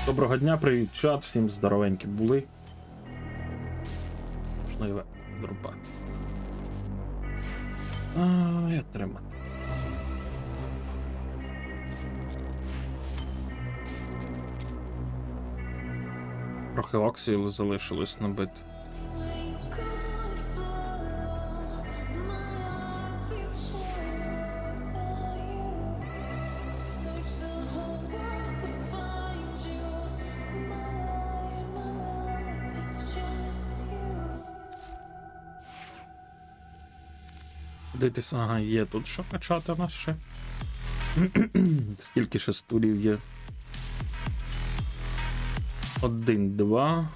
Доброго дня, привіт, чат, всім здоровенькі були. Можна його дропати. І отримати. Трохи оксію залишилось набити. Дивіться, ага, є тут що качати у нас ще. Скільки ще стурів є? 1, 2.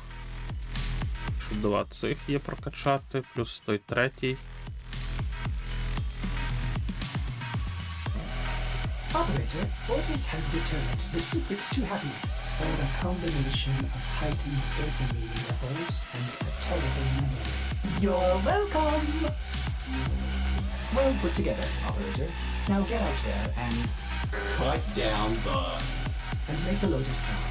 Ще 2 цих є прокачати, плюс той третій. Operator, Orbis has determined the secrets to happiness are a combination of heightened dopamine levels and a terrible memory. You're welcome! Well put together, Operator. Now get out there and cut down the... and make the Lotus proud.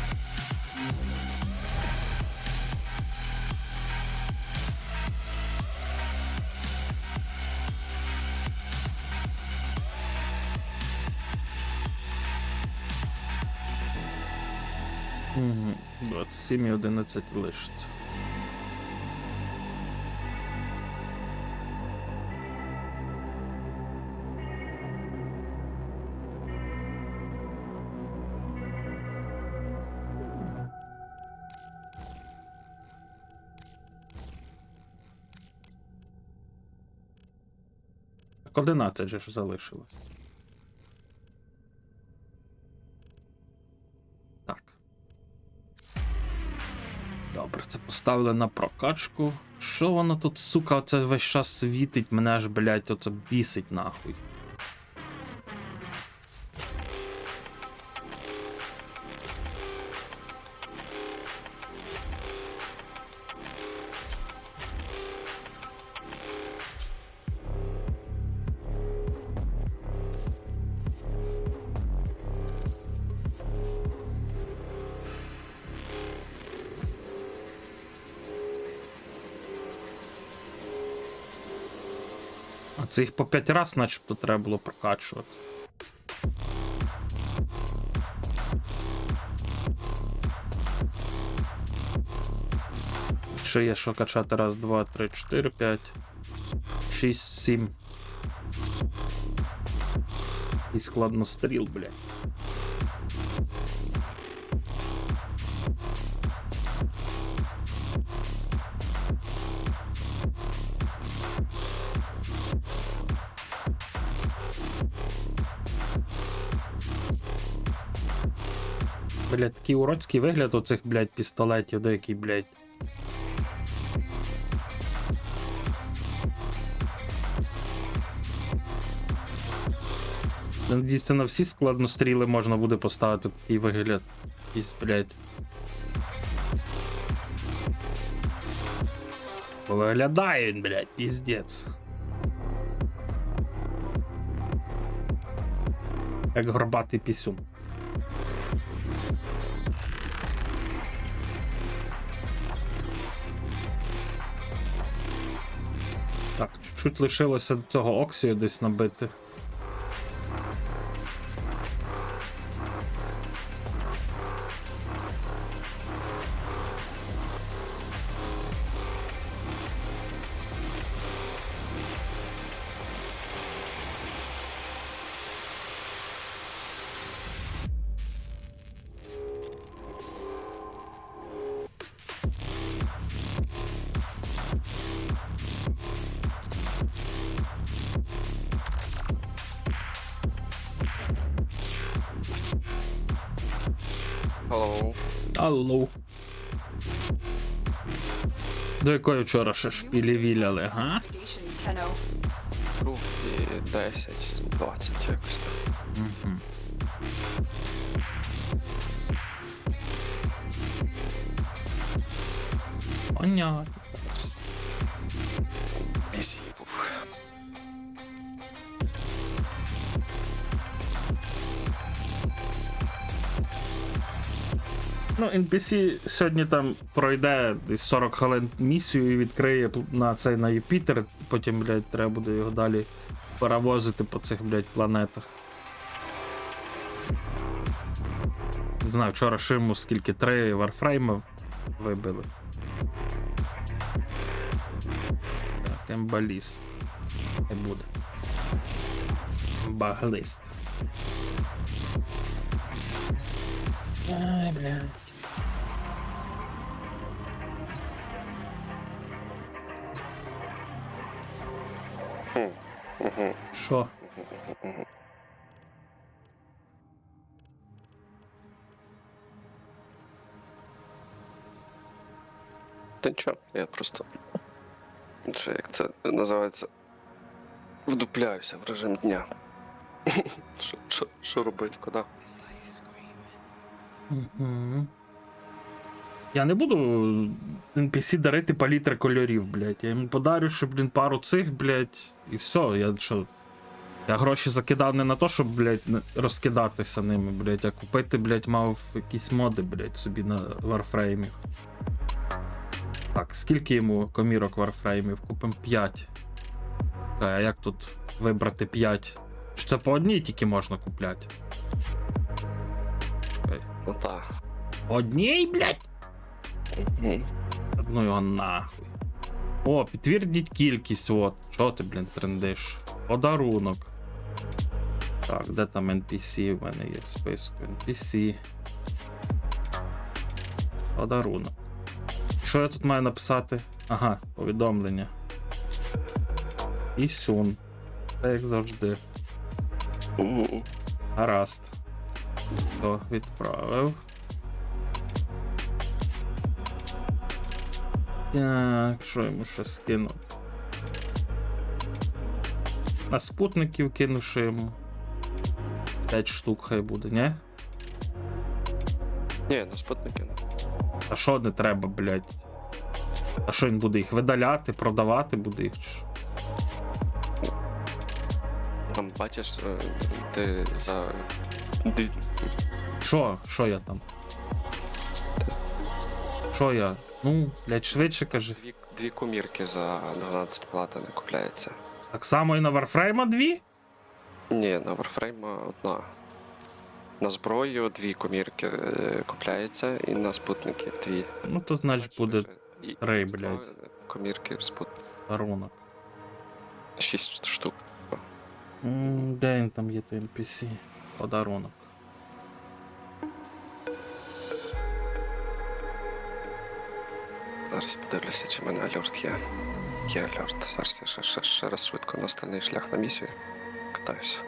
Угу. 27 і 11 лишиться. Так, 11 же ж залишилось. Так. Добре, це поставили на прокачку. Що воно тут, сука, це весь час світить, мене аж, блядь, оце бісить нахуй. А це їх по 5 раз начебто треба було прокачувати. Ще є що качати? Раз, два, три, 4, 5, 6, 7. І складностріл, блядь. Блядь, такий уродський вигляд у цих, блядь, пістолетів, деякий, блядь. Надіюся, на всі складностріли можна буде поставити такий вигляд. Якийсь, блядь. Виглядає він, блядь, піздець. Як горбатий пісюн. Так, чуть-чуть лишилося цього оксію десь набити. Hello. Алло. До якої вчора ще шпілі віляли, га? Руки 10, 20 якось так. Угу. Понятно. Місії був. Ну, NPC сьогодні там пройде десь 40 хвилин місію і відкриє на Юпітер, потім, блядь, треба буде його далі перевозити по цих, блядь, планетах. Не знаю, вчора Шиму скільки 3 варфрейми вибили. Так, ембаліст. Не буде. Баглист. Ай, блядь. Що? Та нічого, я просто. Чи як це називається? Вдупляюся в режим дня. Що робить, куди? Мгм. Я не буду NPC дарити палітри кольорів, блядь. Я йому подарю, що, блін, пару цих, блядь, і все. Я гроші закидав не на то, щоб, блядь, розкидатися ними, блядь, а купити, блядь, мав якісь моди, блядь, собі на варфреймів. Так, скільки йому комірок варфреймів? Купимо 5. А як тут вибрати 5? Що це по одній тільки можна купляти? Чекай. Ну так. Одній, блядь? Ну його нахуй. О, підтвердіть кількість, от. Що ти, блін, трендиш? Подарунок. Так, де там NPC в мене є в списку? NPC. Подарунок. Що я тут маю написати? Ага, повідомлення. І сюн. Це як завжди. Гаразд. Хто відправив? Так, що йому ще скинути? На спутників кинувши йому. 5 штук хай буде, ні? Ні, на спутники. А що не треба, блядь? А що він буде їх видаляти, продавати буде їх? Чи що? Там бачиш, ти за Що я там? Що я? Ну, блядь, швидше кажи. дві комірки за 12 плата не купляється. Так само і на Warframe 2? Ні, на Warframe одна. На зброю 2 комірки купляється і на спутники 2. Ну, то значить буде І 3, два блядь, комірки в спутник. подарунок. 6 штук. Де він там є той NPC? Подарунок. Зараз подивлюся, чи в мене альорт є. Є альорт. Зараз я ще раз швидко на остальний шлях на місію катаюся.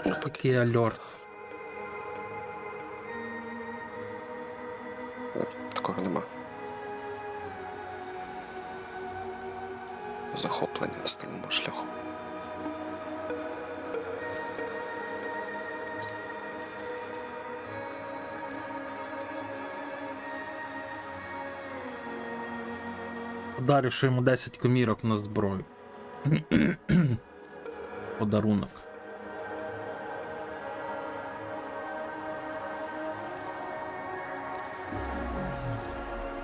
Ну, Який альорт? такого нема. Захоплення на остальному шляху. Подаривши йому 10 комірок на зброю. Подарунок.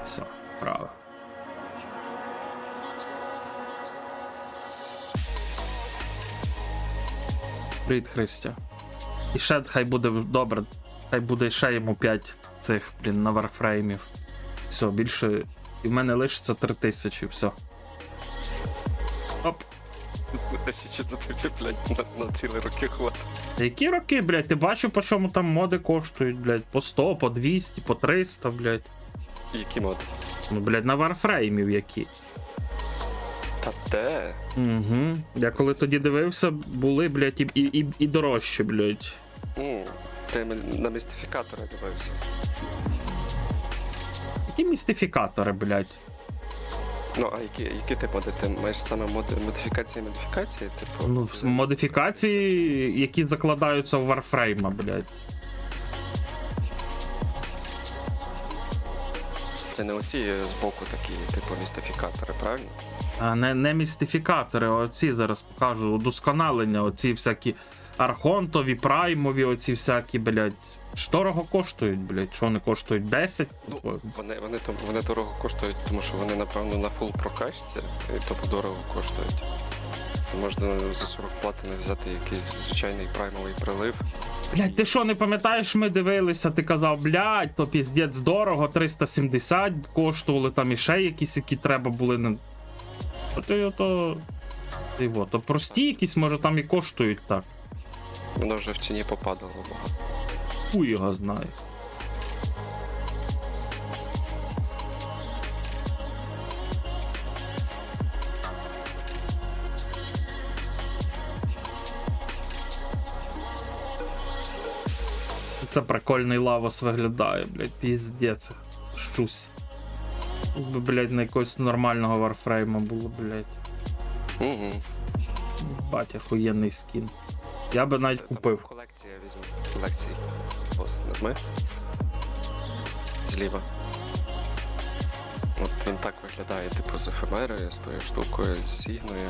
Все, право. Привіт, Христя. І ще хай буде добре. Хай буде ще йому 5 цих, блін, на варфреймів. Все, більше. І в мене лишиться 3000, все. Оп. 10 до тобі, блядь, на цілі роки хватить. Які роки, блядь? Ти бачив, по чому там моди коштують, блядь? По 100, по 200, по 300, блядь. Які моди? Ну, блядь, на варфреймів які. Та де? Угу. Я коли тоді дивився, були, блядь, і дорожчі, блядь. Ти на містифікатора дивився. Які містифікатори, блядь? Ну, а які ти моди? Ти маєш саме модифікації, типу? Ну, модифікації, які закладаються в варфрейма, блядь. Це не оці збоку такі, типу, містифікатори, правильно? А не містифікатори, а оці зараз покажу, удосконалення, оці всякі Архонтові, праймові, оці всякі, блядь. Ж дорого коштують, блядь. Що вони коштують? 10? Ну, вони дорого коштують, тому що вони, напевно, на фул прокачці, і тому дорого коштують. Можна за 40 платини взяти якийсь звичайний праймовий прилив. Блядь, ти що, не пам'ятаєш, ми дивилися, ти казав, блядь, то піздець дорого, 370 коштували, там і ще якісь, які треба були. То прості якісь, може, там і коштують так. Воно вже в ціні попадало багато. Хуй його знає. Це прикольний лавос виглядає, блядь, піздець. Щусь. Би, блядь, на якогось нормального варфрейма було, блядь. Угу. Бать, охуєнний скін. Я би навіть купив. Колекція візьму. Колекції. Ось нажми. Зліва. От він так виглядає, типу, з ефемерою, з тою штукою, з сігною.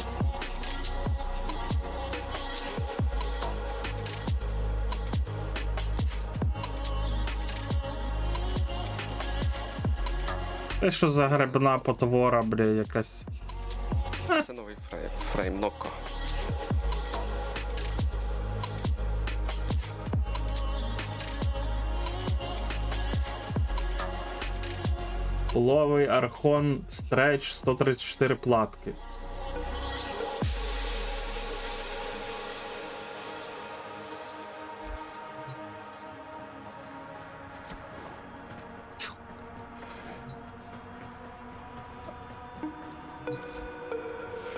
Те, що за гребна потвора, бля, якась. Це новий фрейм Ноко. Половий архон стреч 134 платки.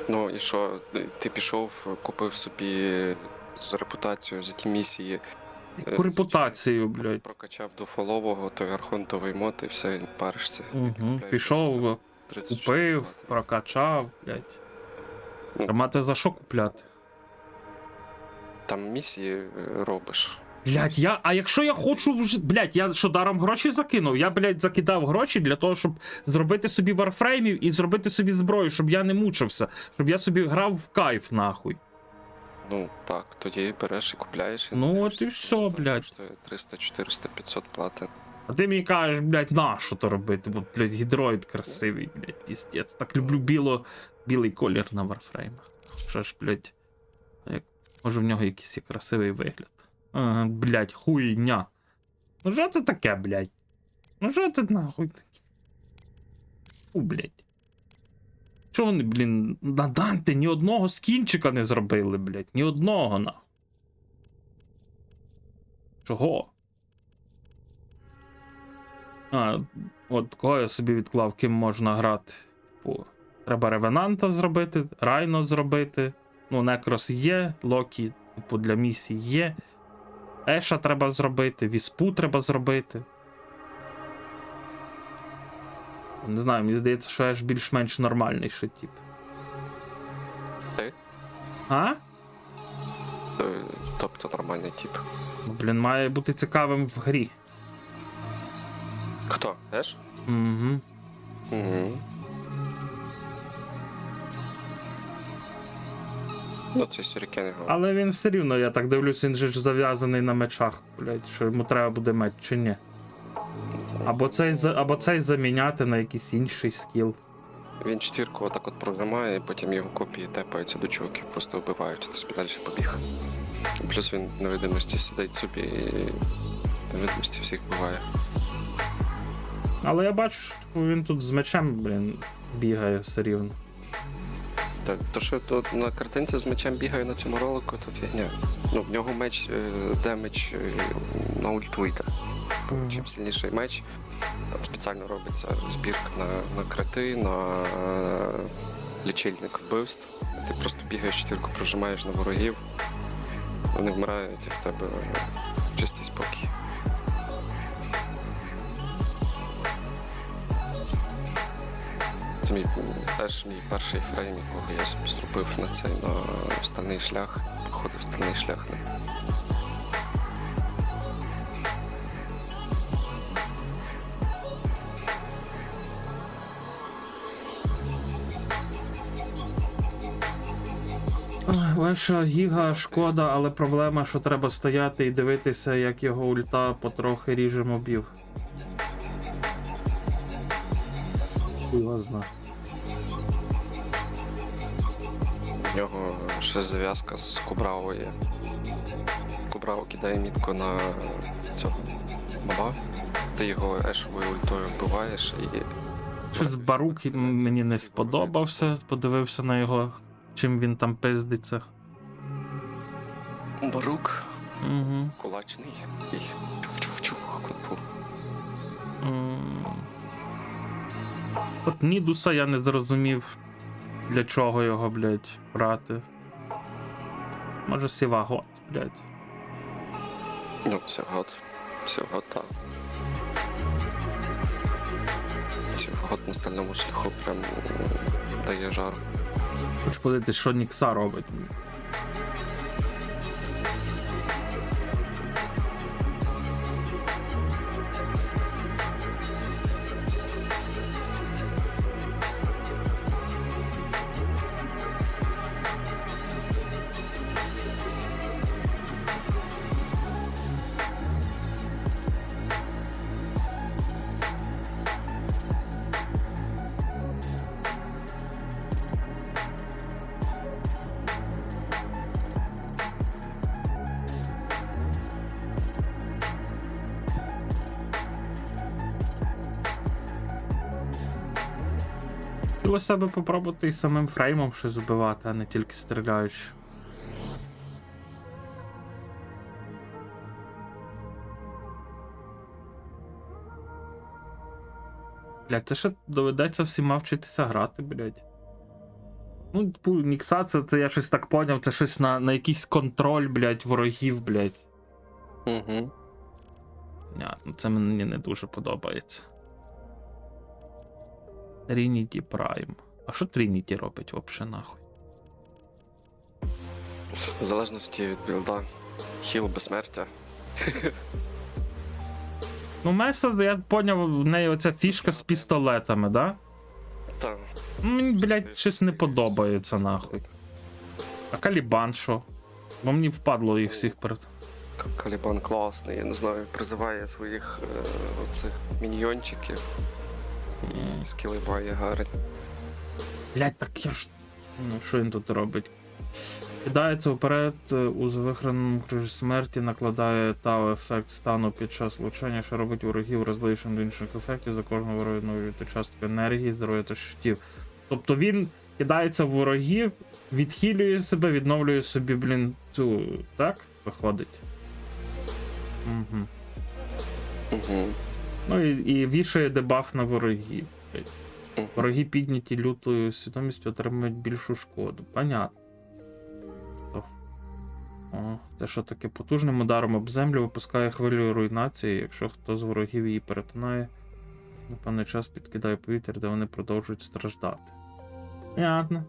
Ну і що, ти пішов, купив собі з репутацією за ті місії. Яку репутацію, блядь. Прокачав до фолового, той архонтовий мод і все, не паришся. Угу. Пішов, 36 купив, плати. прокачав, блядь. Ну, А мати за що купляти? Там місії робиш. Блядь, а якщо я хочу вже. Блядь, я що даром гроші закинув? Я, блядь, закидав гроші для того, щоб зробити собі варфреймів і зробити собі зброю, щоб я не мучився, щоб я собі грав в кайф, нахуй. Ну так, тоді береш і купляєш. І Ну, дивишся, от і все, блядь. коштує 300, 400, 500 платин. А ти мені кажеш, блядь, на що то робити? Бо, блядь, гідроїд красивий, блядь, піздець. Так люблю білий колір на варфреймах. Що ж, блядь, може в нього якийсь є красивий вигляд. Ага, блядь, хуйня. Ну що це таке, блядь? Ну що це нахуй таке? Фу, блядь. Що вони, блін, на Данте ні одного скінчика не зробили, блядь, ні одного, нахуй. Чого? От кого я собі відклав, ким можна грати. Треба Ревенанта зробити, Райно зробити. Ну, Некрос є, Локі, типу, для місії є. Еша треба зробити, Віспу треба зробити. Не знаю, мені здається, що Еш більш-менш нормальний ще тип. Ти? А? Тобто нормальний тип. Ну, блін, має бути цікавим в грі. Хто? Еш? Угу. Угу. Ну, це Сірікен його. Але він все рівно, я так дивлюсь, він же ж зав'язаний на мечах, блядь, що йому треба буде меч, чи ні? Або цей заміняти на якийсь інший скіл. Він четвірку отак от прожимає, і потім його копії тепаються до чуваки, просто вбивають, і ти собі далі побіг. Плюс він на видимості сидить собі і на видимості всіх вбиває. Але я бачу, що типу, він тут з мечем, блін, бігає все рівно. Так, то що тут на картинці з мечем бігає на цьому ролику, то фігня. Ну, в нього меч, демедж на ультвіта. Чим сильніший меч, там спеціально робиться збірка на крити, на лічильник вбивств. Ти просто бігаєш четвірку, прожимаєш на ворогів, вони вмирають, і в тебе чистий спокій. Це теж мій перший фрейм, якого я собі зробив на цей на стальний шлях, проходив стальний шлях. Квеша гіга шкода, але проблема, що треба стояти і дивитися, як його ульта потрохи ріже мобів. Хуй його зна. У нього ще зв'язка з Кубрао є. Кубрао кидає мітку на цього моба. Ти його ешовою ультою вбиваєш і... Щось Барук мені не сподобався, подивився на його, чим він там пиздиться. Барук Угу. кулачний і чув-чув-чув кунг-фу. От Нідуса я не зрозумів, для чого його, блядь, брати. Може Сівагот, блядь. Ну, всього так. Всього на стальному шляху прям дає жару. Хочу подивитись, що Нікса робить. Хотілося б попробувати і самим фреймом щось вбивати, а не тільки стріляючи. Блядь, це ще доведеться всіма вчитися грати, блядь. Ну, типу, Нікса, це я щось так поняв, це щось на якийсь контроль, блядь, ворогів, блядь. Угу. Понятно, це мені не дуже подобається. Трініті Прайм. А що Трініті робить вообще нахуй? В залежності від білда. Хіл безсмертя. Ну, Меса, я поняв, в неї оця фішка з пістолетами, да? Та. Мені, блядь, щось не подобається нахуй. А Калібан що? Бо мені впадло їх всіх перед. Калібан класний, я не знаю, призиває своїх цих міньйончиків. І скілибає гарить. Блядь, так я ж... Ну, що він тут робить? Кидається вперед у вихраному крижі смерті, накладає тау ефект стану під час влучання, що робить ворогів розлишень до інших ефектів, за кожну ворогу частку енергії, здоров'я та щитів. Тобто він кидається в ворогів, відхилює себе, відновлює собі, блін, цю... Так? Виходить. Угу. Угу. Ну і вішає дебаф на ворогів. Вороги підняті лютою свідомістю отримують більшу шкоду. Понятно. О, це що таке? Потужним ударом об землю випускає хвилю руйнації, якщо хто з ворогів її перетинає, на певний час підкидає повітря, де вони продовжують страждати. Понятно.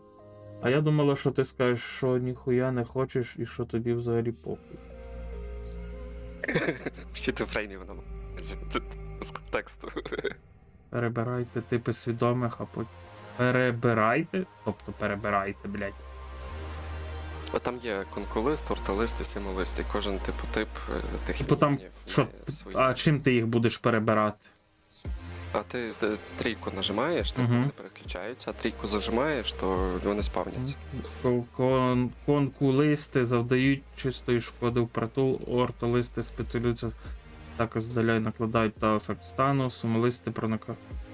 А я думала, що ти скажеш, що ніхуя не хочеш і що тобі взагалі похуй. Вчити фреймів нам. З контексту. Перебирайте типи свідомих, а потім... Перебирайте? Тобто перебирайте, блядь. От там є конкулист, орталист і символист, і кожен тип тих Типу там, міньйонів що, має свої. а чим ти їх будеш перебирати? А ти трійку нажимаєш, так Мгм. вони переключаються, а трійку зажимаєш, то вони спавняться. Конкулисти завдають чистої шкоди в притул, ортолисти спеціалізуються, також здаляють, накладають та ефект стану, сумолисти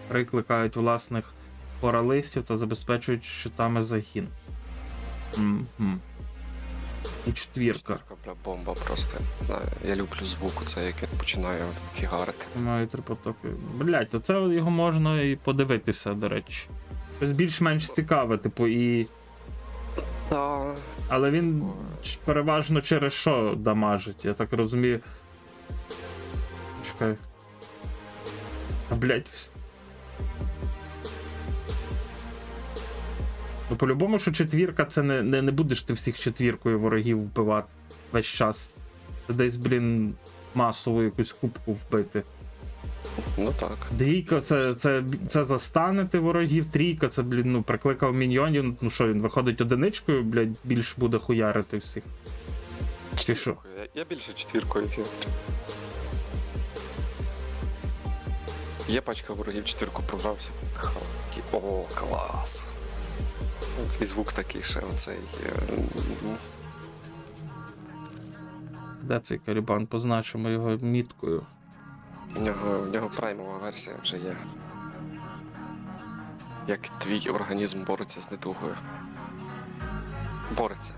прикликають власних поралистів та забезпечують щитами загін. Мгм. І четвірка. Бля, бомба просто. Знаю, я люблю звук, це як він починає фігарити. Має три потоки. Блять, оце його можна і подивитися, до речі. Щось більш-менш цікаве, типу, і. Та. Але він переважно через що дамажить, я так розумію. Чекай. А блять. Ну, по-любому, що четвірка, це не будеш ти всіх четвіркою ворогів вбивати весь час. Це десь, блін, масову якусь кубку вбити. Ну так. Двійка це застанете ворогів, трійка це, блін, ну, прикликав міньйонів, ну що, він виходить одиничкою, блядь, більш буде хуярити всіх. Чи що? Я більше четвіркою фіг. Є пачка ворогів, четвірку програвся. О, клас. І звук такий ще оцей. Де цей Карібан? Позначимо його міткою. В нього праймова версія вже є. Як твій організм бореться з недугою. Бореться.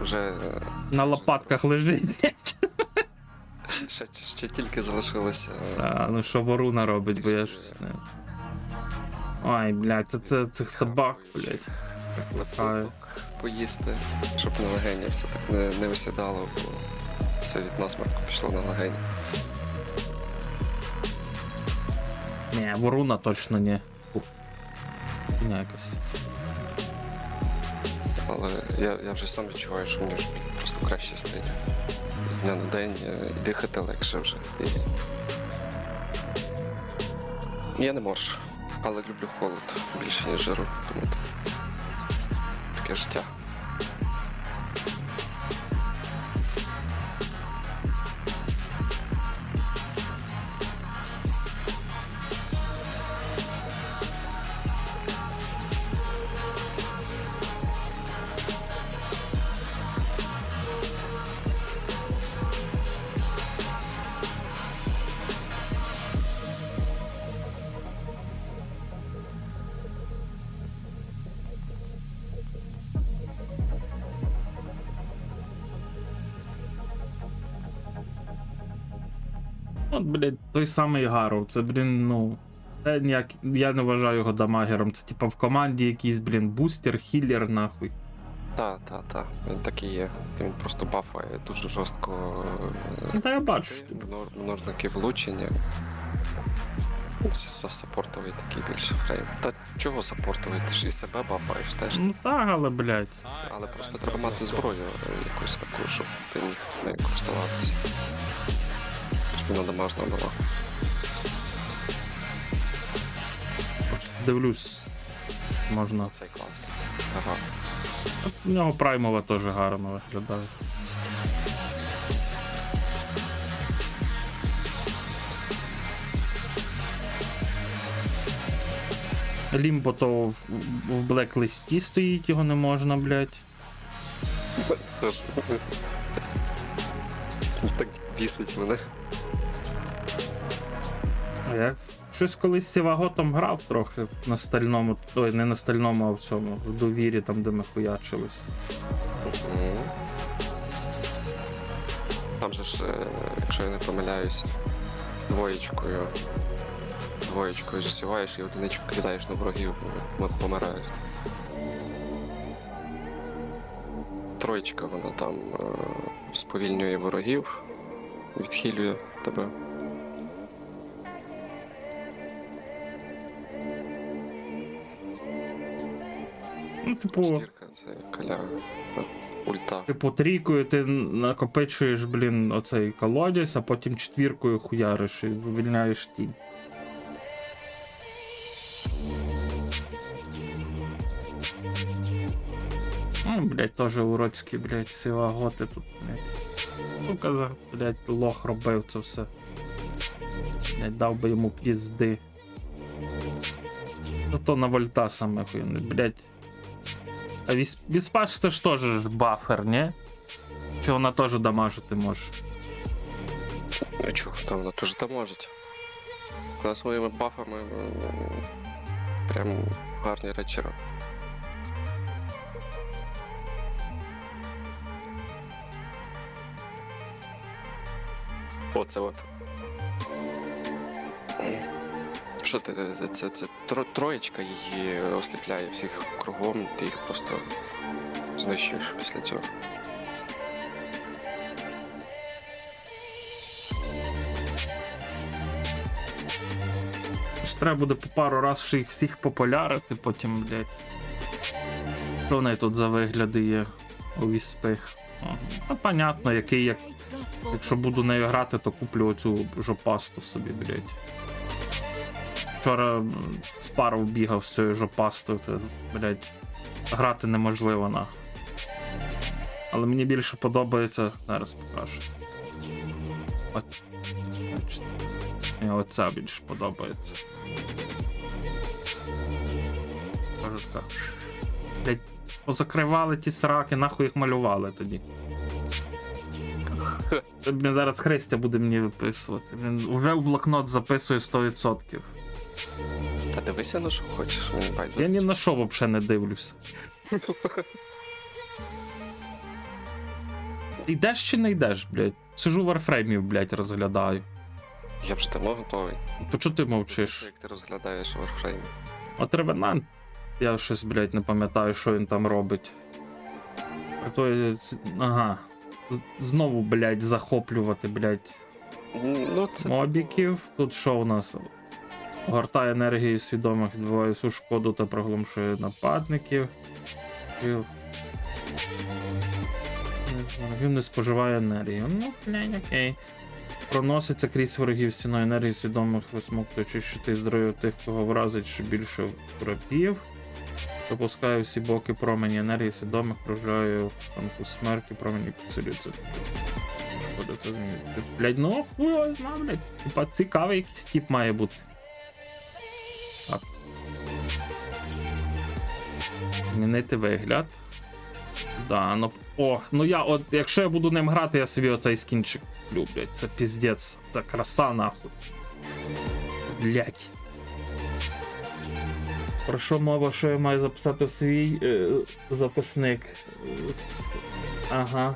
Вже. На лопатках лежить. Ще тільки залишилося. Ну що воруна робить, бо я щось не. Ой, блядь, це цих собак, блядь. Напиток поїсти, щоб на легені все так не осідало, бо все від насморку пішло на легені. Ні, воруна точно ні. Ні, якось. Але я вже сам відчуваю, що мені вже просто краще стає. З дня на день і дихати легше вже. Я не можу, але люблю холод більше, ніж жару. Тому таке життя. От, блядь, той самий Гаров, це, блін, ну. Це ніяк, я не вважаю його дамагером. Це типа в команді якийсь, блін, бустер, хіллер, нахуй. Та, він так і є. Він просто бафає дуже жорстко. Ну, та я бачу. Множники влучення. Це саппортовий такий більше фрейм. Та чого саппортовий? Ти ж і себе бафаєш теж. Ну так, але, блядь. Але просто треба мати зброю якусь таку, щоб ти міг нею користуватися. Щоб вона дамажна була. Дивлюсь. Можна. Цей класний. Ага. От у нього праймова теж гарно виглядає. Лімбо то в блеклисті стоїть, його не можна, блядь. Тож, так бісить мене. А я щось колись з Сіваготом грав трохи на стальному, ой, не на стальному, а в цьому, в довірі, там, де ми хуячились. Там же ж, якщо я не помиляюся, двоєчкою засіваєш і одиничку кидаєш на ворогів, помирають. Троєчка вона там сповільнює ворогів, відхилює тебе. Ну, типу, Четвірка це каля, та, ульта. типу, трійкою ти накопичуєш, блін, оцей колодязь, а потім четвіркою хуяриш і вивільняєш тінь. Блять, теж уродські, блять, сиваготи тут, блять. Сука, блять, лох робив це все. Блять, дав би йому пізди. Зато на вольта саме хуйне, блять. А віспаш це ж теж бафер, не? Чи вона теж дамажити може? А чого там вона теж доможуть? Вона своїми бафами прям гарні речі робить. Оце от. Що ти, це троєчка її осліпляє всіх кругом, ти їх просто знищуєш після цього. Треба буде по пару раз ще їх всіх популярити, потім, блять. Що в неї тут за вигляди є у віспи? Ну, понятно, який як. Якщо буду нею грати, то куплю оцю жопасту собі, блять. вчора з пару бігав з цією жопастою, то, блядь, грати неможливо нахуй. Але мені більше подобається. Зараз покажу. От. Бачите. Мені оця більше подобається. Кажу така. Блядь, позакривали ті сраки, нахуй їх малювали тоді. Він зараз Христя буде мені виписувати. Він вже в блокнот записує 100%. Та дивися на що хочеш, він байдуже. Я ні на що взагалі не дивлюся. Йдеш чи не йдеш, блядь? Сижу варфреймів, блядь, розглядаю. Я вже давно готовий. То чого ти мовчиш? Як ти розглядаєш Warframe? От Ревенант, я щось, блядь, не пам'ятаю, що він там робить. Ага. Знову, блядь, захоплювати, блядь, Ну, це... мобіків. Тут що у нас? Гортає енергію свідомих, відбиває всю шкоду та проглушує нападників. Він не споживає енергію. Ну, блядь, окей. Проноситься крізь ворогів стіною енергії свідомих, висмоктуючи щити здоров'я тих, кого вразить, що більше врапів. Допускає всі боки промені енергії свідомих, проживає танку смерті, промені підсилюються. Шкода, це змінює. Блядь, ну хуй його зна, блядь. Типа цікавий якийсь тип має бути. Так. Змінити вигляд. Да, ну. О, ну я от, якщо я буду ним грати, я собі оцей скінчик куплю, блядь. Це піздець. Це краса нахуй. Блядь. Про що мова, що я маю записати в свій записник? Ага.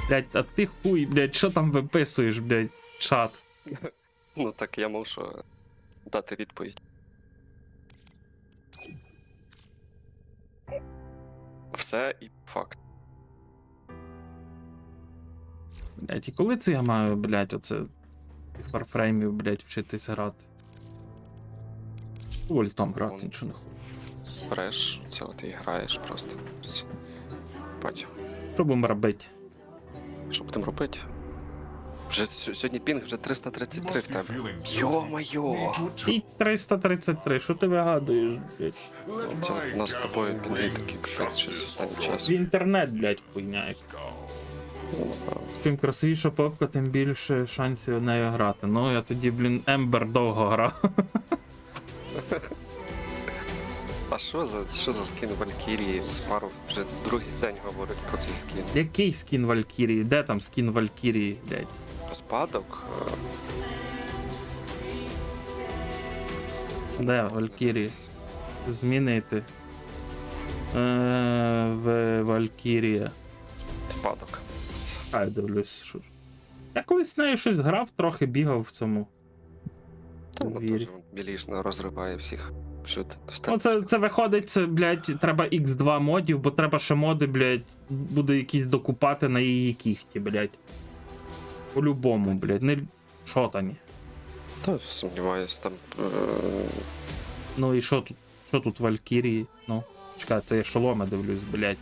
Блядь, а ти хуй, блядь, що там виписуєш, блядь, чат? Ну так я мушу дати відповідь. Все і факт. Блядь, і коли це я маю, блядь, оце варфреймів, блядь, вчитись грати? Вольтом грати, нічого не хочу. Береш це от і граєш просто. Бачу. Що будемо робити? Що будемо робити? Вже сьогодні пінг, вже 333 в тебе. Йо-майо! І 333, що ти вигадуєш, блядь? Це от у нас з тобою пінги такі капець щось останнім В часом. інтернет, блядь, хуйня. Як. Чим красивіша попка, тим більше шансів нею грати. Ну, я тоді, блін, Ембер довго грав. А що за скін Валькірії? Спару вже другий день говорить про цей скін. Який скін Валькірії? Де там скін Валькірії, блядь? Спадок? Де Валькірії? Змінити. В Валькірія. Спадок. Хай дивлюсь, що ж. Я колись з нею щось грав, трохи бігав в цьому. Там Вірі. дуже білішно розриває всіх. Всюди. Ну, це виходить, це, блядь, треба X2 модів, бо треба ще моди, блядь, буде якісь докупати на її кіхті, блядь. По-любому, блядь, не шотані. Та сумніваюсь, там. Ну і що тут Валькірії? Ну, чекай, це я шоломи дивлюсь, блядь.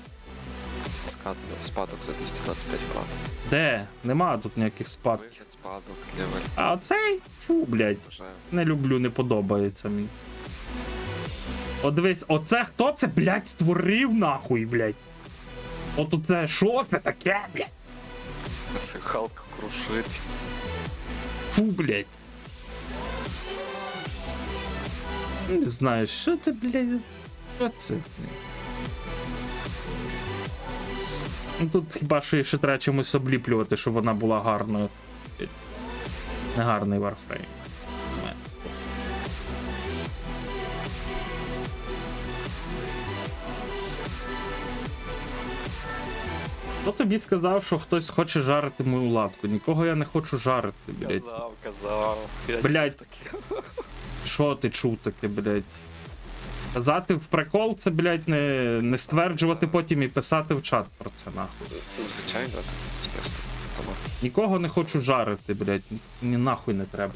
Спадок за 225 плат. Де? Нема тут ніяких спадків. Вигляд спадок для Валькірії. А оцей? Фу, блядь. Бажаю. Не люблю, не подобається мені. От дивись, оце хто це, блядь, створив нахуй, блядь? От оце, що це таке, блядь? Це Халк крушить. Фу, блядь. Не знаю, що це, блядь? Що це? Ну тут хіба що ще треба чимось обліплювати, щоб вона була гарною. Негарний варфрейм. Хто тобі сказав, що хтось хоче жарити мою латку? Нікого я не хочу жарити, блядь. Казав. Блядь. Що ти чув таке, блядь? Казати в прикол це, блядь, не стверджувати потім і писати в чат про це, нахуй. Звичайно, так ж тому. Нікого не хочу жарити, блядь. Мені нахуй не треба.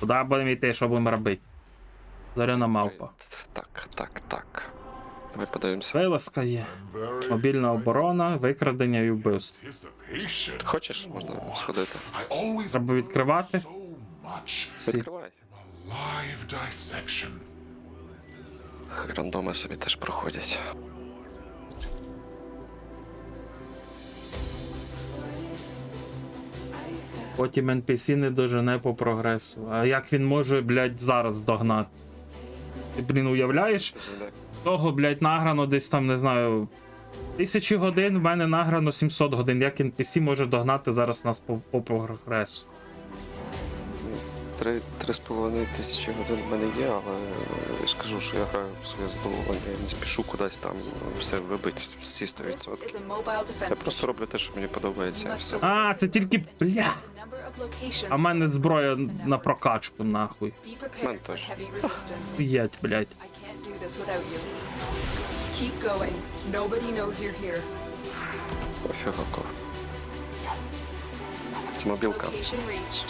Куди будемо йти, що будемо робити? Зоряна мавпа. Так. Давай подивимося. Вилазка є. Мобільна оборона, викрадення і вбивство. Anticipation. Хочеш? Можна сходити. I always Треба відкривати. so much Відкривай. live dissection. Рандоми собі теж проходять. Потім NPC не дожене по прогресу. А як він може, блядь, зараз догнати? Ти, блін, уявляєш? Того, блядь, награно десь там, не знаю, 1000 годин, в мене награно 700 годин. Як NPC може догнати зараз нас по прогресу? 3,5 тисячі годин в мене є, але я ж кажу, що я граю в своє задоволення, я не спішу кудись там все вибити всі 100%. This is a mobile defense Я просто роблю те, що мені подобається, і все. А, це тільки, бля. number of locations. А в мене зброя на прокачку, нахуй. Be prepared for Ментож. heavy resistance. Єть, блядь. I can't do this without you. Keep going. Nobody knows you're here. Пофігоко. Це мобілка. Location reached.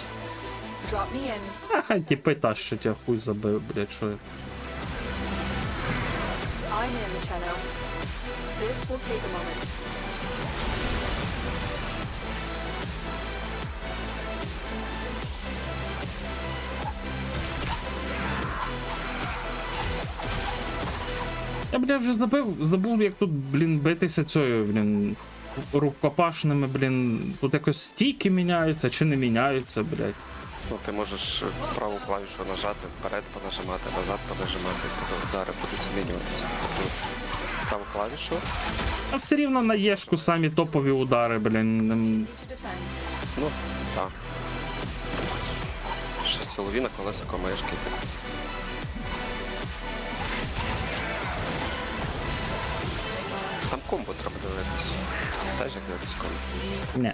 Drop me in. А хай тіпи тащать, я хуй забив, блядь, що я. I'm in, Tenno. This will take a moment. Я, бля, вже забув, як тут, блін, битися цією, блін, рукопашними, блін. Тут якось стійки міняються чи не міняються, блядь. Ну, ти можеш праву клавішу нажати, вперед понажимати, назад понажимати, тобто удари будуть змінюватися. Тобто праву клавішу, А все рівно на єшку самі топові удари, блін. Need to defend. ну, так. Ще силові на колесико маєш кити. Там комбо треба дивитись. Теж як дивитись комбо. Ні.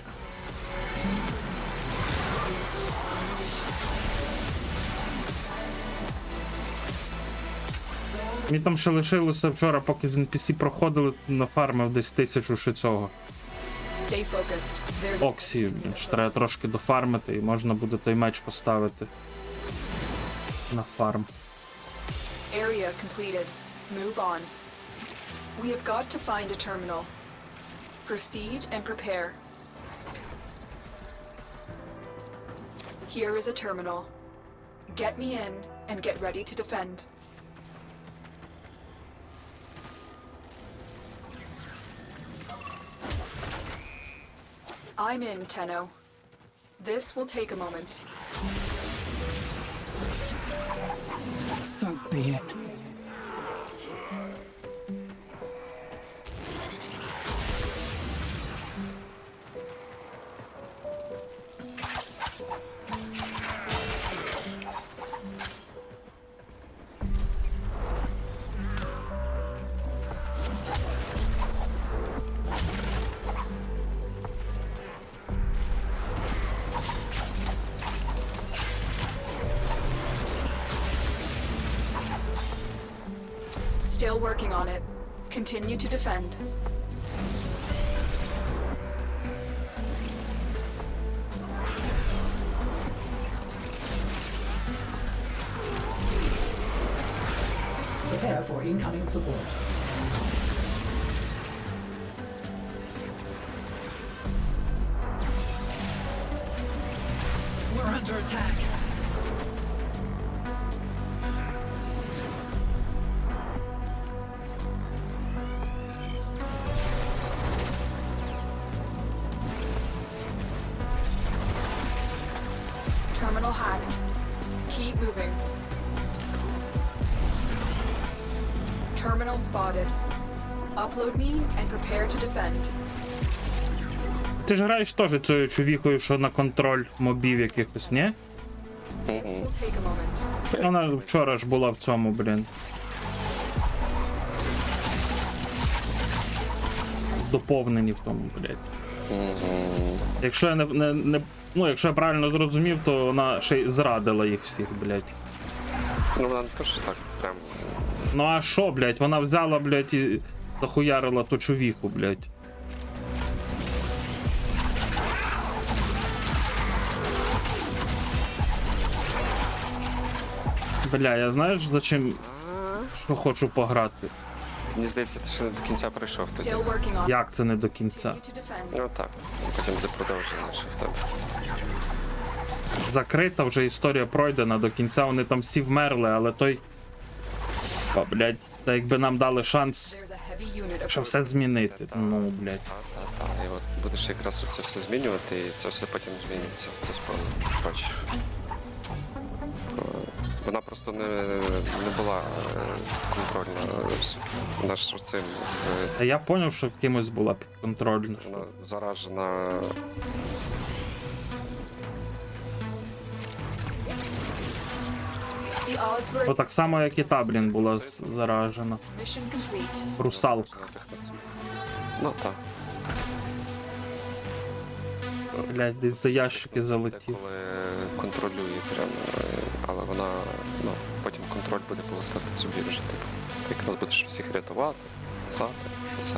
Мені там ще лишилося вчора, поки з NPC проходили, нафармив десь 1000 ще цього. Stay focused. There's Оксі, блін, що треба трошки дофармити і можна буде той меч поставити на фарм. area completed. Move on. We have got to find a terminal. Proceed and prepare. Here is a terminal. Get me in and get ready to defend. I'm in, Tenno. This will take a moment. So be it. Still working on it. Continue to defend. Prepare for incoming support. We're under attack. Terminal hacked. Keep moving. Terminal spotted. Upload me and prepare to defend. Ти ж граєш теж цією чувіхою, що на контроль мобів якихось, ні? This will take a moment. Вона вчора ж була в цьому, блін. Доповнені в тому, блядь. Якщо я ну, якщо я правильно зрозумів, то вона ще й зрадила їх всіх, блядь. Ну, вона не те, що так прям. Ну а що, блядь, вона взяла, блядь, і захуярила ту чувіху, блядь. Бля, я знаєш за чим, що хочу пограти? Мені здається, ти ще не до кінця пройшов тоді. Still working on it. Як це не до кінця? Continue to defend. Ну так, потім буде продовження, що в тебе. Закрита вже історія пройдена, до кінця вони там всі вмерли, але той. О, блядь, та якби нам дали шанс, There's a heavy unit що approaching. все змінити. Ну, блядь. Так. І от будеш якраз це все змінювати, і це все потім зміниться. Це справді. Бачиш. Вона просто не була контрольна. Вона ж з цим. А я поняв, що кимось була підконтрольна. Вона заражена. The odds were Бо так само, як і та, блін, була заражена. mission complete. Русалка. Ну так. Блядь, десь за ящики залетів. Коли контролює прямо, але вона, ну, потім контроль буде повертати собі вже, типу. Якраз будеш всіх рятувати, писати, все.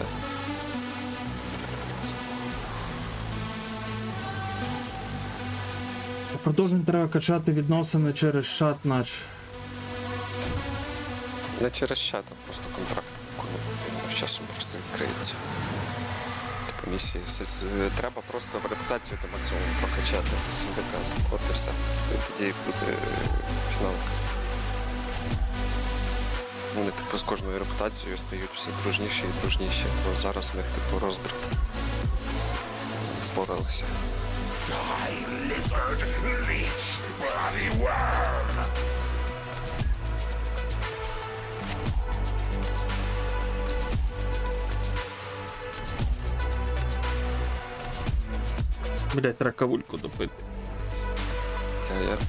Продовжень треба качати відносини через чат, наче. Не через чат, а просто контракт, коли з часом просто відкриється. Типу місії. Треба просто репутацію до максимуму прокачати синдикат. От і все. І тоді буде фіналка. Вони типу з кожною репутацією стають все дружніші і дружніші. Бо зараз в них типу розбрат. Зборилися. Lizard, leech, bloody worm! Блядь, треба кавульку допити.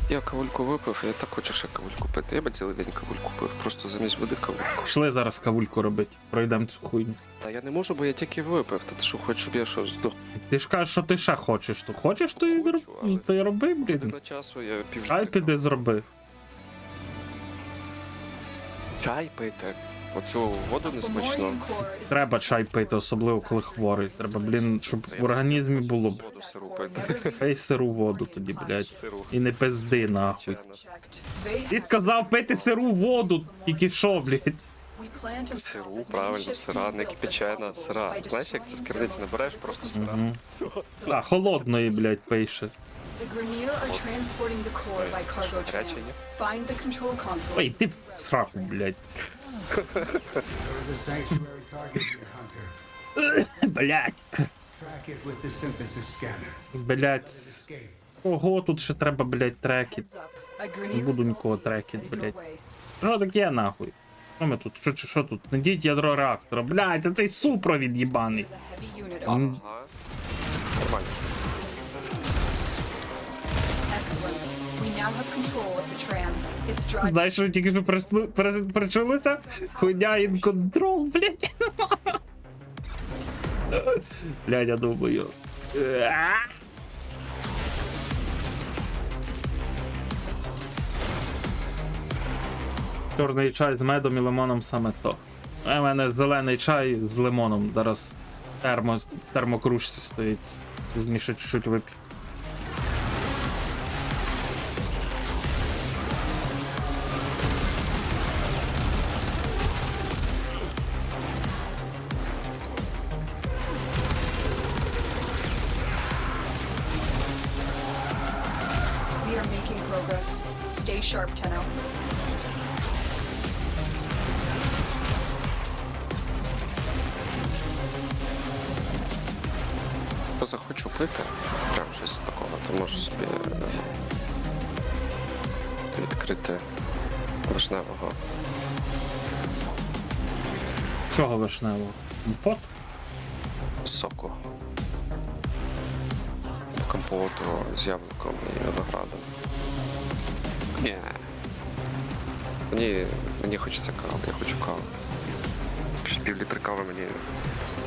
Я кавульку випив, я так хочу ще кавульку пити. Я би цілий день кавульку пив, просто замість води кавульку. Пішли зараз кавульку робити. Пройдемо цю хуйню. Та я не можу, бо я тільки випив. Та ти що, хочеш, щоб я що здох? Ти ж кажеш, що ти ще хочеш. То хочеш, то і Хочу, але- то й роби, блін. На часу я пів Ай піди зроби. Чай пити. Оцю воду The несмачну. Fomorian core is Треба чай пити, особливо коли хворий. Треба, блін, щоб в організмі було. Воду сиру пити. Пей сиру воду тоді, блядь. Сиру. І не пизди, нахуй. Чайно. checked. They Ти have- сказав пити сиру воду, тільки що, блядь. We plan to Сиру, stop as many правильно, ships сира, being не built as кипячена, possible сира. by Знаєш, як це з destroying керниці thermal не береш, просто сира. Мгм. Все. А, холодної, блядь, пише. The Grineer are transporting the core by cargo Гаряче tram. є? Find the control console. Ой, ти в сраку, блядь. There is a sanctuary target here, Hunter. Блядь. Track it with the synthesis scanner. Блядь. Escape. Ого, тут ще треба, блядь, трекіт. Heads up. A Grineer буду assault нікого team is трекати, headed your блядь. way. Що таке, нахуй? Що ми тут? Що тут? Надіть ядро реактора. Блядь, це цей супровід їбаний. There's a heavy unit М. approaching. Ага. Нормально. Excellent. We now have control of the tram. Its drive Знаєш, що тільки що причулися? Хуйня in control, блядь. Блядь, я думаю. Чорний чай з медом і лимоном саме то. А в мене зелений чай з лимоном. Зараз термокружці стоїть. Пізніше чуть-чуть вип'ю. We are making progress. Stay sharp, Tenno. Якщо захочу пити, прям щось такого, то можу собі відкрити вишневого. Чого вишневого? Компот? Соку. Компоту з яблуком і виноградом. Ні. Мені хочеться кави, я хочу каву. Ще пів-літри кави мені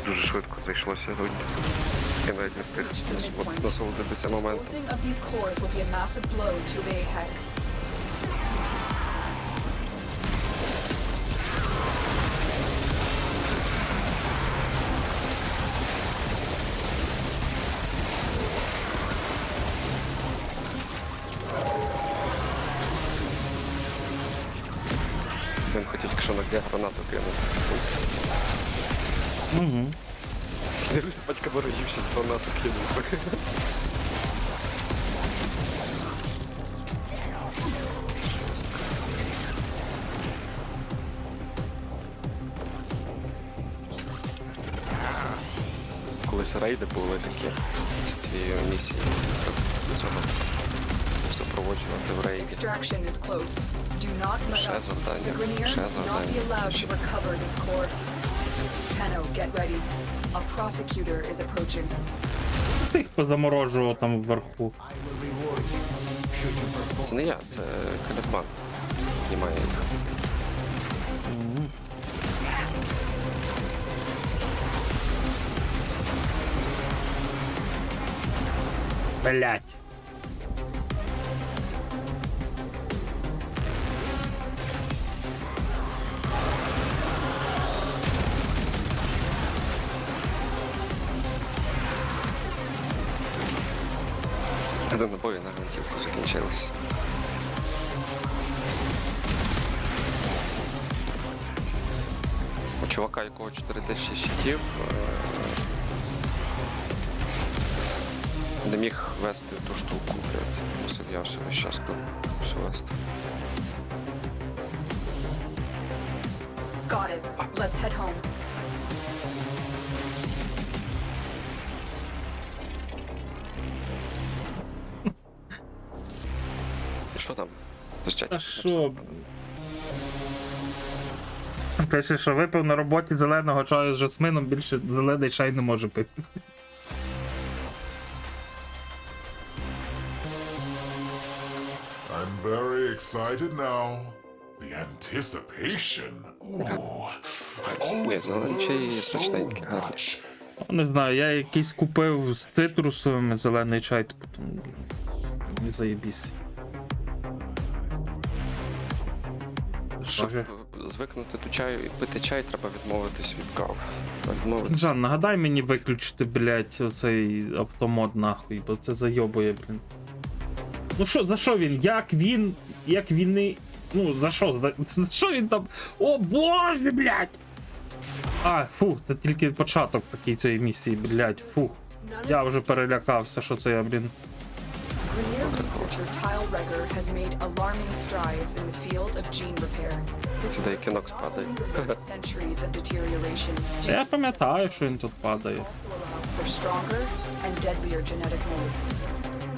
дуже швидко зайшло сьогодні. Я навіть не встиг Reach the midpoint. насолодитися моментом. Disposing of these cores will be a massive blow to AHEC. Він хотів, якщо Я гранату кинув. Угу. Дивлюся, батька ворогівся з гранату кинув. Колись рейди були такі з цією місією. Цього супроводжувати в рейді. Extraction is close. Do not let Ще up. завдання, The Grineer ще must not be завдання. allowed to recover this core. Tenno, get ready. A prosecutor is approaching. Цих позаморожував там вверху. I will reward you. Should you perform. Це не я, це Калітман. Знімає їх. Блять. До набої на гвинтівку закінчились. У чувака, якого 4000 щитів, не міг вести ту штуку, блядь. Мусив я все щас тут все вести. Got it. Let's head home. Що там? Хтось в чаті Та щось що? написав? Пише, що випив на роботі зеленого чаю з жасмином, більше зелений чай не може пити. I'm very excited now. The anticipation. Ooh, I always зелений чай learn so смачненький, гарний. much. Не знаю, я якийсь купив з цитрусовими зелений чай, типу там. Не заєбісь. Щоб Боже. звикнути до чаю і пити чай, треба відмовитись від кави. Відмовитись. Жан, нагадай мені виключити, блядь, оцей автомод нахуй, бо це зайобує, блін. Ну що, за що він? Як він. Ну, за що? За що він там? О боже, блядь! А, фу, це тільки початок такий цієї місії, блядь, фу. Я вже перелякався, що це я, блін. Grineer researcher Tile Regger has made alarming strides in the field of gene repair. His Це деякий work нокс not падає. only reversed centuries of deterioration, due Я to пам'ятаю, що він тут падає. also allow for stronger and deadlier genetic modes.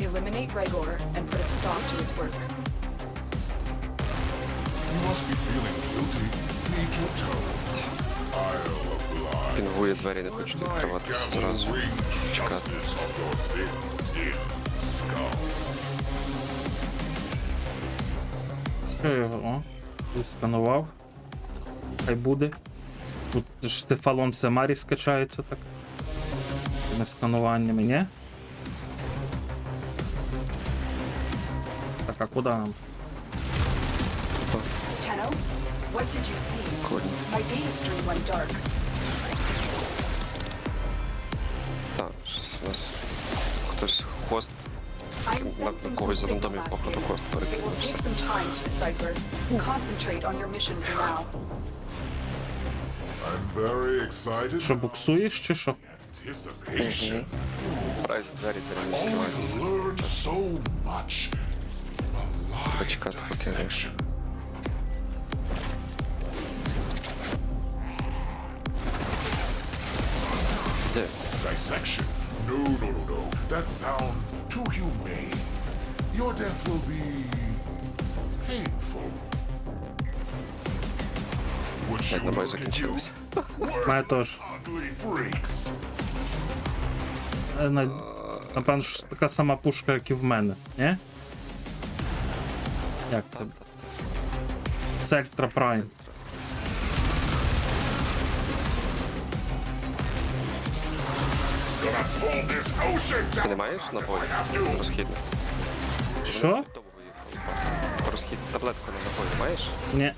Eliminate Regor and put a stop to his work. You must be feeling guilty. Need your toe. I'll oblige. Пінгує двері, не хочуть My відкриватися gavel зразу. rings Чекати. justice of your thin skull. Що я його? О, відсканував. Хай буде. Тут ж цефалон Семарі скачається так. Тими скануваннями, ні? Так, а куди нам? Tenno, what did you see? Коні. My data stream went dark. Так, щось у нас хтось хост, I'm на sensing some когось з signal рандомів, походу, masking. хост It will перекинувся. take some time to decipher. Concentrate on your mission for now. I'm very excited. Що, буксуєш чи що? Anticipation. Прайс двері не Always відкриваються. learn so much. A Почекати, live поки dissection. Де? Dissection? No. That sounds too humane. Your death will be painful. Would Як you набої look at you? закінчилися. Мене теж. Ugly freaks. Напевно, що така сама пушка, як і в мене, ні? Як це? Сельтра Прайм. Gonna pull this ocean Ти не down маєш if набою? I have to. Розхідник. Що? Довго виїхали. Розхід, таблетку на набої маєш? Ні.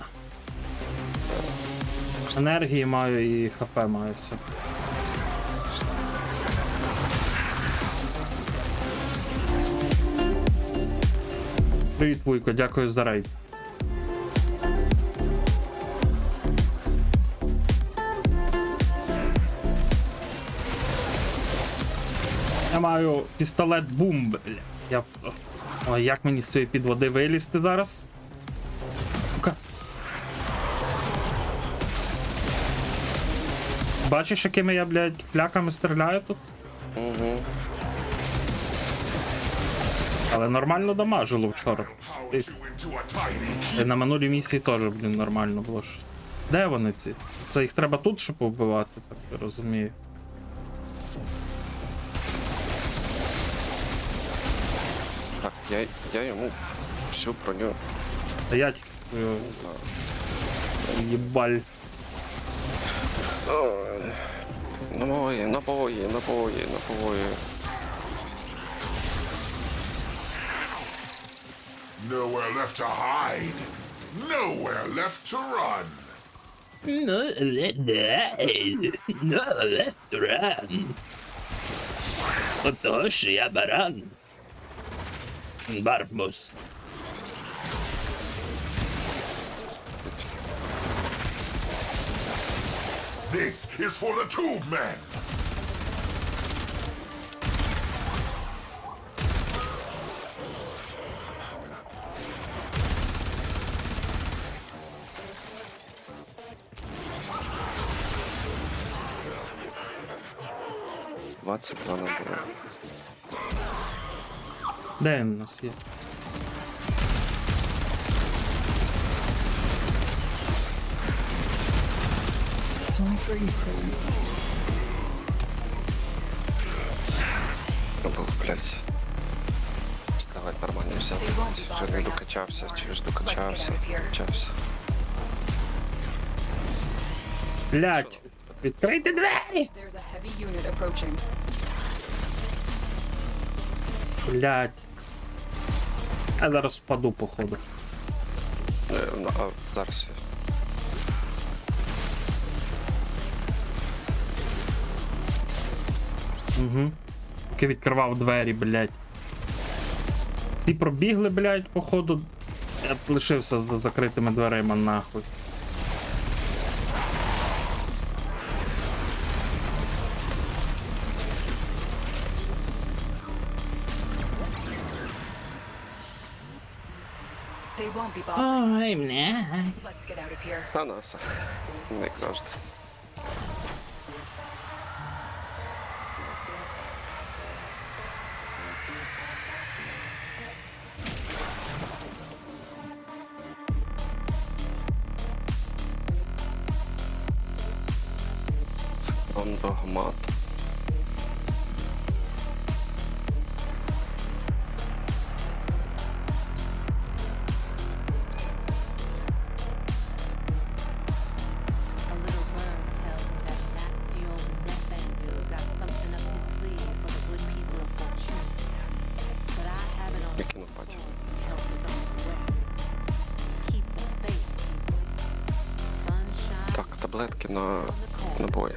Енергії маю і ХП маю все. Привіт, Вуйко, дякую за рейд. Я маю пістолет бум, бля. Ой, як мені з цієї під води вилізти зараз? Сука. Бачиш, якими я, блядь, пляками стріляю тут? Угу. Але нормально дамажило вчора. How you into a tiny І на минулій місії теж, блін, нормально було ж. Де вони ці? Це їх треба тут ще повбивати, так я розумію. Так, я йому всю броню. А я тільки твою їбаль. Набої, набої, набої, набої. Nowhere left to hide. Nowhere left to run. Отож, я баран. Барбус. This is for the tube men. — 22 набої. Де він у нас є? Fly free, soon. Забув, блядь. Вставай нормально взяв. Вже не докачався, чи ж докачався. Докачався. Блять! Відкрийте двері! There's a heavy unit approaching. Блять. Я зараз впаду, походу. Ну, а зараз я. Угу. Поки відкривав двері, блять. Всі пробігли, блять, походу. Я лишився з закритими дверима, нахуй. They won't be bothering. Ой, бля. Let's get out of here. А, ну, все. Як завжди. Це вам догмат. A little bird tells me that nasty old Nefandu's got something up his sleeve for the good people of Fortune. But I have it on Я кинув паті. help is on the way. Keep the faith, people. Sunshine Так, таблетки на набої.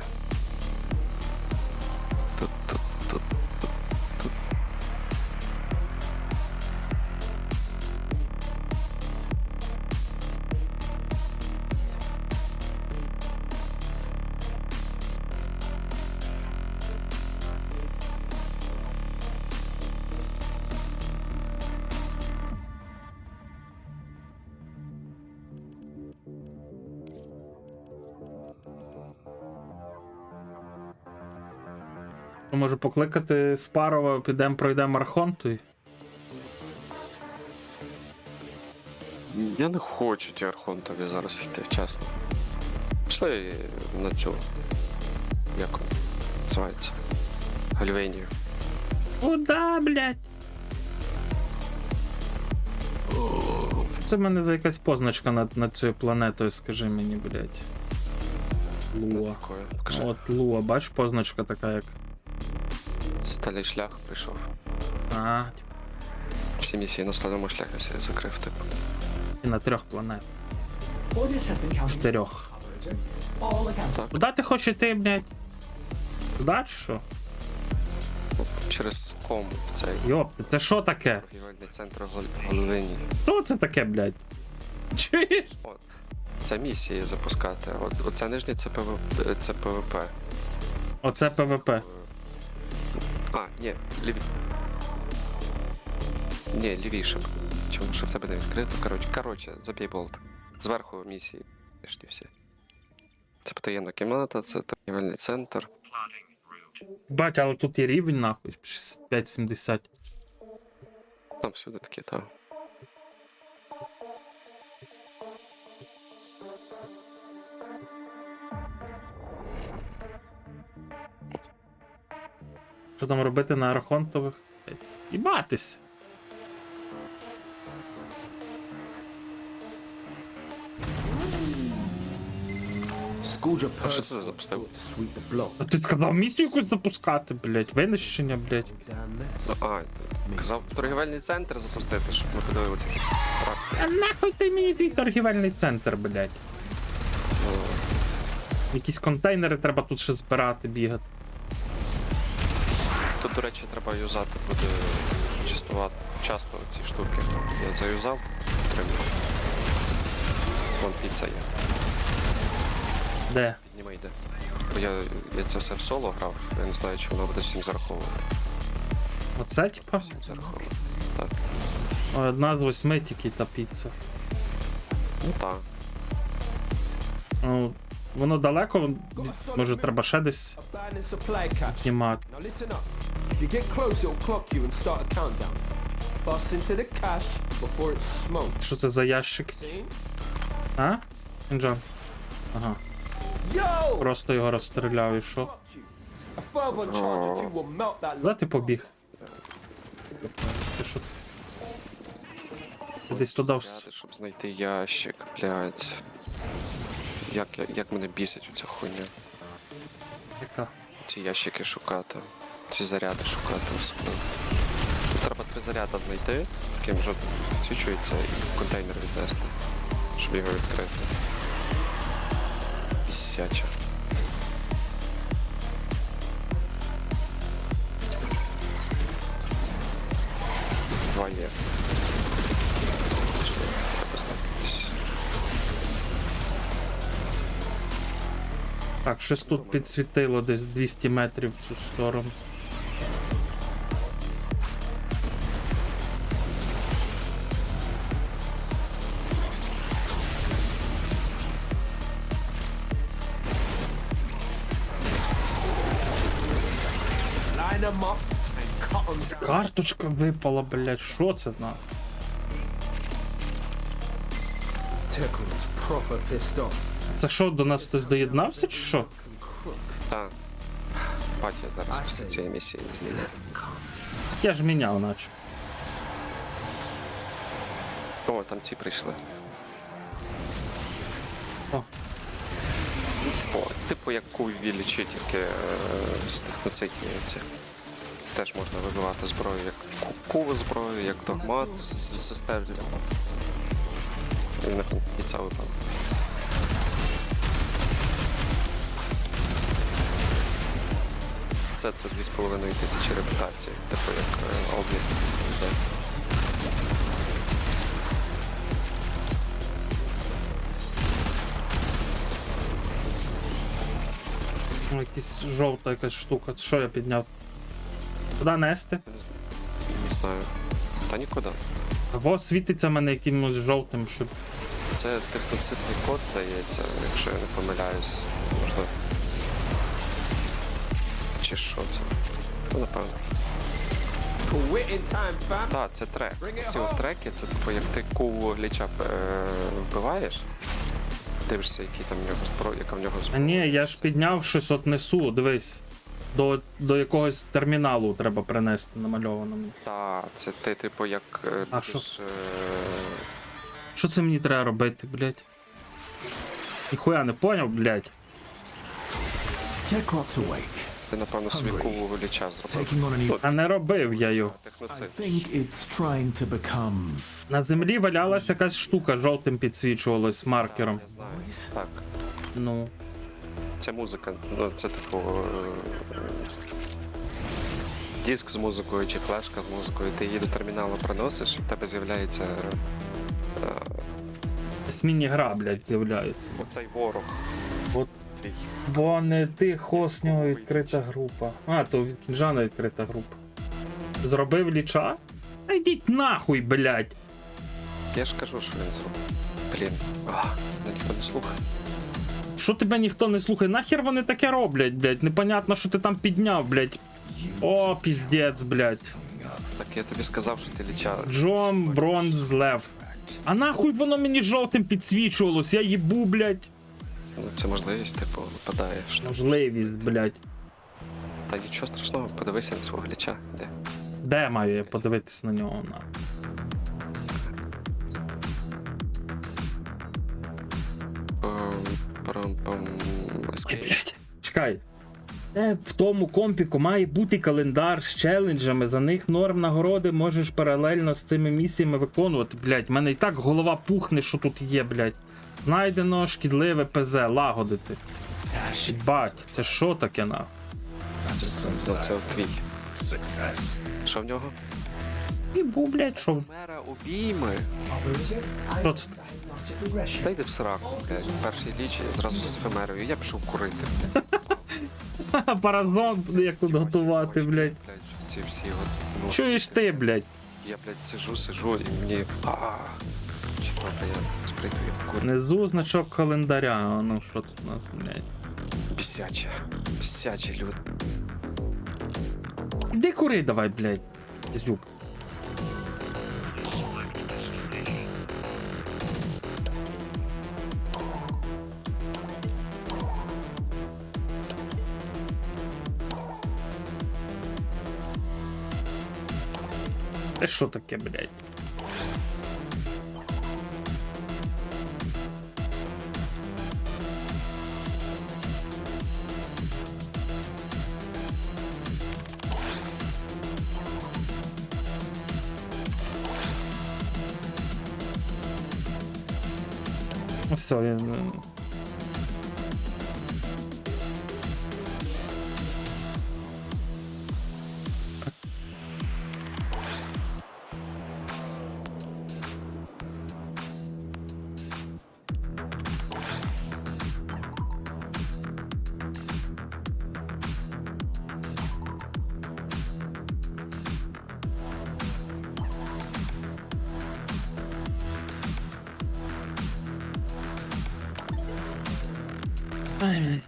Тут. Може покликати Спарова, підемо пройдемо Архонту. Я не хочу ті Архонтові зараз йти, чесно. Пішли на цю. Як вона називається? Гальвенію. Куда, блядь? Це в мене за якась позначка над цією планетою, скажи мені, блядь. Луа. Такою. Покажи. От Луа, бачиш, позначка така як. Сталий шлях прийшов. А, Всі місії на сталому шляху всі закрив, типу. і на 3 планет. Orders has been counting. 4. Operator. All accounts. Так, Куда ти хочеш йти, блядь? Туди чи що? через ком в цей Йопти, це що таке? торгівельний центр Гальвенії. Що це таке, блядь? Чуєш? От. Це місії запускати. Оце нижнє це ПВП. Оце ПВП. А, ні, Ні, лівіше. Чому що в тебе не відкрито? Коротше, забій болт. Зверху місії пішли всі. Це потаємна кімната, це торгівельний центр. Бать, але тут є рівень, нахуй. 5,70. Там всюди такі, так. Що там робити на архонтових? Їбатись. Schooled your А що purse це за запустив? to sweep the block. А ти сказав місію якусь запускати, блядь. Винищення, блядь. Damn mess. Казав торгівельний центр запустити, щоб ми подивилися який характер. А нахуй ти мені твій торгівельний центр, блядь. Якісь контейнери треба тут ще збирати, бігати. Тут, до речі, треба юзати буде часто ці штуки. Я заюзав, отримав. Вон піца є. Де? Підніми йде. Бо я це все в соло грав, я не знаю, чи воно буде всім зараховувати. Оце, типа? Всім зараховувати. Так. Одна з 8 тільки та піца. Ну так. Ну, воно далеко, може треба ще десь Abandoned supply cache. знімати. Now listen up. If you get close, it'll clock you and start a countdown. Bust into the cache before it's smoked. Що це за ящик? See? А? Інджан. Ага. Yo! Просто його розстріляв і що? Clock you. A further charge or two will melt that Куди ти побіг? Ти що? Ти десь туди Зряди, щоб знайти ящик, блядь. Як мене бісить оця хуйня. яка? Ці ящики шукати. Ці заряди шукати особливо. Тут треба 3 заряди знайти, яким вже підсвічується, і в контейнер віднести, щоб його відкрити. Пісяча. Два є. Треба знайти. Так, щось тут підсвітило десь 200 метрів в цю сторону. Line them up and cut them down. Карточка випала, блядь, що це на? Tickle is proper pissed off. Це що, до нас хтось доєднався чи що? Так. Бать, я зараз після цієї місії зміню. Я ж міняв, наче. О, там ці прийшли. О. О, типу як кувілічі, тільки з техноцитні. Теж можна вибивати зброю як куву зброю, як догмат з системи. І це випало. Це 2500 репутації, типу як облік. йде. Ну, якась жовта якась штука. Що я підняв? Куди нести? Не знаю. Та нікуди. Або світиться мене якимось жовтим, щоб. Це техноцитний код, здається, якщо я не помиляюсь. Можна. Чи що це? Ну, напевно. Quit in time, fam. Так, це трек. Ці от треки, це типу, як ти куву гліча вбиваєш, дивишся, які там в нього зброя, яка в нього А зброя. ні, я ж підняв щось от несу, дивись. До якогось терміналу треба принести намальованому. Так, це ти, типу, як А будеш, Що це мені треба робити, блядь? Ніхуя не поняв, блядь. Techrot's awake, ти, напевно, собі куву гліча зробив. taking on a new. А не робив я його. I Техноцит. think it's trying to become. На землі валялася якась штука, жовтим підсвічувалась маркером. Я знаю. Так. Ну. Це музика, ну це типу диск з музикою чи флешка з музикою. Ти її до терміналу приносиш, і в тебе з'являється Міні-гра, блядь, з'являється. оцей ворог. От. Який? Бо не ти хост, в нього відкрита група. А, то від Кінжана відкрита група. Зробив ліча? А йдіть нахуй, блядь. Я ж кажу, що він зробив. Блін, ніхто не слухає. Що тебе ніхто не слухає? Нахер вони таке роблять, блядь? Непонятно, що ти там підняв, блядь. О, піздець, блядь. Так я тобі сказав, що ти ліча. Джон Бронз Лев. А нахуй воно мені жовтим підсвічувалось? Я їбу, блядь. Ну, це можливість, типу, випадає. Що... Можливість, блядь. Та нічого страшного, подивися на свого ліча. Де? Де маю я подивитись на нього? На? Ой, блядь. Чекай. В тому компіку має бути календар з челенджами, за них норм нагороди можеш паралельно з цими місіями виконувати. Блядь, в мене і так голова пухне, що тут є, блядь. Знайдено шкідливе ПЗ, лагодити. Бать, це що таке нахуй? Це твій. Що в нього? І був, блядь, що? Мера обійми. Operator, I Що це? diagnostic regression. Та йди в сраку, блядь. Перший ліч зразу з ефемерою. Я пішов курити. Паразон, як тут готувати, блядь. Блядь, ці всі от... ну, Чуєш ти, блядь? Я, блядь, сижу і мені... Чи добре, я сприту, я покурю. Внизу значок календаря. Ну що тут у нас, блядь? Бісячі люди. Іди кури давай, блядь. Зюк. Це що таке, блядь? Ну все, я... Ай.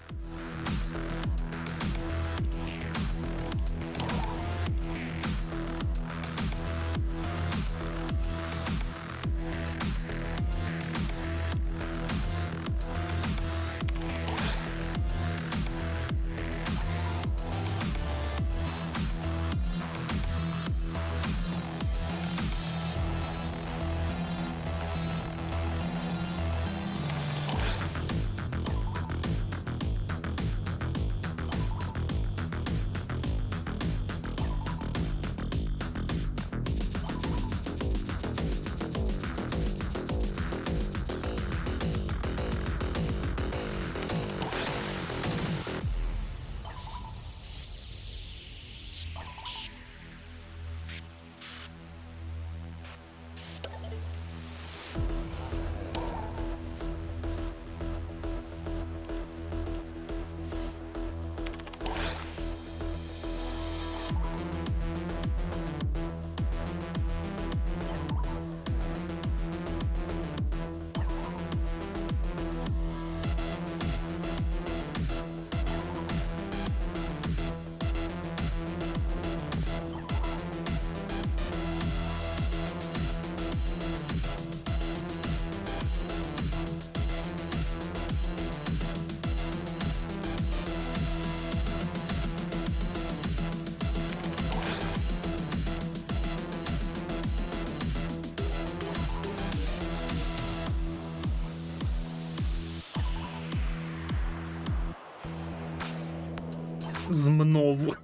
Знову.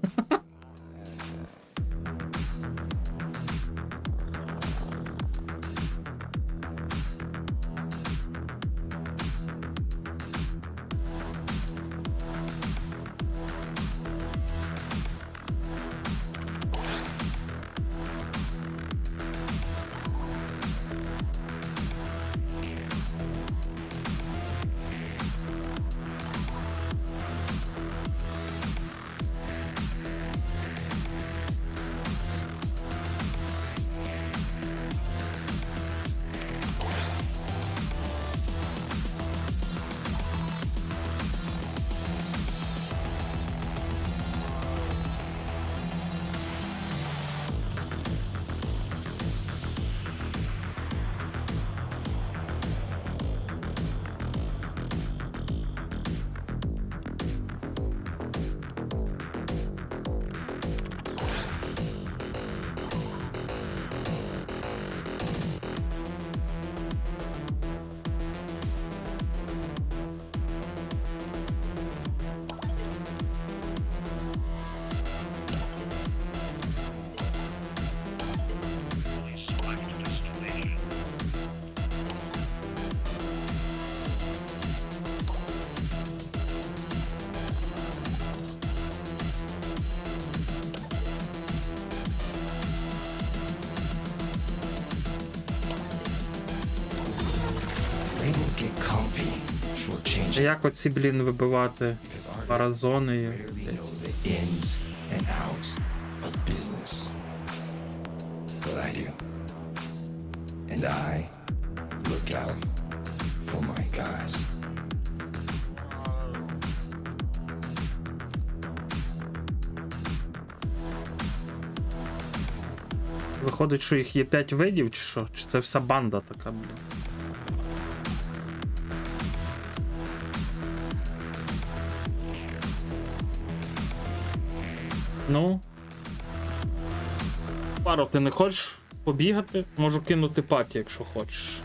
shortchanged Як оці, блін, вибивати because artists паразони? rarely know the ins and outs of business. But I do. And I look out for my guys. Виходить, що їх є 5 видів, чи що? Чи це вся банда така, блін? Ну. Паро, ти не хочеш побігати? Можу кинути паті, якщо хочеш.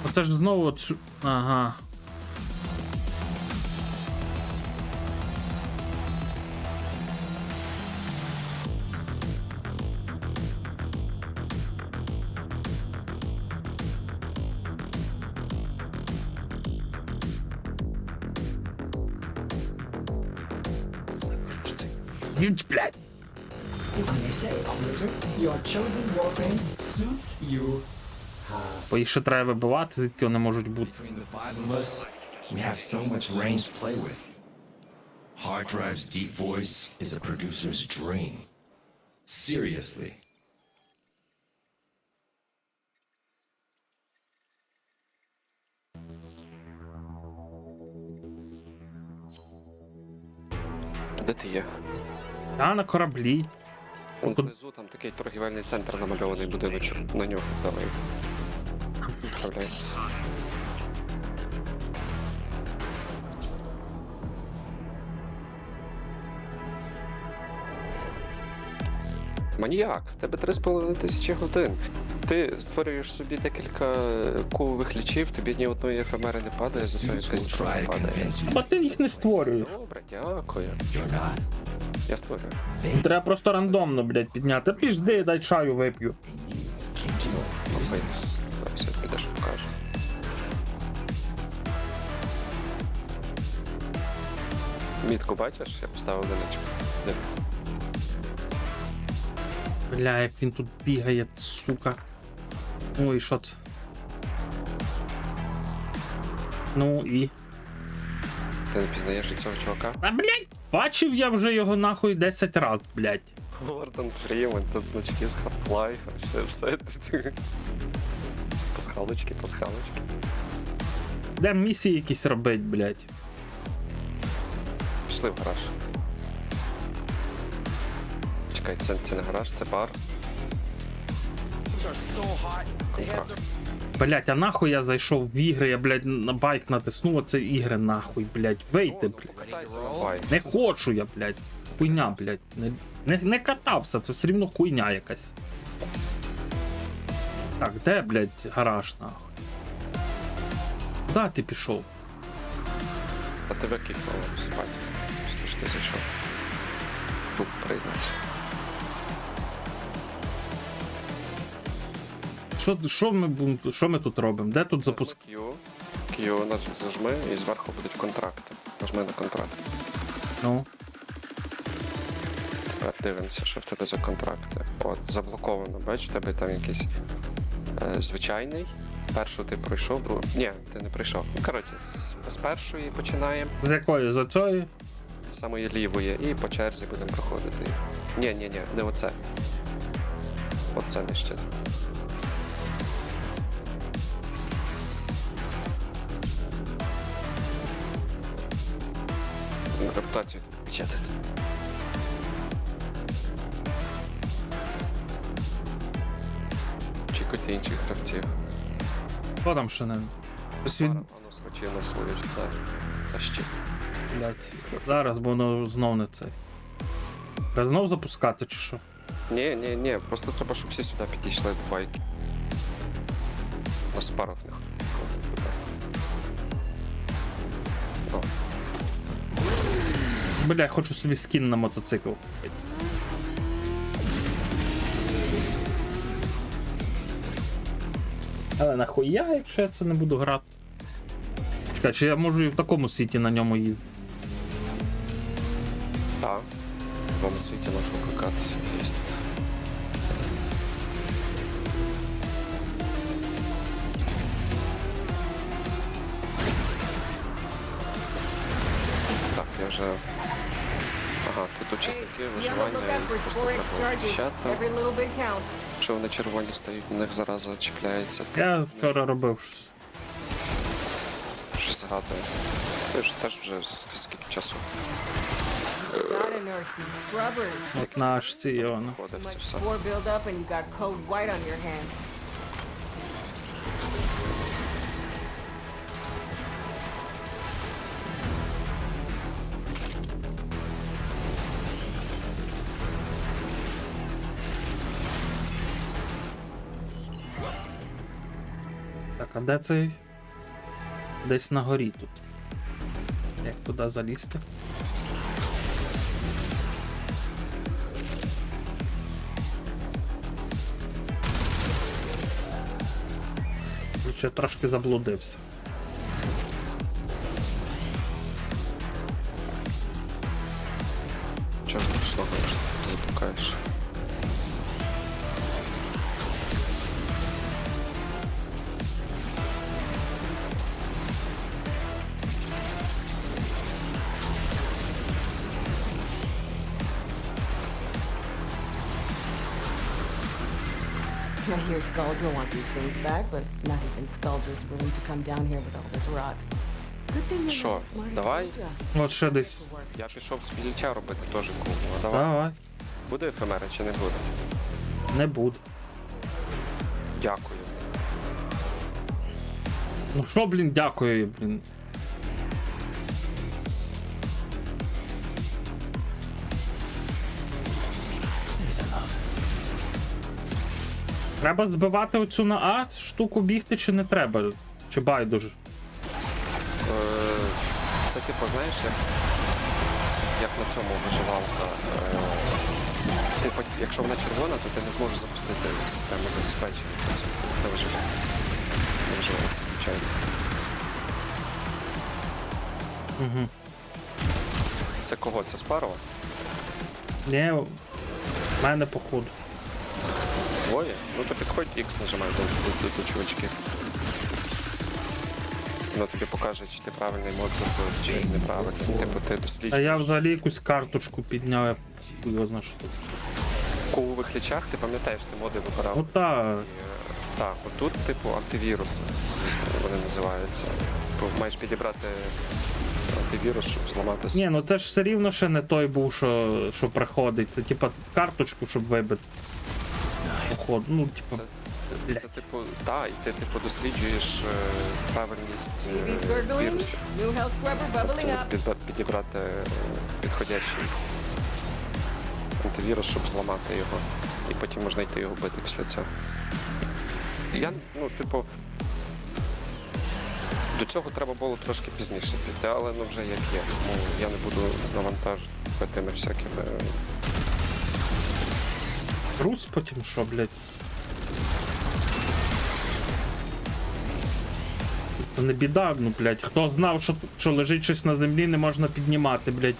Оце ж знову цю. Ага. Їдь, блядь. If I may say, operator, your chosen warframe suits you. Бо їх ще треба вибивати, звідки вони можуть бути. Between the five of us, we have so much range to play with. Hard Drive's deep voice is a producer's dream. Seriously. Де ти є? А на кораблі. Вон внизу там такий торгівельний центр намальований будиночок. На нього давай. Відправляємося. Маніяк, в тебе 3500 годин. Ти створюєш собі декілька кулових лічів, тобі ні одної ефемери не падає, The зато suits якась will зброя try to падає. convince you Бо ти їх не створюєш. Добре, дякую. you're not. Я створюю. Треба просто рандомно, блядь, підняти. Піжди, дай чаю вип'ю. Came to know business. Зараз я тобі дещо покажу. Мітку бачиш? Я поставив одиничку. Де? Бля, як він тут бігає, сука. Ой, що це? Ну і. Ти не пізнаєш цього чувака? А, блядь, бачив я вже його нахуй 10 раз, блядь. Гордон Фрімен, тут значки з Half-Life, все. Пасхалочки. Де місії якісь робить, блядь. Пішли в гараж. Чекай, це не гараж, це бар. Контракт. Блядь, а нахуй я зайшов в ігри, я, блядь, на байк натиснув, а це ігри нахуй, блядь. Вийди, блядь. Покатайся на байк. Не хочу я, блядь. Хуйня, блядь. Не катався, це все рівно хуйня якась. Так, де, блядь, гараж нахуй? Куда ти пішов? А тебе кікнуло спати. Просто що ти зайшов. Тут приєднався. Що ми тут робимо? Де тут запуск? Q зажми і зверху будуть контракти. Нажми на контракт. Ну. Тепер дивимося, що в тебе за контракти. От, заблоковано, бачиш, в тебе там якийсь звичайний. Першу ти пройшов, другу. Ні, ти не пройшов. Ну, коротше, з першої починаємо, З якої? З оцої? з самої лівої, і по черзі будемо проходити їх. Ні, не оце. Оце не ще. Репутацію печатати. Очікуйте інших гравців. Що там ще не? Щось від... Ану, схочив на свою життя. Та ще. Блядь. Зараз, бо воно знов не цей. Треба знов запускати чи що? Ні, просто треба, щоб всі сюди підійшли до байки. Нас пара в них. О, Бля, я хочу собі скін на мотоцикл. Але нахуя, якщо я це не буду грати? Чекай, чи я можу і в такому світі на ньому їздити? так. В тому світі можна викликатися і їздити. вже. Ага, тут учасники Be on the виживання lookout і for просто Sporex треба charges. захищати. Every little bit counts. Якщо вони червоні стають, на них зараза чіпляється. Я вчора робив щось. Що згадує. Ти ж теж вже скільки часу Gotta nurse these scrubbers. От на HC і воно. ходив Too це much все. spore build up and you got cold white on your hands. Так, а де цей? Десь на горі тут. Як туди залізти? Ще трошки заблудився. Чого ж пішло, що ти затукаєш? I hear Skuldra want these things back, but not even Skuldра's willing to come down here with all this rot. Good thing you're Що, not as smart as давай? Skuldra. От ще десь. Я пішов з підняття робити теж кул. А давай. Давай. Буде ефемера чи не буде? Не буду. Дякую. Ну що, блін, дякую, блін. Треба збивати оцю на А штуку бігти чи не треба? Чи байдуже? Це типу, знаєш, як на цьому виживалка. Типу, якщо вона червона, то ти не зможеш запустити систему забезпечення. Це не виживається, звичайно. Угу. Це кого? Це Спарова? Ні, в мене походу. Двоє? Ну то підходь X нажимай до чувачків. Воно тобі покаже, чи ти правильний мод забив, чи неправильний. Типу ти А досліджуєш. я взагалі якусь карточку підняв, я хуй його знаю, що тут. В кулових лічах ти пам'ятаєш, ти моди вибирав. Ну так. Так, отут, типу, антивіруси вони називаються. Типу, маєш підібрати антивірус, щоб зламати Ні, ну це ж все рівно ще не той був, що приходить. Це типа карточку, щоб вибити. Походу, ну, типу. Це типу, так, і ти типу досліджуєш правильність Baby's gurgling. вірусів. New health scrubber bubbling up. Підібрати підходящий антивірус, щоб зламати його. І потім можна йти його бити після цього. Я, ну, типу, до цього треба було трошки пізніше піти, але ну вже як є. Ну, я не буду навантажувати тими всякими. Рус потім що, блядь. Це не біда, ну, блядь. Хто знав, що лежить щось на землі, не можна піднімати, блядь.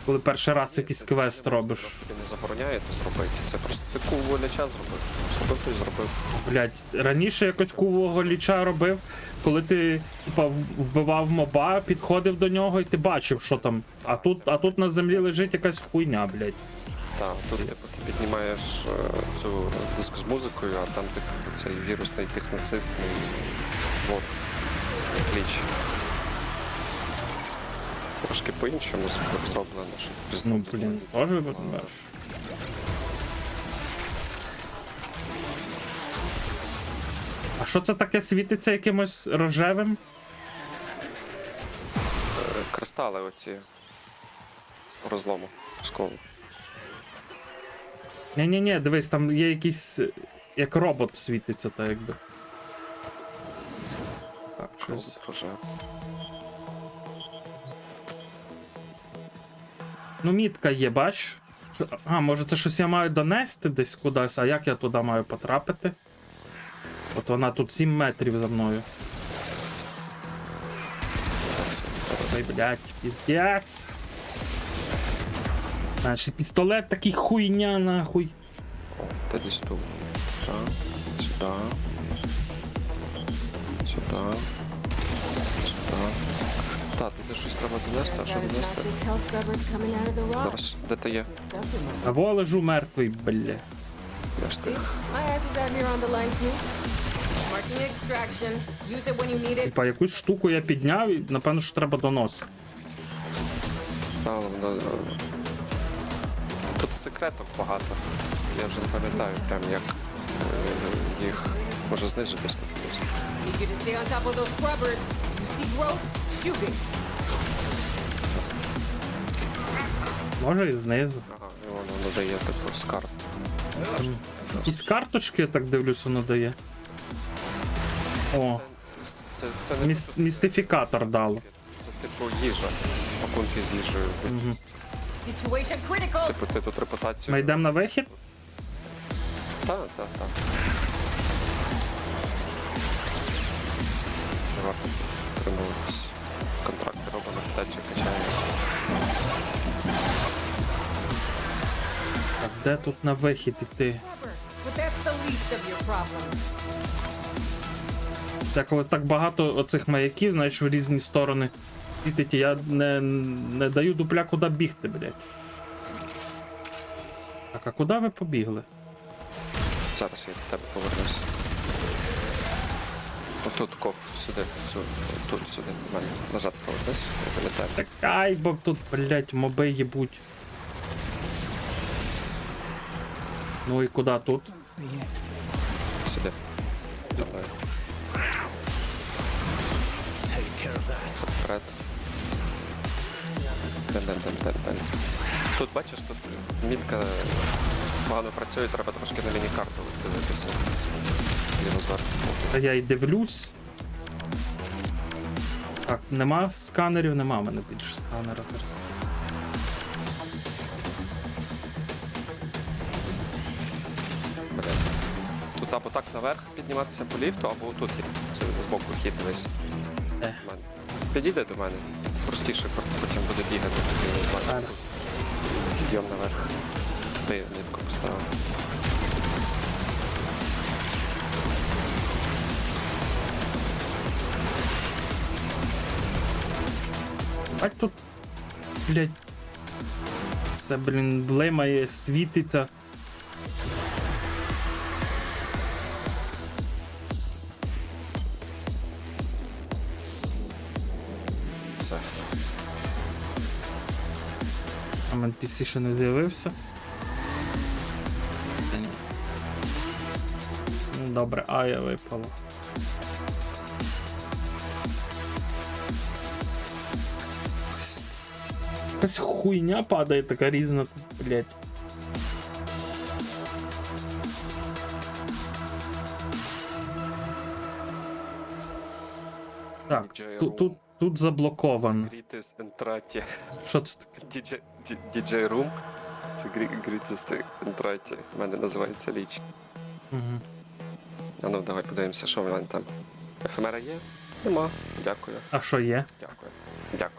Коли перший раз якийсь квест робиш. Тобі не забороняєте зробити. Це просто ти куву ляча зробив. Зробив, то й зробив. Блядь, раніше якось кувого ліча робив, коли ти типа вбивав моба, підходив до нього і ти бачив, що там. А тут на землі лежить якась хуйня, блядь. Так, тут типу, ти піднімаєш цю диск з музикою, а там типу, цей вірусний техноцитний вот, кліч. Трошки по-іншому зроблено, щоб Ну, пізнати. блін, теж вибираєш. А що це таке світиться якимось рожевим? Кристали оці розлому пусково. Ні-ні-ні, дивись, там є якийсь. Як робот світиться, так якби. Так, щось. Ну, мітка є, бач? А, може це щось я маю донести десь кудись, а як я туди маю потрапити? От вона тут 7 метрів за мною. Ой, блядь, піздець. Значить, пістолет такий хуйня, нахуй. Та десь тут. Так, сюди. Сюди. Сюди. Так, туди щось треба донести, а Turns що out it's донести? not just hell scrubbers coming out of the rock. Зараз, де ти є? Some stuff in А во лежу мертвий, бля. Я встиг. My ass is out here on the line too. Marking extraction. Use it when you need it. Типа якусь штуку я підняв і напевно, що треба доносити. Та, воно... Тут секреток багато. Я вже не пам'ятаю прям як їх може знизу десь написано. Need you to stay on top of those scrubbers. You see growth? Shoot it. Може і знизу. Ага, і воно дає типу скарб. Якісь карточки, я так дивлюсь, воно дає. О, Це не те, що містифікатор дало. це типу їжа. Пакунки з їжею. Situation critical. Типу ти тут репутацію. Ми йдемо на вихід? Так. Не варто тренуватись. Контракти робимо, репутацію качаємо. Так, де тут на вихід іти? But that's the least of your problems. Це коли так багато оцих маяків, знаєш, в різні сторони світить, і я не даю дупля куди бігти, блядь. Так, а куди ви побігли? Зараз я до тебе повернусь. Отут ков, сюди, тут, сюди, в мене. Назад повернусь, я пам'ятаю. Так, ай, бо тут, блядь, моби їбуть. Ну і куди тут? Сюди. Давай. Вперед. Ден. Тут бачиш, тут мітка погано працює, треба трошки на міні-карту дивитися. Ліво зверху. Та я й дивлюсь. Так, нема сканерів, нема в мене більше сканера зараз. Блин. Тут або так наверх підніматися по ліфту, або тут є. Збоку хід дивись. Де? В мене. Підійде до мене. Простіше потім буде бігати. Зараз. Підйом наверх. Ти нитку поставив. Бать тут, блядь, це, блін, блимає, світиться. Все. А в мене PC ще не з'явився. Та ні. Ну, добре, я випало. Якась хуйня падає така різна тут, блядь. Так, тут заблоковано. Greatest Entrati. Що це таке? DJ Room. Це Greatest Entrati. У мене називається ліч. Угу. А ну давай подивимося, що в мене там. Ефемера є? Нема. Дякую. А що є? Дякую.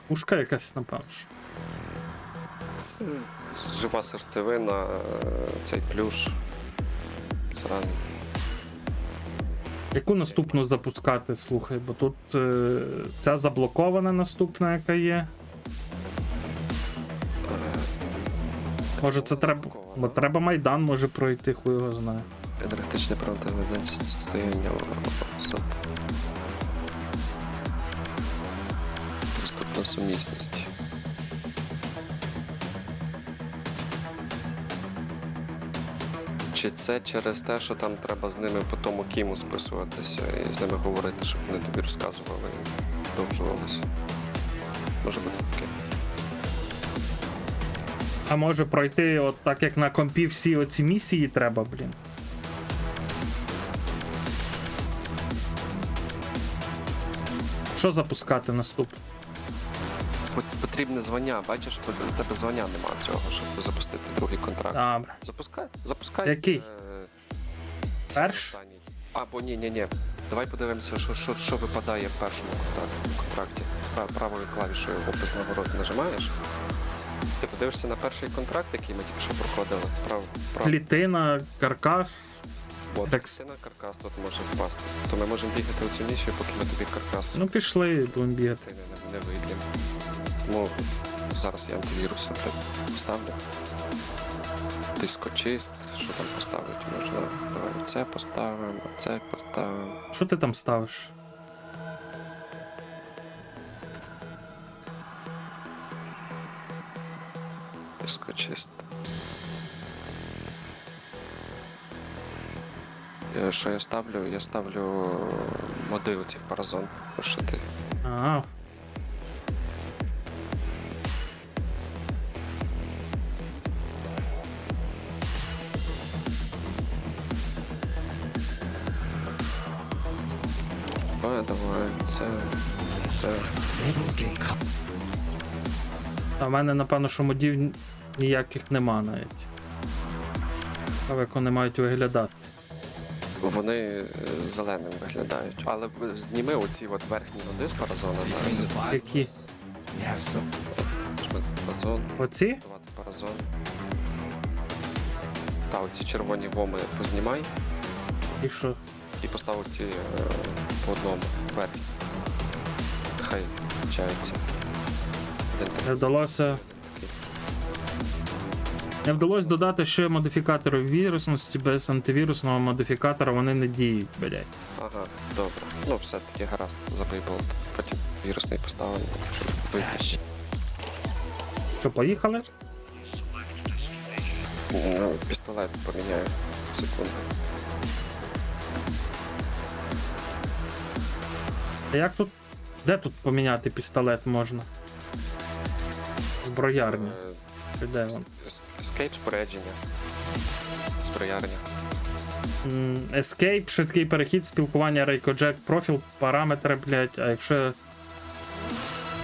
Пушка якась, напевно. Жива серцевина, цей плюш. Сраний. Яку наступну запускати, слухай, бо тут ця заблокована наступна, яка є. Може це треба. Бо треба Майдан може пройти, хуй його знає. Енергетичне правопорушення состояння СОП. Доступна сумісність. Чи це через те, що там треба з ними по тому кіму списуватися і з ними говорити, щоб вони тобі розказували і продовжувалися? Може бути таке. А може пройти, от так як на компі всі оці місії треба, блін. Що запускати наступне? Потрібне звання, бачиш, у тебе звання нема цього, щоб запустити другий контракт. Добре. Запускай. Який? Перш? останній. Або ні. Давай подивимося, що випадає в першому контракті. Правою клавішою опис нагород нажимаєш. Ти подивишся на перший контракт, який ми тільки що проходили. Клітина, каркас. От, Так с- ти на каркас тут може впасти. То ми можемо бігати у цю місію, поки ми тобі каркас Ну пішли, будемо бігати. не виб'ємо. Тому зараз я антивіруса поставлю. Дискочист, що там поставити можна? Давай оце поставимо, оце поставимо. Що ти там ставиш? Дискочист. Що я ставлю? Я ставлю моди оці в паразон. Що ти? Ага. Давай, це. Labels get caught. А в мене, напевно, що модів ніяких нема навіть. А як вони мають виглядати? Вони зеленим виглядають. Але зніми оці от верхні моди з паразона Between зараз. the five Які? of us, we have some. Нажми паразон, Оці? давати паразон. Та, оці червоні воми познімай І що? і постав ці по одному верхні. Хай включаються. Один Не такий, вдалося. один такий. Не вдалося додати ще модифікатори вірусності, без антивірусного модифікатора вони не діють, блядь. Ага, добре. Ну, все-таки гаразд, забий болт. Потім вірусний поставимо, щоб вийти. Що, поїхали? Ну, пістолет поміняю. Секунду. А як тут? Де тут поміняти пістолет можна? Зброярня. Чи де він? Escape спорядження. Зброярня. Escape, швидкий перехід, спілкування Rayco профіл, параметри, блядь, а якщо я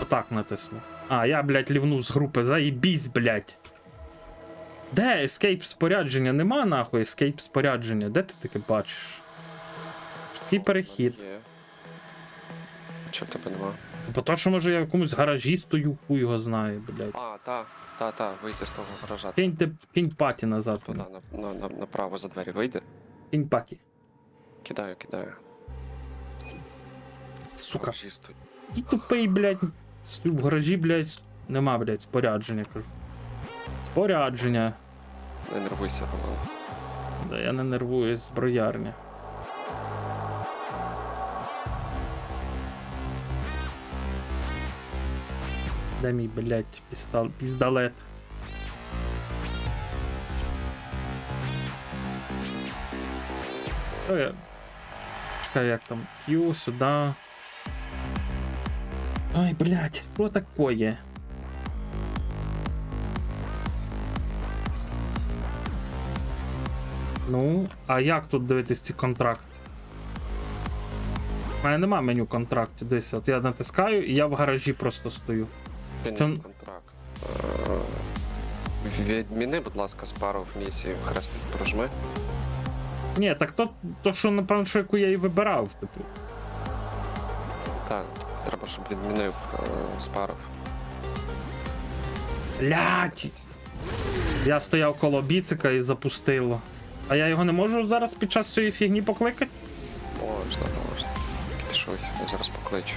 отак натисну. А, я, блядь, лівну з групи, заїбісь, блядь. Де Escape спорядження? Нема нахуй Escape спорядження. Де ти таке бачиш? Швидкий перехід. Є. Чого в тебе нема? Бо то, що може я в якомусь гаражі стою, хуй його знає, блядь. А, та, вийти з того гаража. Кинь паті назад. Туди, направо за двері вийде. Кинь паті. Кидаю. Сука. Гаражі стоїть. І тупий, блядь. Стою в гаражі, блядь. Нема, блядь, спорядження, кажу. Спорядження. Не нервуйся, головне. Да, я не нервуюсь, зброярня. Де мій, блядь, піздалет? Що я? Чекай, як там? Q, сюди. Ай, блядь, що такое? Ну, а як тут дивитись ці контракти? У мене нема меню контрактів. Десь от я натискаю і я в гаражі просто стою. Фінальний контракт. Відміни, будь ласка, з пару в місії хрестик прожми. Ні, так то що, напевно, що яку я і вибирав, типу. Так, треба, щоб відмінив спаров. Блядь! Я стояв коло біцика і запустило. А я його не можу зараз під час цієї фігні покликати? Можна. Пішов, я зараз покличу.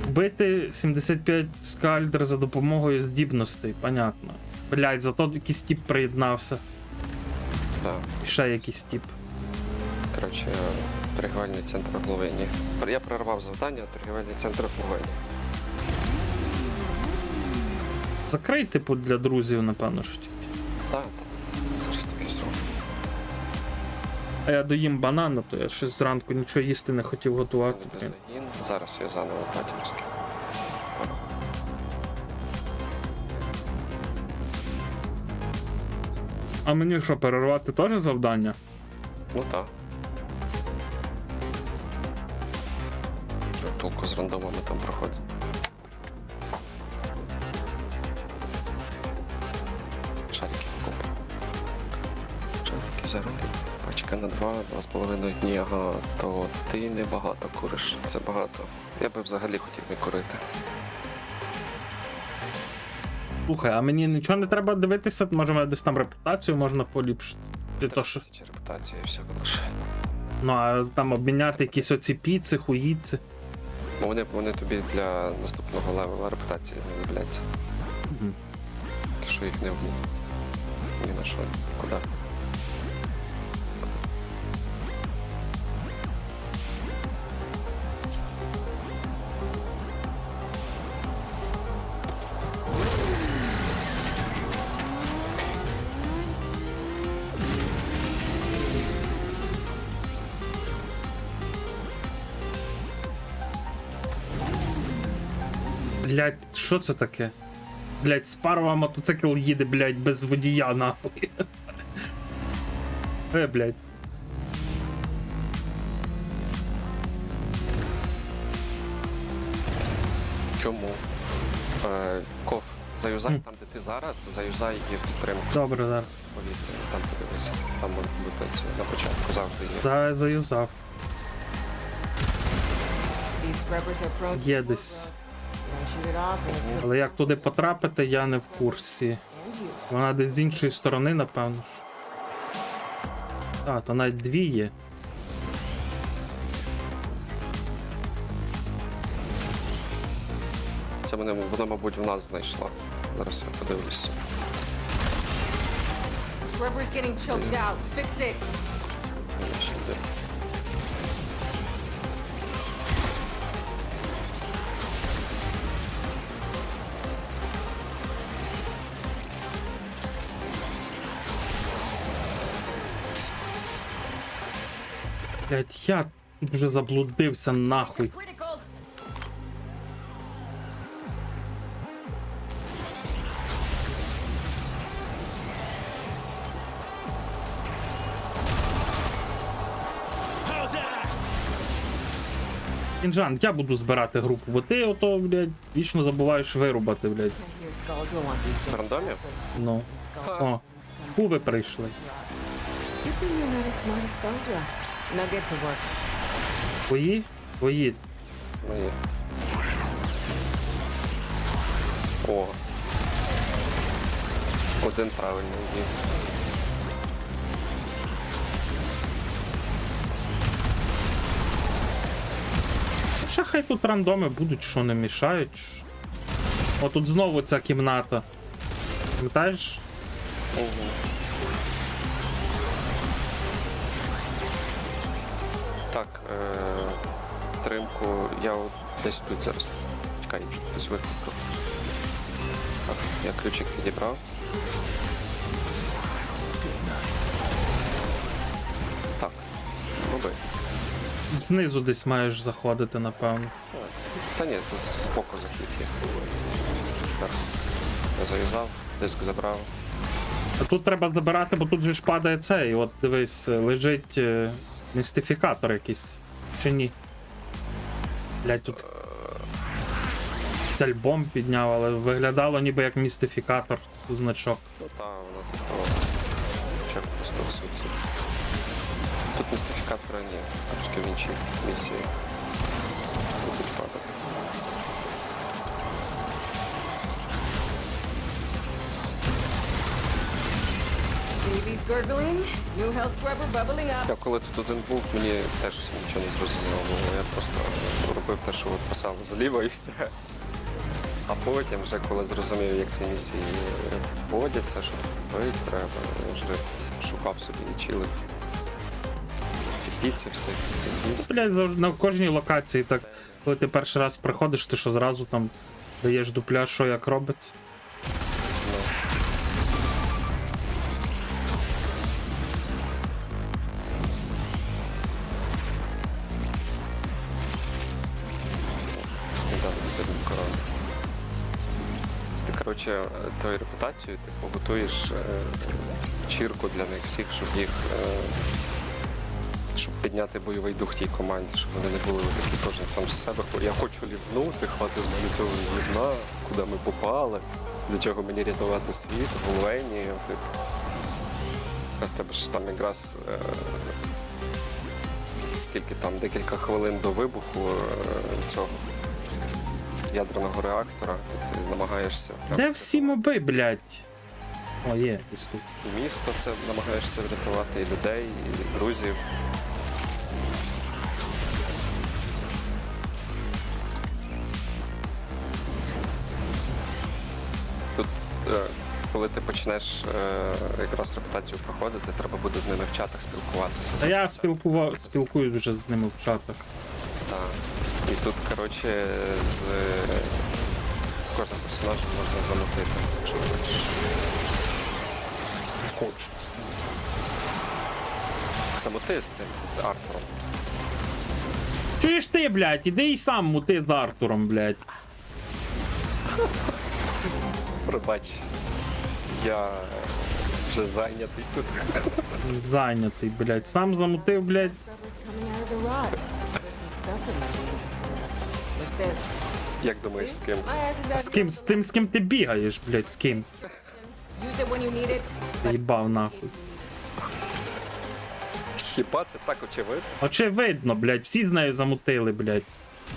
Вбити 75 скальдер за допомогою здібностей, понятно. Блядь, зато якийсь тип приєднався. Так, І ще якийсь тип. коротше, торгівельний центр Гловині. Я прорвав завдання, торгівельний центр Гловині. Закрий, типу, для друзів, напевно, що тільки. Так, зараз таке зроблю. А я доїм банан, а то я щось зранку нічого їсти не хотів готувати. Без загін. Зараз я заново батьківський. А мені що, перервати теж завдання? Ну так. Що толку з рандомами там проходить. Шарики купу. Шарики за ролі. Пачка на 2,5 дні, ага, то ти небагато куриш. Це багато. Я би взагалі хотів не курити. Слухай, а мені нічого не треба дивитися, може мене десь там репутацію можна поліпшити. Ти то, що... Чи репутація і все лише. Ну, а там обміняти якісь оці піци, хуїці. Ну вони тобі для наступного левела репутації не виявляються. Мгм. Якщо їх не обмінює. Ні на що, куди. Блять, що це таке? Блять, спарова мотоцикл їде, блять, без водія, нахуй. Блять. Чому? Ков, заюзай там, де ти зараз, заюзай і в підтримку Добре, зараз. повітря. Там подивися. Там буде це на початку завжди є. Заюзав. These scrubbers are prone to Є full десь. growth. Don't shoot it off and it could Але як туди потрапити, я не в курсі. end you. Вона десь з іншої сторони, напевно ж. А, то навіть дві є. Це вона, мабуть, в нас знайшла. Зараз я подивлюся. Scrubber's getting choked out. Fix it. Я ще йде. Блять, я вже заблудився нахуй. Critical. Кінжан, я буду збирати групу, бо ти ото, блядь, вічно забуваєш вирубати, блядь. I hear Skull Drill want these В things. рандомі? Ну. Skull О, ви прийшли. Good thing you're not as smart as Skull Drill. Now get to work. Твої? Твої. Мої. О. Один правильний є. Ще хай тут рандоми будуть, що не мішають. О, тут знову ця кімната. Пам'ятаєш? Угу. Так, тримку я от десь тут зараз. Чекай, хтось викликав. Так, я ключик підібрав. Так, роби. Знизу десь маєш заходити, напевно. Та ні, тут збоку захід є. Зараз я заюзав, диск забрав. А тут треба забирати, бо тут же ж падає цей. От дивись, лежить містифікатор якийсь. Чи ні? Блять, тут альбом підняв, але виглядало ніби як містифікатор значок. Ну та, воно тут чек просто всюди. Тут містифікатора ні, трошки в іншій місії будуть падати. Baby's gurgling. New health scrubber bubbling up. Я коли тут один був, мені теж нічого не зрозуміло було. Я просто робив те, що от писав зліва і все. А потім, вже коли зрозумів, як ці місії поводяться, що тут робити треба, я вже шукав собі і чилив. Ці піці, всі ці місії. Блять, на кожній локації так. Коли ти перший раз приходиш, ти що зразу там даєш дупля, що як робиться. Недавно сьогодні корона. Ти, коротше, твою репутацію ти поготуєш чірку для них всіх, щоб їх щоб підняти бойовий дух тій команді, щоб вони не були такі кожен сам з себе. Я хочу лівнути, хвати з мене цього лівна, куди ми попали, до чого мені рятувати світ, Голвені. В тебе ж там якраз скільки там, декілька хвилин до вибуху цього ядерного реактора, і ти намагаєшся прям Де всі моби, блядь? О, є, десь тут. і місто це намагаєшся врятувати, і людей, і друзів. Тут, коли ти почнеш якраз репутацію проходити, треба буде з ними в чатах спілкуватися. Та я спілкуюсь вже з ними в чатах. Так. І тут, коротше, з кожним персонажем можна замотити, якщо хочеш. Хочу. Замоти з цим, з Артуром. Чуєш ти, блядь, іди і сам мути з Артуром, блядь. Пробач, я вже зайнятий тут. Зайнятий, блядь. Сам замутив, блядь. Trouble's coming out of the rot. There's some stuff in my room. Like this. Як думаєш, з ким? My ass is out З ким? З тим, з ким ти бігаєш, блядь, з ким? Use it when you need it. Заїбав нахуй. Хіба це так очевидно? Очевидно, блядь, всі з нею замутили, блядь.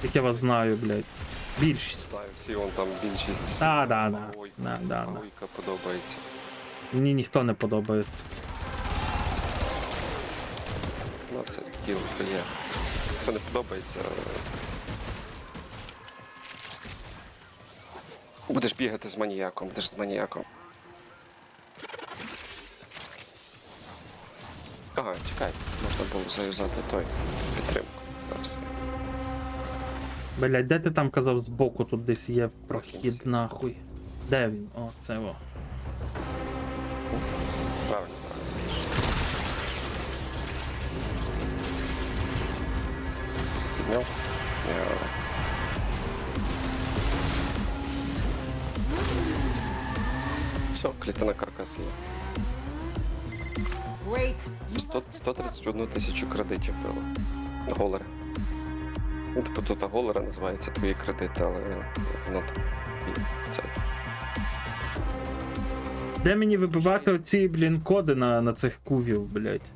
Як я вас знаю, блядь. Більшість. Знаю, всі вон там більшість. Да. Ой, Да. Ойка подобається. Мені ніхто не подобається. Ну, це діло твоє. Хто не подобається. Будеш бігати з маніяком, будеш з маніяком. Ага, чекай, можна було зав'язати той підтримку. Да, все. Блядь, де ти там казав збоку, тут десь є прохід, нахуй. Де він? О, це во. Правильно. Підняв? Ня. Все, клітина каркас є. Great. 131 тисячу кредитів дали. Голери. Ну, типу тут голера називається твої кредити, але воно там і це. Де мені вибивати оці, блін, коди на цих кувів, блядь?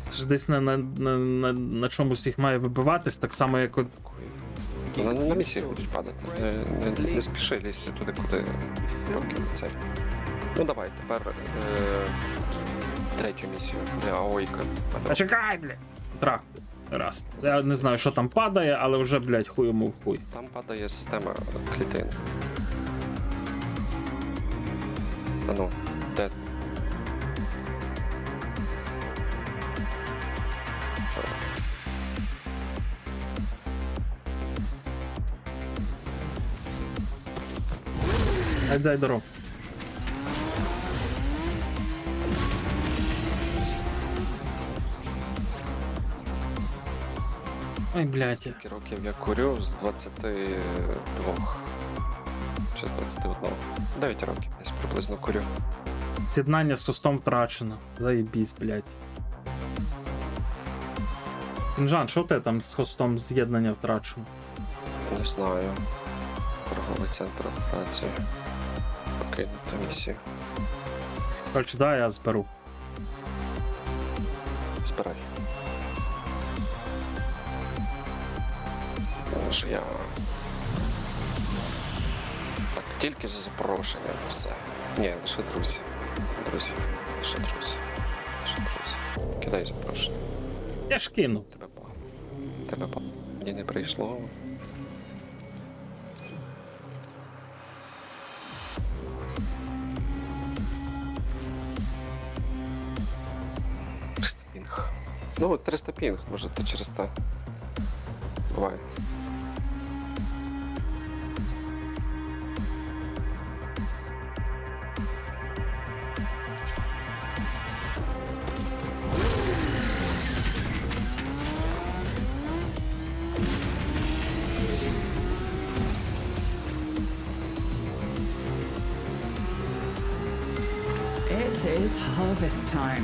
Це ж десь на чомусь їх має вибиватись, так само, як от... Вони на місії будуть падати. Не спіши лізти туди, куди поки це. Ну давай, тепер третю місію для Аойка. А чекай, блядь! Трах. Раз. Я не знаю, що там падає, але вже, блядь, хуй йому в хуй. Там падає система клітин. А ну, де? Дай дорогу. Ой, блядь. Скільки років я курю? З 22. Чи з 21. 9 років десь приблизно курю. З'єднання з хостом втрачено. Заєбісь, блядь. Інжан, що ти там з хостом з'єднання втрачено? Не знаю. Торговий центр операції. Покинути місію. Короче, дай я зберу. Збирай. Тому що я... Так, тільки за запрошенням, все. Ні, лише друзі. Друзі. Лише друзі. Лише друзі. Кидай запрошення. Я ж кину. Тебе мені не прийшло. Пінг. Ну, 300 пінг, може, то через те. Буває. It is harvest time.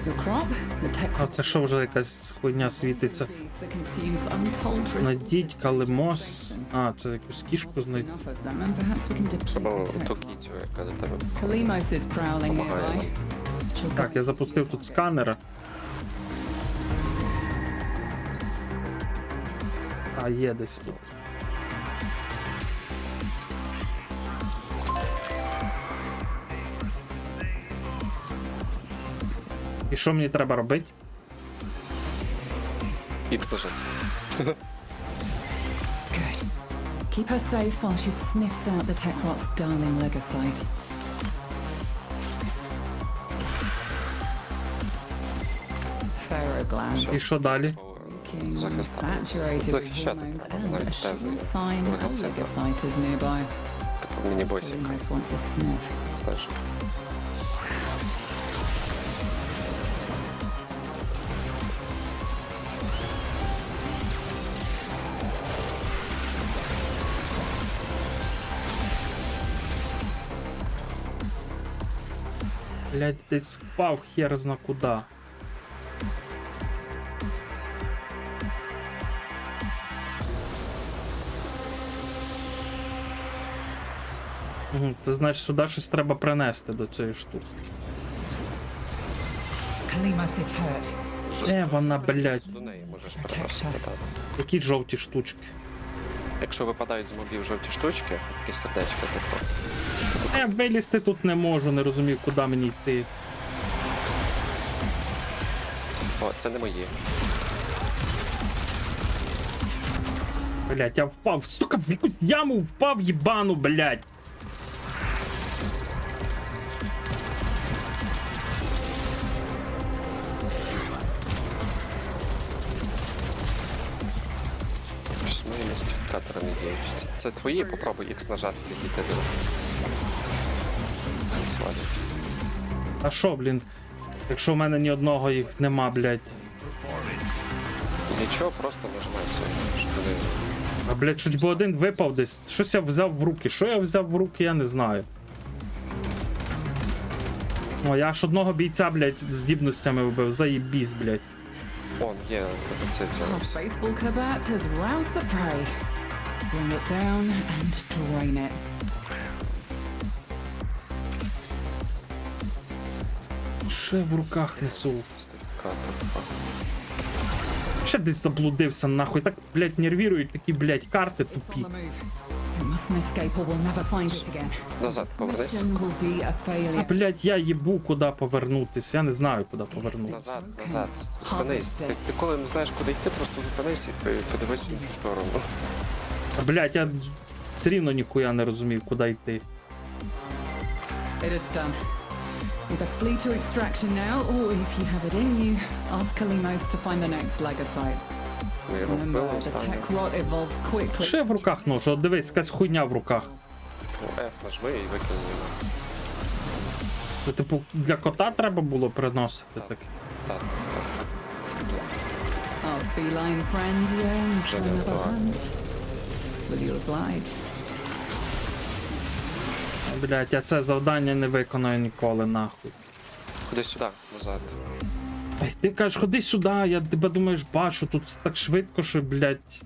Your crop, the tech А це що вже якась хуйня світиться? that consumes untold Найдіть калимос. А, це якусь кішку знайти. enough of them, and perhaps we can deplete Треба the ту tech. кіцю, яка до тебе. Kalimos is prowling Помагає. nearby. She'll Так, я guide запустив тут сканера. А, є десь тут. І що мені треба робити? Ікс нажати. Good. Keep her safe while she sniffs out the Techrot's darling Legasite. Pharaoh glands. І що далі? King Захистати. saturated with Захищати hormones треба, and a навіть sure стеження. sign a Легоцитра. Legasite is nearby. Типу, мені бойся, Kalimos wants a sniff. стежу. Блять, десь впав хер зна куда. Угу, це значить сюди щось треба принести до цієї штуки. Kalimos is hurt. Де вона, блять? До неї можеш переносити, так. Які жовті штучки? Якщо випадають з мобів жовті штучки, якісь сердечка, типу. Я вилізти тут не можу, не розумію, куди мені йти. О, це не мої. Блять, я впав, сука, в якусь яму впав, їбану, блять. Щось мої містифікатори не діють. Це твої, попробуй X нажати, підійти до. Свалять. А що, блін? Якщо в мене ні одного їх нема, блять. Нічого, просто нажимай все, щоб вони... А блять, щось би один випав десь. Щось я взяв в руки. Що я взяв в руки, я не знаю. О, я аж одного бійця, блять, з здібностями вбив. Заєбісь, блять. Он є, це Our все. faithful Kabat has roused the prey. Bring it down and drain it. Що я в руках несу? Містифікатор. Ще десь заблудився, нахуй. Так, блять, нервірують такі, блять, карти On тупі. the move. It mustn't escape or we'll never find it again. Назад This повернись. mission will be a failure. Блять, я їбу, куди повернутись. Я не знаю, куди повернутися. Назад, назад, зупинись. Ти коли не знаєш, куди йти, просто зупинись і подивись в іншу сторону. Блять, я все рівно ніхуя не розумів, куди йти. It is done. Either flee to extraction now, or if you have it in you, ask Kalimos to find the next Legasite. Ми його Remember, вбили the останнє. Techrot evolves quickly. Що я в руках ношу? От дивись, якась хуйня в руках. F нажми і викинь його. Це типу для кота треба було приносити таке. Так, так. Our feline friend yearns for Should I another go? hunt. Will you oblige? Блять, я це завдання не виконаю ніколи, нахуй. Ходи сюди, назад. Ей, ти кажеш, ходи сюди, я тебе думаєш, бачу, тут все так швидко, що, блять.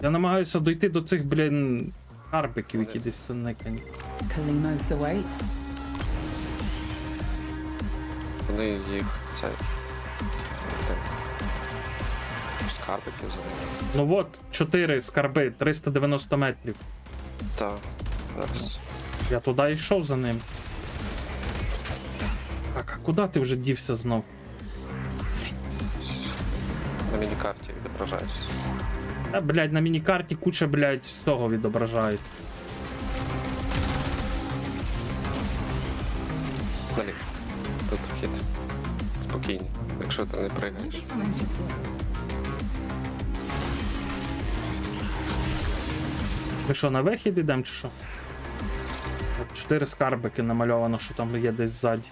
Я намагаюся дойти до цих, блін, карбиків, які десь заникані. Kalimos awaits. Вони їх, цей... Скарбики взяли. Ну от, 4 скарби, 390 метрів. Так, зараз. Я туди йшов за ним. Так, а куди ти вже дівся знов? На міні-карті відображається. Та, блядь, на міні-карті куча, блядь, з того відображається. Наліг. Тут вхід. Спокійно, якщо ти не пригаєш. Ми що, на вихід ідемо чи що? От 4 скарбики намальовано, що там є десь ззаді.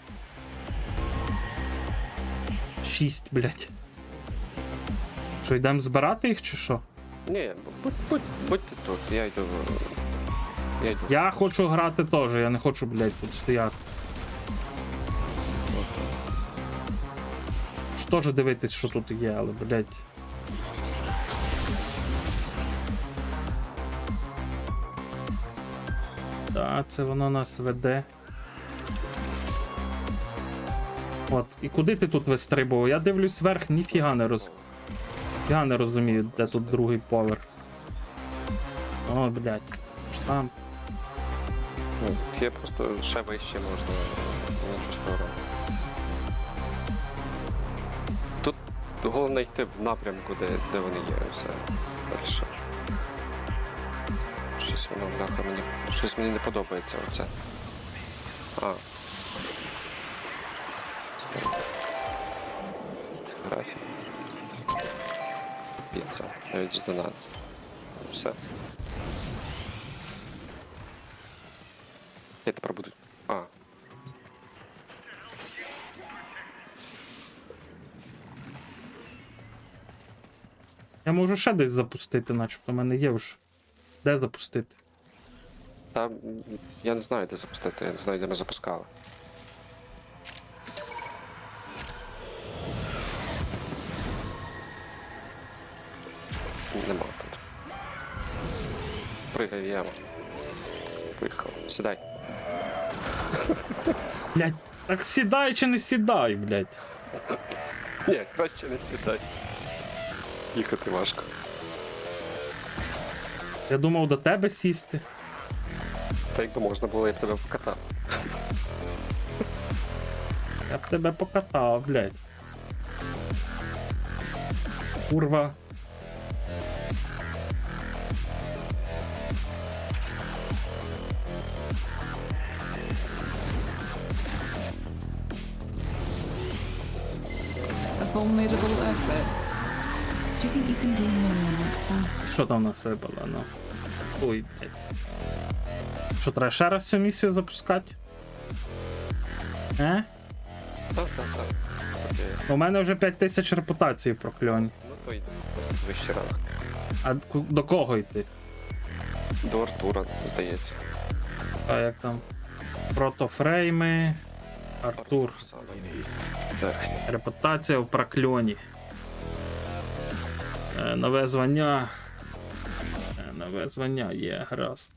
6, блядь. Що, йдемо збирати їх чи що? Ні, будьте тут, я йду. Я йду. Я хочу грати теж, я не хочу, блядь, тут стояти. Ж теж дивитись, що тут є, але, блядь. Так, це воно нас веде. От, і куди ти тут вистрибував? Я дивлюсь вверх, ніфіга не Ніфіга не розумію, де тут другий поверх. О, блядь. Штамп. Ну, є просто ще вище можна в іншу сторону. Головне йти в напрямку, де вони є, все. Дальше. Щось воно, бляха, щось мені не подобається оце. А. Графік. Піца. Навіть за 12. Все. Я тепер буду... А. Я можу ще десь запустити, начебто в мене є вже. Де запустити? Та я не знаю, де запустити, я не знаю, де ми запускали. Нема тут. Пригай в яму. Поїхав. Сідай. Блядь, так сідай чи не сідай, блядь. Ні, краще не сідай. Їхати важко. Я думав до тебе сісти. Та якби можна було, я б тебе покатав. Я б тебе покатав, блядь. Курва. A formidable effort. Do you think you can do more next time? Що там насипало, ну? Ой, блядь. Що, треба ще раз цю місію запускати? Так. Окей. У мене вже 5000 репутації в прокльоні. Ну то йде, просто вищий ранг. А до кого йти? До Артура, здається. А як там? Протофрейми. Артур. Саме. Верхній. Репутація в прокльоні. Нове звання. Нове звання є, гаразд.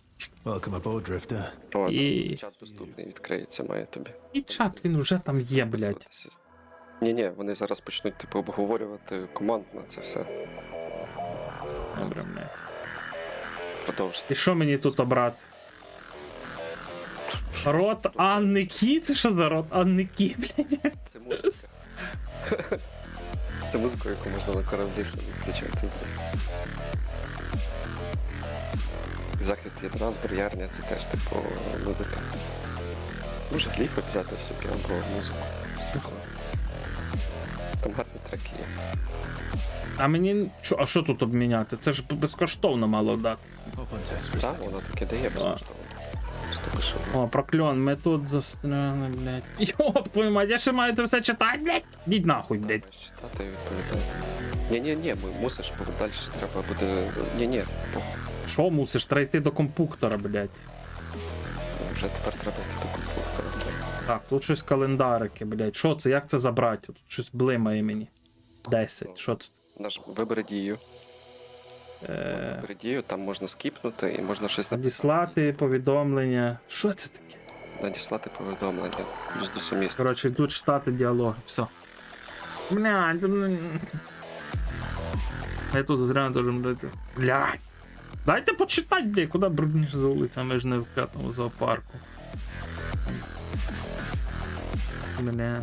Welcome aboard, Drifter. О, І- зараз чат доступний, відкриється, має тобі. І чат, він вже там є, блядь. Ні, вони зараз почнуть типу обговорювати командно це все. Добре, блядь. Продовжити. І що мені тут обрати? Рот Анни Кі? Це що за рот Анни Кі, блядь? Це музика. Це музика, яку можна на кораблі собі включати. Захист від нас, бар'ярня, це теж типу музика. Може кліпи взяти собі або музику. Там гарні треки є. А мені. А що тут обміняти? Це ж безкоштовно мало дати. Hop on text for a Так, second. воно таке дає безкоштовно. Просто пишу. О, прокльон, ми тут застряли, блядь. Йоп, твою мать, я ще маю це все читати, блядь. Ідіть нахуй, блядь. Маєш читати і відповідати. Ні, мусиш, бо далі треба буде. Ні, Що мусиш? Треба йти до компуктора, блядь. вже тепер треба йти до комп'ютера. Так, тут щось календарики, блядь. Що це? Як це забрати? Тут щось блимає мені. 10. Що це? Вибери дію. Вибери дію, там можна скіпнути і можна щось Надіслати повідомлення. Що це таке? Надіслати повідомлення. Плюс до сумісності. Коротше, йду читати діалоги. Все. Блядь. Я тут зря должен дати. Блядь. Дайте почитати, блядь, куди брудніше за вулицями, ми ж не в п'ятому зоопарку. Бля.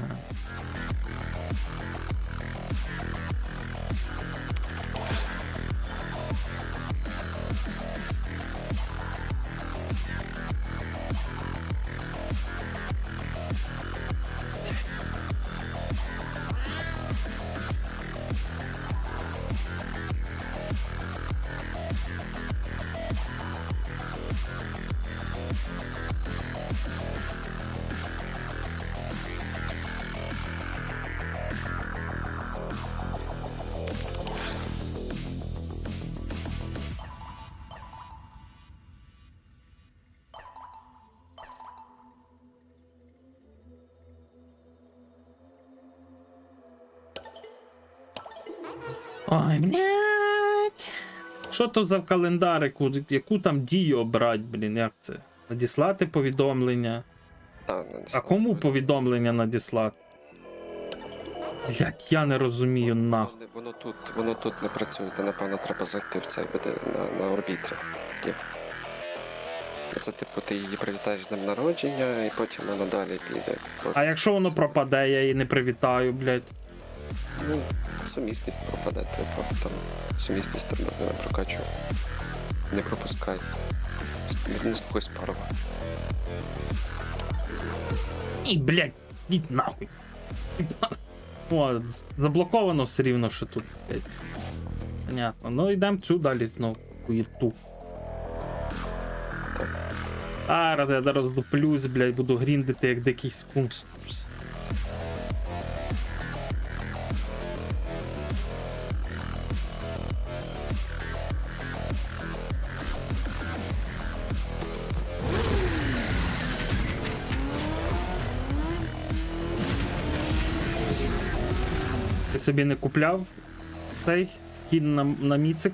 Ой, блядь. Що то за календарику? Яку там дію обрати, блін, як це? Надіслати повідомлення. А кому повідомлення надіслати? Блядь, я не розумію, нахуй. Воно тут не працює, то напевно треба зайти в цей буде на орбітрі. Це типу ти її привітаєш з днем народження і потім вона далі піде. А якщо воно пропаде, я її не привітаю, блядь. Ну, сумісність пропаде, типу, там сумісність там не прокачує. Не пропускай. Не слухай спарова. І, блядь, ідь нахуй. О, заблоковано все рівно, що тут, блядь. Понятно. Ну, йдемо цю далі знову. Хуєту. Зараз я зараз доплюсь, блядь, буду гріндити як дикий скунс. Ти собі не купляв цей скін на міцик,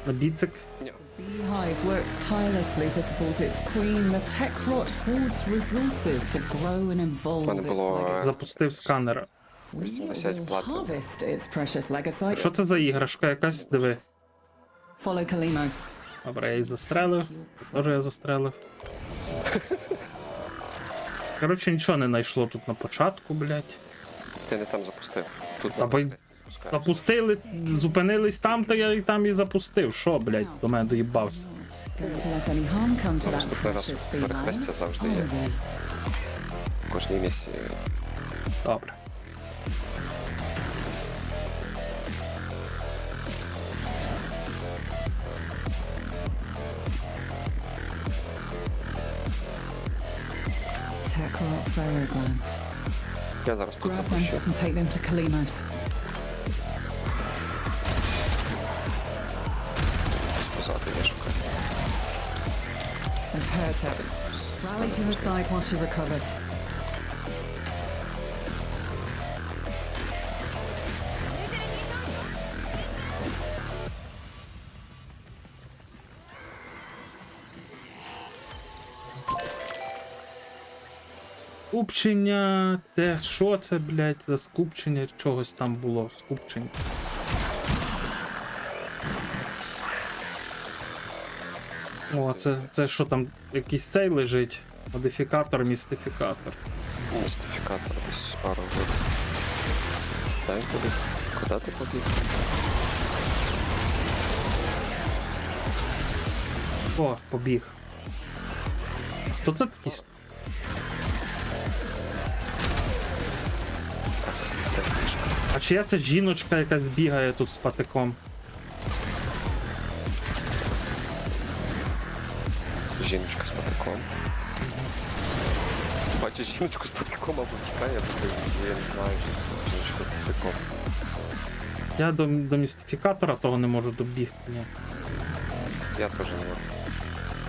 на біцик? Ні. Beehive works tirelessly to support its queen. The tech rot hoards resources to grow and evolve Мене its було, legacy. Запустив сканер. We 80 will плати. harvest its precious legacy. Що це за іграшка якась? Диви. Follow Kalimos. Добре, я її застрелив. Теж я застрелив. Коротше, нічого не знайшло тут на початку, блядь. Ти не там запустив. Тут Або й- на хресті запускаєш. Запустили, зупинились там, то я і там і запустив. Що, блядь, до мене доїбався. Going to let any harm come to that Наступний раз precious перехрестя feline. завжди є. Are we? В кожній місії. Добре. Tech rot pharaoh glands. Я зараз тут Grab them запущу. and take them to Kalimos. Спасати я шукаю. Repairs her. Rally to her side while she recovers. Скупчення. Де? Що це, блядь, за скупчення? Чогось там було. Скупчення. О, це що там? Якийсь цей лежить? Модифікатор, містифікатор. Містифікатор із пару видів. Дай побіг. Куди ти побіг? О, побіг. Хто це такий? А чия це жіночка, яка бігає тут з патиком? Жіночка з патиком. Бачиш жіночку з патиком або тікає, я не знаю, жіночку з патиком. Я до містифікатора того не можу добігти, ні. Я теж не можу.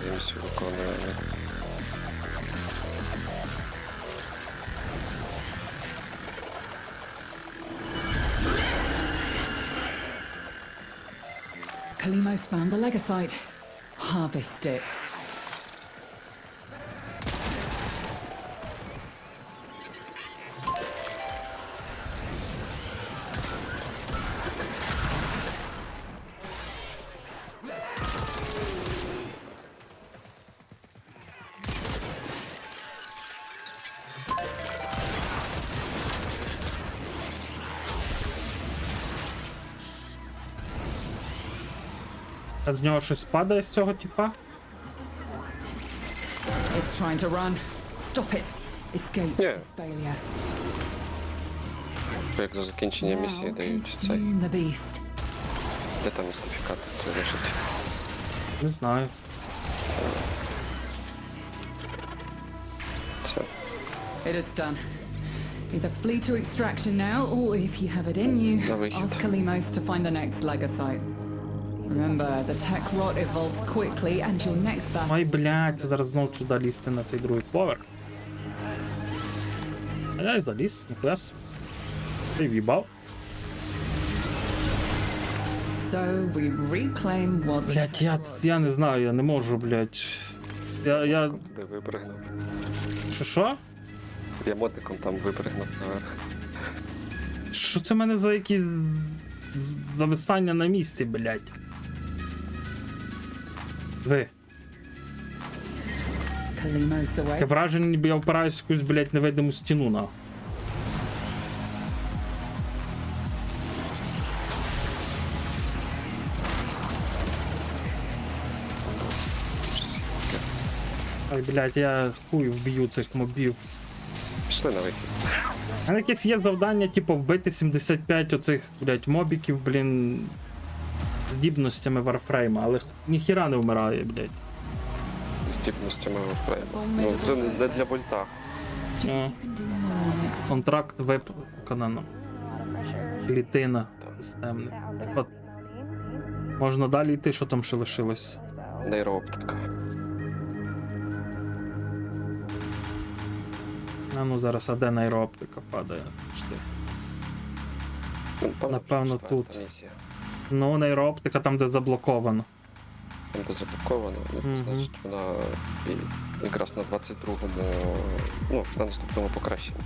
Я місію виконую. Kalimos found the Legasite. Harvest it. А з нього щось падає з цього типа? It's trying to run. Stop it. Escape Yeah. this failure. Як за закінчення місії Now дають цей. consume the beast. Де там містифікатор? Той лежить. Не знаю. Все. It is done. Either flee to extraction now, or if you have it in you, На вихід. ask Kalimos to find the next Legasite. Remember, the tech rot evolves quickly, and your next battle. Ой, блядь, це зараз знову туди лізти на цей другий поверх. А я й заліз, ніхуя. Ти в'їбав. So we reclaim what. Блядь, я не знаю, я не можу, блядь. Я... Де випригнув? Що? Я модником там випригнув наверх. Що це в мене за якісь зависання на місці, блядь? Ви. Kalimos Таке away. враження, ніби я впираюсь в якусь, блядь, невидиму стіну, на. Ой, блядь, я хуй вб'ю цих мобів. Пішли на вихід. А якесь є завдання, типу, вбити 75 оцих, блядь, мобіків, блін, здібностями Варфрейма, але ніхіра не вмирає, блядь. Здібностями випраємо. Ну, це не для вольта. О, контракт виконано. Клітина системна. От, можна далі йти, що там ще лишилось. Нейрооптика. А ну зараз, а де нейрооптика падає? Ну, Напевно, четверта тут. місія. Ну, нейрооптика там, де заблоковано. Там, де заблоковано, ну, Мгм. значить вона якраз на 22-му, ну, на наступному покращенні.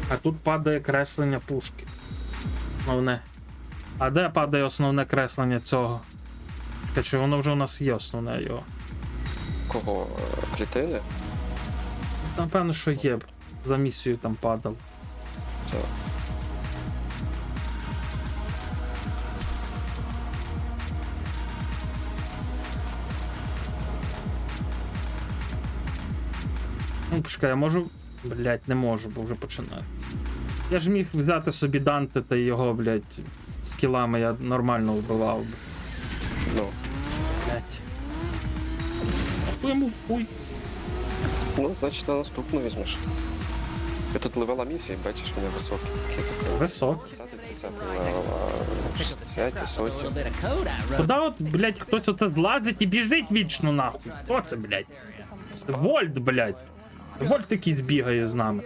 А тут падає креслення пушки. Основне. А де падає основне креслення цього? Чи воно вже у нас є основне його? Кого? Клітини? Там певно, що є. За місію там падав. Це Ну, почекай, я можу. Блять, не можу, бо вже починається. Я ж міг взяти собі Данте та його, блять, скілами я нормально вбивав би. ну, Блять. А йому хуй. ну, значить на наступну візьмеш. Я тут левела місії, бачиш, вони високі. Високий. 30 левел, а 60, сотні. Куда от, блять, хтось оце злазить і біжить вічно нахуй? Хто це, блять? Вольт, блять. Вольт якийсь бігає з нами.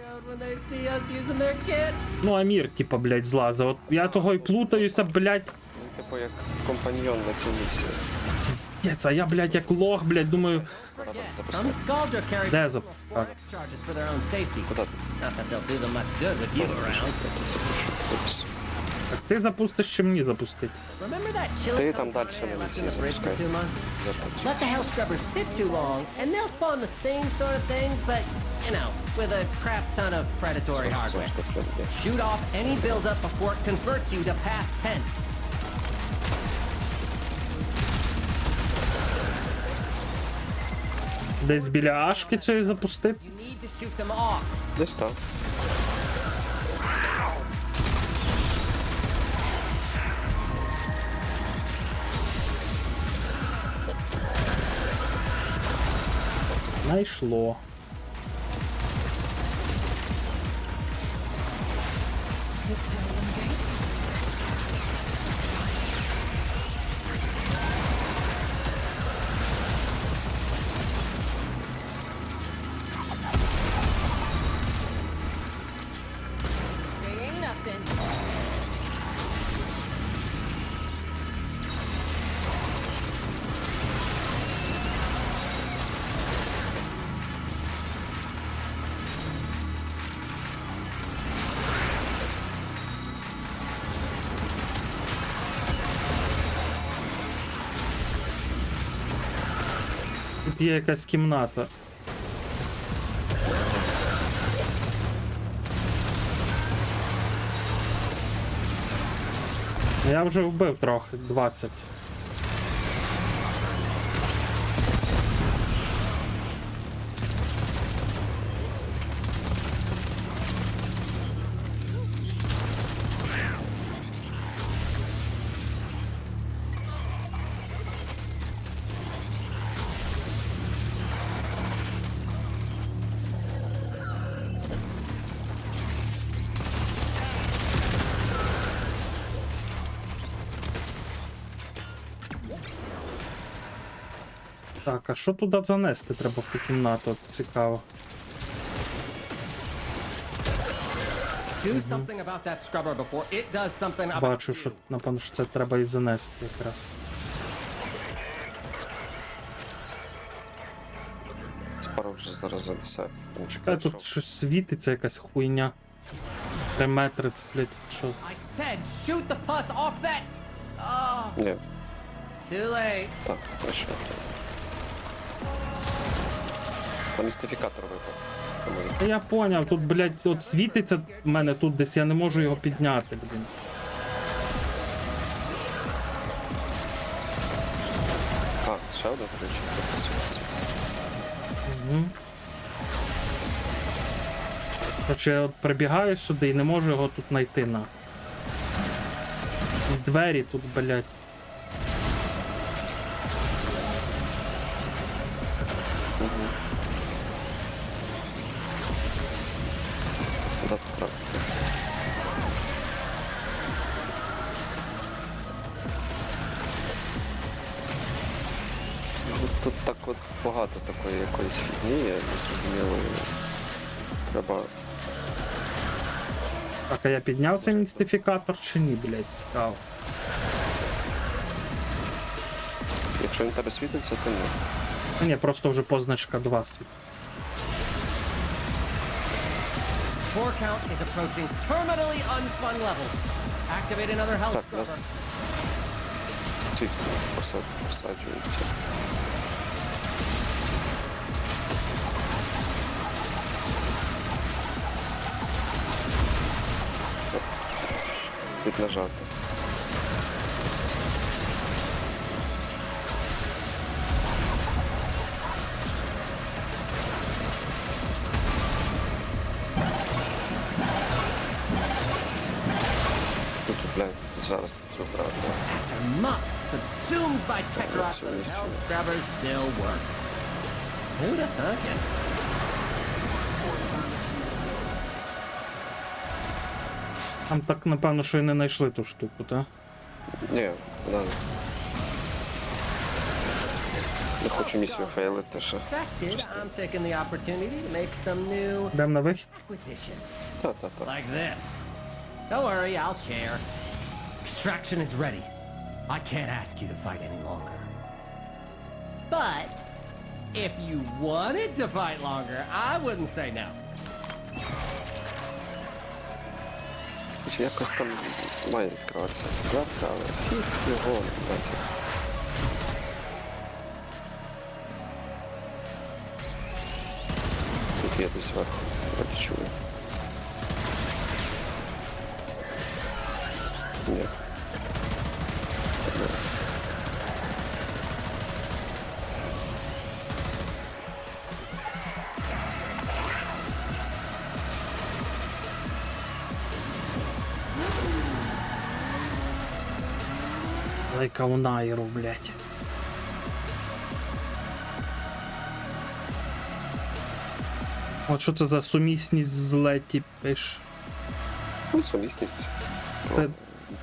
Ну, Амір, типа, блять, злазив. От я того й плутаюся, блять. Ну, типу, як компаньйон на цій місії. Піздець, а я, блять, як лох, блять, думаю, Треба Some запускати. Scaldra carry де force запускати? charges for their own safety. Куди ти? Not that they'll do them much good with you around. Запущу. Упс. Так ти запустиш, чи мені запустити? Remember that chili Ти там coke дальше carrier на left in місії the bridge for запускай. 2 months? Я там Let the hell scrubbers sit too long, and they'll spawn the same sort of thing, but, you know, with a crap ton of predatory hardware. Shoot off any buildup before it converts you to past tense. Десь біля Ашки цієї запустити? You need to shoot them off. Десь там. Найшло. Тут є якась кімната. Я вже вбив трохи, 20. Так, а що туди занести треба в ту кімнату? От цікаво. Do something about that scrubber before it does something about Бачу, що напевно, що це треба і занести якраз. Спару вже зараз занесе. Тому що Та тут щось світиться, якась хуйня. 3 метри, це, блядь, що? I said shoot the pus off that. Oh, Ні, too late. так, пройшов. Там містифікатор випав. Тому він- Та я поняв, тут, блядь, от світиться в мене тут десь, я не можу його підняти, блін. А, Ще один, до речі, присвітиться. Короче, я от прибігаю сюди і не можу його тут знайти на. З двері тут, блядь. Да, правда. Тут так от багато такої якоїсь фігні, незрозумілої. Треба. Так, а я підняв цей містифікатор чи ні, блядь, цікаво. Якщо він тебе світиться, то ні. Ні, просто вже позначка 2 світ. Spore count is approaching terminally unfun levels. Activate another health Так, scrubber. нас ці посаджуються. Піднажати. Тут, блядь, зараз цю грати. Months subsumed by Tekrot, So but this- health scrubbers still work. Who'd have thought it? Там так, напевно, що і не знайшли ту штуку, так? Ні, да. Не хочу місію фейлити, що. Distracted, I'm taking the opportunity to make some new Йдемо на вихід. acquisitions. Та-та-та. Like this. Don't worry, I'll share. Extraction is ready. I can't ask you to fight any longer. But if you wanted to fight longer, I wouldn't say no. Чи якось там має відкриватися дверка, але фіг його нафіг. Тут є десь зверху, вроді чую. Ні. Лайка у Найру, блядь. От що це за сумісність з Леті пиш? Ну, сумісність. Це-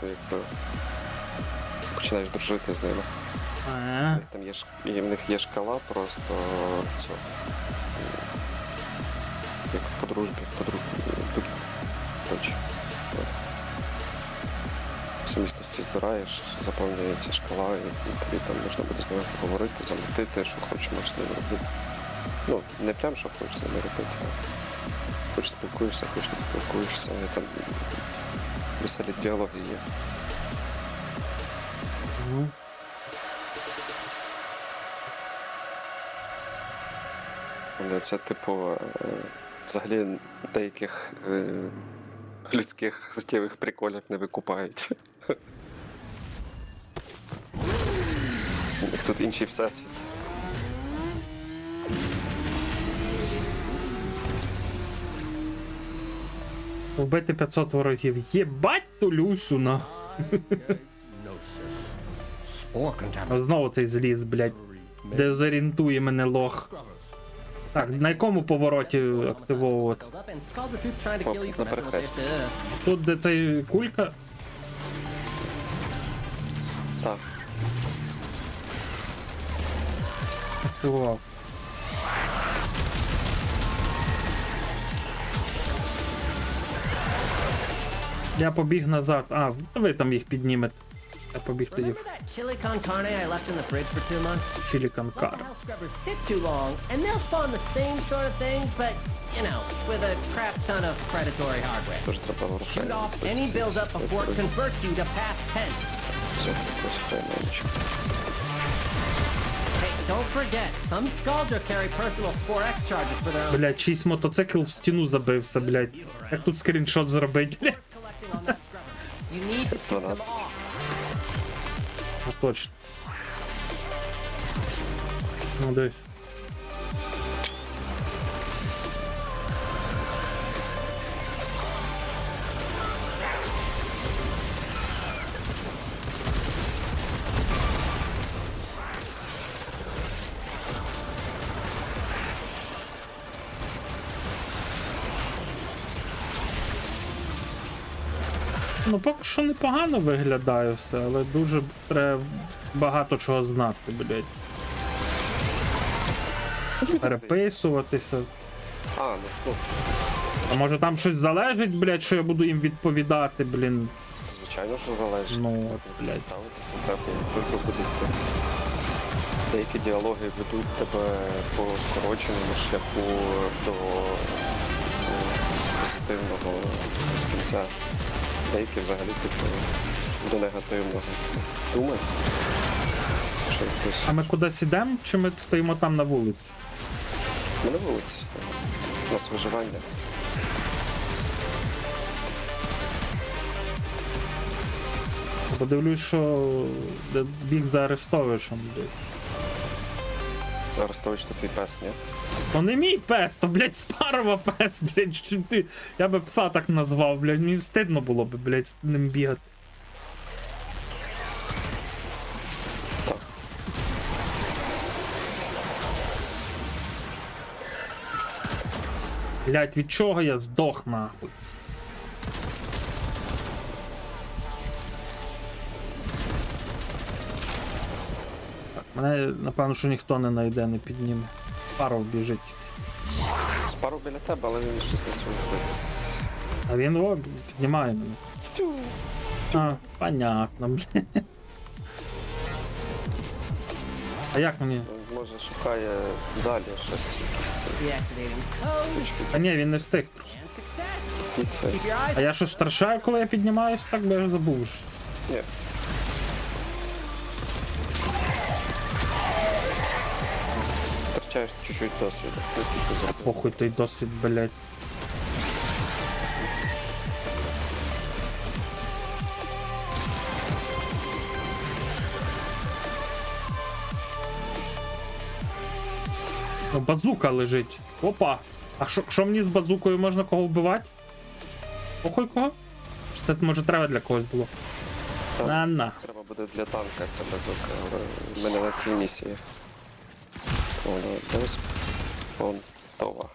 Ну, якби починаєш дружити з ними. А, Там є і в них є шкала просто цього. Як по дружбі, Короче. Сумісності збираєш, заповнюється шкала, і тобі там можна буде з ними поговорити, замутити, що хочеш, можеш з ними робити. Ну, не прям, що хочеш з ними робити, а хоч спілкуєшся, хоч не спілкуєшся, і там веселі діалоги є. ну. Але це, типу, взагалі деяких людських життєвих приколів не викупають. У них тут інший всесвіт. Вбити 500 ворогів. Єбать ту Люсю на. Spore contamination. Знову цей зліз, блядь. Дезорієнтує мене лох. Так, на якому повороті активовувати? Build up and Scaldra troops trying to kill you for messing with their stuff. Тут, де цей кулька. Так. Активував. Я побіг назад. А, ви там їх піднімете. Я побіг тоді Remember that chili con carne I left in the fridge for 2 months? в чилі Let the Канкар. health scrubbers sit too long, and they'll spawn the same sort of thing, but, you know, with a crap ton of predatory hardware. Тож треба грошей. Shoot off any buildup before it converts you to past tense. Взяти якось фрейменчик. Hey, don't forget, some Scaldra carry personal Spore X charges for their own. Блядь, чийсь мотоцикл в стіну забився, блядь. Як тут скріншот зробити, блядь? Collecting on that scrubber. You need to pick them 12. off. А точно. Ну десь. Ну, поки що непогано виглядає все, але дуже треба багато чого знати, блядь. Переписуватися. Ну, А може там щось залежить, блядь, що я буду їм відповідати, блін. звичайно, що залежить. Ну, от, блядь. Ставитись на тебе, тільки будуть. Деякі діалоги ведуть тебе по скороченому шляху до позитивного з кінця. Деякі взагалі типу до негативного. Думай. Що якось. А ми кудись ідемо, чи ми стоїмо там на вулиці? Ми на вулиці стоїмо. У нас виживання. Подивлюсь, що біг за Арестовичем, блядь. Арестович то твій пес, ні? То не мій пес, то, блядь, Спарова пес, блядь, що ти. Я би пса так назвав, блядь, мені стидно було б, блядь, з ним бігати. Так. Блядь, від чого я здох, нахуй? Так, мене, напевно, що ніхто не знайде, не підніме. Паров біжить. Спару біля тебе, але він щось на своїх вибір. А він, о, піднімає мене. А, понятно, блядь. А як мені? Може шукає далі щось, якісь ці Deactivating code. точки. А ні, він не встиг просто. And success. І це. Keep your eyes А я щось втрачаю, коли я піднімаюсь, так би я забув. ж. Ні. Втрачаєш чуть-чуть досвіду. Не тільки за Похуй той досвід, блядь. Ну, базука лежить. Опа! А що мені з базукою можна кого вбивати? Похуй кого? Чи це може треба для когось було? Там На. треба буде для танка ця базука. Але в мене на тій місії. Вона безпонтова.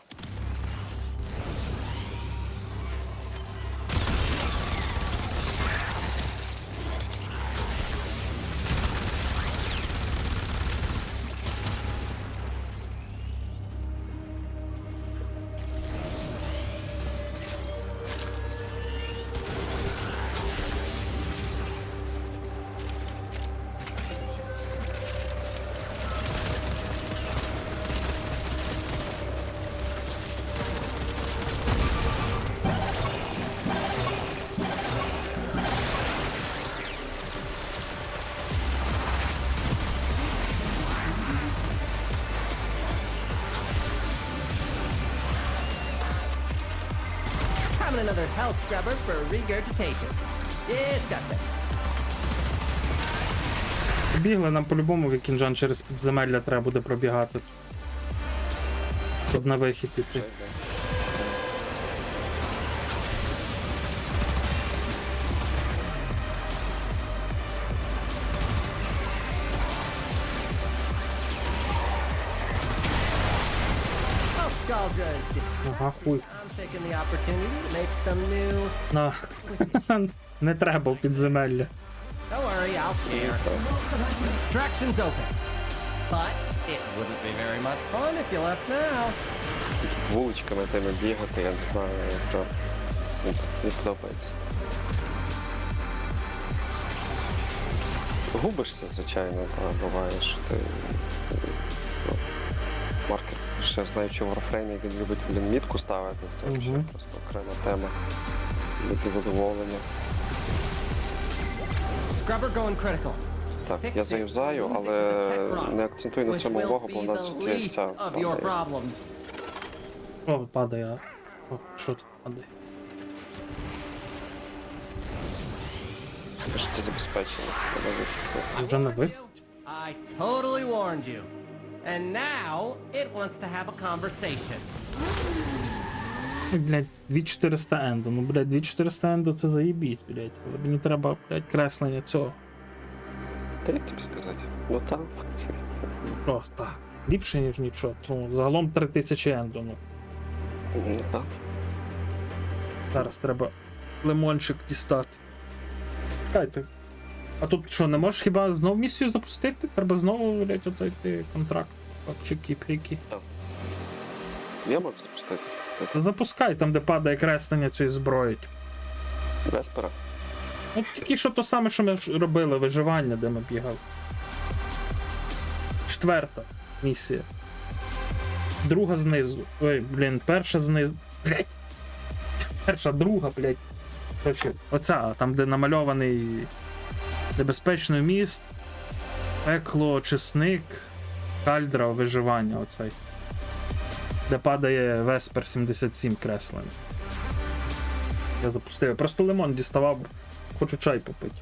Having another health scrubber for regurgitation. Disgusting. Бігли, нам по-любому вікінджан через підземелля треба буде пробігати. Щоб на вихід іти. Nostalgia is disgusting. Ага, хуй. I'm taking the opportunity to make some new На. Не треба в підземелля. Don't worry, I'll share. Extraction's open. But it wouldn't be very much fun if you left now. Вуличками тими бігати, я не знаю, як не подобається. Губишся, звичайно, та буває, що ти. Ну, маркер, ще знаючи в Warframe, він любить, блін, мітку ставити, це взагалі просто окрема тема. Незадоволення. Scrubber going critical. Так, я заюзаю, але не акцентую на цьому увагу, бо в нас є ця. Of your problems. О, падає, а. О, що тут падає? Що це забезпечення. Вже на вихід. I totally warned you. And now it wants to have a conversation. Блять, 2400 енду. Ну, блять, 2400 енду це заєбісь, блять. Але мені треба, блять, креслення цього. Та як тобі сказати? Ну там. Що, так. Ліпше, ніж нічого. Ну, загалом 3000 енду, ну. Ну там. Зараз треба лимончик дістати. Чекайте. А тут що, не можеш хіба знову місію запустити? Треба знову, блять, отойти контракт. Чики-прики. Я можу запустити. Та запускай там, де падає креслення цієї зброї. Веспера. От тільки що то саме, що ми робили, виживання, де ми бігали. 4-та місія. Друга знизу. Ой, блін, перша знизу. Блять. Перша, друга, блять. Короче, оця, там, де намальований небезпечний міст, пекло, чесник, скальдра, виживання, оцей. Де падає Веспер 77 креслень. Я запустив. Я просто лимон діставав, хочу чай попити.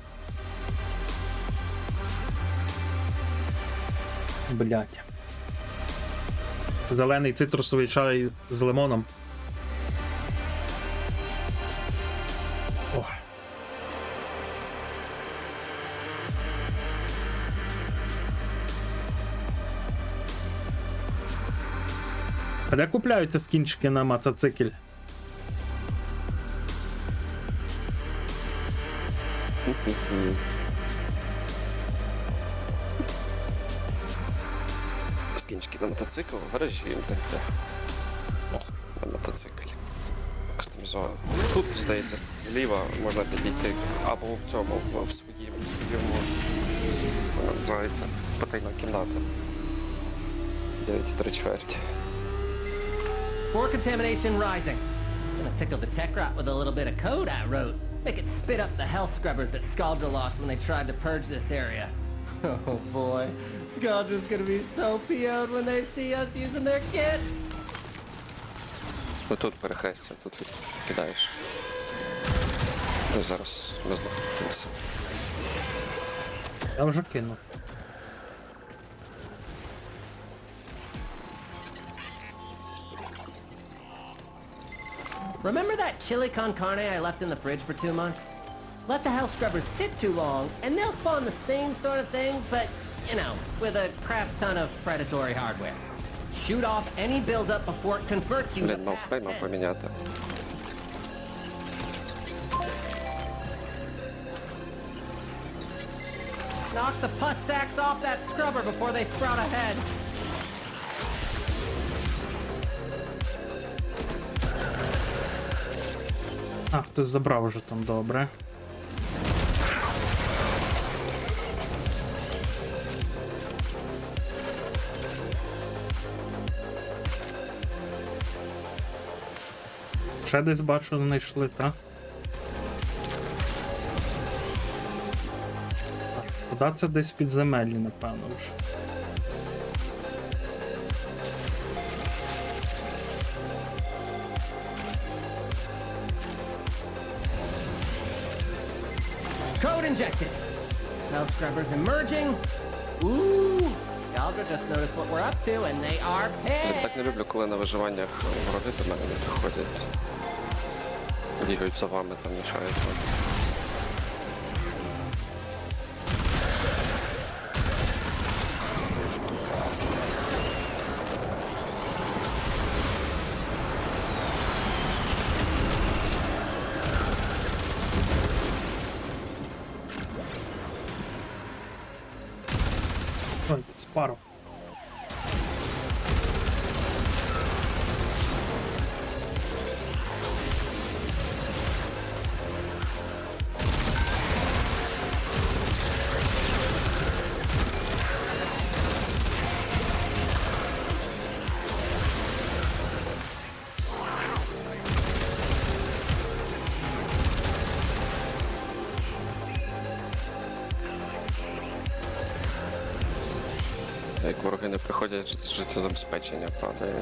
Блять. Зелений цитрусовий чай з лимоном. Ой. А де купляються скінчики на мотоцикль? Скінчики на мотоцикл, в гаражі, де. На мотоциклі. Кастомізовано. Тут, здається, зліва можна підійти або в цьому, в своєму, вона називається потайна кімната. 9:3. Spore contamination rising. Gonna tickle the tech rot with a little bit of code I wrote. Make it spit up the health scrubbers that Scaldra lost when they tried to purge this area. Oh boy, Scaldra's gonna be so PO'd when they see us using their kit. Ну тут перехрестя, тут кидаєш. Ну зараз без нахилися. Я вже кинув. Remember that chili con carne I left in the fridge for 2 months? Let the health scrubbers sit too long, and they'll spawn the same sort of thing, but, you know, with a crap ton of predatory hardware. Shoot off any buildup before it converts you to Блін, мав фрейм past tense. поміняти. Knock the pus sacks off that scrubber before they sprout a head. А, хтось забрав уже там, добре. Ще десь бачу, знайшли, та? Куди це десь в підземеллі, напевно, вже. Code injected. Health scrubbers emerging. Ooh, Scaldra just noticed what we're up to, and they are Я pissed. так не люблю, коли на виживаннях вороги до мене не приходять. Бігають за вами, там мішають вам. Ой, спару. Як вороги не приходять, життєзабезпечення падає.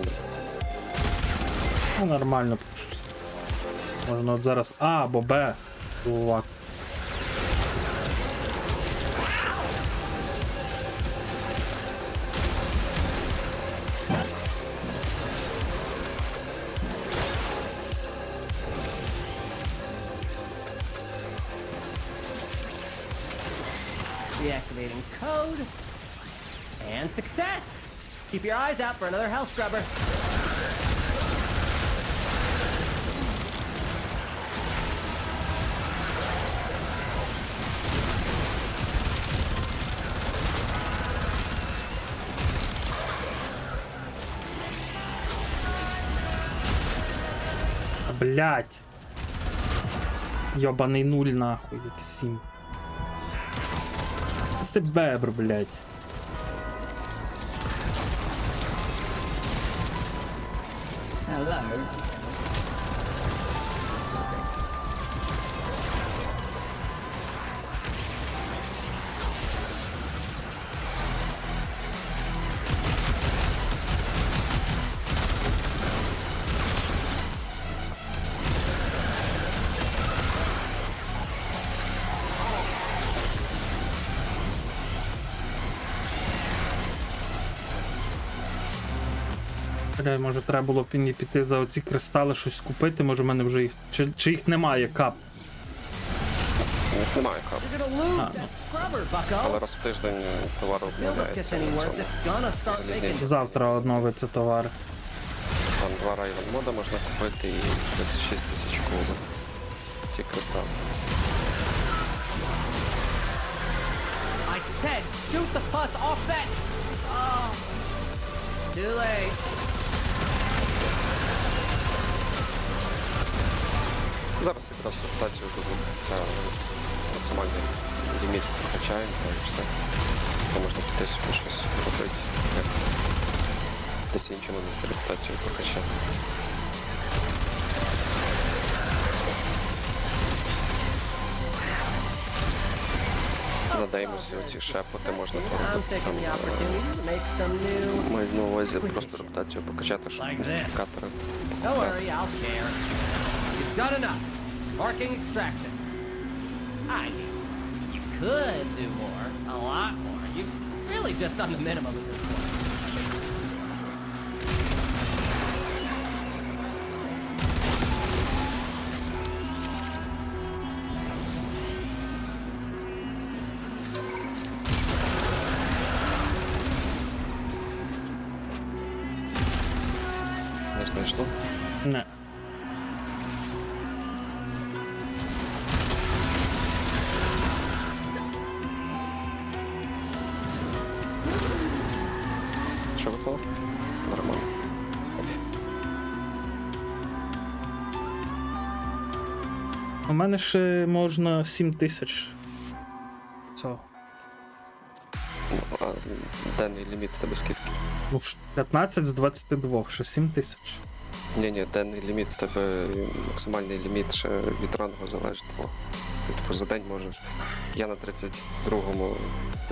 Ну, нормально. Можна от зараз А або Б. Бувати. Deactivating code. And success! Keep your eyes out for another hell scrubber. Блять. Йобаний нуль нахуй, як 7. Це бебр, блять. Hello. Бля, може треба було б мені піти за оці кристали, щось купити, може в мене вже їх. Чи їх немає, кап? Немає кап. You're gonna lose that scrubber, bucko. Але раз в тиждень товар Build up gets обновляється any на worse, цьому. it's gonna start Залізні. making... Завтра оновиться товар. Там 2 райвен мода можна купити і 36 тисяч кубів. Ті кристали. I said shoot the fuss off that... Oh. Too late. Зараз якраз репутацію це максимальний ліміт прокачаємо, і все. То можна піти собі щось робити, як десь іншому місці репутацію прокачати. Надаємося оці шепоти, можна I'm поробити taking там. the opportunity to make some new... Маю на увазі просто репутацію покачати, щоб Like this. містифікатори Don't покупати. worry, I'll share. You've done enough. Marking extraction. I mean, you could do more, a lot more. You've really just done the minimum at this point. Не знайшло? Не. Що випало? Нормально. У мене ще можна 7 тисяч. Все. Ну, а денний ліміт в тебе скільки? Ну, 15 з 22, ще 7 тисяч. Ні, денний ліміт в тебе максимальний ліміт ще від рангу залежить. Ти типу за день можеш. Я на 32-му,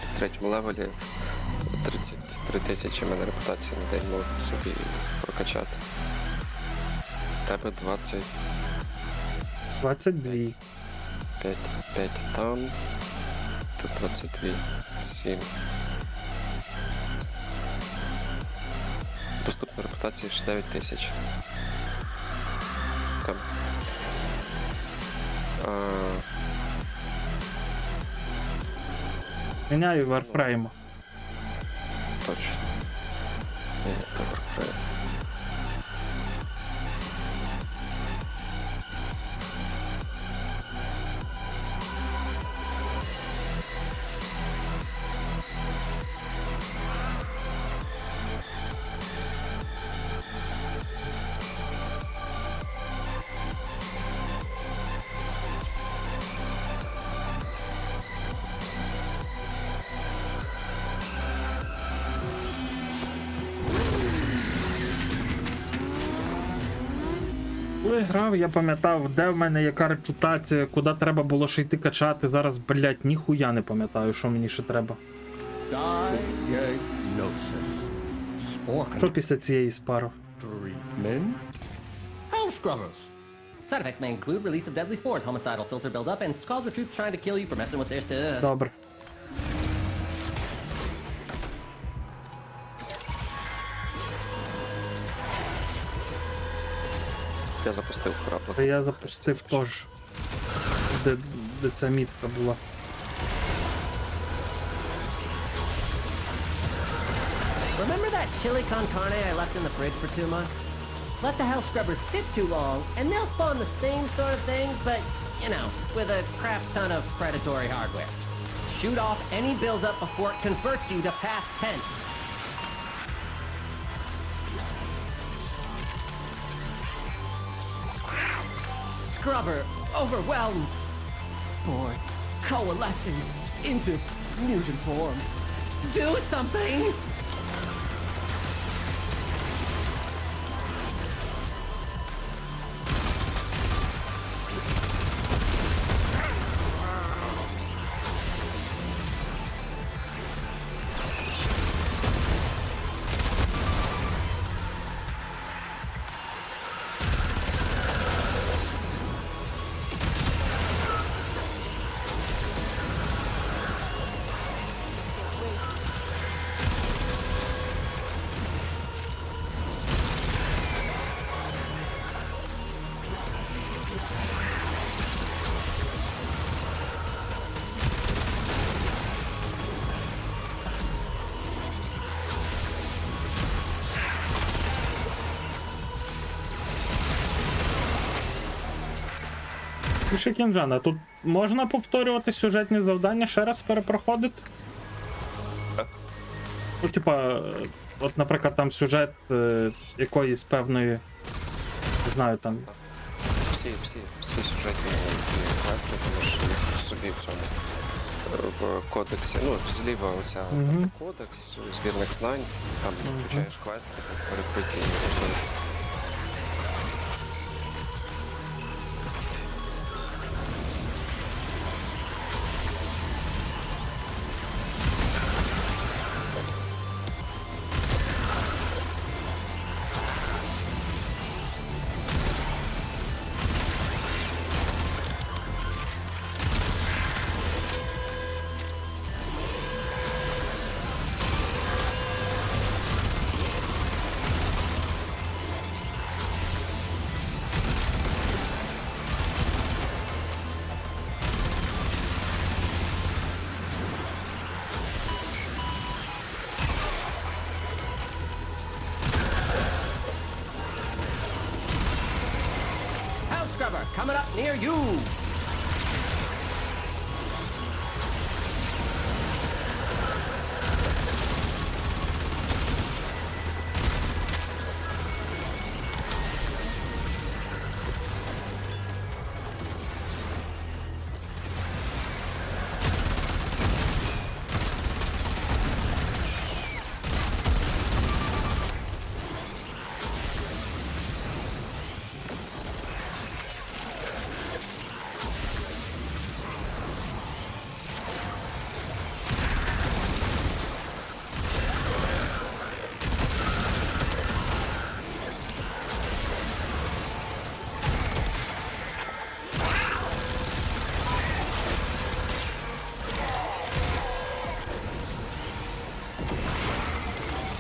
33-му левелі 33 тисячі в мене репутації на день можу собі прокачати. В тебе 25 22. 5 там. Тут 22. 7. Доступна репутація ще 9 тисяч. Там. Міняю Warframe. Точно. Ні, добре, правильно. Коли грав, я пам'ятав, де в мене яка репутація, куди треба було ще йти качати. Зараз, блять, ніхуя не пам'ятаю, що мені ще треба. Diagnosis. Spore Що після цієї спару? treatment. Hell scrubbers. Side effects may include release of deadly spores, homicidal filter buildup, and calls for troops trying to kill you for messing with their stuff. Добре. Я запустив кораблик. Та я запустив теж. Де ця мітка була. remember that chili con carne I left in the fridge for 2 months? Let the hell scrubbers sit too long, and they'll spawn the same sort of thing, but, you know, with a crap ton of predatory hardware. Shoot off any buildup before it converts you to past tense. Scrubber overwhelmed. Spores coalescing into mutant form. Do something! Пише Кінжана, тут можна повторювати сюжетні завдання, ще раз перепроходити? Так. Ну, типа, от, наприклад, там сюжет якоїсь певної, не знаю, там. Всі сюжетні квести, ти можеш їх собі в цьому в кодексі. Ну, зліва оця кодекс, збірник знань, там включаєш квести, перекриті і використати. Hell Scrubber, coming up near you!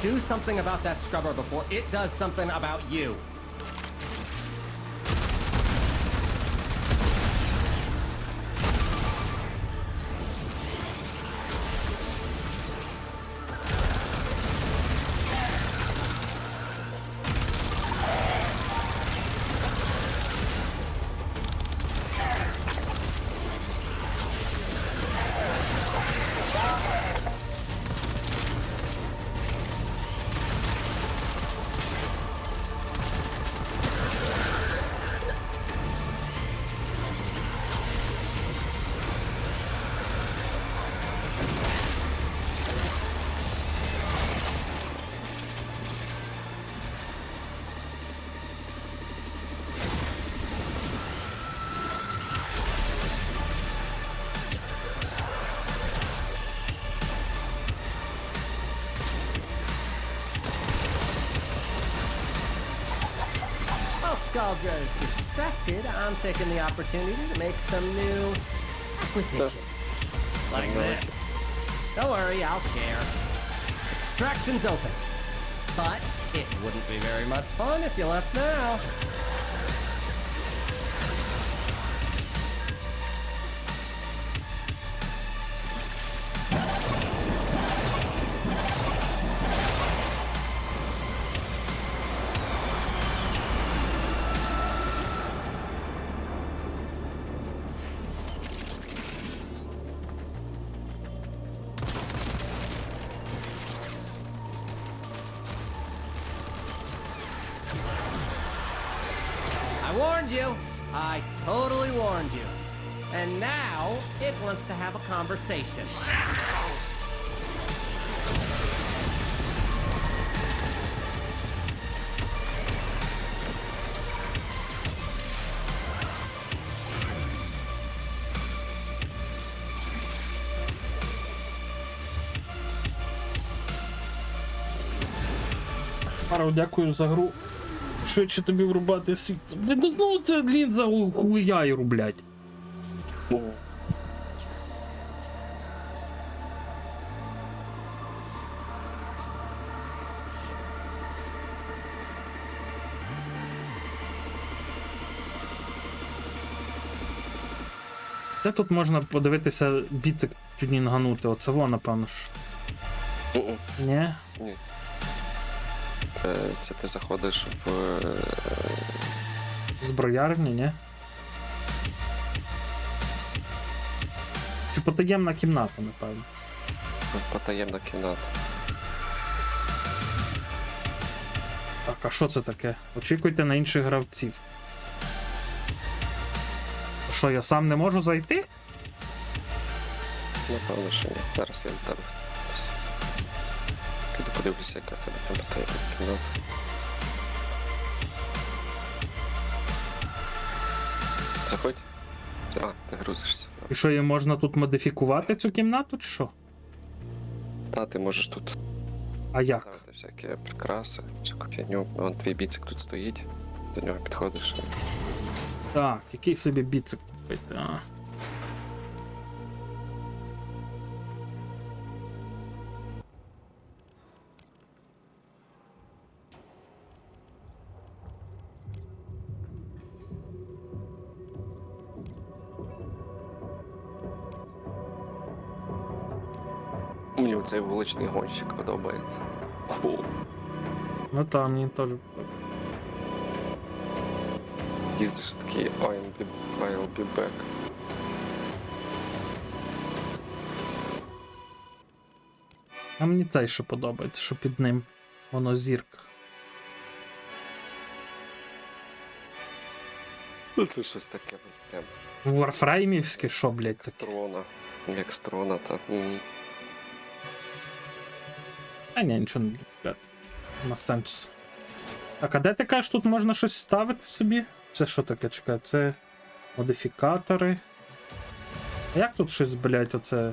Do something about that scrubber before it does something about you. Scaldra is distracted, I'm taking the opportunity to make some new acquisitions. Like this. Don't worry, I'll share. Extraction's open. But it wouldn't be very much fun if you left now. I warned you. I totally warned you. And now it wants to have a conversation. Пару, дякую за гру. Швидше тобі врубати світло. Блін, ну знову це лінза хуяйру, блядь. Де тут можна подивитися біцик тюнінганути? Оце во, напевно ж. Ні? Ні. Це ти заходиш в Зброярні, ні? Чи потаємна кімната, напевно. потаємна кімната. Так, а що це таке? Очікуйте на інших гравців. Що, я сам не можу зайти? Напевно, що ні. Зараз я в тебе. Піду подивлюся, яка в тебе там потаємна кімната. Заходь. А, ти грузишся. І що, її можна тут модифікувати цю кімнату, чи що? Та, ти можеш тут А як? ставити всякі прикраси, всяку фігню. Вон твій біцик тут стоїть, до нього підходиш. Так, який собі біцик купити, а? Мені оцей вуличний гонщик подобається. Фу. Ну там мені теж. Їздиш такий I'll be back. А мені цей що подобається, що під ним воно зірка. Ну це щось таке, прям Варфреймівське, що, блядь, як таке? строна. Як строна, та. А ні, нічого не буду купляти. Нема сенсу. Так, а де ти кажеш, тут можна щось ставити собі? Це що таке, чекай, це модифікатори. А як тут щось, блядь, оце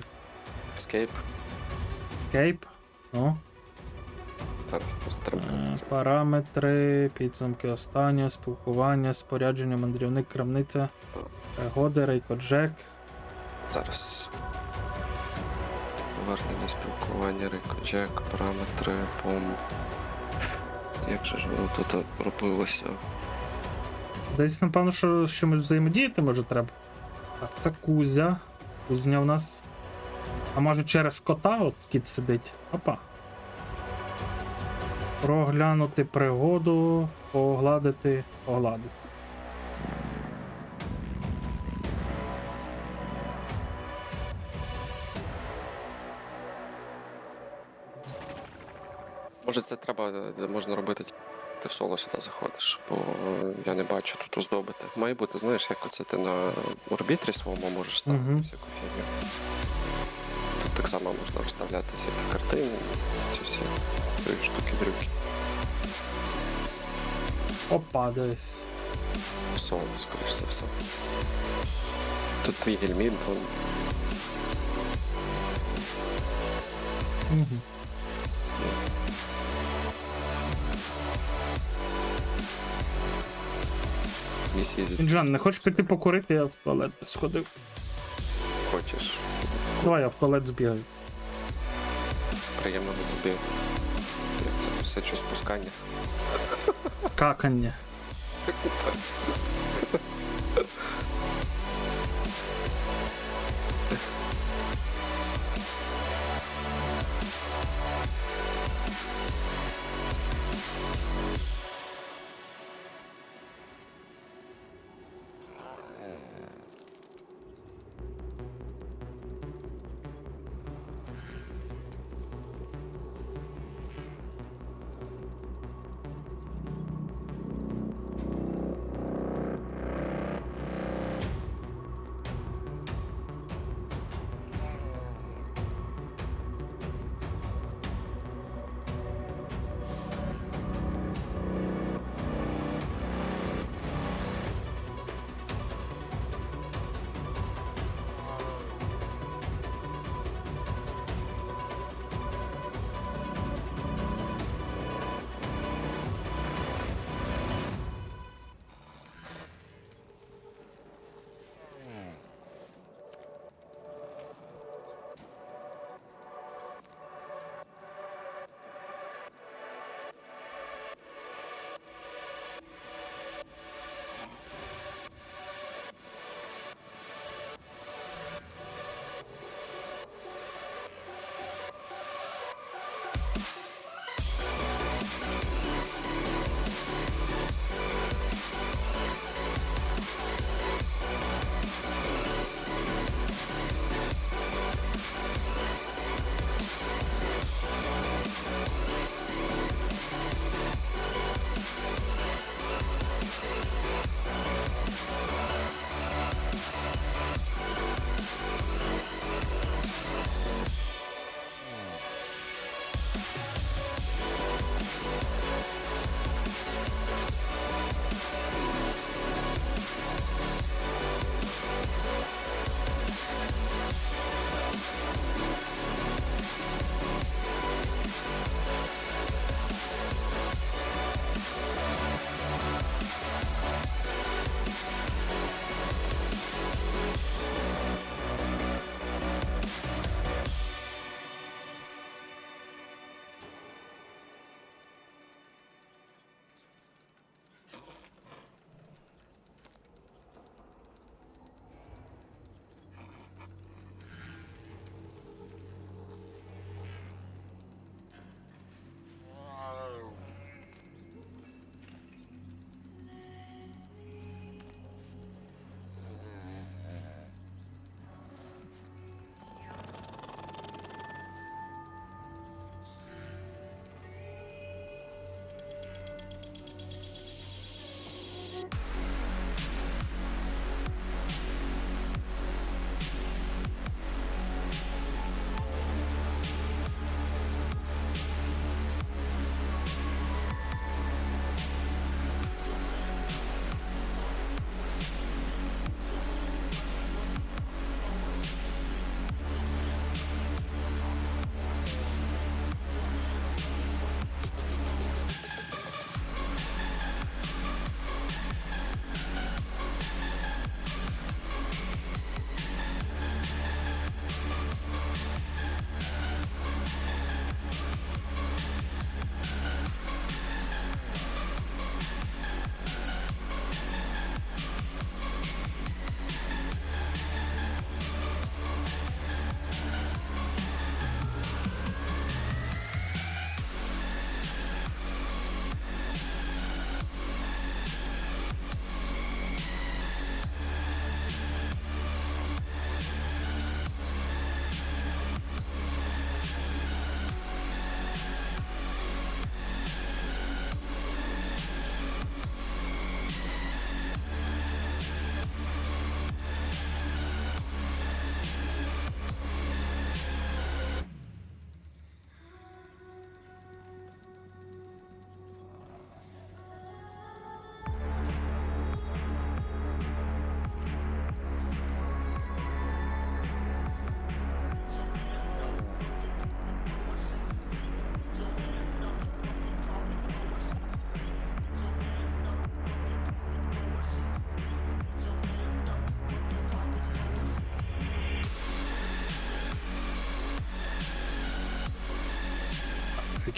Escape. Escape? Ну. Зараз пострибка. Параметри, підсумки останнього, спілкування, спорядження, мандрівник, крамниця, пригоди, рейкоджек. Зараз. Повернення спілкування, рейкоджек, параметри, пом. Як же ж воно тут робилося? Десь, напевно, що з чимось взаємодіяти може треба. Так, це Кузя. Кузня в нас. А може через кота от кіт сидить? Опа. Проглянути пригоду, погладити. Може це треба, можна робити, ти в соло сюди заходиш, бо я не бачу тут оздобити. Має бути, знаєш, як оце ти на орбітрі своєму можеш ставити всяку фігню. Тут так само можна розставляти всякі картини, ці всі штуки-дрюки. Опа, десь. В соло, скоріш за все. Тут твій гельмінт, вон. Угу. Місії Інжан, не хочеш піти покурити, я в туалет сходив. хочеш. Давай я в туалет збігаю. Приємного тобі. Як це все що спускання. Какання.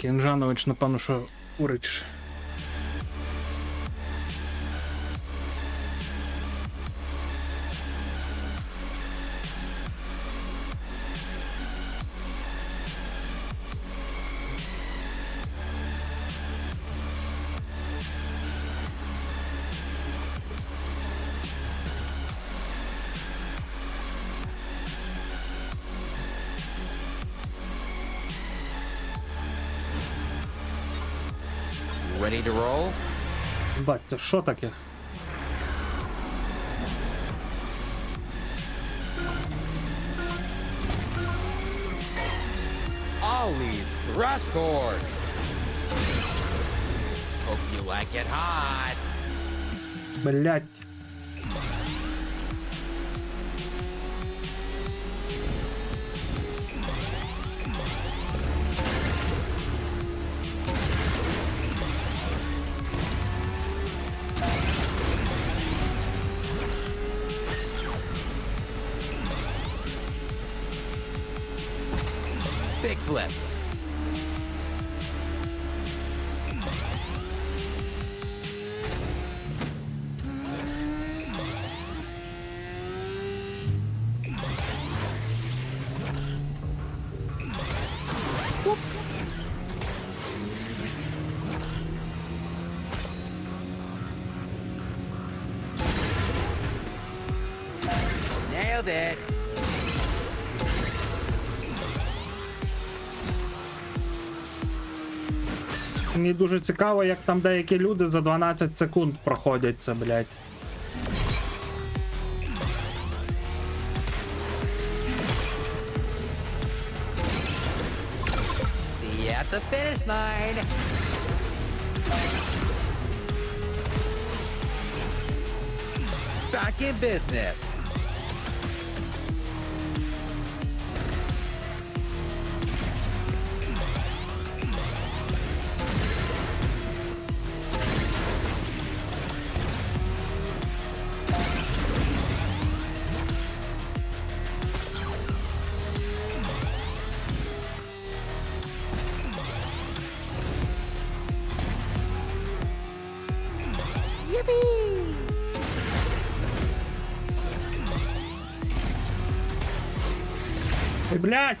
Кінжанович, напевно, що урич. Ready to roll? Бать, це що таке? Ollie's Crash Course! Hope you like it hot! Блять. Big flip. Nailed it. Мені дуже цікаво, як там деякі люди за 12 секунд проходять це, блять. See ya. at the finish line. Back in business. Ой, блядь!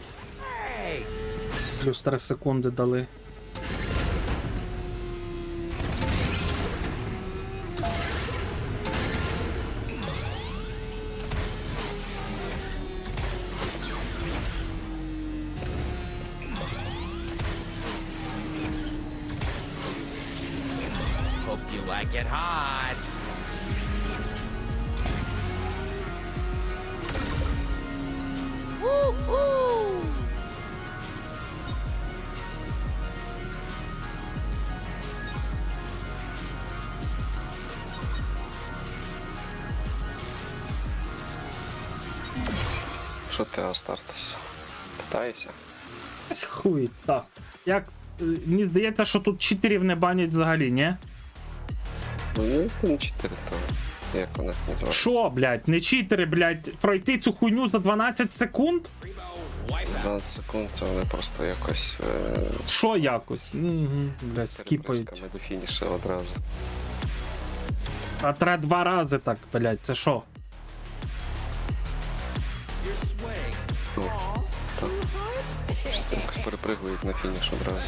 Плюс 3 секунди дали. Hope you like it hot. Woo-hoo! Що ти, Астартес? Питаєшся? Ось хуй, так. Як. Мені здається, що тут читерів не банять взагалі, ні? Ну, це не 4, то як вони називаються? Що, блядь, не читери, блядь, пройти цю хуйню за 12 секунд? 12 секунд, це вони просто якось Що якось? Угу, блядь, скіпають. перебрижками до фінішу одразу. А треба 2 рази так, блядь, це що? Ну, так. Просто якось перепригують на фініш одразу.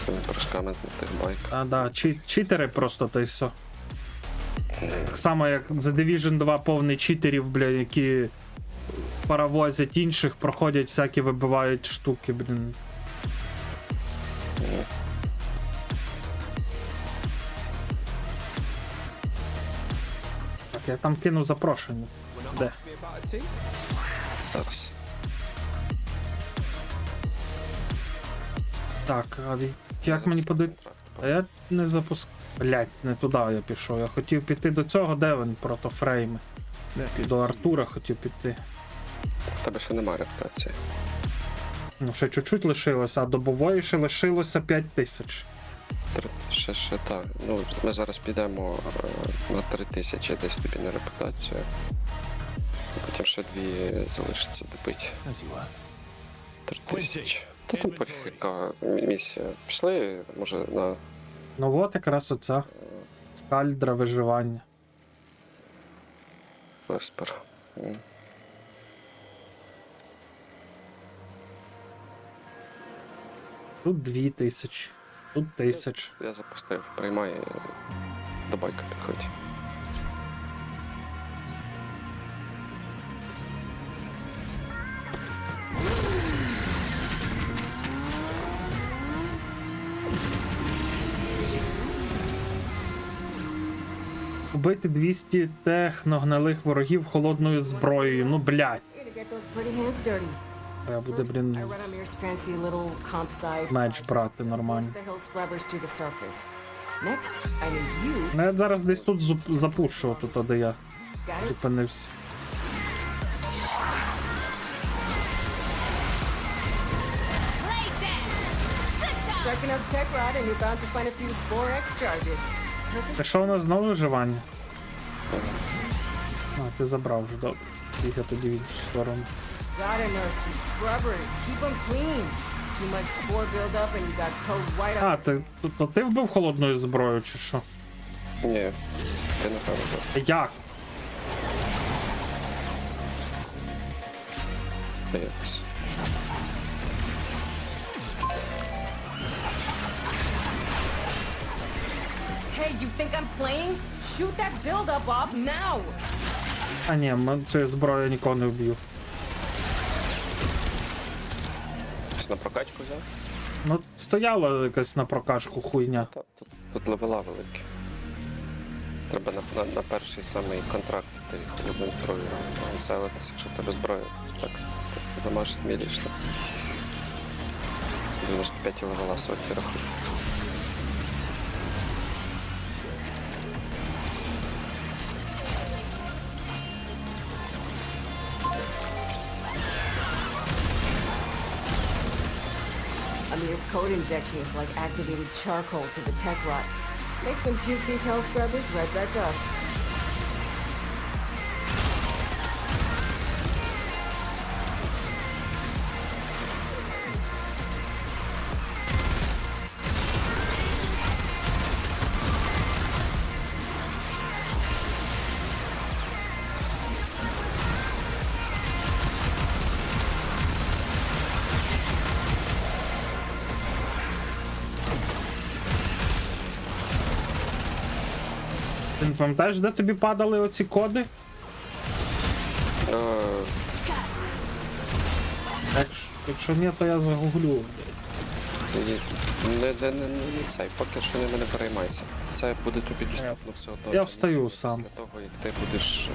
Цими прыжками на тих байках. А, да, читери просто, та й все. Так само, як The Division 2 повний читерів, блядь, які паровозять інших, проходять всякі, вибивають штуки, блін. Так, я там кинув запрошення. Де? Зараз. Так, а як мені подивитися? А я не запускав. Блять, не туди я пішов. Я хотів піти до цього, де він, протофрейми. До Артура хотів піти. В тебе ще немає репутації. Ну, ще чуть-чуть лишилося, а добової ще лишилося 5000. Ще так. Ну, ми зараз підемо на 3000 десь тобі на репутацію. Потім ще 2 залишиться добити. 3000. Та там пофіг, яка місія. Пішли, може, на Ну от якраз оця. Скальдра виживання. Веспер. Тут 2000. Тут 1000. Я запустив, приймай, до байка підходь. Убити 200 техногнилих ворогів холодною зброєю. Ну, блядь. Треба буде, блін, меч брати нормально. Ну, я зараз десь тут запушу, тут, де я зупинився. Та що у нас знову виживання? А, ти забрав вже, добре. Я тоді в іншу сторону. А, то ти вбив холодною зброєю, чи що? Ні, ти напевно. Як? Якось. Hey, you think I'm playing? Shoot that buildup off now! А ні, цією зброєю нікого не вб'ю. На прокачку взяв? Ну, стояла якась на прокачку хуйня. Тут левела великі. Треба на перший самий контракт ти холодною зброєю селитися, якщо в тебе зброя. Так, ти домашній міліш. 95 левела соті рахуй. Amir's code injection is like activated charcoal to the tech rot. Makes him puke these hell scrubbers right back up. Ти не пам'ятаєш, де тобі падали оці коди? Якщо ні, то я загуглю, блядь. Не цей, поки що не переймайся. Це буде тобі доступно все одно. Я це встаю місце сам. Після того, як ти будеш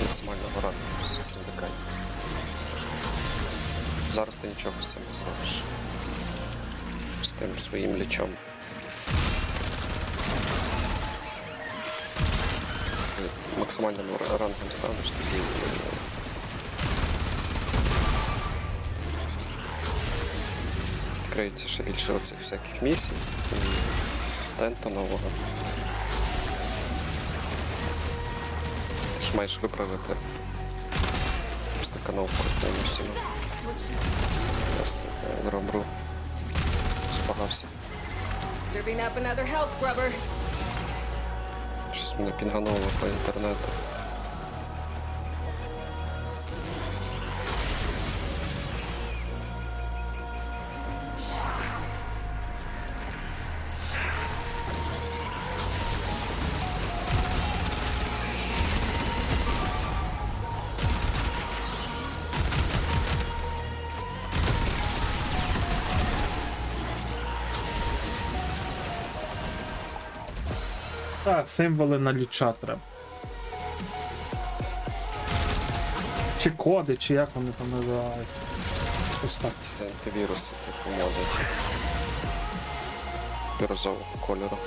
максимального ранку з синдикаті. Зараз ти нічого з цим не зробиш. З тим своїм лічом. Максимальним рангом станеш, тоді відкриється ще більше оцих всяких місій і тента нового. Ти ж маєш виправити стакановку з ними всіма. Просто ромру. Спагався. Serving up another hell scrubber. Щось мене пінгануло по інтернету. Так, символи на ліча треба. Чи коди, чи як вони там називаються. Ось так. Антивіруси, типу моди. Бірозового кольору.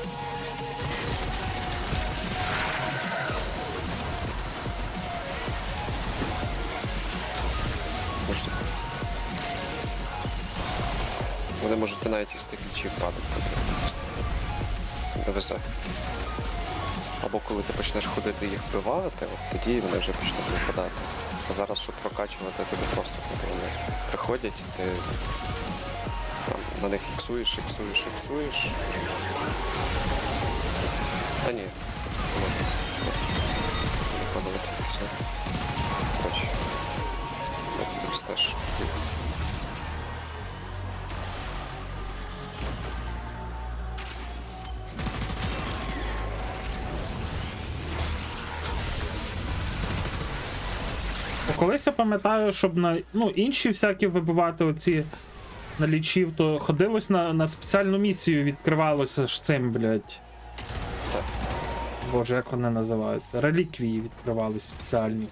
Може, вони можуть навіть із тих лічів падати. Не везе. Або коли ти почнеш ходити і їх вбивати, от тоді вони вже почнуть випадати. А зараз, щоб прокачувати, тобі просто вони приходять, ти там на них іксуєш. Та ні, не можна. Виконувати все. Коротше, я тобі теж. Колись я пам'ятаю, щоб на інші всякі вибивати оці налічів, то ходилось на спеціальну місію, відкривалося ж цим, блядь. Боже, як вони називають? Реліквії відкривались спеціальні.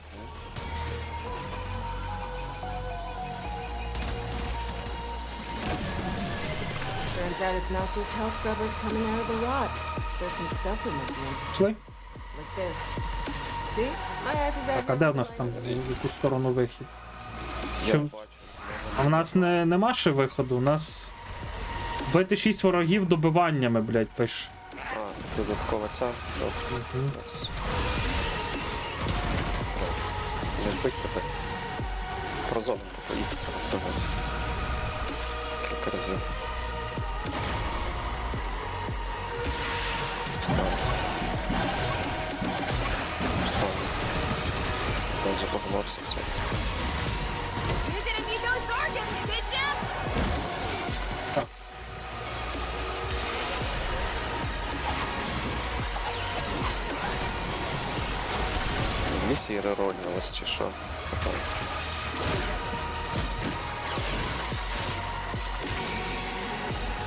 Turns out it's not just hell scrubbers coming out of the rot. There's some stuff in my dreams. Пішли? Like this. See? My ass is Так, а де в нас там, в яку сторону вихід? Я Що? бачу. А в нас нема ще виходу, у нас бити 6 ворогів добиваннями, блядь, пише. А, додаткова ця. Добре. Раз. Не вбить тебе. Про зону по X треба вбивати. Кілька разів. Вставлю. Знову запогнувся це. You're gonna need those organs, did ya? Місії рерольнулись чи що?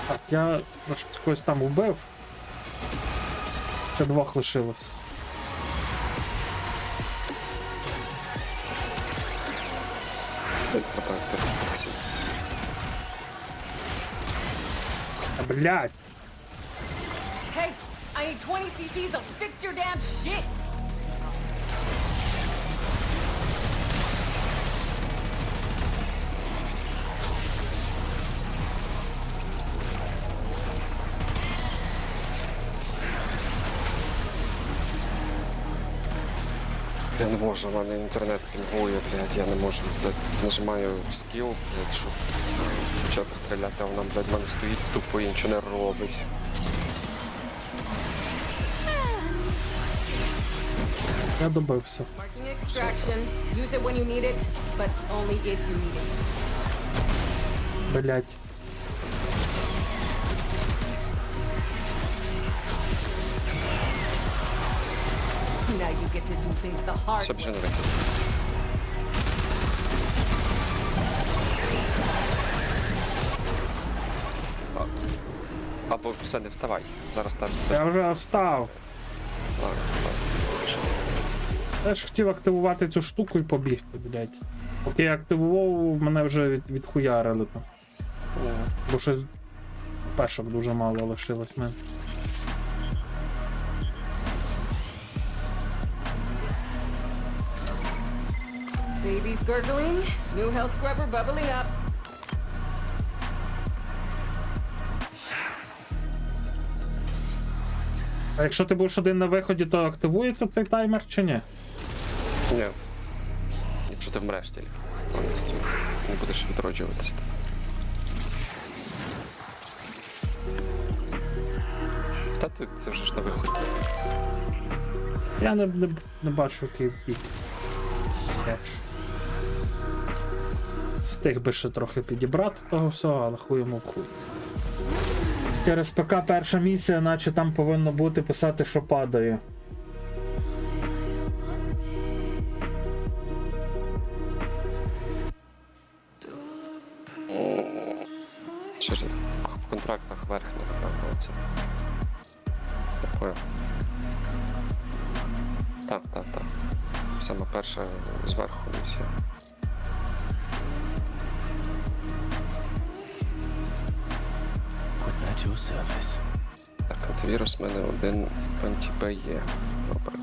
Так, я когось там вбив. Ще 2 лишилось. Протектор Піксі. Блядь. Hey, I need 20 cc's of fix your damn shit! Я не можу, в мене інтернет пінгує, блядь, я не можу, блядь, нажимаю скіл, блядь, щоб почати стріляти, а вона, блядь, в мене стоїть тупо і нічого не робить. Я добився. Marking extraction. Use it when you need it, but only if you need it. Блядь. Now you get to do things the hard Все, way. біжи на вихід. Або все, не вставай. Зараз так. Я вже встав. Ладно, Я ж хотів активувати цю штуку і побігти, блядь. Поки я активував, мене вже відхуярили там. Бо ще пешок дуже мало лишилось в мене. Baby's gurgling. New health scrubber bubbling up. А якщо ти будеш один на виході, то активується цей таймер чи ні? Ні. Якщо ти вмреш тільки. Повністю. Не будеш відроджуватись. Та ти це вже ж на виході. Я не бачу, який бік. Встиг би ще трохи підібрати того всього, але хуй йому хуй. Через ПК перша місія, наче там повинно бути писати, що падає. Що ж в контрактах верхня, напевно, оце. Такое. Так. Саме перша зверху місія. At your service. Так, антивірус в мене один анті-Б є. Добре.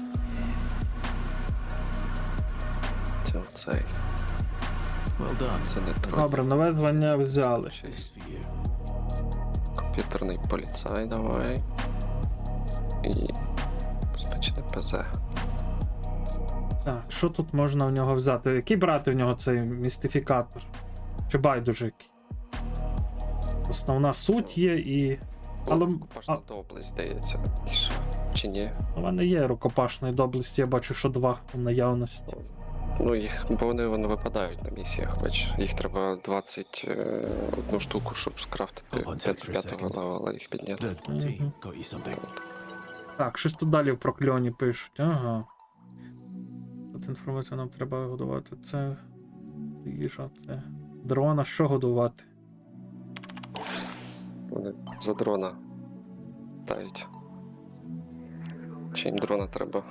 Це оцей. Well done. Це не трохи. Добре, нове звання взяли. Комп'ютерний поліцай давай. І безпечне ПЗ. Так, що тут можна в нього взяти? Який брати в нього цей містифікатор? Чи байдуже який? Основна суть є і. Але Рукопашна доблесть, здається. І що? Чи ні? у мене є рукопашної доблесті, я бачу, що 2 в наявності. Ну, їх, бо вони випадають на місіях, бач. Їх треба 21 штуку, щоб скрафтити 5-го левела їх підняти. Good team. Got you something. Так, щось тут далі в прокльоні пишуть. Ага. Цю інформацію нам треба годувати. Це їжа, це. Дрона, що годувати? Вони за дрона тають. Чи їм дрона треба?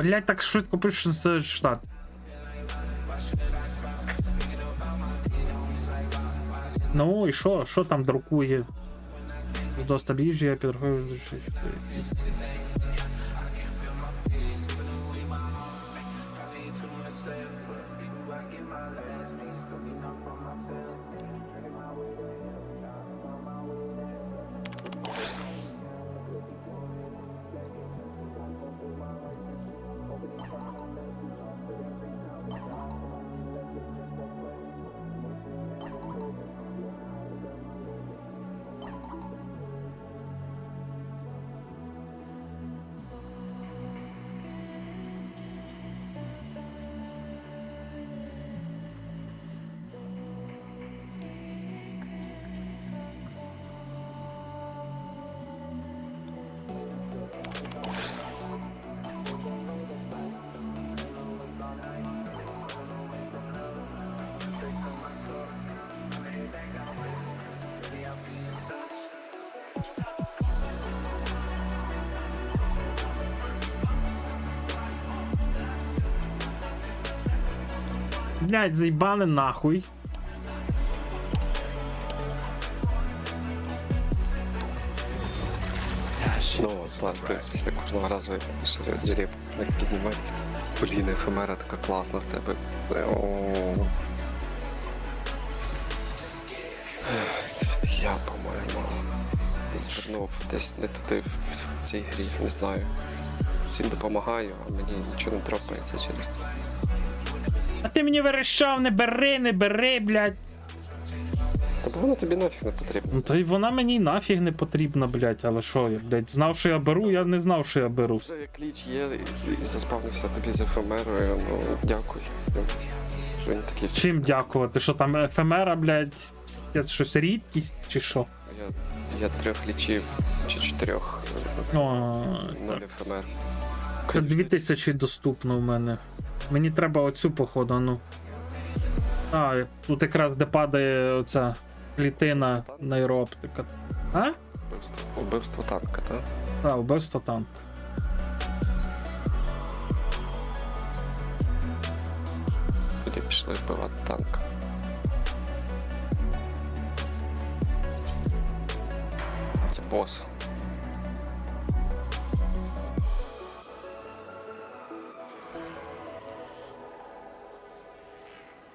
Блять, так швидко пишуть, що це штат. Ну і що? Що там друкує? Досталь їжі, я підрахую. Блядь, заїбали нахуй. Ну, ладно, ти після кожного разу дерев як піднімати. Блін, ефемера така класна в тебе. О. Я, по-моєму, звернув десь не туди в цій грі, не знаю. Всім допомагаю, а мені нічого не тропається через це. А ти мені верещав, не бери, блядь. Та бо воно тобі нафіг не потрібно. Ну то й вона мені нафіг не потрібна, блядь, але що я, блядь, знав, що я беру, я не знав, що я беру. Вже як ліч є і заспавнився тобі з ефемерою, ну дякую. Що він такий. Чим дякувати? Що там ефемера, блядь, це щось рідкість чи що? Я 3 лічів чи 4 О, 0 ефемер. 2000 доступно в мене. Мені треба оцю, походу, ну. А, тут якраз де падає оця клітина нейрооптика. А? Убивство танка, так? Так, вбивство танка. Тоді пішли вбивати танк. Це бос.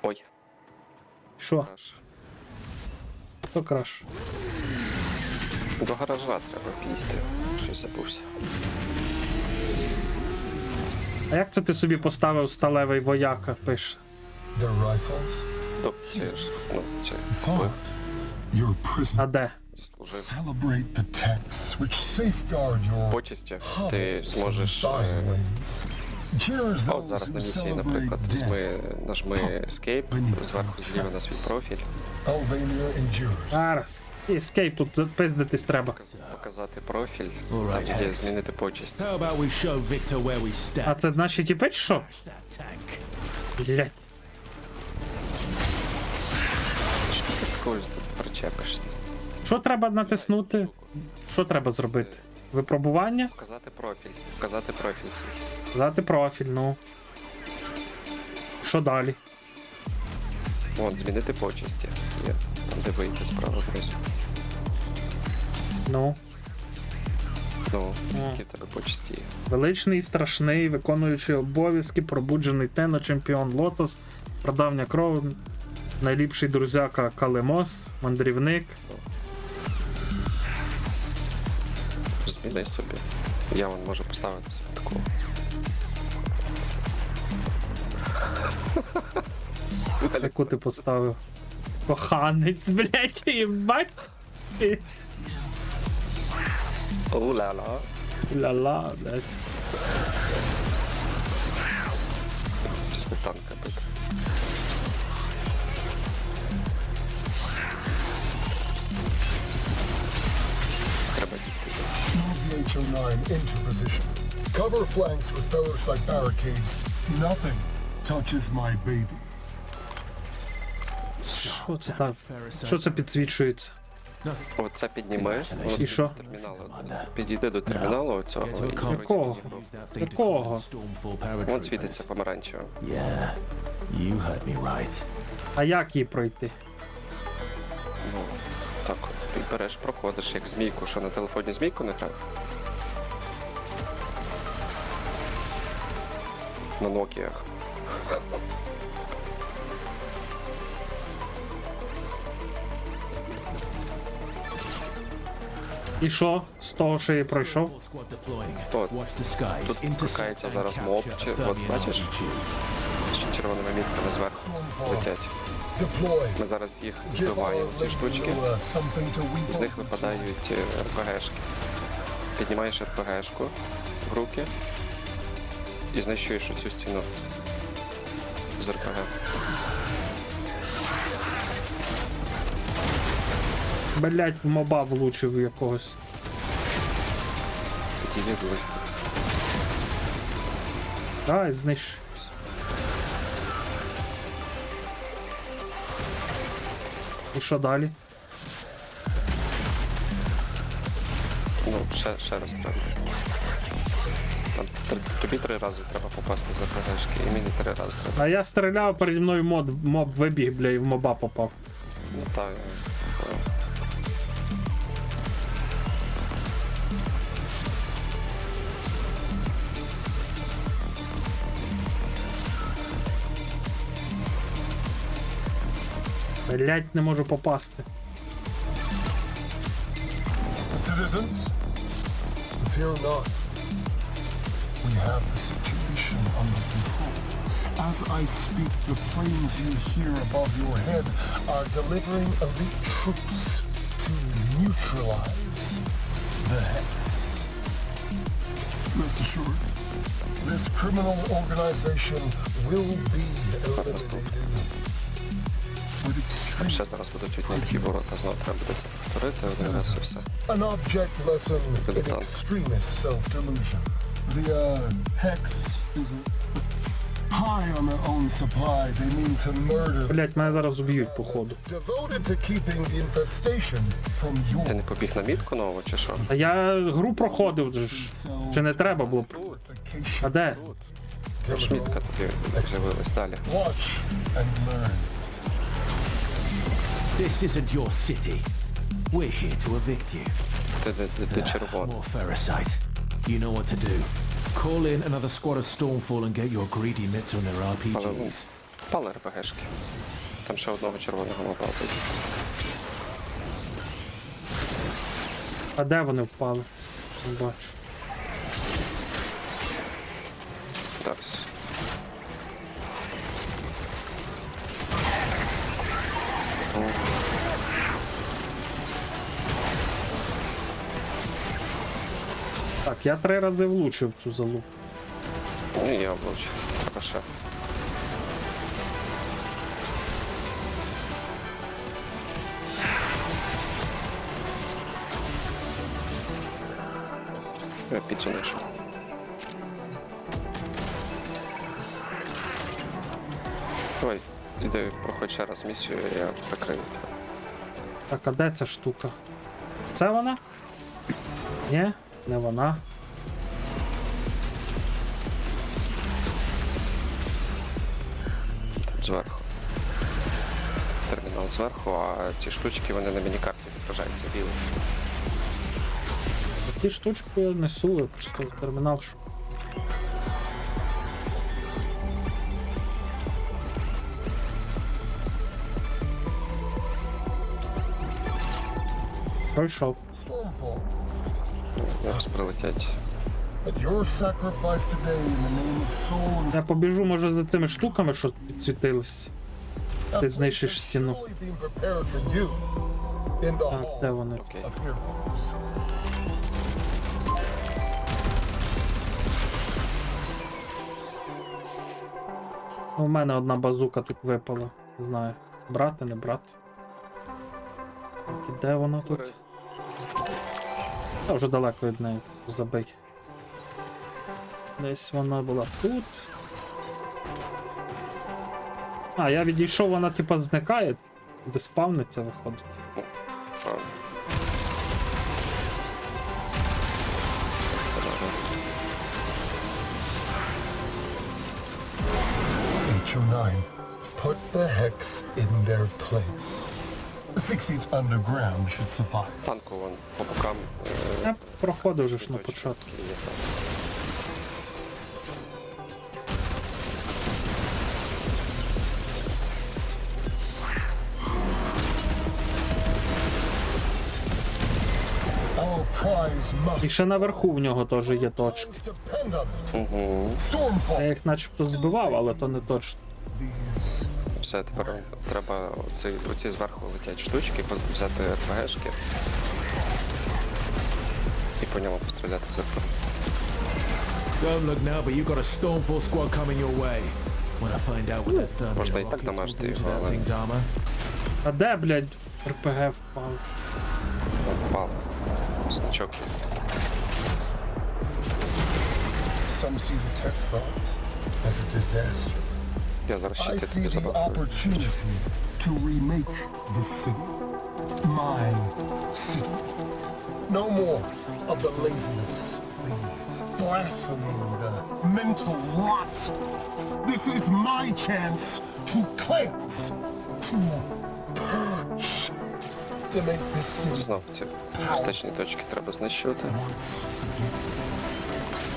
Ой. Що? Краш. Хто краш? До гаража треба піти. Щось забувся. А як це ти собі поставив сталевий вояка, пише? Their rifles? Ну, це ж, ну, це Thought your prison. А де? служив. Celebrate the texts which safeguard your Почесті ти зможеш. dying ways. Cheers А от those зараз на who місії, celebrate наприклад, death. нажми Escape, зверху зліва на свій профіль. Elvania endures. Зараз. Escape, тут запиздитись треба. Показати профіль, там є змінити почесті. How about we show Victor where we stand? А це наші тіпи чи що? That tank. Блядь. Що ти такою тут причепишся? Що треба натиснути? Що треба зробити? Випробування? Показати профіль свій. Дати профіль, ну. Що далі? Вон, змінити почесті. Є, там де вийти справа знизу. Ну. Ну, які в тебе почесті є. Величний, страшний, виконуючий обов'язки, пробуджений Тено, чемпіон Лотос, прадавня кров, найліпший друзяка Калемос, мандрівник. Зміни собі. Я вон можу поставити собі такого. Яку ти поставив? Коханець, блядь, їбать. Оу-ля-ля. Ля-ла, блядь. Після танка бити. Треба дійти. Move the HO9 into position. Cover flanks with feather-side barricades. Nothing touches my baby. Що це так? Що це підсвічується? Оце підніми. І що? Підійди до терміналу оцього. Якого? Якого? Вон світиться помаранчево. Yeah, you heard me right. А як її пройти? Ну, так, ти береш, проходиш як змійку. Що на телефоні змійку не грав? На Нокіях. І що? З того, що я пройшов? Squad deploying. От, Watch the skies. тут Intercept пускається and зараз моб, чи, capture от Thermion бачиш? RPG. Ще червоними мітками зверху летять. Deploy. Ми зараз їх Give збиваємо, our ці штучки. Legionella something to weep З них on. випадають РПГшки. Піднімаєш РПГшку в руки і знищуєш оцю стіну з РПГ. Блять, моба влучив якогось. Підійди близько. Дай, знищ. І що далі? Ну, ще раз треба. Там тобі 3 рази треба попасти за РПГшки, і мені 3 рази треба. А я стріляв, переді мною моб вибіг, бля, і в моба попав. Ну так. Блять, не можу попасти. Citizens, fear not. We have the situation under control. As I speak, the planes you hear above your head are delivering elite troops to neutralize the Hex. Rest assured, this criminal organization will be eliminated with extreme... Ще зараз будуть одні такі ворота, знову треба буде це повторити, один раз і все. An object lesson in extremist self-delusion. The Hex is high on their own supply. They mean to murder. Блять, мене зараз уб'ють, походу. Devoted to keeping the infestation from Ти your не побіг на мітку нову, чи що? А я гру проходив ж. Чи не треба було? А де? Ж мітка тобі з'явилась далі. watch and learn. This isn't your city. We're here to evict you. Ти червоний. More Ferricite. You know what to do. Call in another squad of Stormfall and get your greedy mitts on their RPGs. Пали РПГшки. Там ще одного червоного моба буде. А де вони впали? Не бачу. Зараз. Так, я 3 рази влучив цю залу. Ну і я влучив. Треба ще. Я піцу знайшов. Давай, іди, проходь ще раз місію, я прикрию. Так, а де ця штука? Це вона? Ні, не вона. Там зверху. Термінал зверху, а ці штучки вони на мінікарті відображаються білим. Ті штучки я несу, я просто термінал шукаю. Пройшов. Stormfall. Зараз прилетять. But your sacrifice today in the name of soul and Я побіжу, може, за цими штуками, що підсвітились. Ти знищиш стіну. surely being prepared for you in the Так, де hall вони? Окей. of heroes. У мене одна базука тут випала. Не знаю, брати, не брати. Так, і де вона тут? Та вже далеко від неї, забий. Десь вона була тут. А, я відійшов, вона типа зникає, де спавниться, виходить. HO9, put the hex in their place. 6 feet underground should suffice. Танку вон по бокам. Я проходив вже ж на початку. Є там. Our prize І must ще наверху в нього теж є точки. depend on it. Угу. Я Stormfall. їх начебто збивав, але то не точно. These Все, тепер треба оці зверху летять штучки, взяти РПГшки і по ньому постріляти зверху. Don't look now, but you got a Stormfall squad coming your way. When I find out what that thermite Можна і так rockets will дамажити do to його, that але thing's armor. А де, блядь, РПГ впав? впав. Значок. some see the tech front as a disaster. Я зараз I щити see тобі the забрав. opportunity to remake this city. My city. No more of the laziness, the blasphemy, the mental rot. This is my chance to cleanse, to purge, to make this city Знов ці критичні точки треба знищувати. once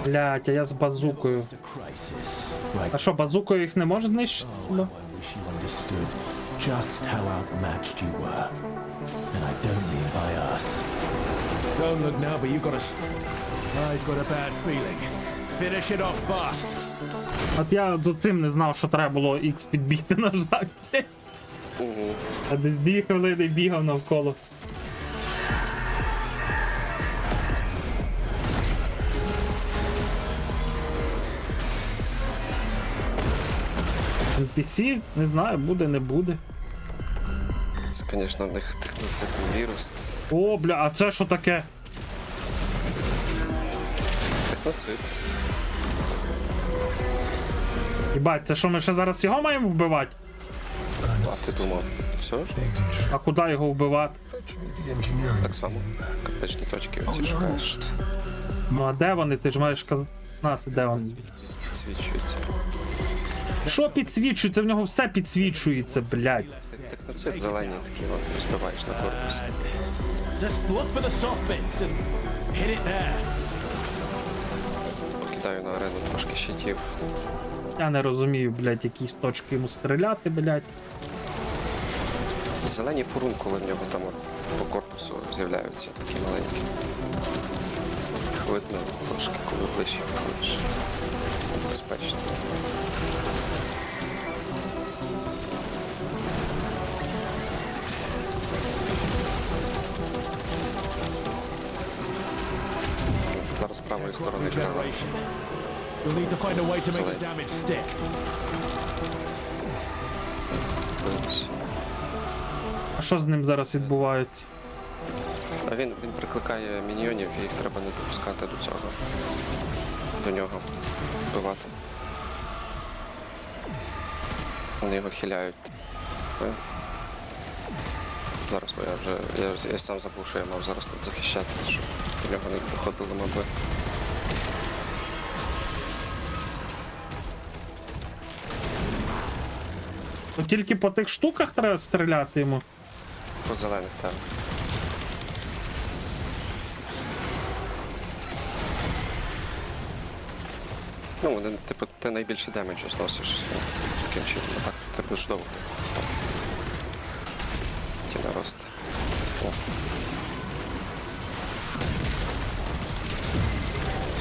Блять, а я з базукою. Crisis. А що, базукою їх не може знищити? Oh, how I wish you understood just how outmatched you were. And I don't mean by us. Don't look now, but you've got a... I've got a bad feeling. Finish it off fast. От я з цим не знав, що треба було X підбігти, на жаль. А десь 2 хвилини бігав навколо. NPC, не знаю, буде, не буде. Це, звісно, в них техноцитний вірус. Це О, бля, а це що таке? техноцит. Єбать, це що, ми ще зараз його маємо вбивати? А ти думав, все ж? А куди його вбивати? fetch me the engineering. Так само. Критичні точки оці шукаєш. Ну а де вони? Ти ж маєш казати. Нас, де вони? Підсвічується. Що підсвічується? В нього все підсвічується, блядь. Техноцит зелені такі, от, розбиваєш на корпус. Just look for the soft bits and hit it there. Покидаю на арену трошки щитів. Я не розумію, блядь, якісь точки йому стріляти, блядь. Зелені фурункули в нього там от по корпусу з'являються, такі маленькі. Їх видно трошки, коли ближче підходиш. Безпечно. Зараз з правої сторони крила. Regeneration. You'll need to find a way to make the damage stick. Дивись. А що з ним зараз відбувається? А він прикликає міньйонів, і їх треба не допускати до цього. До нього вбивати. Вони його хиляють. Ой. Зараз, бо я сам забув, що я мав зараз тут захищати, щоб до нього не доходили, мабуть. Ну тільки по тих штуках треба стріляти йому. По зелених, так. Ну, вони, типу, ти найбільше демеджу зносиш таким чином, а так ти будеш довго. Ті нарост. О.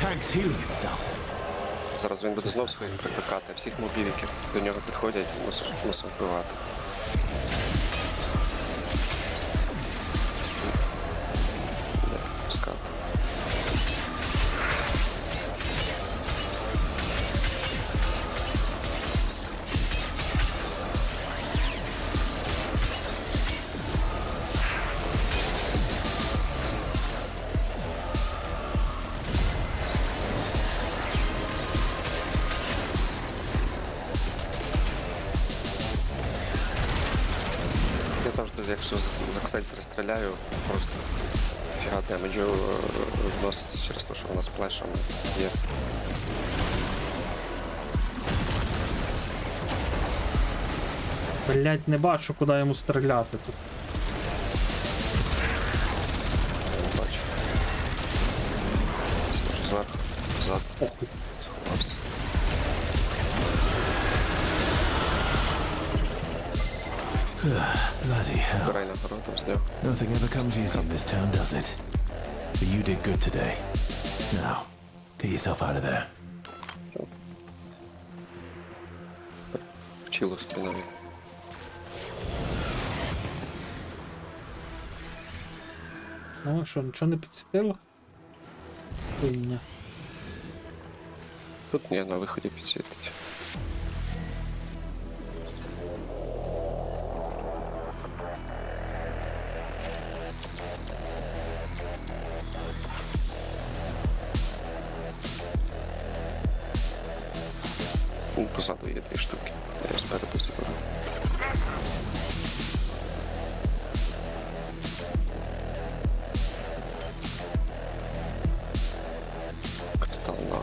Tank's healing itself. Зараз він буде знов своїх прикликати. Всіх мобів, які до нього підходять, мусить вбивати. Не пускати. Я завжди, якщо з Аксельтри стріляю, просто фіга демеджу вноситься через те, що вона з плешем є. Блядь, не бачу, куди йому стріляти тут. Я не бачу. Це може зверху, ззаду. Похуй. Сховався. Bloody hell. Збирай нагороду з нього. Nothing ever comes easy in this town, does it? But you did good today. Now, get yourself out of there. Вчило спиною. Ну що, нічого не підсвітило? Хуйня. Тут ні, на виході підсвітить. Ну, позаду є 2 штуки. Я спереду заберу. Кристал на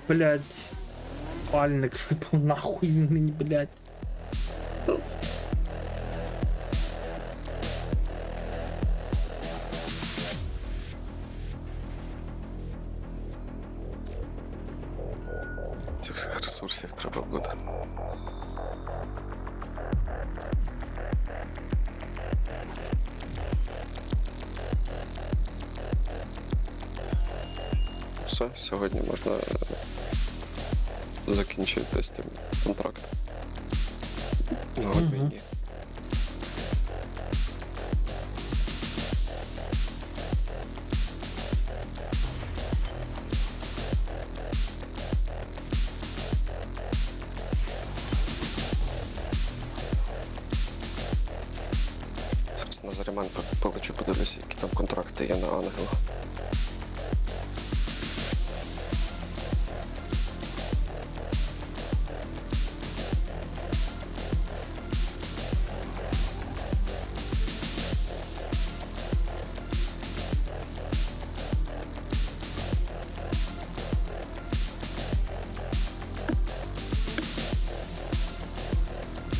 блядь, пальник випав нахуй він мені, блядь. Цих всіх ресурсів треба буде. Все, сьогодні можна закінчити з тим контракт. На війні. Зараз на Заріман полечу, подивлюся, які там контракти є на Ангела.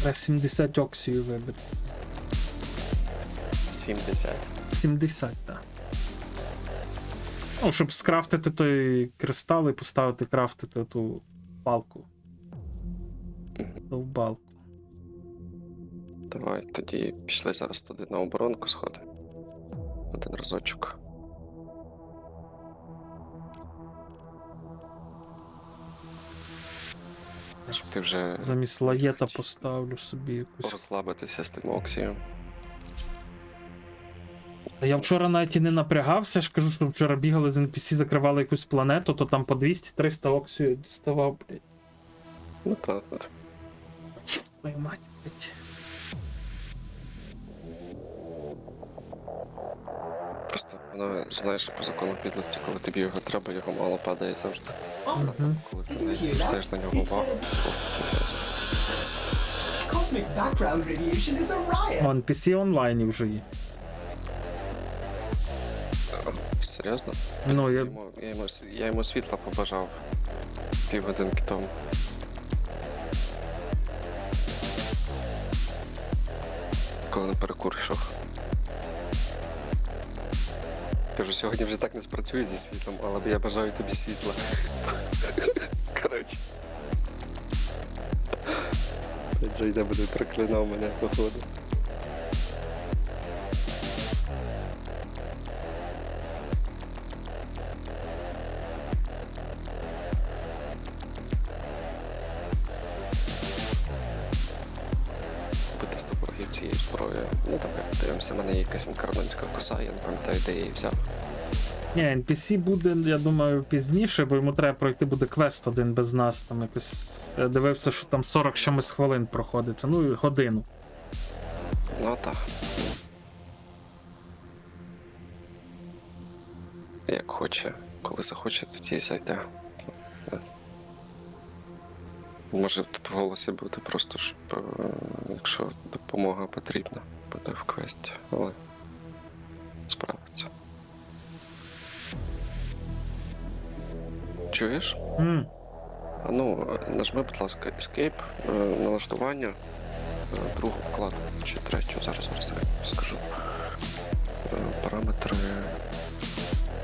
Треба 70 оксію вибити. 70. 70, так. Ну, щоб скрафтити той кристал і поставити крафтити ту палку. Довбалку. Давай тоді пішли зараз туди на оборонку сходимо. Один разочок. Щоб ти вже Замість лаєта поставлю собі якусь. розслабитися з тим оксієм. Та я вчора навіть і не напрягався, ж кажу, що вчора бігали з NPC, закривали якусь планету, то там по 200-300 оксію діставав, блядь. Ну так. Твою мать, блядь. Просто воно, знаєш, по закону підлості, коли тобі його треба, його мало падає завжди. Коли ти не звертаєш на нього увагу. Cosmic background radiation is a riot. О, NPC онлайні вже є. Серйозно? Ну, Я йому світла побажав півгодинки тому. Коли на перекур йшов. Кажу, сьогодні вже так не спрацює зі світлом, але я бажаю тобі світла. Коротше. Зайде буде проклинав мене, походу. Бити з тобою цією зброєю. Ну там як дивимося, в мене є якась інкарнатська коса, я не пам'ятаю, де я її взяв. Ні, NPC буде, я думаю, пізніше, бо йому треба пройти буде квест один без нас. Там якось. Я дивився, що там 40 чимось хвилин проходиться. Ну і годину. Ну так. Як хоче, коли захоче, тоді зайде. Може тут в голосі бути просто, щоб якщо допомога потрібна, буде в квесті, але справиться. Чуєш? А ну, нажми, будь ласка, Escape, налаштування, другу вкладку чи третю, зараз я скажу. Параметри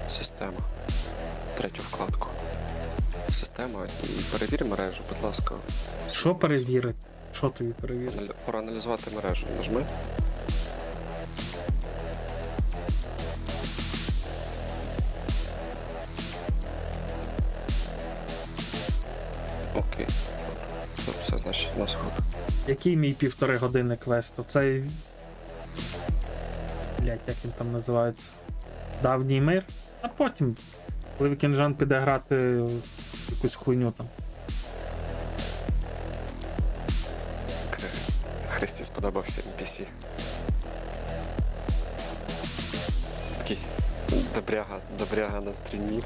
система. Третю вкладку. Система і перевір мережу, будь ласка. Що перевірити? Що тобі перевірити? Проаналізувати мережу. Нажми. Окей. Це значить на сход. Який мій 1,5 години квесту? Цей. Блять, як він там називається? Давній мир? А потім, коли Вікінжан піде грати в якусь хуйню там. Христі сподобався NPC. Такий добряга на стрімі.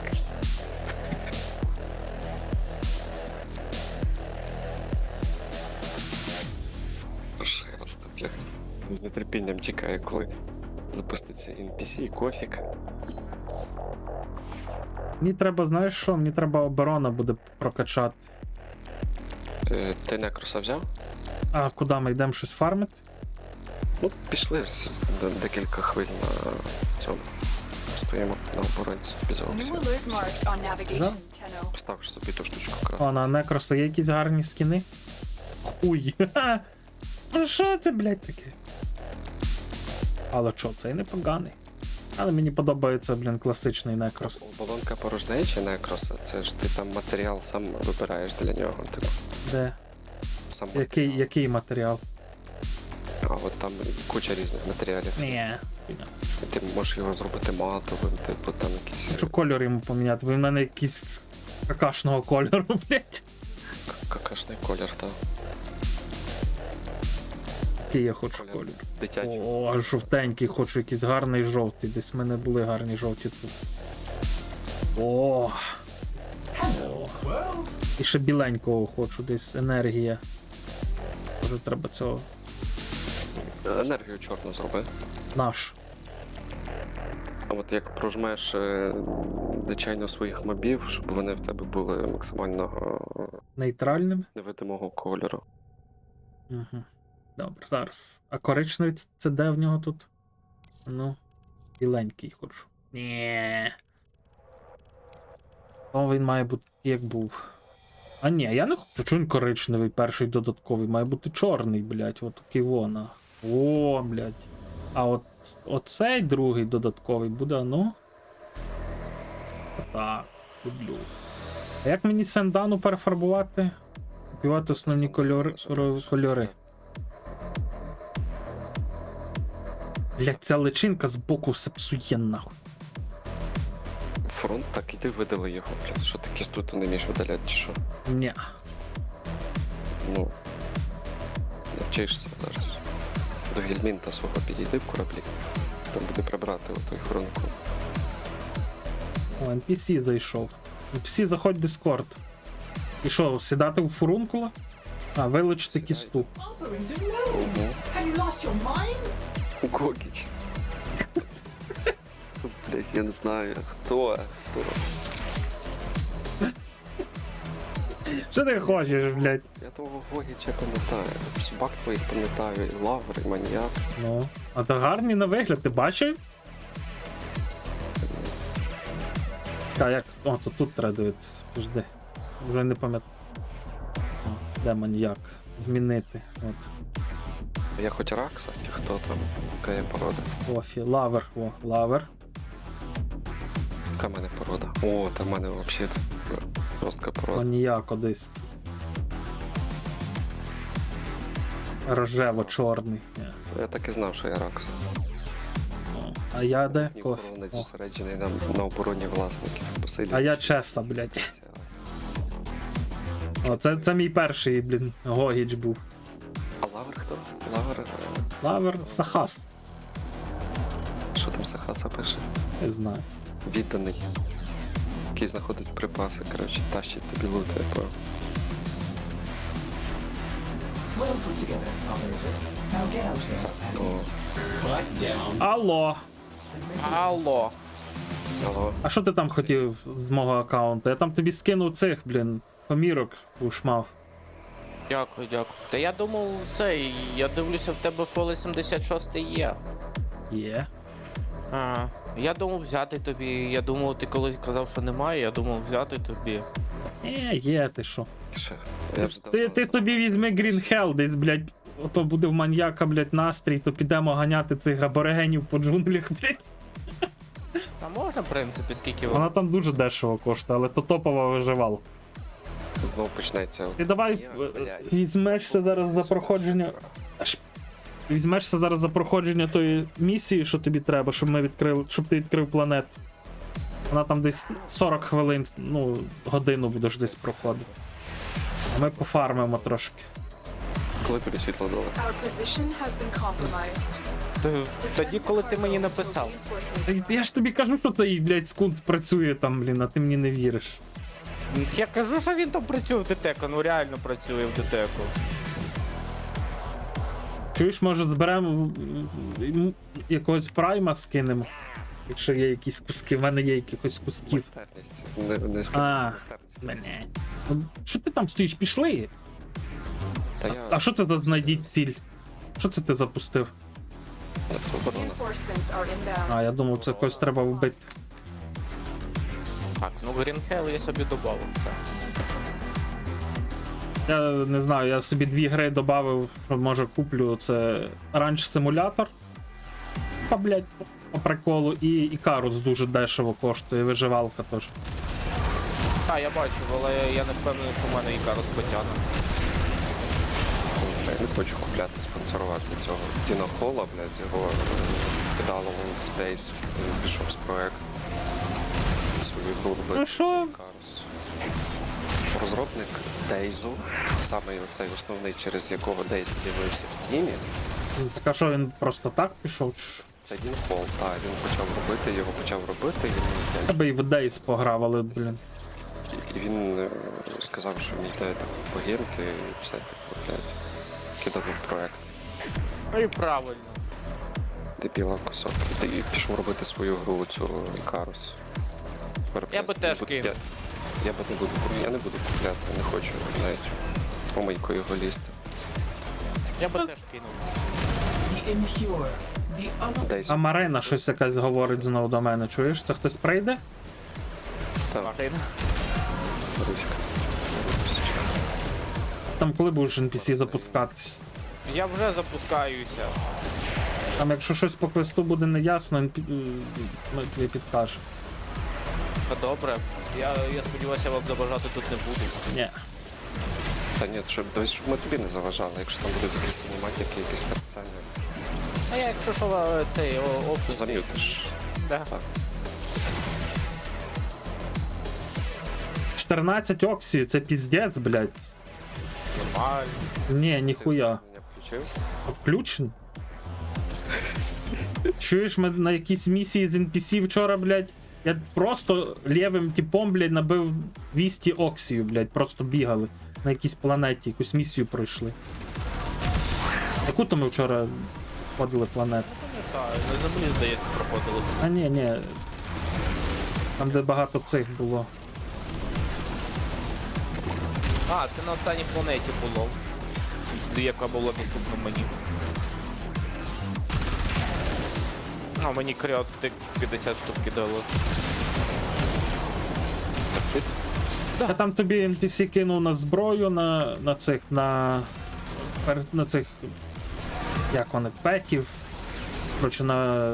Прошу, я просто, бляха, з нетерпінням чекаю, коли запуститься NPC і кофік. Мені треба, знаєш що? Мені треба оборона буде прокачати. Ти Некроса взяв? А куди ми йдемо щось фармити? Ну, пішли декілька хвиль на цьому. Стоїмо на оборонці без New опції. alert marked on navigation, Да? Tenno. Поставиш собі ту штучку якраз. О, на Некроса є якісь гарні скіни? Хуй. Ха-ха. Ну що це, блядь, таке? Але що, це і непоганий. Але мені подобається, блін, класичний Некрос. Оболонка порожнечі Некроса, це ж ти там матеріал сам вибираєш для нього. Типу, Де? сам Який матеріал? А от там куча різних матеріалів. Ні. Ти можеш його зробити матовим, типу там якісь Хочу кольор йому поміняти, бо він в мене якийсь какашного кольору, блядь. какашний колір, так. Який я хочу кольор. Дитячий. О, аж жовтенький, хочу якийсь гарний жовтий. Десь в мене були гарні жовті тут. О. І ще біленького хочу, десь енергія. Може треба цього. Енергію чорну зроби. Наш. А от як прожмеш звичайно своїх мобів, щоб вони в тебе були максимально Нейтральним. невидимого кольору. Угу. Добре, зараз. А коричневий це де в нього тут? Ну, біленький хочу. Ні. О, він має бути як був. А ні, я не хочу, чого він коричневий, перший додатковий, має бути чорний, блядь, от такий вона. О, блядь. А от оцей другий додатковий буде, ну. Так, люблю. А як мені Сендану перефарбувати? Купувати основні кольори. Блядь, ця личинка з боку все псує нахуй. Фронт, так іди видали його, блядь. Що ти кісту не вмієш видаляти, чи що? Ні. Ну. Навчишся зараз. До Гельмінта свого підійди в кораблі. Там буде прибрати отой фронтку. О, NPC зайшов. NPC, заходь в Discord. І що, сідати у фурункула? А, вилучити кісту. Operator, no! Have you lost your mind? Гогіч. Блять, я не знаю, хто. Що ти хочеш, блядь? Я того Гогіча пам'ятаю. Собак твоїх пам'ятаю, і Лавр, і Маніяк. Ну. А то гарний на вигляд, ти бачив? А як. О, то тут треба дивитися. Жди. Вже не пам'ятаю. Де маніяк? Змінити. От. Я хоч Ракса, чи хто там? Яка є порода? Офі, лавер. О, лавер. Яка в мене порода? О, там в мене взагалі жорстка порода. Маніяк одесь. Рожево-чорний. Ні. Я так і знав, що я Ракса. О, а я де? Ні, Кофі. охоронець О. зосереджений на обороні власників. А я Чеса, блядь. О, це мій перший, блін, Гогіч був. А Лавр хто? Лавр. Лавер Сахас. Що там Сахаса пише? Не знаю. Відданий. Який знаходить припаси, коротше, тащить тобі лут, типу. Well put together, operator. Now get out there and... Алло. Алло. Алло. А що ти там хотів з мого аккаунту? Я там тобі скинув цих, блін, помірок ушмав. Дякую, дякую. Та я думав, я дивлюся, в тебе фол 76 є. Є. А, я думав взяти тобі. Я думав, ти колись казав, що немає, я думав взяти тобі. Є, ти що? Ще. Ти собі візьми Green Hell десь, блядь. Ото буде в маньяка, блядь, настрій, то підемо ганяти цих аборигенів по джунглях, блядь. Та можна, в принципі, скільки Вона там дуже дешево коштує, але то топова виживал. Знову почнеться. Ти давай візьмешся зараз за проходження. Візьмешся зараз за проходження тої місії, що тобі треба, щоб ти відкрив планету. Вона там десь 40 хвилин, ну, годину будеш десь проходити. А ми пофармимо трошки. Коли тобі світло дали? Our position has been compromised. Тоді, коли ти мені написав. Я ж тобі кажу, що цей, блядь, скунс працює там, блін, а ти мені не віриш. Я кажу, що він там працює в ДТЕКу, ну реально працює в ДТЕКу. Чуєш, може зберемо якогось прайма скинемо? Якщо є якісь куски, в мене є якихось кусків. Майстерність. Не А, скажу майстерність. мене. Ну, що ти там стоїш? Пішли? Та я А що це за знайдіть ціль? Що це ти запустив? оборона. Reinforcements are inbound. А, я думав, це когось треба вбити. Так, ну Green Hell я собі додав. Все. Я не знаю, я собі 2 гри додав, що може куплю. Це Ranch Simulator. Та, блядь, по приколу. І Ікарус дуже дешево коштує, виживалка теж. Так, я бачив, але я не впевнений, що в мене Ікарус потягне. Я не хочу купляти, спонсорувати цього Діна Холла, блядь, його кидало в Stays, він пішов з проекту. Свою гру робити. Ну що? Ікарус. Розробник Дейзу, саме оцей основний, через якого Дейз з'явився в Стімі, Так а що він просто так пішов? чи що? це Дін Холл. Так, він почав робити, його почав робити, Я би і в Days пограв, але, блін. і він сказав, що він йде так по гірки, і все таке, блядь, кидав проект. Ну і правильно. Дебіла кусок. І пішов робити свою гру, цю Ікарус. Я би теж кинув. Я не буду купляти, не хочу навіть помийку його лізти. Я би теж кинув. The impure, the Дейс. А Марина щось якась говорить знову до мене, чуєш? Це хтось прийде? Так, Марина. Руська. Там коли будеш NPC запускатись? Я вже запускаюся. Там якщо щось по квесту буде неясно, ми тобі підкажемо. Та добре. Я сподіваюся, вам заважати тут не буду. Ні. Та ні, щоб ми тобі не заважали, якщо там будуть якісь синематики, якісь катсцени. А я якщо що цей опис. Зам'ютиш. Да. Так. 14 оксій, це піздець, блядь. Нормально. Ні, ніхуя. Мене включив. Включен? Чуєш, ми на якійсь місії з NPC вчора, блядь, я просто лівим типом, блядь, набив 200 оксію, блядь, просто бігали на якійсь планеті, якусь місію пройшли. Яку то ми вчора ходили планету? Так, на землі, здається, проходили. А ні. Там, де багато цих було. А, це на останній планеті було. Яка була доступна мені. А, мені кріотик 50 штук кидало. Це хід? Та там тобі NPC кинув на зброю, на цих, на цих, як вони, петів. Коротше, на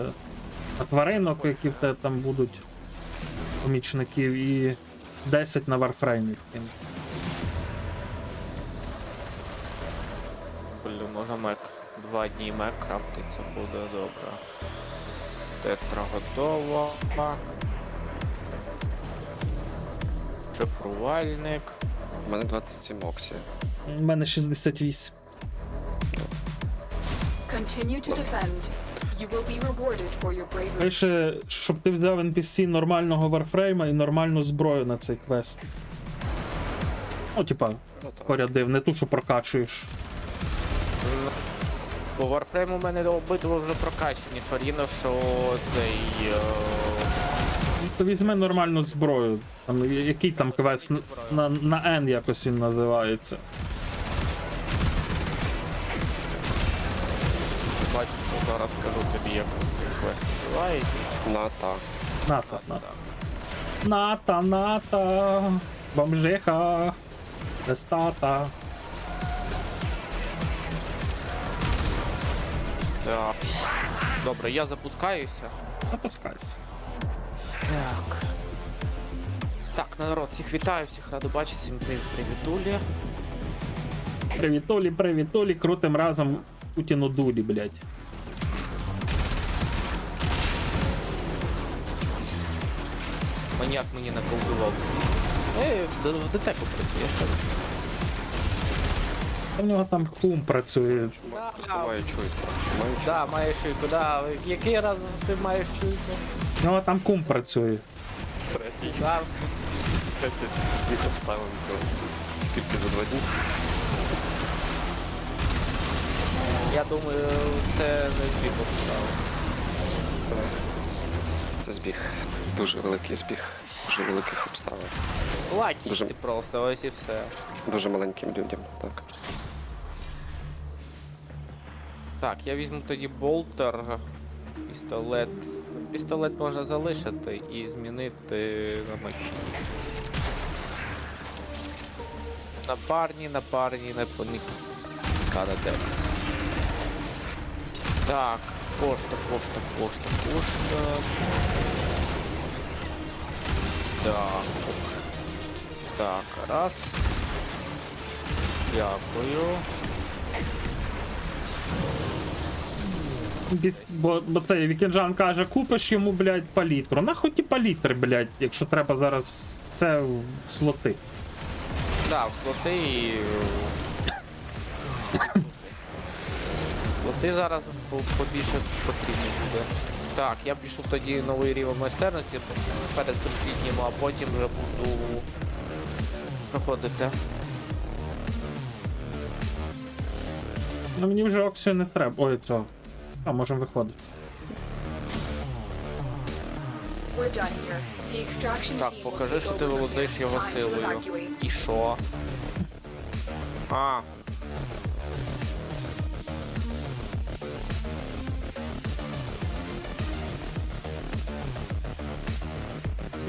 тваринок, які в тебе там будуть, помічників, і 10 на варфреймів. Блін, може мек. 2 дні мек крафтиться, буде добре. Тетра готова. Шифрувальник. У мене 27 оксія. У мене 68. Continue to defend. You will be rewarded for your bravery. Пише, щоб ти взяв NPC нормального варфрейма і нормальну зброю на цей квест. Ну, типа, порядив, не ту, що прокачуєш. По Warframe у мене обидва вже прокачані, що Ріно, що цей... То візьми нормальну зброю. Там, який там квест на N якось він називається. Бачиш, зараз скажу тобі, як цей квест називається. Ната. Бомжиха. Тестата. Так. Добре, я запускаюся. Запускайся. Так. Так, народ, всіх вітаю, всіх радий бачити, всім привітулі. Привітулі, крутим разом Путіну дулі, блядь. Маніяк мені наколдував світ. В детеку працюєш, так? У нього там кум працює. Просто маю чуйку. Да, маєш чуйку, да. Який раз ти маєш чуйку? У нього там кум працює. Третій. Да. Це третій збіг обставин цього. Скільки за 2 дні? Я думаю, це не збіг обставин. Це збіг. Дуже великий збіг. Дуже великих обставин. Латнічти Дуже- просто, ось і все. Дуже маленьким людям, так. Так, я візьму тоді болтер, пістолет. Пістолет можна залишити і змінити на мечі. На парні, на поник. Канадекс. Так, пошта. Так. Так, раз. Дякую. Бо цей Вікінджан каже, купиш йому, блядь, палітру. Нахуй ті палітри, блядь, якщо треба зараз це в слоти. Так, слоти і... Слоти зараз побільше потрібні буде. Так, я пішов тоді новий рівень майстерності, перед цим підніму, а потім вже буду проходити. Ну мені вже Оксію не треба. Ой, цього. А, можемо виходити. We're done here. The extraction Так, team will покажи, take що ти over from володієш here. його Time to силою. evacuate. І що? А.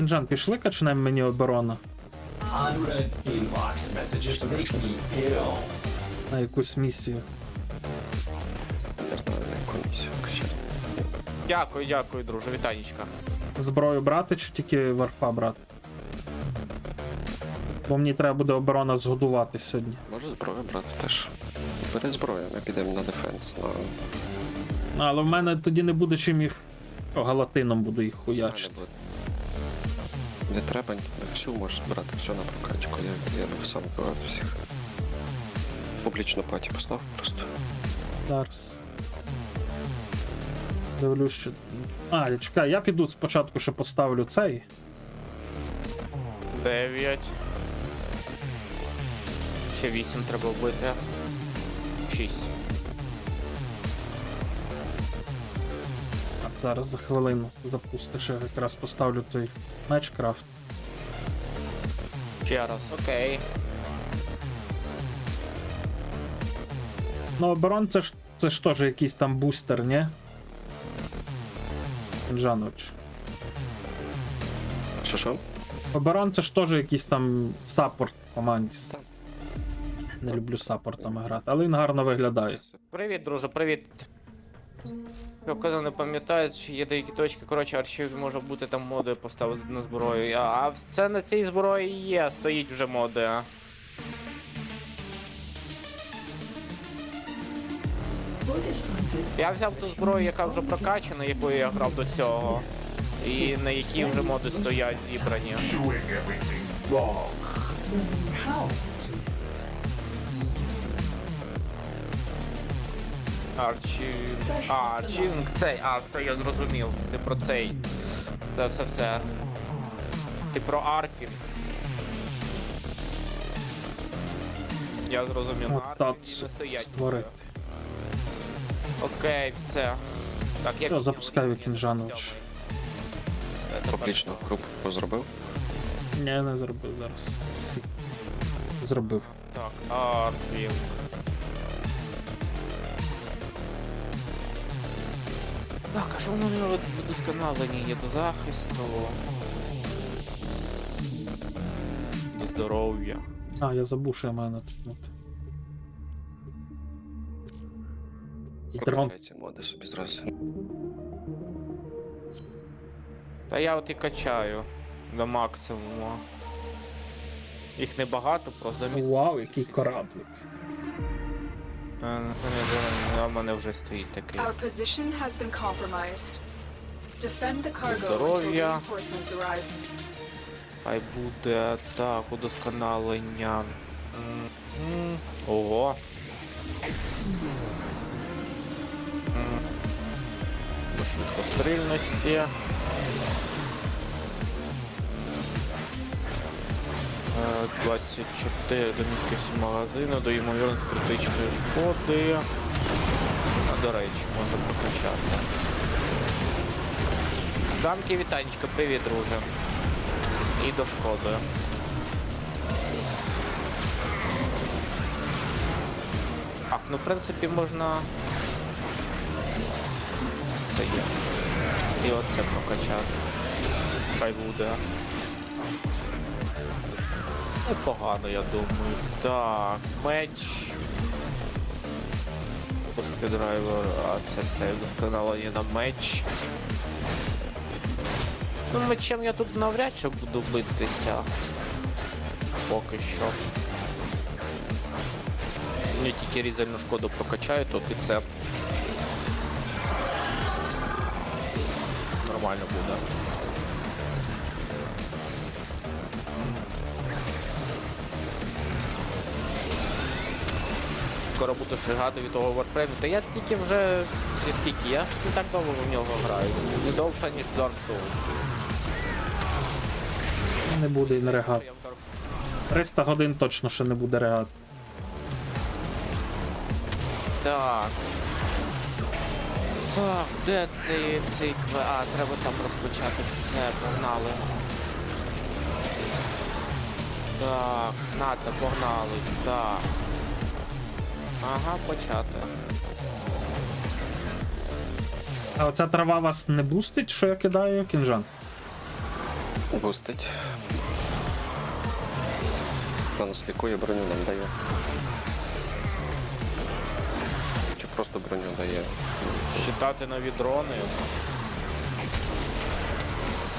Вікінджан, пішли качнемо мені оборона Unread inbox messages make me ill. на якусь місію. Я знаю, на яку місію. Ще. Дякую, друже, вітанічка. Зброю брати чи тільки варфа брати? Бо мені треба буде оборона згодувати сьогодні. Може зброю брати теж. Бери зброю, ми підемо на дефенс. Але в мене тоді не буде чим їх. О, галатином буду їх Не хуячити. буде. Не треба, всю можеш брати, все на прокачку. Я буду сам вбивати всіх. Публічну паті постав просто. Зараз. Дивлюсь, що. А, чекай, я піду спочатку, ще поставлю цей. 9. Ще 8 треба вбити. 6. Так, зараз за хвилину запустиш, я якраз поставлю той мечкрафт. Ще раз, окей. Ну, оборон це ж теж якийсь там бустер, ні? Жанович. Що? Оборон це ж теж якийсь там саппорт в команді. Так. Не люблю саппортами грати, але він гарно виглядає. Привіт, друже, привіт. Я казав, не пам'ятаю, чи є деякі точки, коротше, архів може бути там моди поставити на зброю. А це на цій зброї є, стоїть вже моди. Я взяв ту зброю, яка вже прокачана, якою я грав до цього. І на якій вже моди стоять зібрані. How? Арчінг цей, це я зрозумів. Ти про цей. Це все. Ти про Аркін. Я зрозумів, на От так Аркіні не стоять. створити. Окей, все. Так, я Все, запускай Вікінджанович. Публічну групу зробив. Ні, не зробив зараз. Зробив. Так, Аркін. Так, а що воно у нього вдосконалені є до захисту? До здоров'я. А, я забув, що я маю натиснути. І дрон. Прокачай ці моди собі зразу. Та я от і качаю до максимуму. Їх небагато, просто Вау, який кораблик. А в мене вже стоїть такий. Our position has been compromised. Defend the cargo until Здоров'я. reinforcements arrive. Хай буде так, удосконалення. Ого. До швидкострільності. 24 до міськості магазину, до ймовірності критичної шкоди. А, до речі, можна прокачати. Замки вітанечка, привіт, друже. І до шкоди. Так, ну в принципі можна... Це є. І оце прокачати. Хай буде. Непогано, я думаю. Так, меч. Драйвер, а це вдосконалення на меч. Ну, мечем я тут навряд чи буду битися. Поки що. Мені тільки різальну шкоду прокачаю, то і це нормально буде. Скоро буду шигати від того варфрейму. Та я тільки вже... Скільки? Я не так довго в нього граю. Не довше, ніж Dark Souls. Не буде і не регат. 300 годин точно ще не буде регат. Так. Так, де цей кве... А, треба там розпочати. Все, погнали. Так, надо, погнали. Так. Ага, почати. А оця трава вас не бустить, що я кидаю, кінжан? Бустить. Нас лікує, броню нам дає. Чи просто броню дає. Считати нові дрони.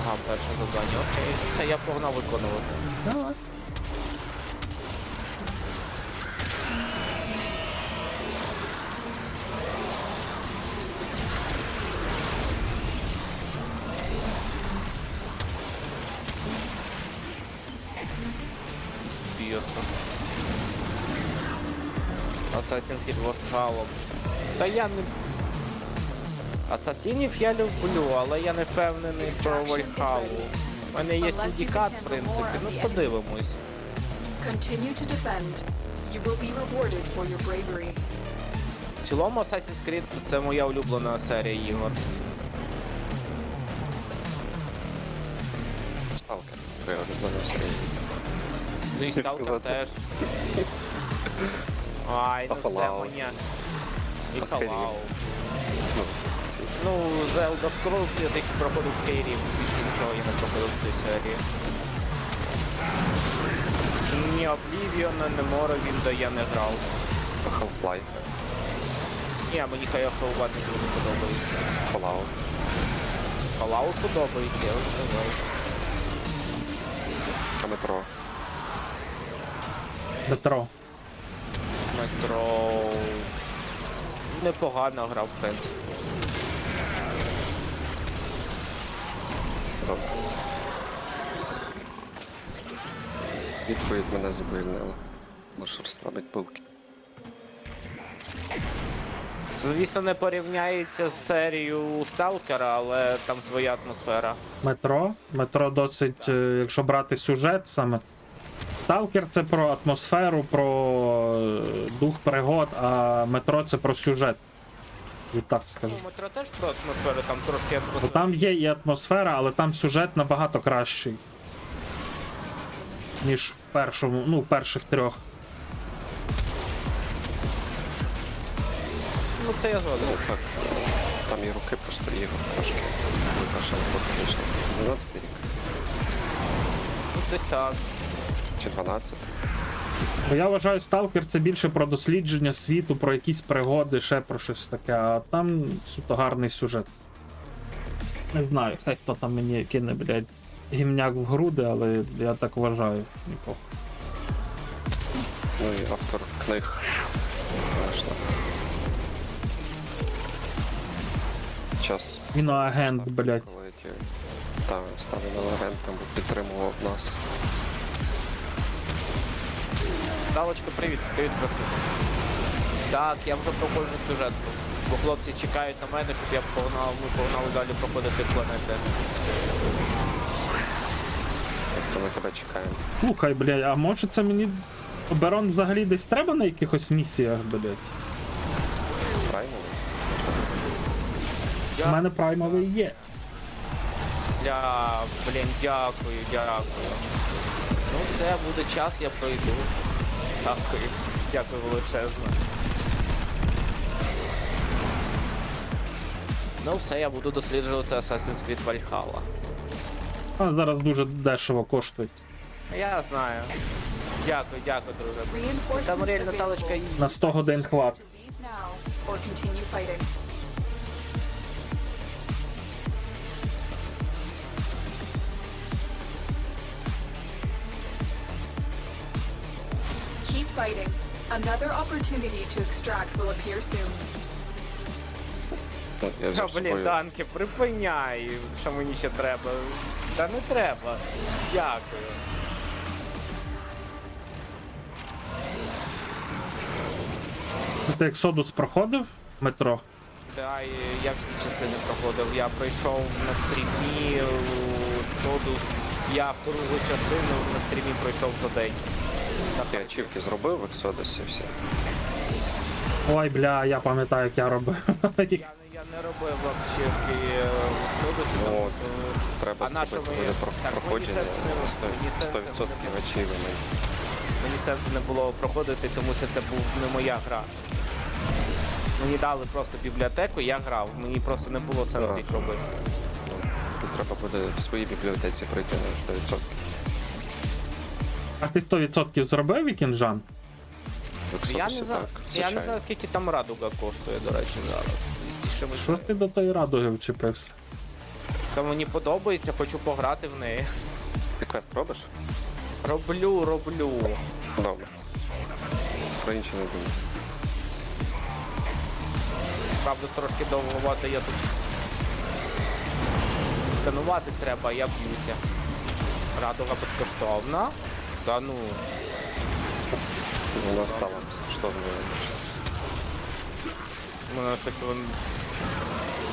Ага, перше завдання, окей. Це я погнав виконувати. Давай. Assassin's Creed Valhalla. Та я не... Асасінів я люблю, але я не впевнений про Вальхалу. У мене є синдикат, в принципі, ну подивимось. Continue to defend. You will be rewarded for your bravery. В цілому Assassin's Creed це моя улюблена серія ігор. Сталкер. Твоя улюблена серія. Ну і Stalker теж. Ай, ну все, мені. І Fallout. Ну, Zelda Scrolls я тільки проходив Skyrim, більше нічого я не проходив в цій серії. Ні Oblivion, не Morrowind я не грав. Half-Life. Ні, мені Half-Life не дуже подобається. Fallout. Fallout подобається, я вже сказав. А метро. Метро. Метро... Непогано грав, в принципі. Добре. Відповідь мене задовольнила. Можеш розслабити пилки. Звісно, не порівняється з серією Сталкера, але там своя атмосфера. Метро досить, якщо брати сюжет саме. Сталкер це про атмосферу, про дух пригод, а метро це про сюжет. І так скажу. Ну, метро теж про атмосферу, там трошки Бо атмосфера. там є і атмосфера, але там сюжет набагато кращий. Ніж в першому, ну, в перших трьох. Ну це я згоден. Ну так. Там і руки просто ігор трошки. Перша робота вийшла. 12 рік. Ну, десь так. Чи 12. Бо я вважаю, Сталкер це більше про дослідження світу, про якісь пригоди, ще про щось таке, а там суто гарний сюжет. Не знаю, хай хто там мені кине, блядь, гімняк в груди, але я так вважаю. Нікого. Ну і автор книг. Конечно. Час. Іноагент, блядь. Коли ті та стали агентом, підтримував нас. Далочка, привіт, привіт, красиво. Так, я вже проходжу сюжетку. Бо хлопці чекають на мене, щоб я погнав, ми погнали далі проходити планети. Тобто ми тебе чекаємо. Слухай, блядь, а може це мені оберон взагалі десь треба на якихось місіях, блядь? Праймовий? У мене праймовий є. Блін, дякую. Ну все, буде час, я пройду. Дякую величезно. Ну все, я буду досліджувати Assassin's Creed Valhalla. А зараз дуже дешево коштують. Я знаю. Дякую, друже. Там Reinforcements реально Наталочка available. і... На 100 годин хват. Leave now or continue fighting. Keep fighting. Another opportunity to extract will appear soon. Ну, я взяв з Блін, собою. Данки, припиняй, що мені ще треба. Та не треба. Дякую. Ти як Содус проходив метро? Да, і я всі частини проходив. Я пройшов на стрімі Содус. Я другу частину на стрімі пройшов за день. Ти ачівки зробив в Exodus всі? Ой, бля, я пам'ятаю, як я робив. Я не робив вообще Содус. Ну, треба А на що зробити ви- буде Так, проходження мені сенсу не- на мені сенсу 100% ачівки. Мені сенсу не було проходити, тому що це був не моя гра. Мені дали просто бібліотеку, я грав. Мені просто не було сенсу Так. їх робити. Тут треба буде в своїй бібліотеці пройти на 100%. А ти 100% зробив Вікінджан? В Я Exodus не знаю, так, я звичайно. не знаю, скільки там радуга коштує, до речі, зараз. Листіше Що ж ти до тої радуги вчепився? Та мені подобається, хочу пограти в неї. Ти квест робиш? Роблю. Добре. Про інше не думаю. Правда, трошки довгувато я тут. Сканувати треба, я б'юся. Радуга безкоштовна. Та ну. Вона стала безкоштовною. Мене щось вон.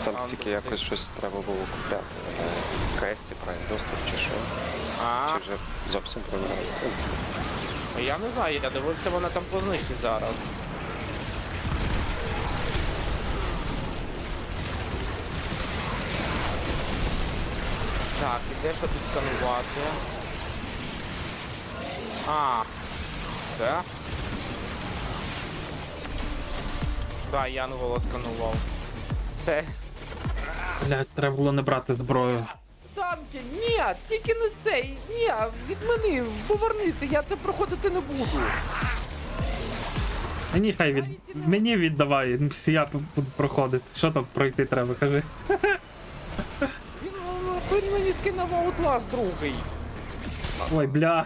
Там тільки якось щось треба було купляти. КС, Prime доступ чи що. А, Чи вже зовсім проміряли. я не знаю, я дивився, вона там познищить зараз. Так, і де що тут сканувати? А, це? Да, Янгола сканував. Це. Блядь, треба було не брати зброю. Танки, ні, тільки не цей, ні, відмени, повернися, я це проходити не буду. Мені віддавай, я буду проходити. Що там пройти треба, кажи. Він мені скинув Outlast другий. Ой, бля.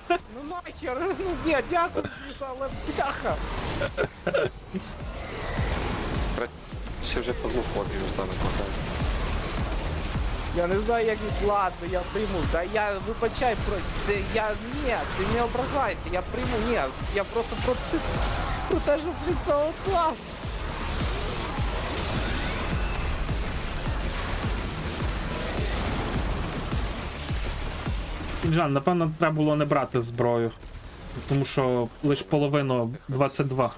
Ну нахер, ну ні, дякую, Міша, але бляха. Ще вже фазмофобію з нами кладає. Я не знаю, як від ладно, я прийму. Да я вибачай про це, я ні, ти не ображайся, я прийму, ні, я просто про те, що це Outlast. Вікінджан, напевно, треба було не брати зброю. Тому що лише половину 22.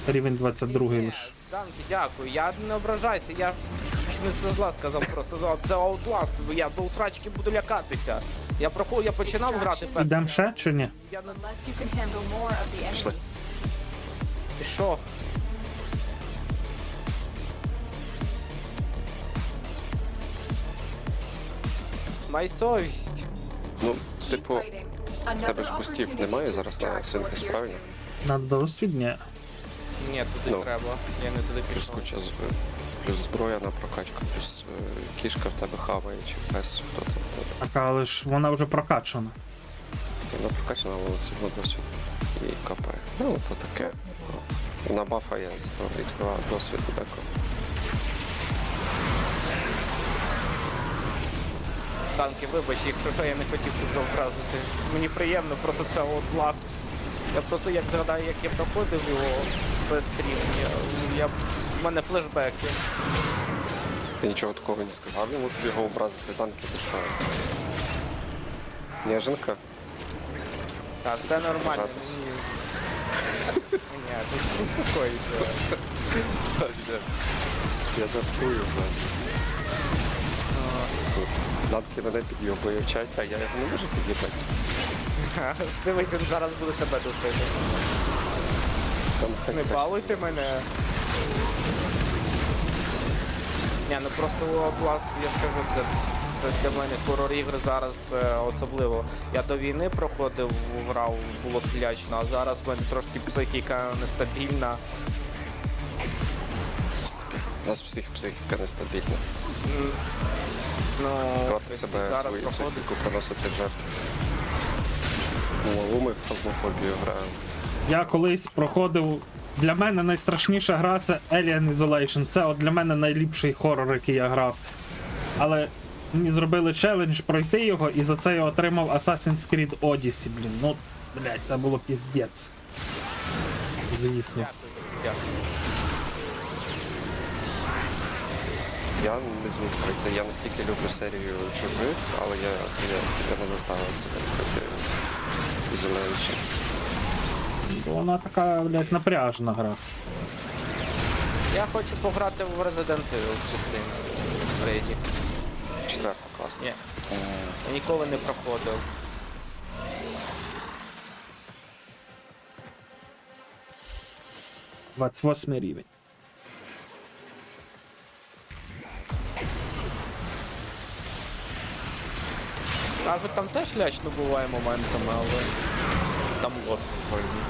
Рівень 22 лише. Данки, дякую, я не ображайся, я ж не з зла сказав просто, це Outlast, я до усрачки буду лякатися. Я починав грати перший. Ідем ще чи ні? Я не... Unless you can handle more of the enemy. Ти що? Май совість. Ну, Keep типу, fighting. в тебе Another ж бустів opportunity немає to зараз на extract will синтез, appear правильно? soon. На досвід? Ні. Ні, туди Ну. треба. Я не туди Плюс пішов. куча плюс зброя на прокачку, плюс кішка в тебе хаває, чи пес, хто там. Так, але ж вона вже прокачана. Вона прокачана, але все одно досвід і капає. Ну, то таке. Вона бафає з X2 досвід деко. Танки, вибач, якщо що, я не хотів тебе образити. Мені приємно, просто це Outlast. Я просто як згадаю, як я проходив його без стрім, в мене флешбеки. Ти нічого такого не сказав, йому щоб його образити танки, ти що? Неженка? Так, все нормально. Ображатися. Ні, ти успокойся. Я жартую, знаєш. Натки мене підйобує в чаті, а я його не можу під'їбати. Дивись, він зараз буде себе душити. Не балуйте мене. Ні, ну просто Outlast, я скажу, це для мене хорор ігри зараз особливо. Я до війни проходив, грав, було стрілячно, а зараз в мене трошки психіка нестабільна. У нас всіх психіка нестабільна. Ну, Проти себе зараз свою проходить. психіку приносити жертву. Ну, ми в фазмофобію граємо. Я колись проходив. Для мене найстрашніша гра це Alien Isolation. Це от для мене найліпший хорор, який я грав. Але мені зробили челендж пройти його, і за це я отримав Assassin's Creed Odyssey, блін. Ну, блядь, це було піздець. Звісно. Дякую. Я не зміг пройти. Я настільки люблю серію чужих, але я не заставив себе пройти Isolation. Вона така, блядь, напряжна гра. Я хочу пограти в Resident Evil частину в Резі. Четверта класна. Ні. Я ніколи не проходив. — 28 рівень. Кажуть, там теж лячно буває моментами, але там лот прикольний.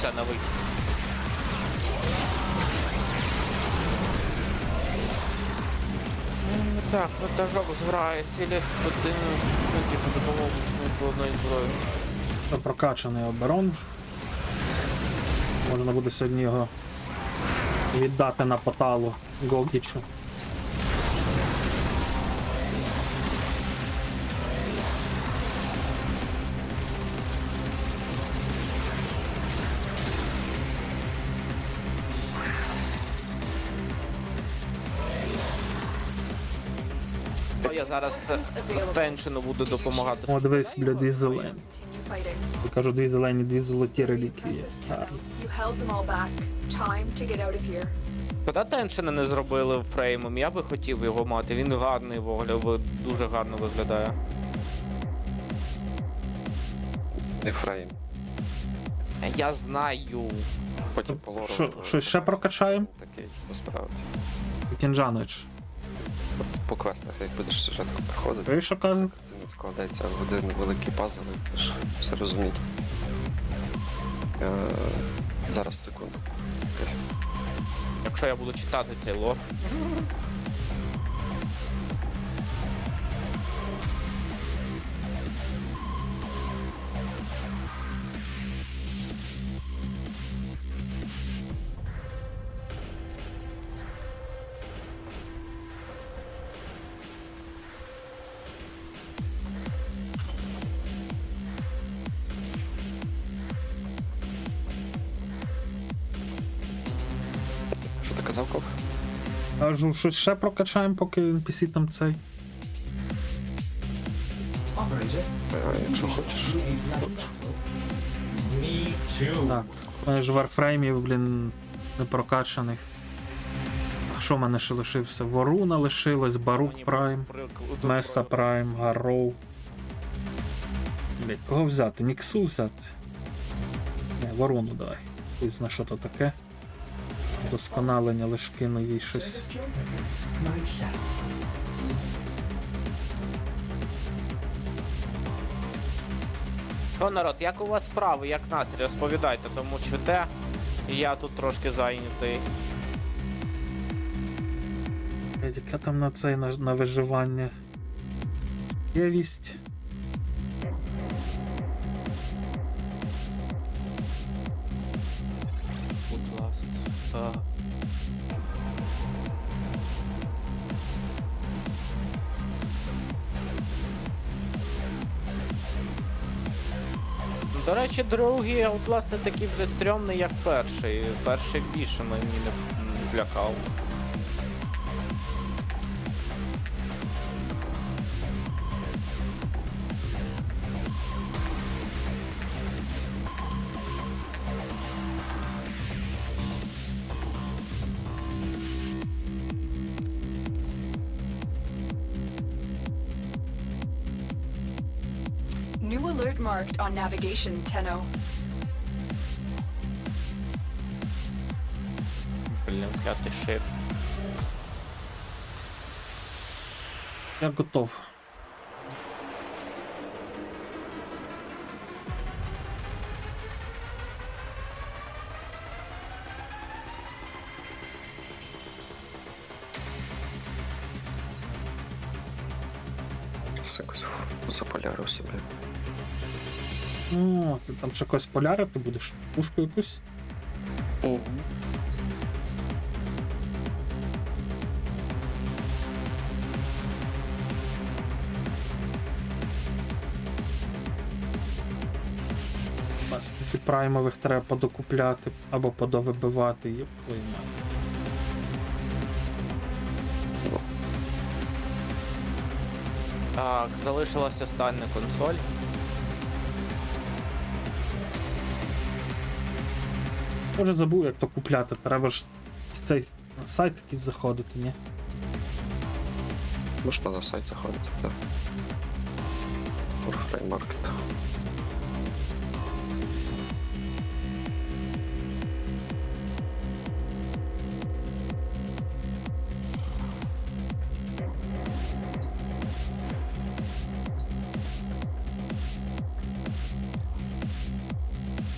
Це на вихід. Так, вантажок зграє, сілі годину, по допомогу по одної зброї. Це прокачаний оберон. Можна буде сьогодні його віддати на поталу Гогічу. Я зараз Стеншину буду допомагати. О, дивись, бля, дві зелені. Continue fighting. Я кажу, дві зелені, дві золоті реліквії. Гарно. You held them all back. Time to get out of here. Коли Теншина не зробили фреймом, я би хотів його мати. Він гарний дуже гарно виглядає. Ефраїм. Я знаю. Потім по лору Щось ще прокачаємо? такий насправді. Кінжанович. По квестах, як будеш сюжетку проходити, Ви що кажете? картина складається в один великий пазл, і будеш все розуміти. Зараз, секунду. Якщо я буду читати цей лор. Що ти казав, Ков? Кажу, щось ще прокачаємо, поки NPC там цей. Якщо хочеш. Так, у мене ж варфреймів, блін, не прокачаних. А що в мене ще лишився? Воруна лишилась, Барук Прайм, Меса Прайм, Гарроу. Блять, кого взяти? Ніксу взяти? Не, Воруну давай. Хуй зна, що то таке. Досконалення, лиш кину їй щось. Що, народ, як у вас справи, як настрій? Розповідайте, тому чуте. І я тут трошки зайнятий. Блять, яке там на цей, на виживання? Є вість. Outlast. До речі, другий Outlast не такий вже стрьомний, як перший. Перший більше мені не лякав. New alert marked on navigation, Tenno. Блін, клятий шит. Я готов. Якось заполярив собі. О, ти там ще когось полярити будеш? Пушку якусь? Угу. А скільки праймових треба подокупляти або подовибивати, є пойма. Так, залишилась остання консоль. Може забув, як то купляти, треба ж з цей на сайт якийсь заходити, ні? Можна на сайт заходити, так. Warframe Market.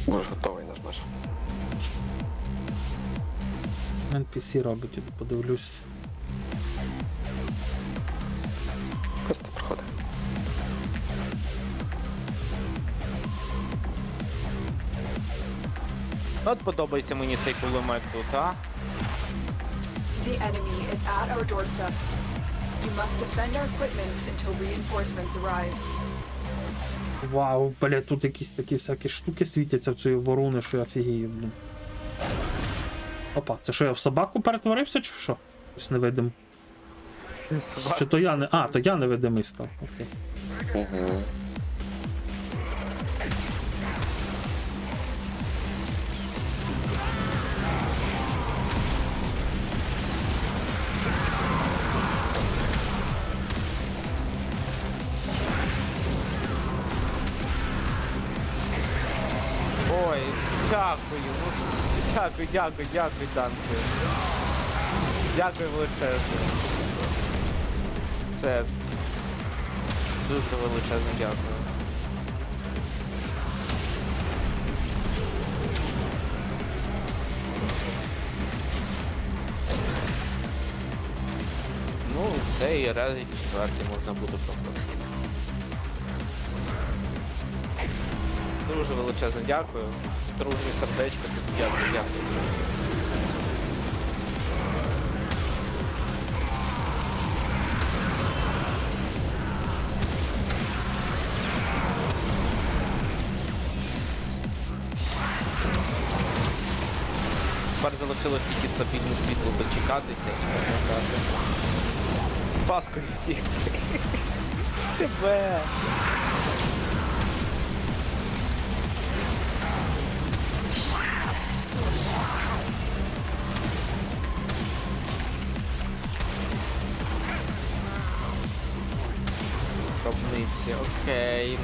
Боже, готовий нажмеш. NPC робить, я подивлюсь. Просто проходи. От подобається мені цей кулемет тут, а? The enemy is at our doorstep. You must defend our equipment until reinforcements arrive. Вау, блядь, тут якісь такі всякі штуки світяться в цієї ворони, що я офігію, блін. Опа, це що, я в собаку перетворився, чи що? Ось невидим. Чи то я не... А, то я невидимий став, окей. Угу. Ой, дякую, ну дякую, Данте. Дякую величезно. Це дуже величезно дякую. Ну, це і раз і четвертий можна буде пропустити. Дуже величезно дякую. Дружні сердечко, дякую. Тепер залишилось тільки стабільне світло дочекатися і показати. Паскою всіх. Тебе. Гробниці, окей.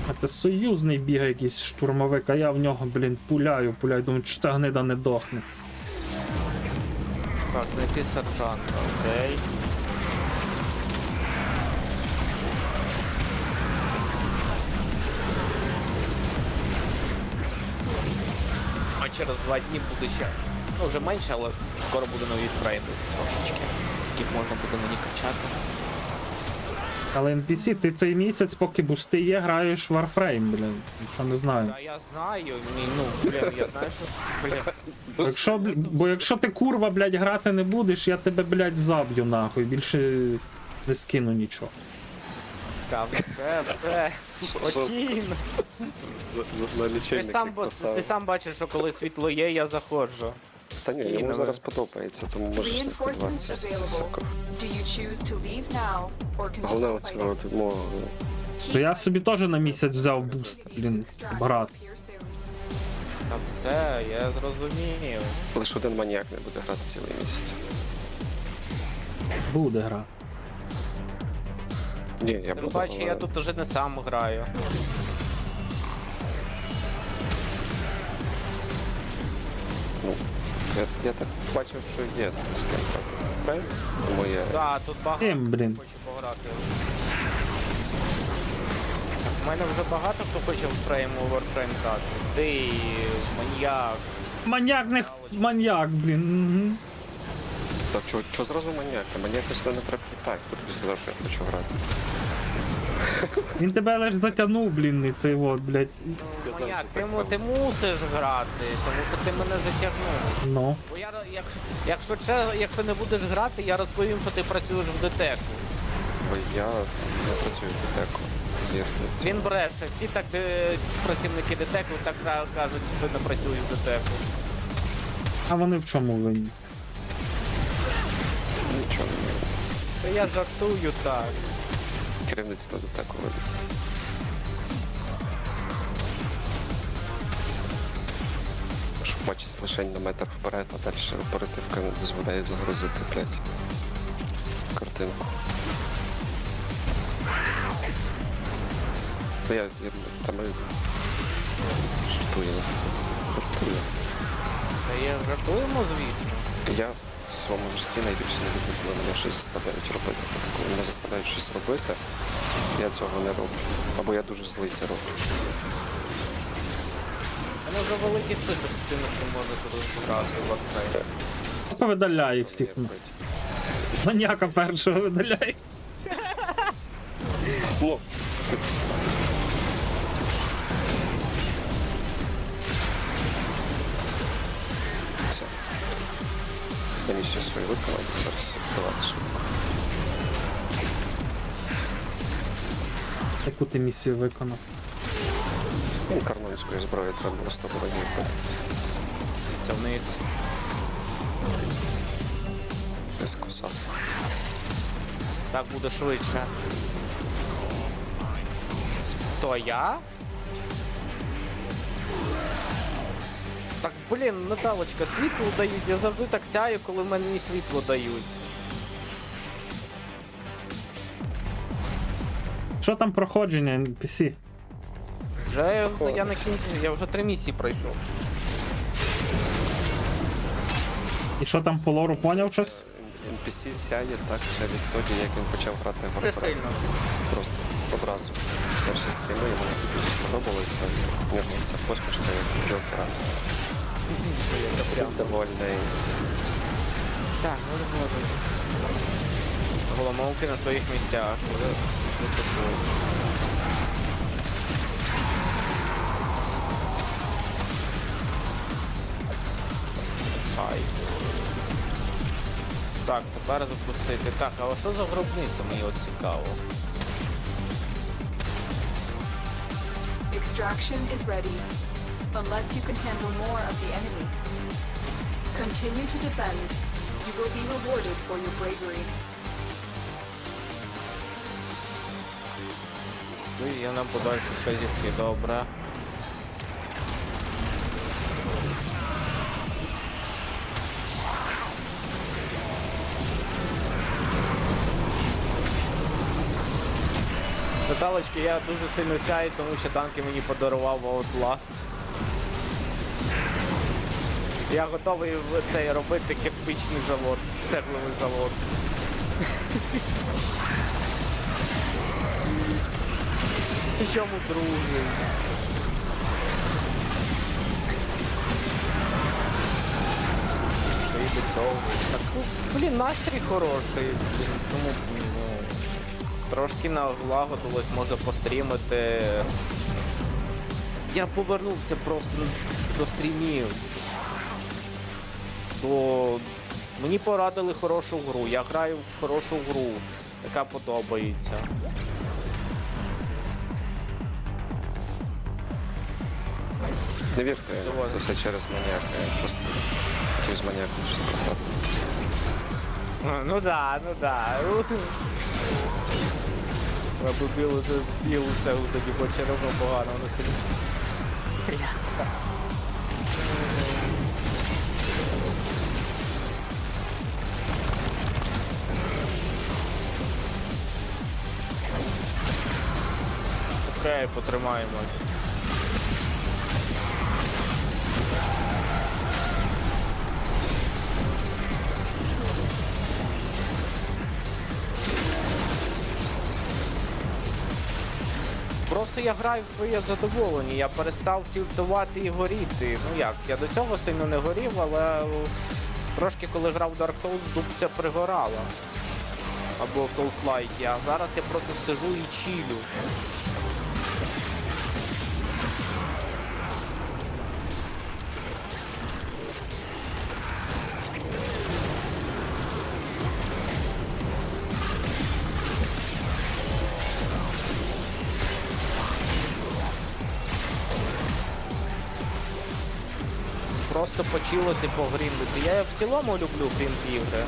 А це союзний бігає якийсь штурмовик, а я в нього, блін, пуляю, думаю, чи ця гнида не дохне. Так, знайти сержанта, окей. А через 2 дні буде ще. Ну, вже менше, але скоро буде нові фрейми трошечки, яких можна буде мені качати. Але NPC, ти цей місяць, поки бусти є, граєш Warframe, блін. Що не знаю. Та я знаю, ну, блін, я знаю, що, блін. Бо якщо ти курва, блядь, грати не будеш, я тебе, блядь, заб'ю нахуй. Більше не скину нічого. Та все, спокійно. На лічильник Ти сам бачиш, що коли світло є, я заходжу. Та ні, йому зараз подобається, тому можеш Reinforcements спілкуватися. available. Do you choose to leave now or Головне continue оцього fighting? відмову. То я собі теж на місяць взяв буст, блін, грати. Та все, я зрозумів. Лише один маніяк не буде грати цілий місяць. Буде гра. Ні, я Тим буду, паче, я але- тут уже не сам граю. Ну, я так бачив, що є там з ким грати. Правильно? Тому я... Да, тут багато Тим, блін. хоче пограти. У мене вже багато хто хоче в фрейм оверфрейм грати. Ти, маньяк. Маньяк не маньяк, блін. Мгм. Так, чого зразу маньяк? Та маньяк сюди не треба літати. Хто тобі сказав, що я хочу грати? Він тебе лиш затягнув, блін, і цей от, блядь. Маньяк, ти мусиш грати, тому що ти мене затягнув. Ну. Бо я, якщо не будеш грати, я розповім, що ти працюєш в ДТЕКу. Бо я не працюю в ДТЕКу. Він бреше, всі так працівники ДТЕКу так кажуть, що не працюють в ДТЕКу. А вони в чому винні? Нічого не маю. Та я жартую так. Керівництво ДТЕКу видно. Щоб бачити лише на метр вперед, а далі оперативка не дозволяє загрузити, блядь, картинку. Та я там жартую. Жартую. Та я жартуємо, звісно. Я в своєму житті найбільше не люблю, коли мене щось заставляють робити. Коли мене заставляють щось робити, я цього не роблю. Або я дуже злий це роблю. У мене вже великий список з тим, що може тут грати в Warframe. Видаляй їх всіх. Маньяка першого видаляй. Ну. Все. Я місію свою виконав, зараз відкривати швидко. Яку ти місію виконав? Карнонською зброєю треба було 100 ворогів бити. Це вниз. Без коса. Так буде швидше. То я? Так, блін, Наталочка, світло дають. Я завжди так сяю, коли мені світло дають. Що там проходження NPC? Вже я на кінці, я вже 3 місії пройшов. І що там по лору поняв щось? NPC сяє так ще відтоді, як він почав грати в Warframe. Прихильно. Просто одразу. Перші стріми йому настільки сподобалися. В нього ця посмішка, як у Джокера. Світ довольний. Так, ну згодом. Голомовки на своїх місцях. Шай. Так, тепер запустити. Так, а що за гробниця? Мені от цікаво. Extraction is ready, unless you can handle more of the enemy. Continue to defend. You will be rewarded for your bravery. Ну і я нам подальші вказівки, добре. Наталочки, я дуже сильно сяю, тому що танки мені подарував Outlast. Я готовий в цей робити кирпичний завод, цегловий завод. Причому другий. Ще й до цього. Так, блін, настрій хороший. Блін, чому б ні, ну. Трошки налагодилось, може пострімити. Я повернувся просто до стрімів. То мені порадили хорошу гру. Я граю в хорошу гру, яка подобається. Не вірте, це все через маньяка. Я просто хотів з маньяком щось програти. Ну да, ну да. Аби білу цегу тоді почерпно погано на селі. Окей, потримаємось. Просто я граю в своє задоволення, я перестав тільтувати і горіти. Ну як, я до цього сильно не горів, але трошки коли грав в Dark Souls, дубця пригорала. Або в Soulslight, а зараз я просто сижу і чилю. Просто почилити, погріндити. Я в цілому люблю грінд ігри.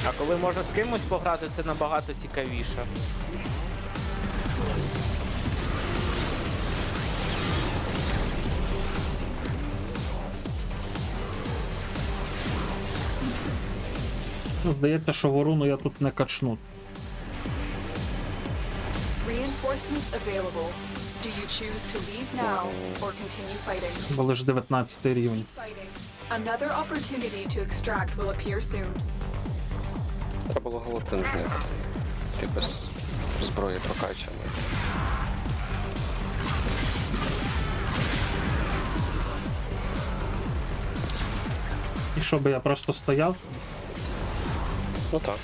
А коли можна з кимось пограти, це набагато цікавіше. Ну, здається, що ворону я тут не качну. Reinforcements available. Do you choose to leave now or continue fighting? Бо лише 19 рівень. Fighting. Another opportunity to extract will appear soon. Треба було галатин зняти. Ти без зброї прокачаний. І що би я просто стояв? Ну так.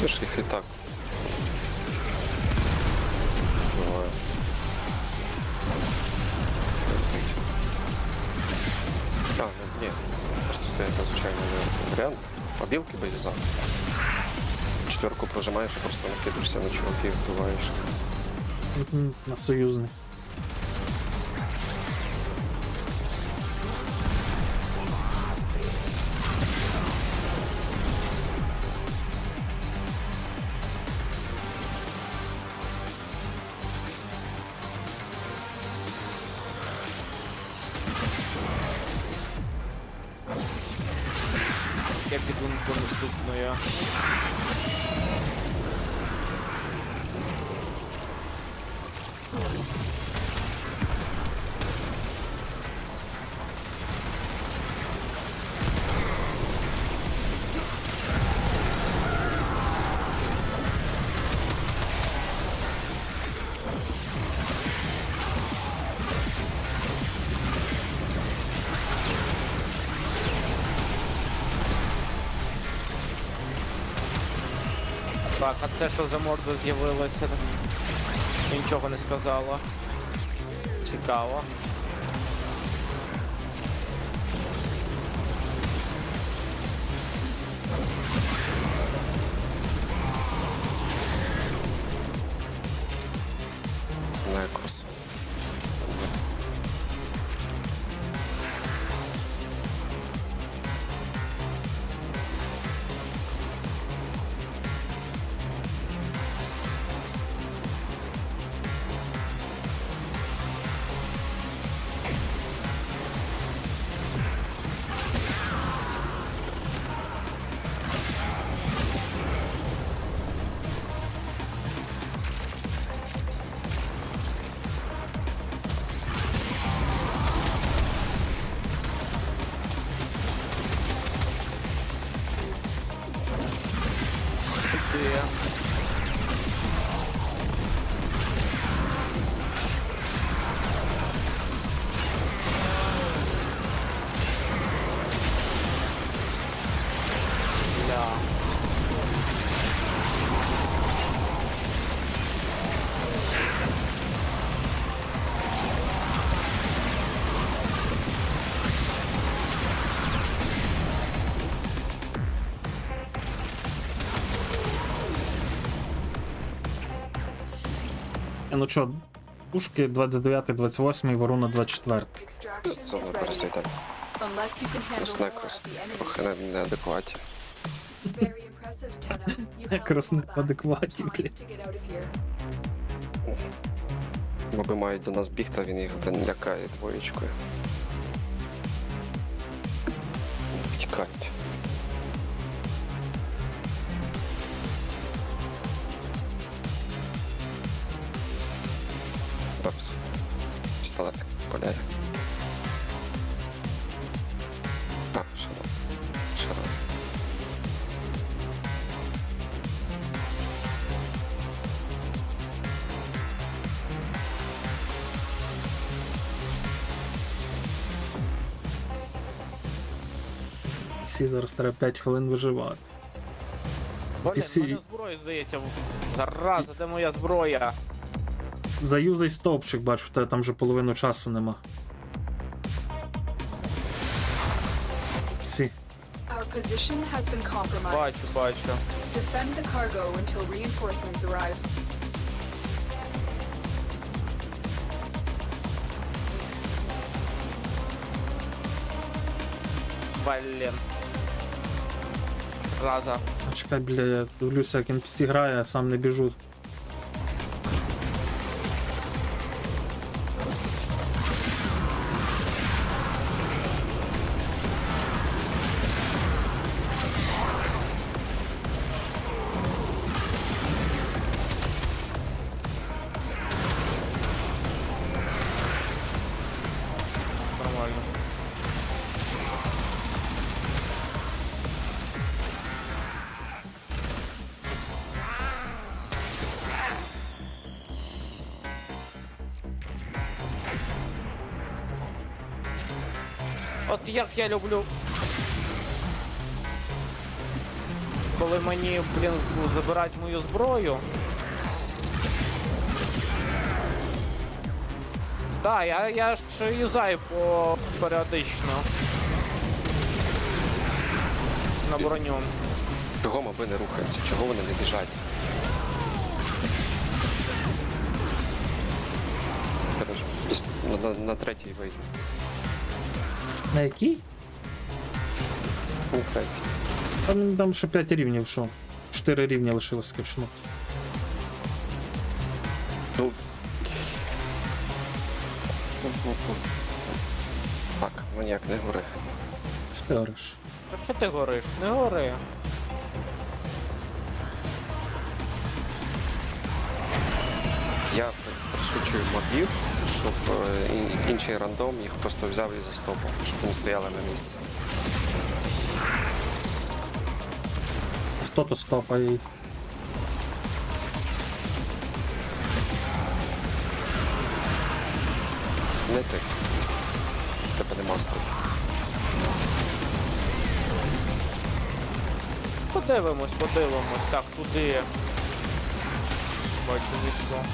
Ти ж їх і так. Буває. А, ну ні. Просто стоять звичайний варіант. Побілки боєза. Четверку прожимаєш і просто накидаєшся на чуваків, вбиваєш. На союзний. Я піду до наступної. Так, а це що за морда з'явилася? Нічого не сказала. Цікаво. Снекос. Де? Бля. Ну що, пушки 29-28, ворона 24. Extraction Це is не ready. пересійте. Unless you can handle more Снекос of the enemy. трохи неадекватні. Very impressive, Tuna. You have Якраз не all в адекваті, time блядь. to get out of here. Моби мають до нас бігти, а він їх, блін, лякає двоєчкою. тікають. Опс. Пістолет поляє. А, шарон. Шарон. Всі зараз треба 5 хвилин виживати. Блін, Всі- в мене зброя, здається. Зараза, де моя зброя? Заюзай стовпчик, бачу, в тебе там вже половину часу нема. Всі. Our position has been compromised. Бачу. Defend the cargo until reinforcements arrive. Блін. Раза. Чекай, бля, я дивлюся, як NPC грає, а сам не біжу. Нормально. От як я люблю. Коли мені, блін, забирають мою зброю. Так, я ж юзаю періодично. На броню. Чого моби не рухаються? Чого вони не біжать? Коротше, на третій вийду. На який? На третій. Там ще 5 рівнів, що? 4 рівня лишилось качнути. Ну. Так, ну ніяк не гори. Що ти говориш? Та що ти гориш? Не гори. Я пришвидшую мобів, щоб інший рандом їх просто взяв і застопав, щоб вони стояли на місці. Хто то стопає їх? Не ти. Тебе нема стопу. Подивимось. Так, туди. Бачу вікно.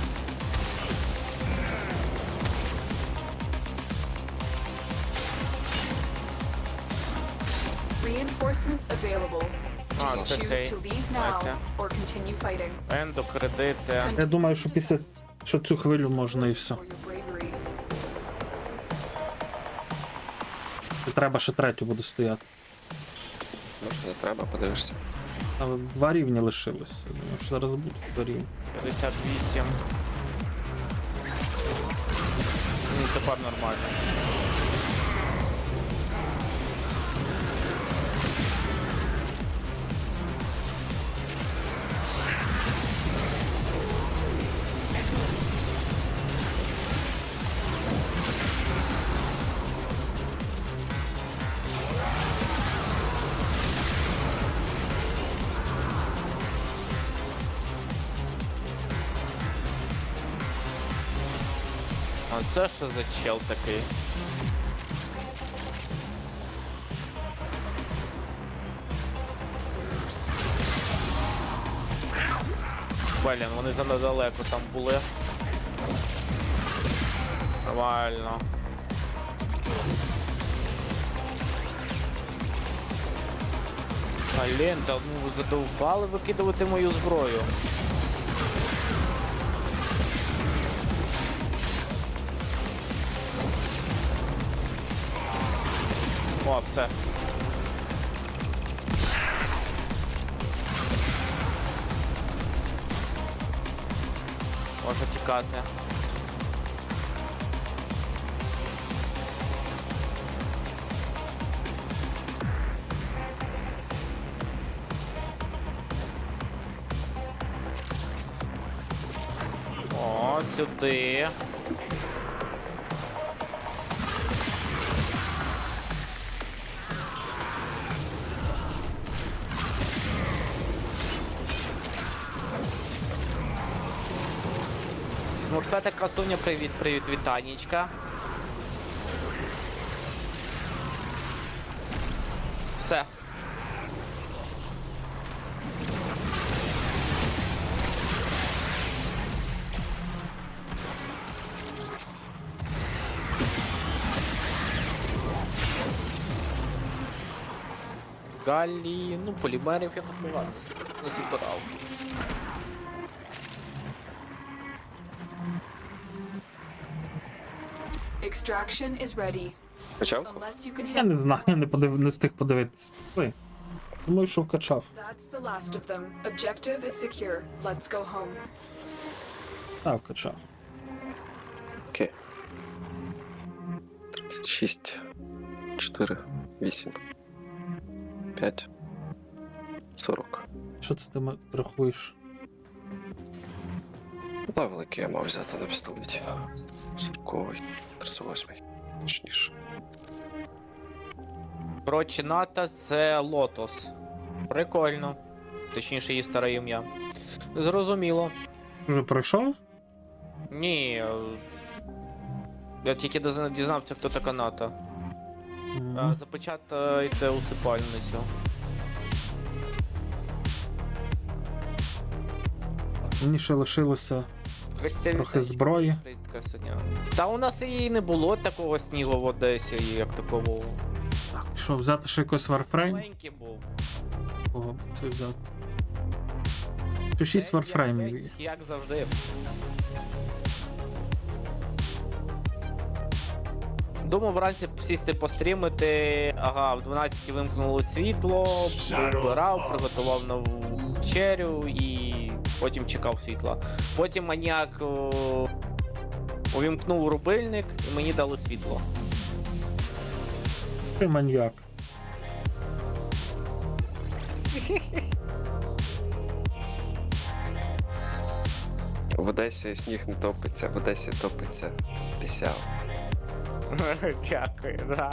Reinforcements available. Do Ah, you це choose цей. to leave now Знаєте. or continue fighting? Ендо, кредити. Я думаю, що після що цю хвилю можна і все. For your bravery. І треба ще третю буде стояти. Може не треба, подивишся. Але 2 рівні лишилось. Я думаю, що зараз буде 2 рівні. 58. Ну, тепер нормально. А це що за чел такий? Блін, вони задалеко там були. Нормально. Блін, та ну ви задовбали викидувати мою зброю. О, все. Можна тікати. сюди. Смурфета красуня, привіт, привіт, вітанічка. Все. Галі, ну полімерів я тут багато не зібрав. Extraction is ready. Почав? Unless you can Я hit. не знаю, я не встиг подивитися. Ой, думаю, що вкачав. That's the last of them. Objective is secure. Let's go home. Так, вкачав. Окей. 36, 4, 8, 5, 40. Що це ти рахуєш? Левел, який я мав взяти на пістолеті. 40-й, 38-й. Точніше. Коротше, Ната це Лотос. Прикольно. Точніше, її старе ім'я. Зрозуміло. Вже пройшов? Ні. Я тільки дізнався, хто така Ната. Запечатайте усипальницю. Мені ще лишилося трохи зброї. Та у нас і не було такого снігу в Одесі, як такого. Так, що, взяти ще якийсь варфрейм? Маленький був. Кого б це взяти? Ще 6 варфреймів. Як завжди. Думав вранці сісти пострімити, ага, в 12 вимкнули світло, прибирав, приготував нову вечерю і потім чекав світла. Потім маніяк увімкнув рубильник і мені дали світло. Ти маньяк. В Одесі сніг не топиться, в Одесі топиться пісяв. Дякую, да.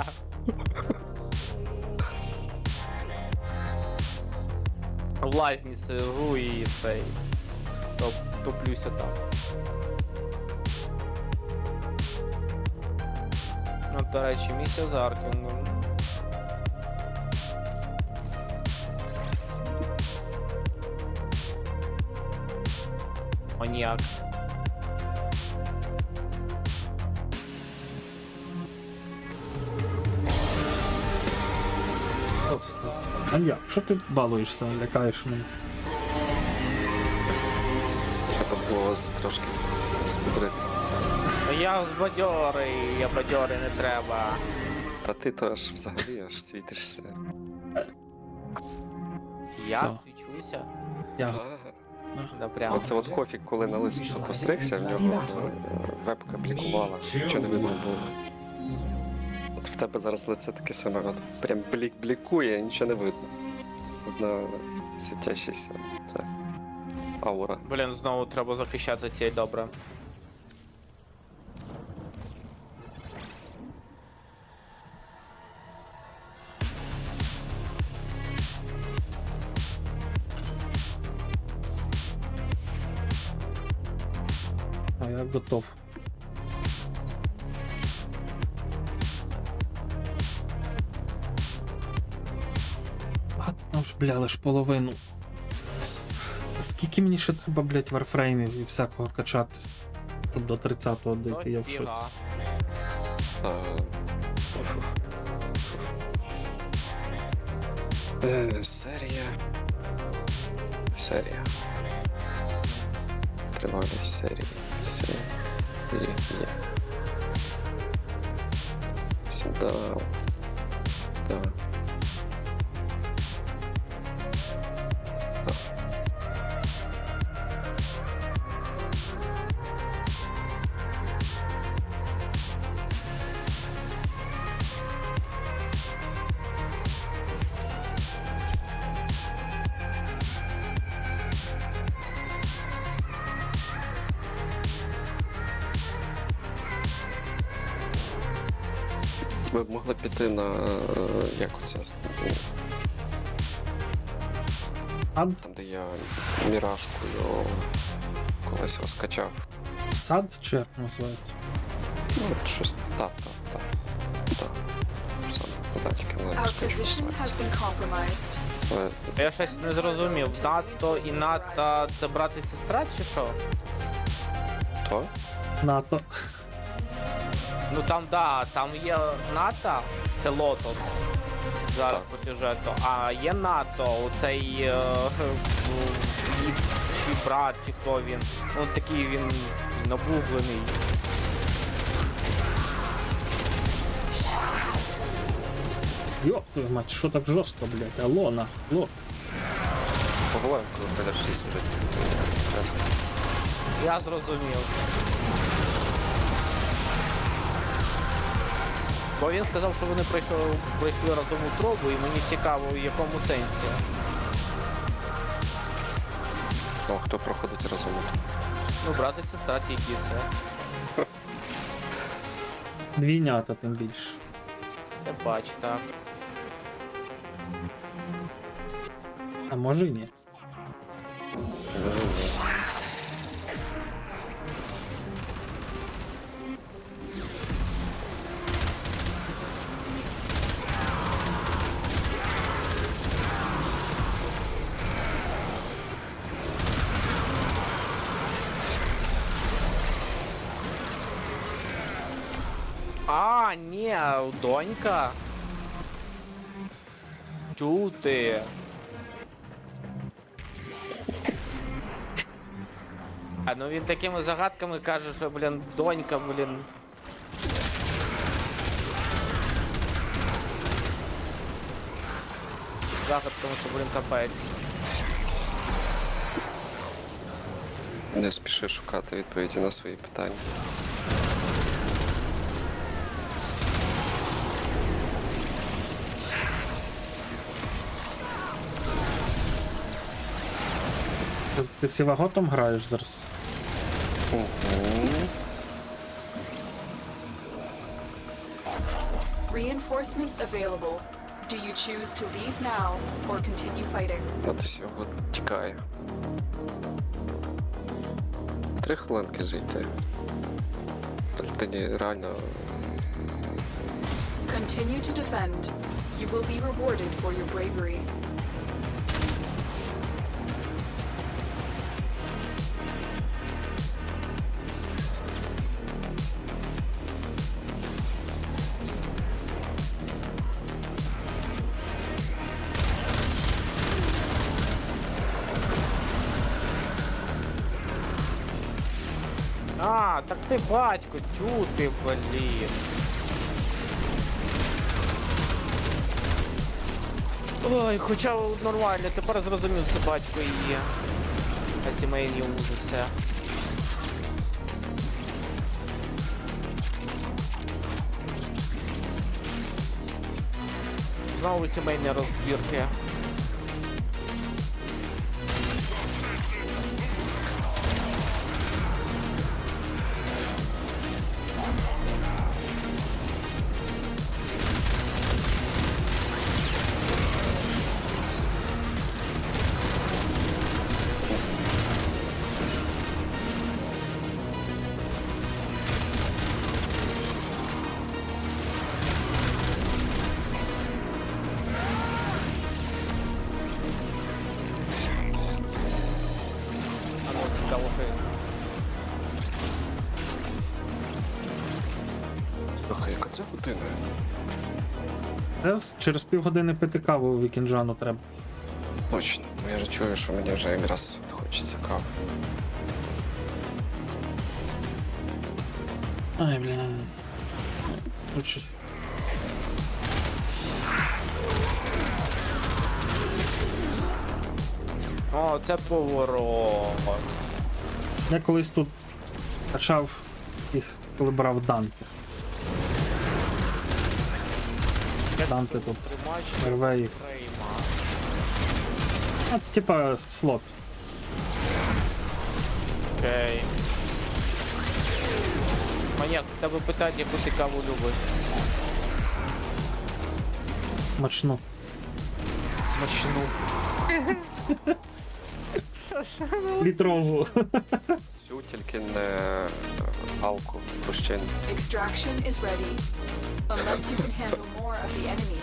В лазні сижу і цей. Топлюся там. От, до речі, місія з Аркінгом. Маніяк. Маньяк, що ти балуєшся, лякаєш мене? Треба було трошки збудрити. Я бадьорий, не треба. Та ти то аж взагалі аж світишся. Я Це. свічуся. Я. Да, прямо. Оце от Кофік, коли на лису постригся, в нього вебка блікувала, нічого не видно було. От в тебе зараз лице таке саме, от прям блікує, нічого не видно. Одна світящася це аура. Блін, знову треба захищати цей добре. А я готов. А там ж, бля, лиш половину. Скільки мені ще треба, блядь, варфреймів і всякого качати, щоб до 30-го дійти, я в шоці. Серія. Тривалість серії. Сюда. Да. Ми б могли піти на як оце? Сад? Там, де я мірашкою колись його скачав. Сад чи як називається? Ну, от щось та. Сам тільки не Our position has been compromised. Але Я щось не зрозумів. НАТО і НАТО це брат і сестра чи що? то? НАТО. Ну там да, там є НАТО, це Лотос. Зараз Так. по сюжету. А є НАТО, оцей чи брат, чи хто він. Ну такий він набуглений. Йоп, твою мать, що так жорстко, блядь? Алло, алло. Поговоримо, коли прийдеш всі сюжети. Ясно. Я зрозумів. Бо він сказав, що вони пройшли разом у трубу, і мені цікаво, в якому сенсі. О, хто проходить разом? Ну, брат і сестра тільки це. Двійнята тим більше. Я бачу, так. А може і ні. А, ні, донька. Чути. А ну він такими загадками каже, що, блін, донька, блін. Загадками, що, блін, капець. Не спіши шукати відповіді на свої питання. Ти сіваготом граєш зараз? Reinforcements available. Do you choose to leave now or continue fighting? А десь його тікає. 3 хвилинки зайти. Тоді реально Continue to defend. You will be rewarded for your bravery. А, так ти батько, чути, блін. Ой, хоча нормально, тепер зрозумів, це батько і є. А сімейні узи все. Знову сімейні розбірки. А ну, цікаво, що є. Ох, яка це година? Зараз через півгодини пити каву у Вікінджану треба. Точно, я вже чую, що мені вже якраз хочеться кави. Ай, бля. Короче. О, це поворот. Я колись тут качав їх, коли брав Данте. Данте тут рве їх. А це типа слот. Окей. Маньяк, у тебе питання, яку ти каву любиш. Смачну. Смачну. Літрову. Цю тільки не галку розчин. Extraction is ready. Unless you can handle more of the enemy.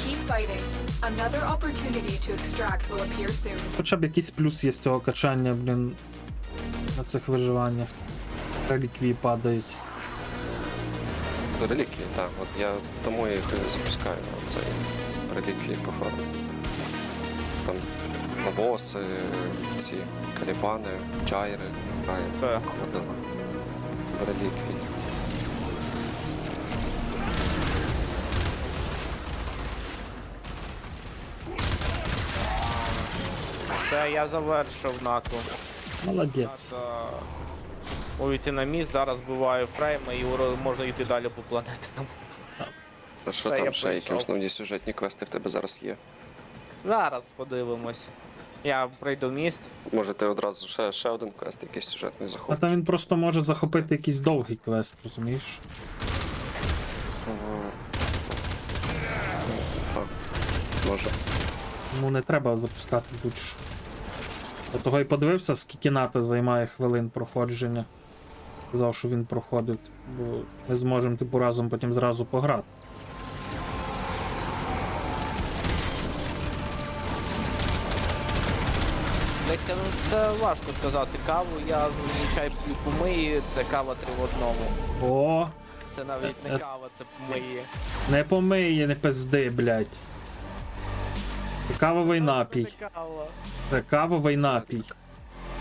Keep fighting. Another opportunity to extract will appear soon. Хоча б якийсь плюс є з цього качання, блін, на цих виживаннях. Реліквії падають. Реліквії, так. От я тому їх і запускаю на цей реліквії по фарму. Там навоси, ці калібани, джайри, Так. ходили в реліквії. Це я завершив НАТО. Молодець. Увійти на міст, зараз вбиваю фрейми і можна йти далі по планетам. А що Та я там ще, які пройшов. основні сюжетні квести в тебе зараз є? Зараз подивимось. Я пройду міст. Може ти одразу ще один квест, якийсь сюжетний А захопиш? там він просто може захопити якийсь довгий квест, розумієш? Так, може. Тому не треба запускати будь-що. Я того і подивився, скільки НАТО займає хвилин проходження. Сказав, що він проходить, бо ми зможемо типу разом потім зразу пограти. Дехто, ну, це важко сказати. Каву я зазвичай п'ю помиї, це кава 3 в одному. О, Це навіть не кава, це помиї. не помиє, не пизди, блядь. Це кавовий напій. Це кава. Це кавовий напій.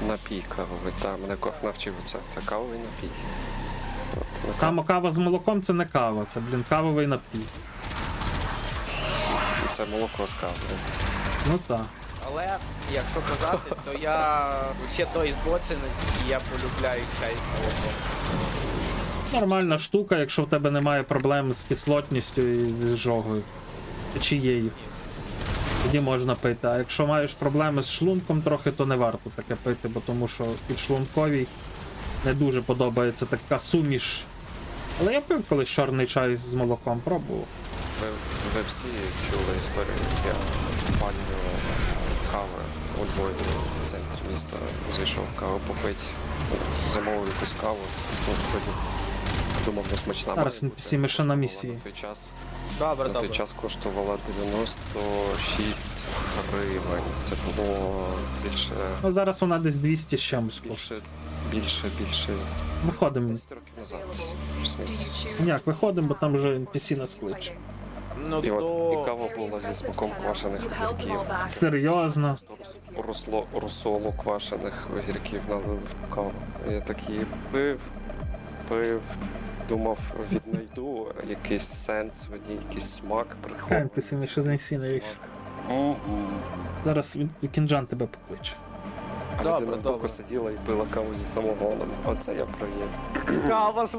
Напій кавовий, так, мене коф навчив це кавовий напій. От, на Там кава з молоком це не кава, це, блін, кавовий напій. це молоко з кавою. Ну так. Але, якщо казати, то я ще той збочинець, і я полюбляю чай з молоком. Нормальна штука, якщо в тебе немає проблем з кислотністю і з жогою. Печією. Тоді можна пити. А якщо маєш проблеми з шлунком трохи, то не варто таке пити, бо тому що підшлунковій не дуже подобається така суміш. Але я пив колись чорний чай з молоком, пробував. Ви всі чули історію, як я палю кави у Львові в центрі міста. Зайшов каву попити, замовив якусь каву, ну, потім думав, не смачна. Зараз має NPC ми ще на місії. На той час, Добре, на той добре. час коштувала 96 гривень. Це було більше, Ну зараз вона десь 200 з чимось коштує. більше. Виходимо. 10 років назад десь. Do you плюс-мінус. choose Як, виходимо, бо там вже NPC нас keep кличе. fighting? Ну, І от і то... кава була зі смаком квашених You held them огірків. all back. Серйозно. Русолу квашених огірків налив в каву. Я такий пив, думав, віднайду якийсь сенс в ній, якийсь смак, прихований. NPC ми ще з NPC не вийшли. Зараз Кінджан тебе покличе. А Добре, людина добре. збоку сиділа і пила каву зі самогоном. Оце я проєм. Кава з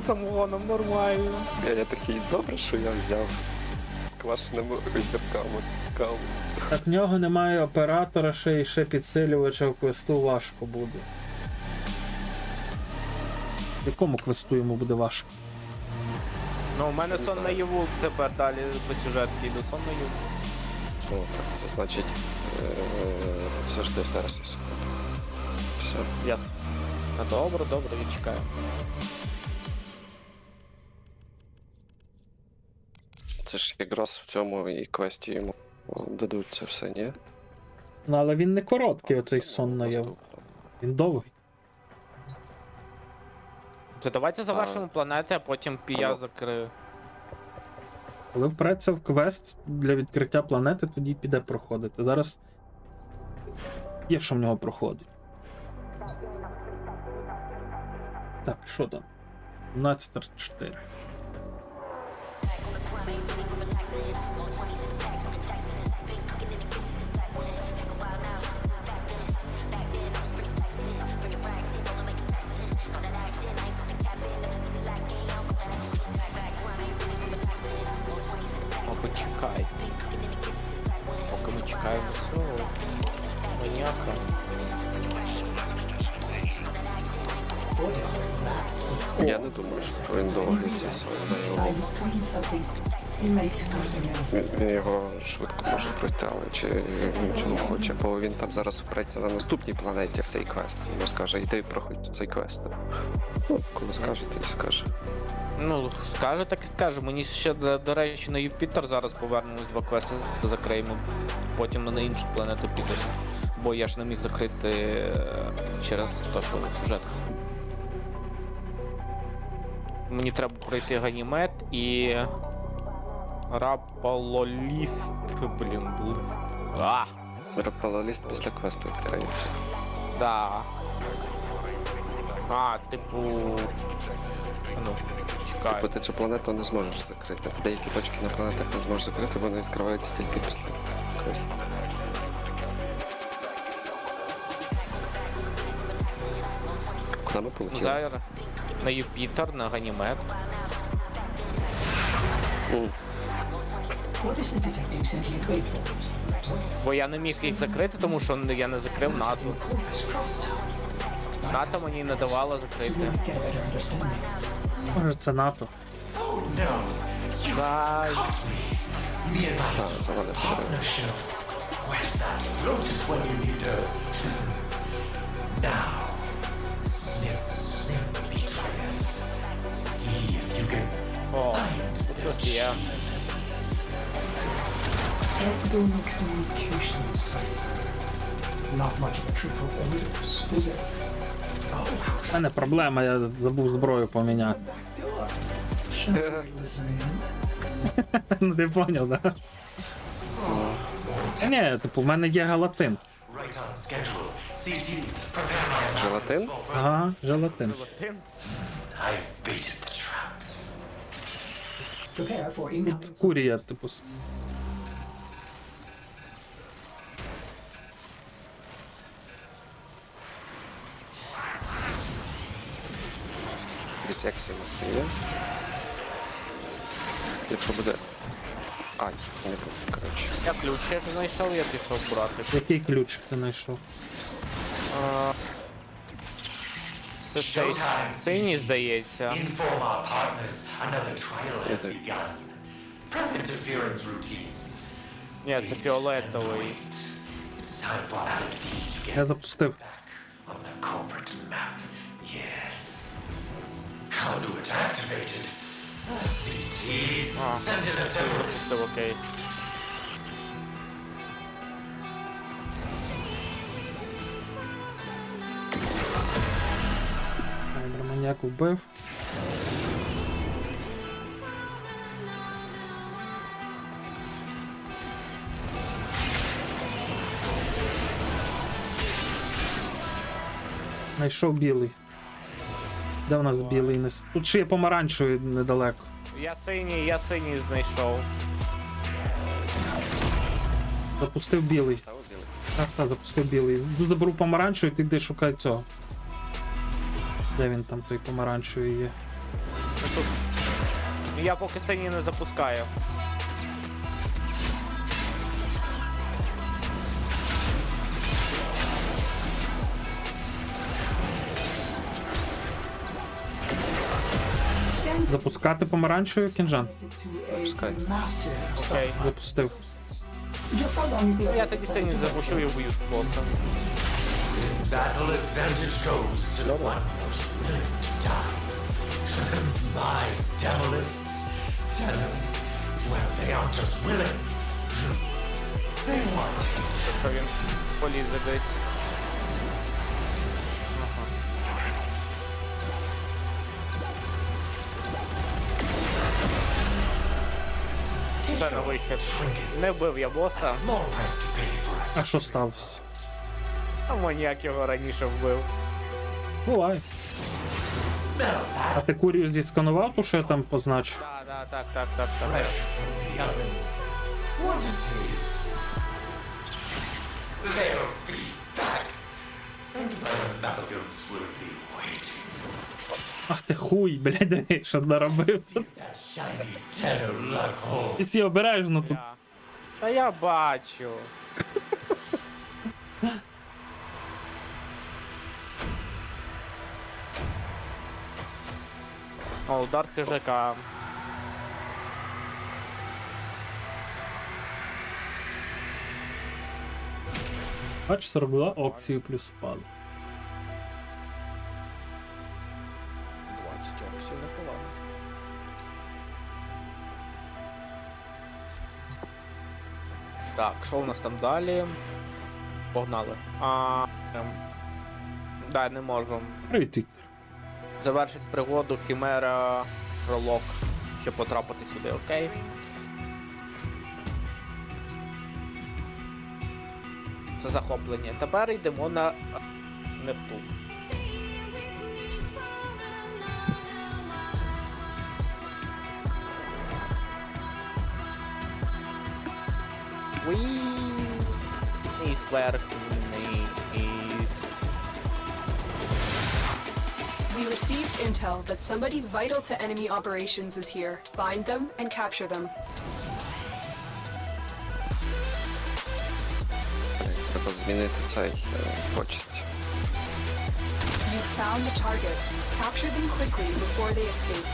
самогоном, нормально. Я такий, добре, що я взяв з квашеними огірками каву. Так в нього немає оператора, ще підсилювача в квесту важко буде. В якому квесту йому буде важко? Ну, у мене Не сон знаю. наяву тепер далі по сюжетки йду, сон наяву. Ну, так, це значить, завжди зараз я секунду. Все. Ясно. Добре, я чекаю. Це ж якраз в цьому і квесті йому дадуть це все, ні? Ну але він не короткий, оцей Це сон наяву. наступно. Він довгий. Це давайте завершимо планети, а потім я Алло. закрию. Коли впреться в квест для відкриття планети, тоді піде проходити. Зараз є, що в нього проходить. Так, що там? 17:04. О, почекай. Поки ми чекаємо цього маніака. Otis is back with Я не думаю, що він довгий цей сон. I will clean something Make something else. Він його швидко може пройти, але чи він цього хоче, бо він там зараз впреться на наступній планеті в цей квест. Йому скаже, йди проходь цей квест. Ну, коли скаже, ти і скаже. Ну, скаже, так і скаже. Мені ще, до речі, на Юпітер зараз повернемось 2 квести закриємо. Потім ми на іншу планету підемо. Бо я ж не міг закрити через те, що сюжетка. Мені треба пройти Ганімед і... Рапалоліст, блін, лист. Рапалоліст після квесту відкриється. Да. Типу... Ну, чекай. Бо ти цю планету не зможеш закрити. Ти деякі точки на планетах не зможеш закрити, бо вони відкриваються тільки після квесту. Куди ми полетіли? Зараз на Юпітер, на Ганімед. What is the detective sent you to wait for? Бо я не міг їх закрити, тому що я не закрив НАТО. Corpus crossed. НАТО мені не давало So закрити. we might get a better understanding. Може, це НАТО. Дай. Завалив. О, щось є. Airborne communication cipher. Not much of a trip for orders, is it? Oh, how У мене проблема, я забув зброю поміняти. shall we listen in? Ну ти поняв, да? Ні, типу, в мене є галатин. Желатин? Ага, желатин. Prepare for incoming. Курія, типу. Дисексимус є. Якщо буде... Ай, не буде, коротше. Я ключик знайшов, я пішов брати. Який ключик ти знайшов? Це цей синій, здається. Inform our partners another trial has Is it? begun. Prep interference routines. Ні, це фіолетовий. It's time for Alan V to get Я запустив. back on the corporate map. Yes. Conduit activated. CT. Send in a terrorist. Це окей. Маньяк вбив. Знайшов білий. Де у нас білий? Тут ще є помаранчевий недалеко. Я синій знайшов. Запустив білий. Ставив білий? Так, запустив білий. Заберу помаранчевий, ти йди шукай цього. Де він там, той помаранчевий є? Тут. Я поки синій не запускаю. Запускати помаранчевий кінжан? To a Пускай. massive Окей. Запустив. Just how long is the Я тоді синій запущу і вб'ю боса. Battle advantage goes to the one most willing to die. My Demolists, tell them, well, they aren't just willing. They want it. Якщо він полізе десь. Це на вихід. Не вбив я боса, Small price to pay for us. А що сталося? а маніяк його раніше вбив. Бувай. Smell А that ти курію зісканував, то що я там позначу? Так. fresh from the oven. Want a taste? They'll be back. And my amalgams will be waiting. Ах ти хуй, блядь, що наробив. That shiny tenor luck hole. Ти сі обережно тут. Та я бачу. О, удар хижака. Бач, 42 опції плюс впали. 20 опцій, непогано. Так, що у нас там далі? Погнали. Да, не можу. Привіт, Віктор. Завершить пригоду Хімера пролог, щоб потрапити сюди, окей? Це захоплення. Тепер йдемо на Нептун. Вниз, вверх, вниз. We received intel that somebody vital to enemy operations is here. Find them and capture them. Треба змінити цей почесть. You found the target. Capture them quickly before they escape.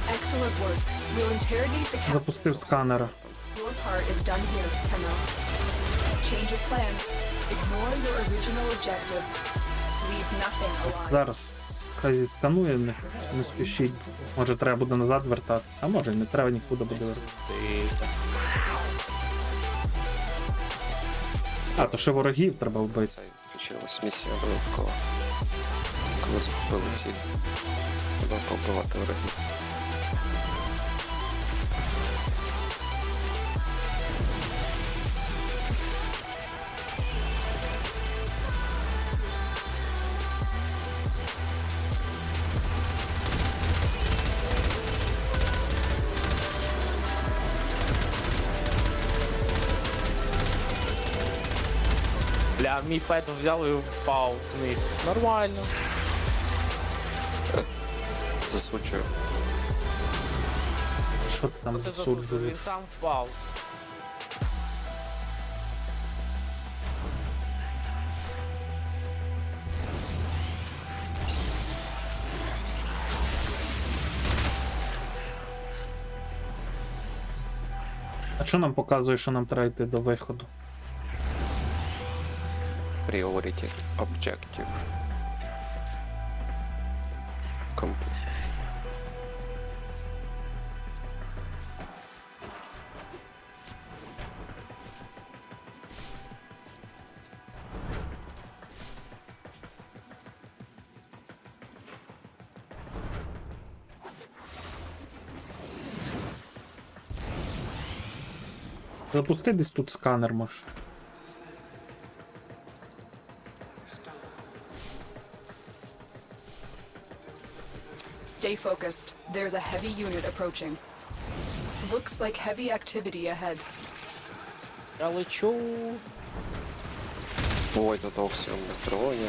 Excellent work. We'll interrogate the captain. Запустив сканера. Your part is done here, Kemo. Change of plans. Ignore your original objective. Leave nothing alive. Зараз хай сканує, не спішіть. Може треба буде назад вертатися, а може і не треба нікуди буде вертатися. А, то ще ворогів треба вбити. Цей включилась місія обов'язкова. Коли захопили ціль. Треба побивати ворогів. Бля, мій пет взяв і впав вниз. Нормально. Засуджую. Що ти там Це засуджую, він засуджуєш? сам впав. А що нам показує, що нам треба йти до виходу? Priority Objective. Complete. Запусти десь тут сканер, може. Stay focused. There's a heavy unit approaching. Looks like heavy activity ahead. Я лечу. Ой, тут опціон на троні.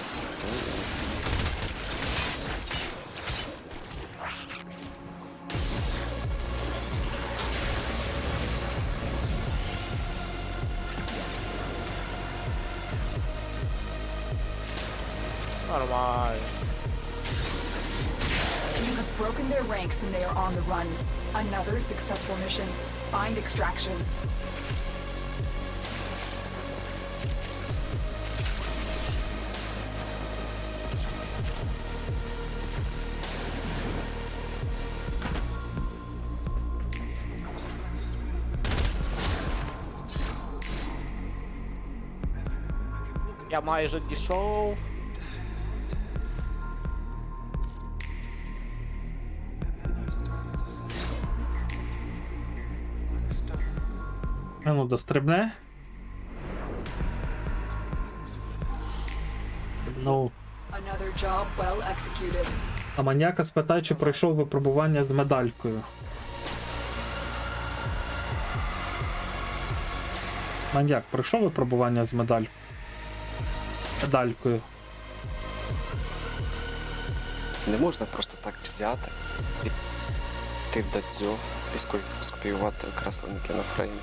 Нормально. You have broken their ranks and they are on the run. Another successful mission. Find extraction. Я майже дійшов. А ну, дострибне. Ну, Another job well executed. а маніяка спитає, чи пройшов випробування з медалькою. Маньяк, пройшов випробування з медалькою. Не можна просто так взяти і ти в дадзьо і скопіювати окресленики на фреймі.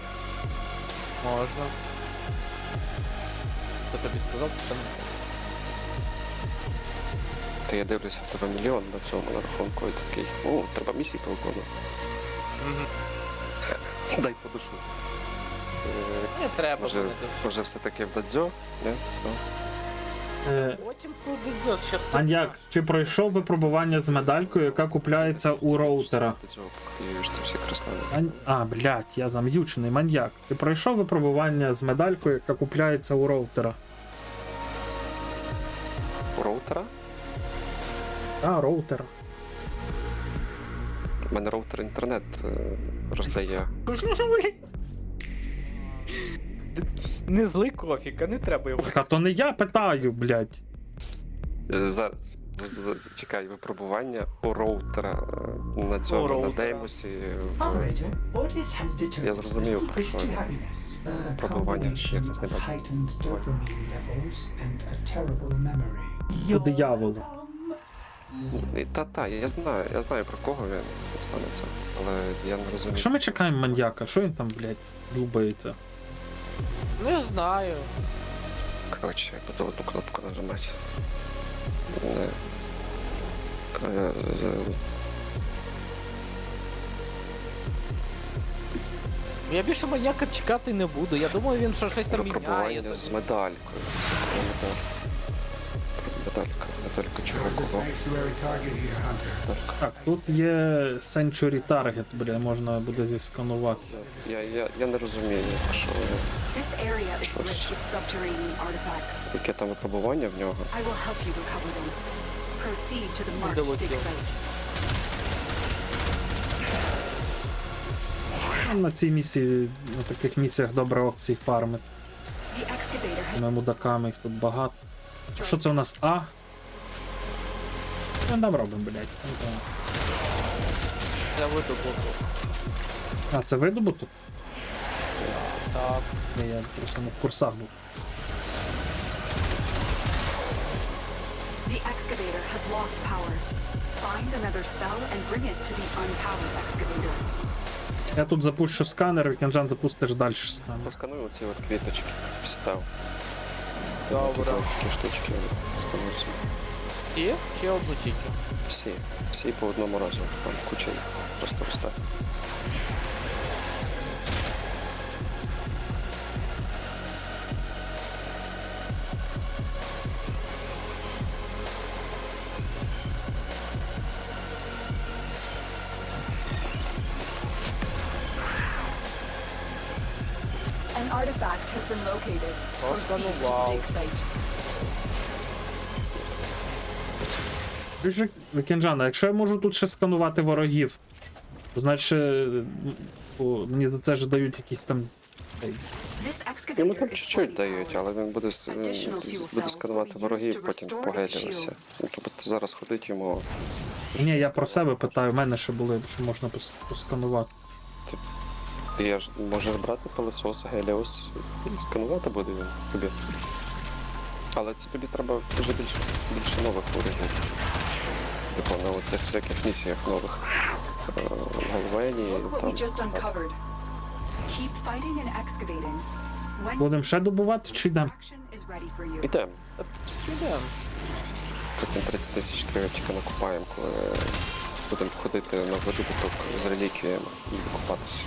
Можна. Хто тобі сказав, що не можна? Та я дивлюся, в тебе мільйон на цьому на рахунку і такий, о, треба місії повиконувати. Дай подушу. Не треба Може, буде. може все-таки в дадзьо? Не? Ну. Потім пройде ще Маньяк, чи пройшов випробування з медалькою, яка купляється у роутера? Дадзьо, поки ж ці всі кристали. А, блядь, я зам'ючений. Маньяк. Ти пройшов випробування з медалькою, яка купляється у роутера? У роутера? А, роутер. У мене роутер інтернет роздає. Не злий кофіка, не треба його. Та то не я питаю, блядь. Зараз. Чекай, випробування у роутера на цьому, на роутера. Деймосі. Operator, Otis has Я determined the зрозумів, про secrets що to я. happiness. A Пробування, combination як це of не heightened dopamine levels and a terrible memory. До диявола. Та, я знаю про кого він саме це, але я не розумію. Що ми чекаємо маньяка? Що він там, блядь, дубається? Не знаю. Коротше, я буду одну кнопку нажимати. Не. Я більше маньяка чекати не буду. Я думаю, він щось там міняє. Випробування з медалькою. Медалька чого кого? Так, тут є Century Target, бля, можна буде зісканувати. Я не розумію, що This area is Щось. rich with subterranean artifacts. яке там випробування в нього. I will help you recover them. Proceed to the marked Давай, dig давай. site. На цій місії, на таких місіях добре опцій фармити. The excavator has Тими мудаками, їх тут багато. Що це у нас А? Що ми там робимо, блядь? Я видобуток. А, це видобуток? Так. Я просто не в курсах був. The excavator has lost power. Find another cell and bring it to the unpowered excavator. Я тут запущу сканер, Вікенджан запустиш далі сканер. Посканую оці от квіточки. Сідав. Добре. Такі штучки сканую собі. Всі чи одну тільки? Всі по одному разу. Там куча їх. Просто розстав. An artifact has been located. Proceed to the wow. dig site. Чуєш, Вікенджан, а якщо я можу тут ще сканувати ворогів, то значить мені за це ж дають якісь там. This Йому excavator там is чуть-чуть fully дають, powered. але він буде, Additional fuel буде cells сканувати will be used ворогів, to потім restore its погелювався. shields. Ну, тобто зараз ходить йому. Ні, я про себе питаю, в мене ще були, що можна посканувати. Я ж можеш брати пилосос, Геліос, і сканувати буде він тобі. Але це тобі треба вже більше нових ворогів. Типу на оцих всяких місіях нових. Галвені, Look what там. we just uncovered. Keep fighting and excavating. When Будемо ще добувати чи йдемо? extraction is ready for you. Ідемо. Підемо. Потім 30 тисяч кривотіка накупаємо, коли будемо ходити на видобуток з реліквіями і викупатися.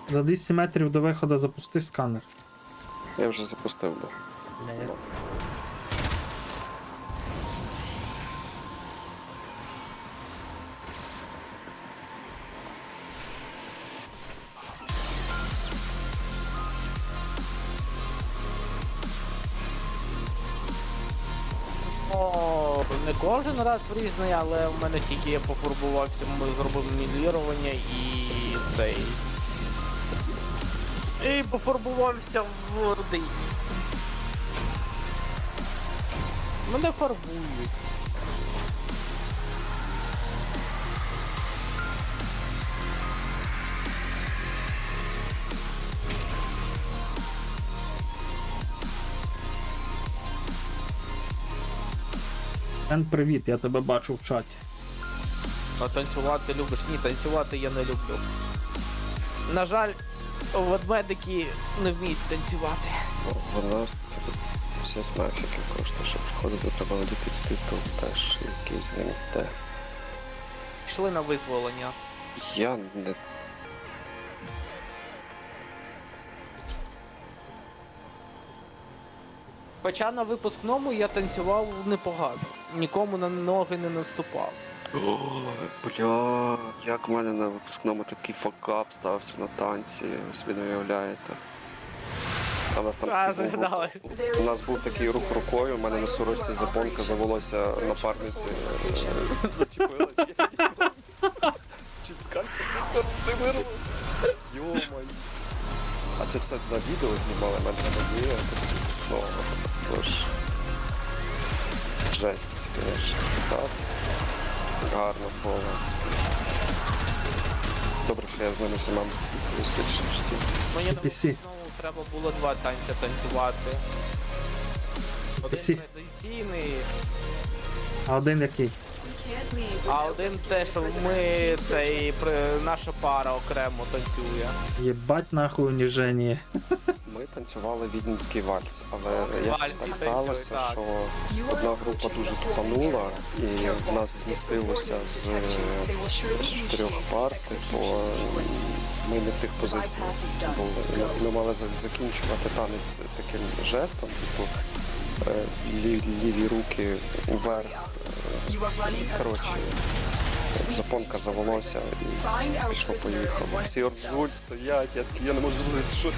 За 200 метрів до виходу запусти сканер. Я вже запустив би. О, не кожен раз різний, але в мене тільки я пофарбувався, ми зробили мілірування і цей. І пофарбувався в родині. Мене фарбують. Ен, привіт, я тебе бачу в чаті. А танцювати любиш? Ні, танцювати я не люблю. На жаль, ведмедики не вміють танцювати. Вона 50 мафіків коштує, щоб приходити, треба водити титул теж, який з ним йде. Йшли на визволення. Я не... Хоча на випускному я танцював непогано. Нікому на ноги не наступав. О, бля, як в мене на випускному такий факап стався на танці, ви собі не уявляєте. А у нас там такий був, у нас був такий рух рукою, у мене на сорочці запонка за волосся напарниці зачепилась. Чуть скальпель не вирвав. Йо-моє. А це все на відео знімали, в мене не є, так випускного. Тож... Жесть, звісно. Так. Гарно поле. Добре, що я з ними всіма спілкуюсь більше в житті. Мені на PC. випускному треба було 2 танця танцювати. Один PC. традиційний, А один який? а один те, що ми, наша пара окремо танцює. Єбать нахуй уніження. Ми танцювали віденський вальс, але якось так сталося, так. що одна група дуже тупанула, і в нас змістилося з 4 пар, бо ми не в тих позиціях були. Ми мали закінчувати танець таким жестом, типу ліві руки вверх. Коротше, запонка за волосся і пішло-поїхало. Всі ржуть, стоять, я такий, я не можу зрозуміти,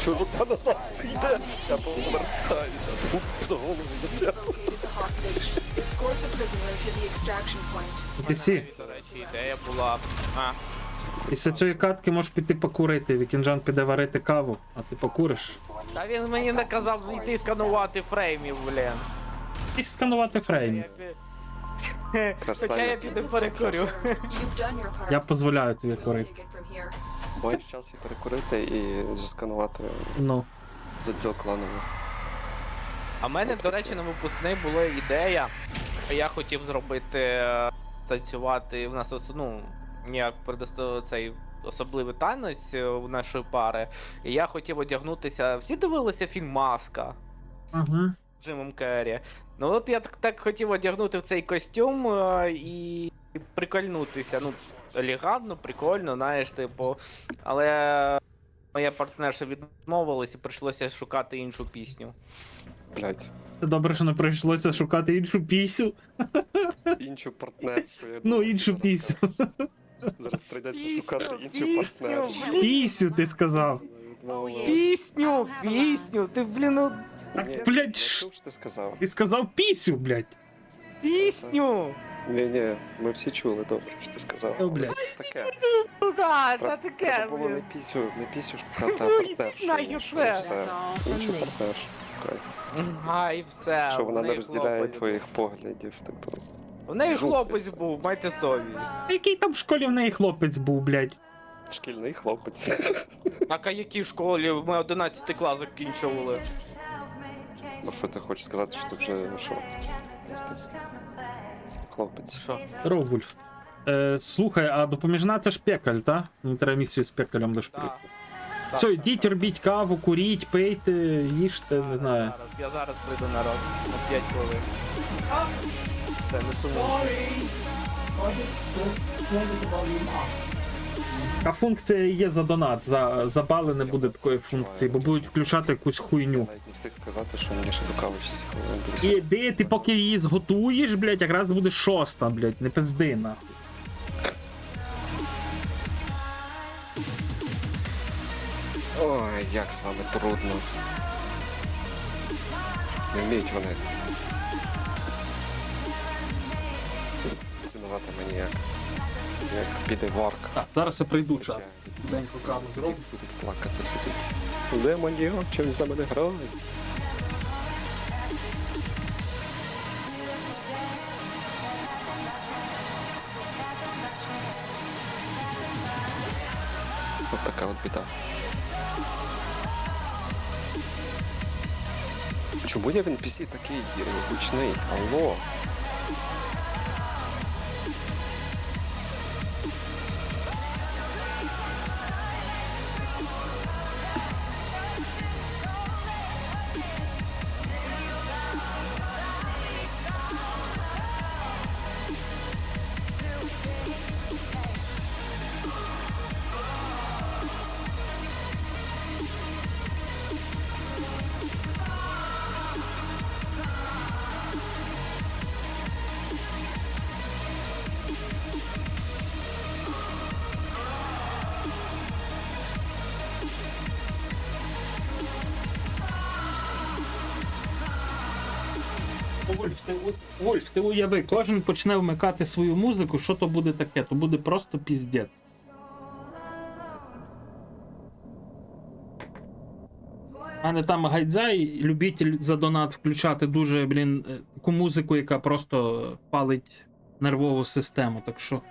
що рука назад йде. Я повертаюся, за голову зачепив. Escort the prisoner to the extraction point. PC. До речі, ідея була. Після цієї катки можеш піти покурити. Вікінджан піде варити каву, а ти покуриш. Та він мені наказав йти сканувати фреймів, блін. Їх сканувати фрейм. Хоча я піду перекурю. You've done your part. Я дозволяю тобі We'll курити. take it from here. Маєш час і перекурити і засканувати Ну. до цього кланового. А в мене, до речі, на випускний була ідея. Я хотів зробити танцювати в нас як цей особливий танець у нашої пари. І я хотів одягнутися. Всі дивилися фільм Маска Ага. з Джимом Керрі. Ну от я так хотів одягнути в цей костюм і прикольнутися. Ну, елегантно, прикольно, знаєш, типу. Але моя партнерша відмовилась і прийшлося шукати іншу пісню. Блять, Це добре, що не прийшлося шукати іншу пісню. іншу партнершу. я Ну, думаю, іншу зараз пісню. скажу. Зараз прийдеться шукати іншу партнершу. Пісню, ти сказав. Пісню! Ти, блін, ну, Ні, блядь, я чув, що ти сказав. Ти сказав пісню, блядь. пісню! Ні, ми всі чули, добре, що ти сказав. О, блядь. Таке. Ну да, Треба- це таке, Треба було блін. не пісню шукати, а Ну, партнершу. знаю іншу, це. і все. Іншу партнершу шукай. А, і все. Що в вона не неї розділяє хлопець твоїх поглядів, типу. був. В неї жовтий хлопець все. був, майте совість. Який там в школі в неї хлопець був, блядь? Шкільний хлопець. Так, а якій школі? Ми 11 клас закінчували. Ну що ти хочеш сказати, що ти вже що? Хлопець. Що? Ровульф. Слухай, а допоміжна це ж пекаль, та? Не треба місію з пекалем лиш прийти. Так. Все, йдіть, робіть каву, куріть, пийте, їжте, не знаю. Я зараз прийду народ. На 5 хвилин. Це не сумно. Sorry. August will turn the volume up. А функція є за донат, за бали не буде такої функції, бо будуть включати якусь хуйню. Навіть не встиг сказати, що мені ще до кави 6 хвилин буде. Іди, ти поки її зготуєш, блядь, якраз буде 6, блядь, не пизди нахуй. Ой, як з вами трудно. Не вміють вони. Цінувати мені як піде варка. Так, зараз я прийду, чат. Деньку каву зроблю, будуть плакати сидить. Де маньяк, що він з нами не грає? От така от біда. Чому я в NPC такий гучний? Алло? Вольф, ти уяви, кожен почне вмикати свою музику, що то буде таке? То буде просто піздець. А не там Гайдзай, любитель за донат включати дуже, таку музику, яка просто палить нервову систему, так що...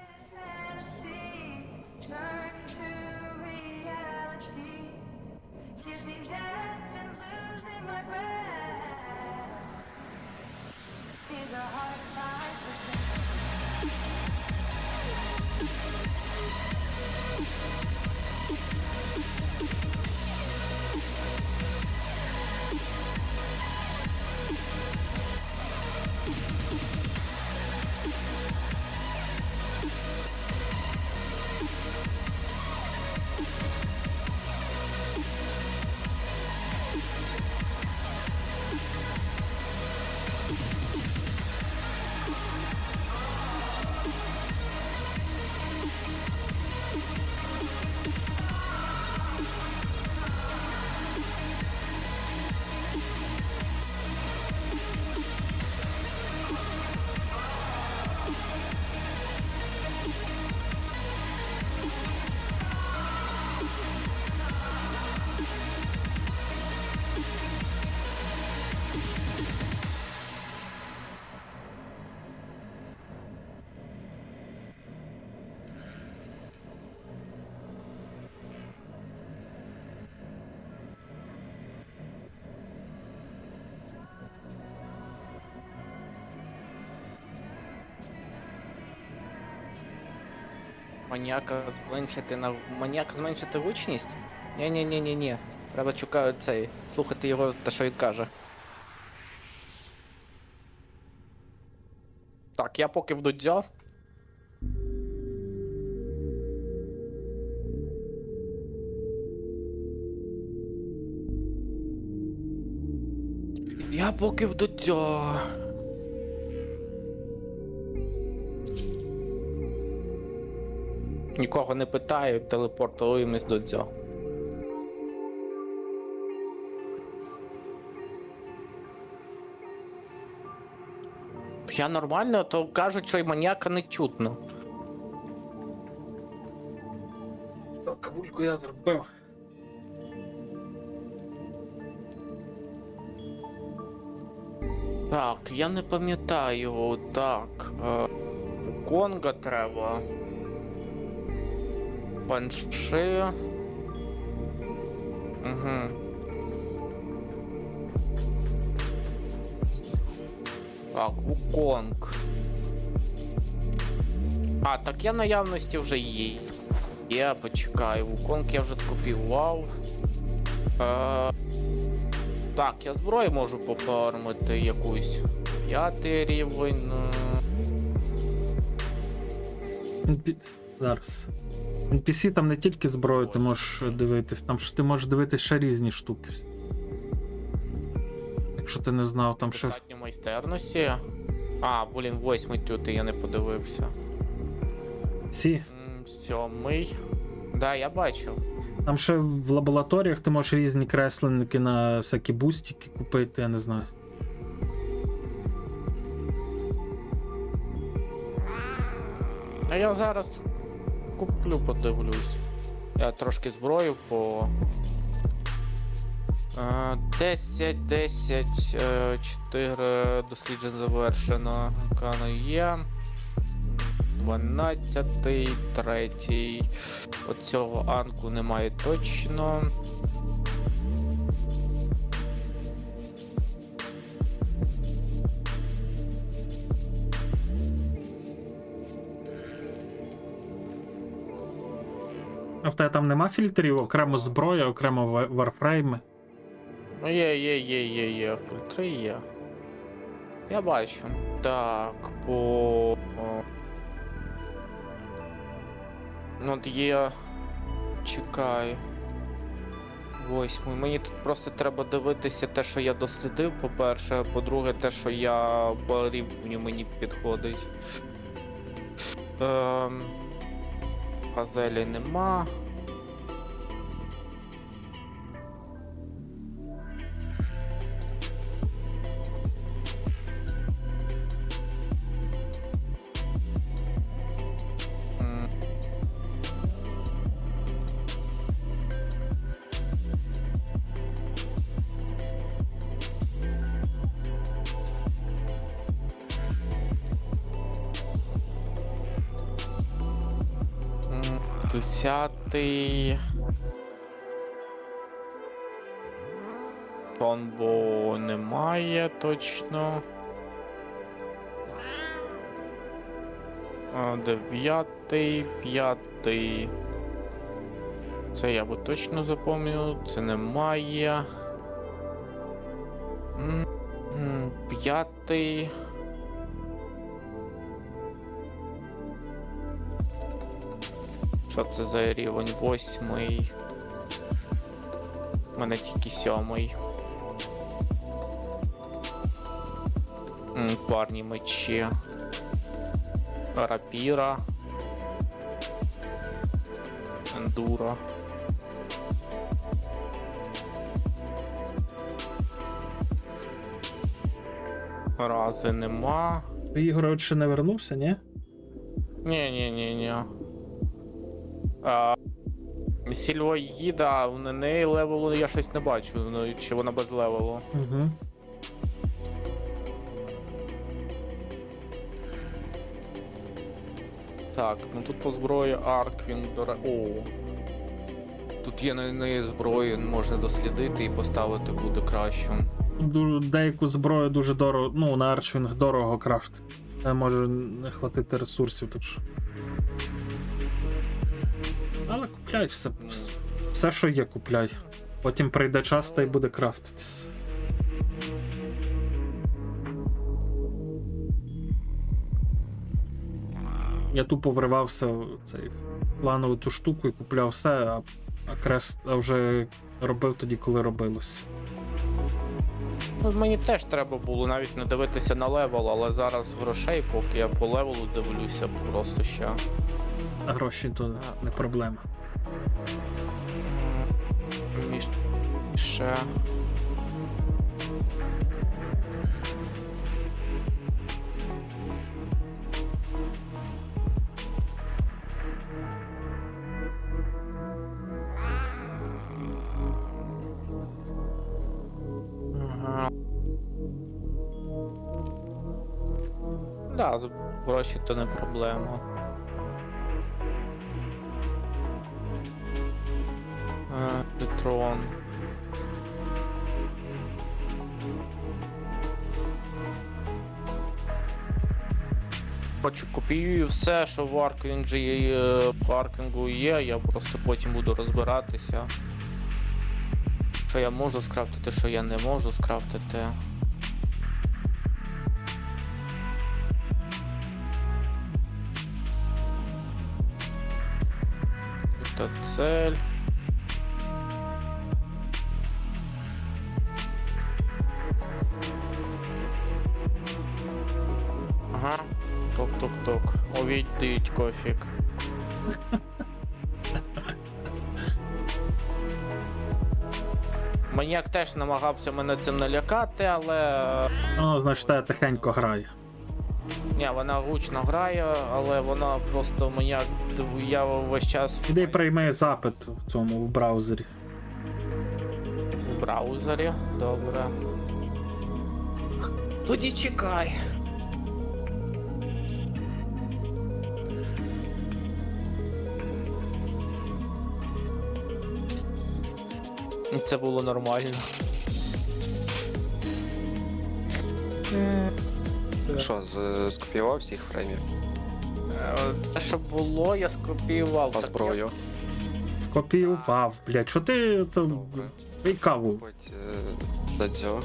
Маніяка зменшити гучність? Ні. Треба слухати його, те, що він каже. Так, я поки в додзьо. Я поки в додзьо. Нікого не питаю, телепортуємось до цього. Я нормально, то кажуть, що й маніяка не чутно. Так, кабульку я зробив. Так, я не пам'ятаю, так. Конга треба. Банши. Угу. Так, Вуконг. А, так я наявності вже є. Я почекаю, Вуконг я вже скопіював. Так, я зброю можу пофармити якусь. 5-й рівень. Зараз. NPC там не тільки зброю ти можеш дивитись, там ти можеш дивитись ще різні штуки. Якщо ти не знав, там ще... Достатньо майстерності. А, 8-й тут я не подивився. 7-й. Да, я бачу. Там ще в лабораторіях ти можеш різні кресленники на всякі бустики купити, я не знаю. А я зараз куплю, подивлюсь. Я трошки зброю по... 10, 10, 4 досліджень завершено. Кано є. 12-й, 3-й. Оцього анку немає точно. А в тебе там нема фільтрів? Окремо зброя, окремо варфрейми? Ну є. Фільтри є. Я бачу. Так, по... От є... Чекаю. 8-й. Мені тут просто треба дивитися те, що я дослідив, по-перше. По-друге, те, що я по рівню мені підходить. Газелі нема. 10-й. Тонбо немає точно. 9-й, 5-й. Це я би точно запам'ятаю, це немає. 5-й. Що це за рівень? 8-й. У мене тільки 7-й. Парні мечі. Рапіра. Ендуро. Рази нема. Ігор ще не вернувся, ні? Ні. Сільво їда, у неї левелу я щось не бачу, ну, чи вона без левелу. Угу. Так, ну тут по зброї Арквін О. Тут є на неї зброї, можна дослідити і поставити буде кращим. Деяку зброю дуже дорого, ну, на Арчвінг дорого крафтити. Може не хватити ресурсів, так що. Але купляй все, що є, купляй. Потім прийде час та й буде крафтитись. Я тупо вривався в цей планову ту штуку і купляв все, а вже робив тоді, коли робилось. Ну, мені теж треба було навіть не дивитися на левел, але зараз грошей, поки я по левелу дивлюся, просто ще. А гроші то не проблема. Ще. Да, гроші то не проблема. Детрон. Хочу копіюю все, що в паркінгу є, я просто потім буду розбиратися. Що я можу скрафтити, що я не можу скрафтити. Тут цель. Ага. Ток-ток-ток. Увійдіть кофік. Маніяк теж намагався мене цим налякати, але... Ну, значить, я тихенько граю. Ні, вона гучно грає, але вона просто маніяк, я весь час... Іди прийми запит в цьому в браузері. У браузері? Добре. Тоді чекай. Це було нормально. Що, скопіював всіх фреймів? Те, що було, я скопіював. По зброю? Скопіював, блядь, що ти то... Пий каву. Дадзьо.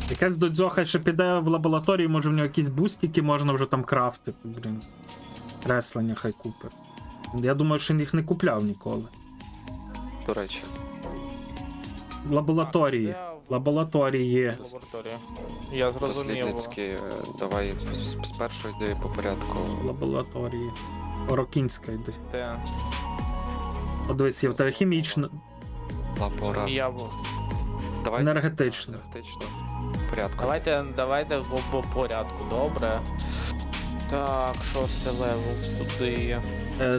Якась додзьо хай ще піде в лабораторії, може в нього якісь бустики можна вже там крафтити, блін. Креслення хай купить. Я думаю, що він їх не купляв ніколи. До речі. Лабораторії. Лабораторії. Я зрозумів. Дослідницькі, давай спершу йди по порядку. Лабораторії. Орокінська йди. Те. От дивись, є в тебе хімічна. Лабора. Давай. Енергетична. Енергетично. Порядку. Давайте по порядку, добре. Так, 6-й левел сюди.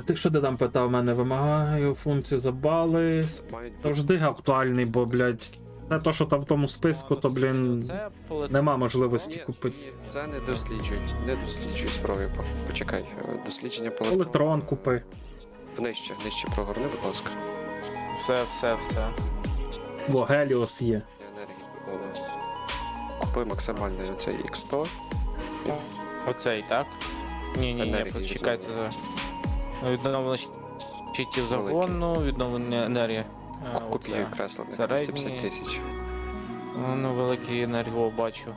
Ти що ти там питав мене? Вимагаю функцію за бали. Завжди актуальний, бо, блядь, це то, що там в тому списку, то, блін, нема можливості купити. Це не досліджуй. Не досліджуй зброю. Почекай. Дослідження по Електрон купи. Нижче прогорни, будь ласка. Все. Бо Геліос є. Енергії. Воно. Купи максимальний оцей X100. Оцей, так? Ні, Енергії почекайте. Відновлення щитів загону, відновлення енергії. Копію креслення, Середній. 250 тисяч. Ну, великий енергіо бачу.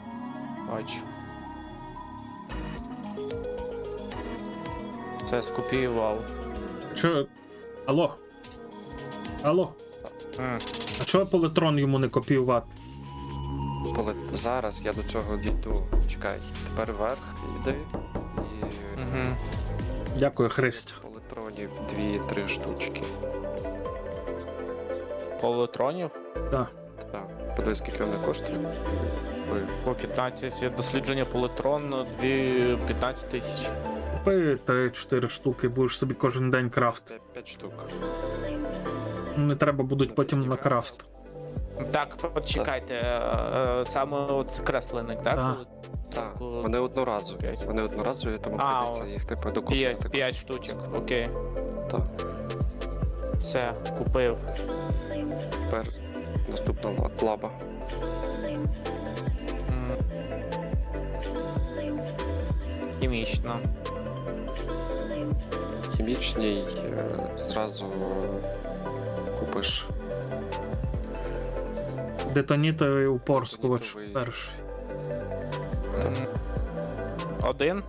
Це скопіював. Що? Алло? А чого полетрон йому не копіювати? Зараз я до цього дійду. Чекай. Тепер вверх йди. І Дякую, Христя. полетронів 2-3 штучки. Полетронів? Так. Так. Подивись, скільки вони коштують. По 15. Дослідження полетрон 15 тисяч. Купи 3-4 штуки, будеш собі кожен день крафт. 5 штук. Не треба будуть потім на крафт. Так, почекайте, саме от кресленик, так? Так. Так, вони одноразові. Вони одноразові, тому прийдеться їх типу докупити. 5 штучок, окей. Так. Все, купив. Тепер наступна лаба. Хімічно. Хімічній зразу купиш. Детонітовий упорскувач Детонітовий. перший. 1?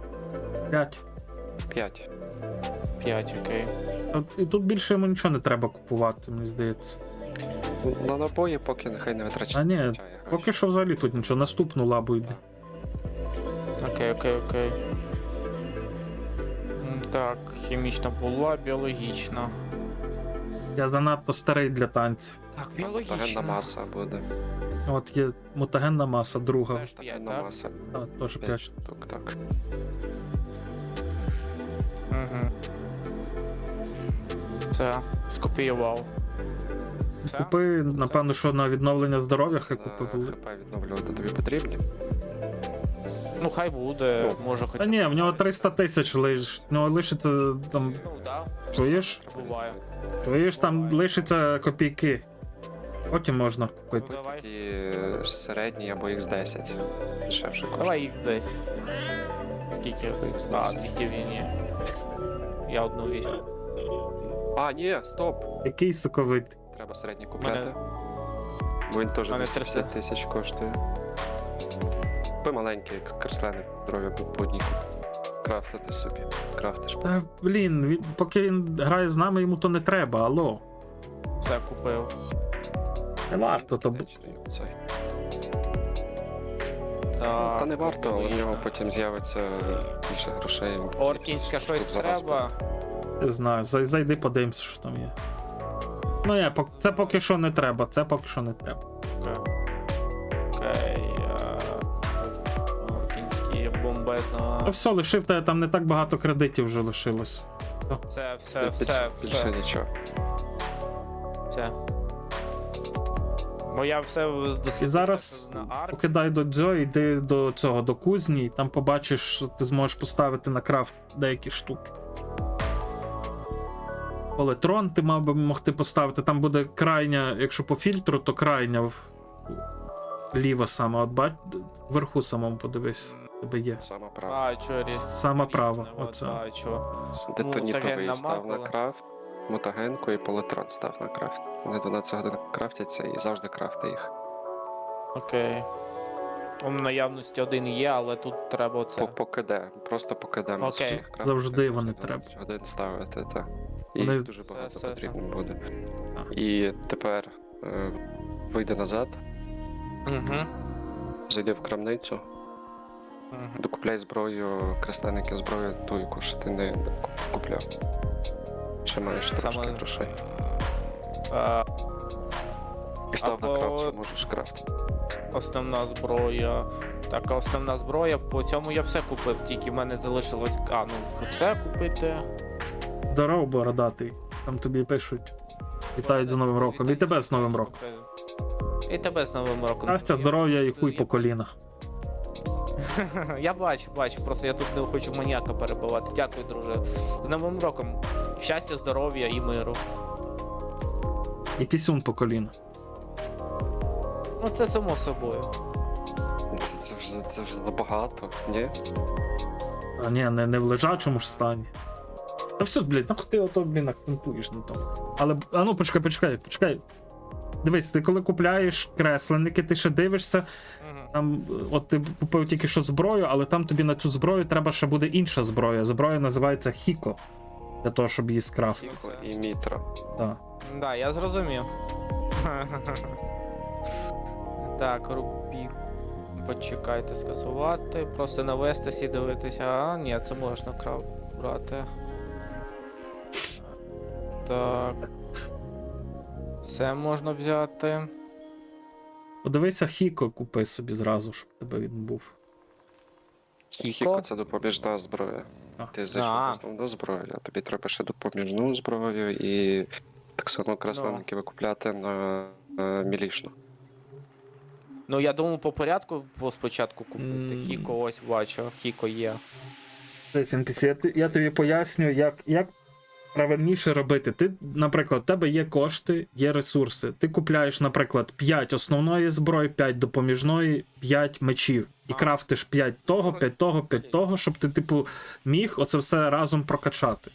5. 5. 5, окей. І тут більше йому нічого не треба купувати, мені здається. На набої поки нехай не витрачає. А ні, гроші. поки що взагалі тут нічого. Наступну лабу йде. Окей. Так, хімічна була, біологічна. Я занадто старий для танців. Так, Мутагенна маса буде. От є мутагенна маса, друга. Теж 5, Мутагенна так? маса. Так, теж 5 5. штук, так. Угу. Це, скопіював. Все? Купи, напевно, що на відновлення здоров'я хай купив. ХП відновлювати тобі потрібні. Ну, хай буде, може Та хоча б. ні, в нього 300 тисяч лиш. В нього лишиться там. Ну, да, Чуєш? буває. Чуєш, там лишиться копійки. Потім можна Ну, купити. давай. І середній або X10. Дешевше коштує. Давай їх десь. Скільки? А, 200 ні. Я одну візьму. А, ні, стоп! Який соковитий. Треба середній купляти. Мене- Бо він теж мене 250 тисяч коштує. Купи маленький кресленик здоров'я по одній. Крафтити собі. Крафтиш. Та блін, поки він грає з нами, йому то не треба, алло. Все купив. Не варто то. Безкінечний оцей. Так, Та не варто, але в логічно. нього потім з'явиться більше грошей. Оркінська Штук щось за раз треба. Не знаю, зайди подивимося, що там є. Ну я, це поки що не треба, це поки що не треба. Окей. Оркінські Та бомбезно. все, лишив тебе, там не так багато кредитів вже лишилось. Все. Більше нічого. Все. Бо я все дослідив І зараз на арк. покидай до дзьо, йди до цього, до кузні, і там побачиш, що ти зможеш поставити на крафт деякі штуки. Полетрон ти мав би могти поставити, там буде крайня, якщо по фільтру, то крайня ліва сама, от бач, вверху самому подивись, тебе є. Сама права. Бачу, Сама права, різне, оце. бачу. Детонітовий мутагенна став на мапа. крафт, мутагенку і полетрон став на крафт. Вони 12 годин крафтяться і завжди крафти їх. Окей. У наявності один є, але тут треба оце. По КД, просто по КД можеш Окей. їх крафтити. Завжди вони 12 годин ставити, так. І Вони- їх дуже багато Все. потрібно буде. І тепер вийди назад, Угу. зайди в крамницю, докупляй зброю, кресленники зброю, ту, яку ще ти не купляв. Чи маєш трошки Саме- грошей. І став на або- крафт, що можеш крафтити. Основна зброя. Так, а основна зброя, по цьому я все купив, тільки в мене залишилось. А, ну, це купити. Здорово, бородатий. Там тобі пишуть. Вітають з Новим роком. І тебе з Новим роком. І тебе з Новим роком. Щастя, здоров'я і хуй по колінах. Я бачу, просто я тут не хочу маніяка перебивати. Дякую, друже. З Новим роком. Щастя, здоров'я і миру. І пісюн по коліна. Ну це само собою. Це вже забагато, ні? А ні, не в лежачому ж стані. Та все, блядь, нахуй ти ото, блін, акцентуєш на тому. Але, а ну, почекай. Дивись, ти коли купляєш кресленники, ти ще дивишся, там, от ти купив тільки що зброю, але там тобі на цю зброю треба ще буде інша зброя. Зброя називається Хіко. Для того, щоб її скрафтити. Хіко і Мітра. Так. Да, я зрозумів. Так, рубі. Почекайте скасувати. Просто навестися і дивитися. А, ні, це можна брати. Так. Це можна взяти. Подивися, Хіко купи собі зразу, щоб у тебе він був. Хіко це допоміжна зброя. Ти зайшов в основну зброю, а тобі треба ще допоміжну зброю і так само кресленники викупляти на мілішну. Ну, я думаю, по порядку спочатку купити. Хіко, ось бачу, Хіко є. Я тобі поясню, як правильніше робити. Ти, наприклад, у тебе є кошти, є ресурси. Ти купляєш, наприклад, 5 основної зброї, 5 допоміжної, 5 мечів. І крафтиш 5 того, 5 того, 5 того, щоб ти, типу, міг оце все разом прокачати.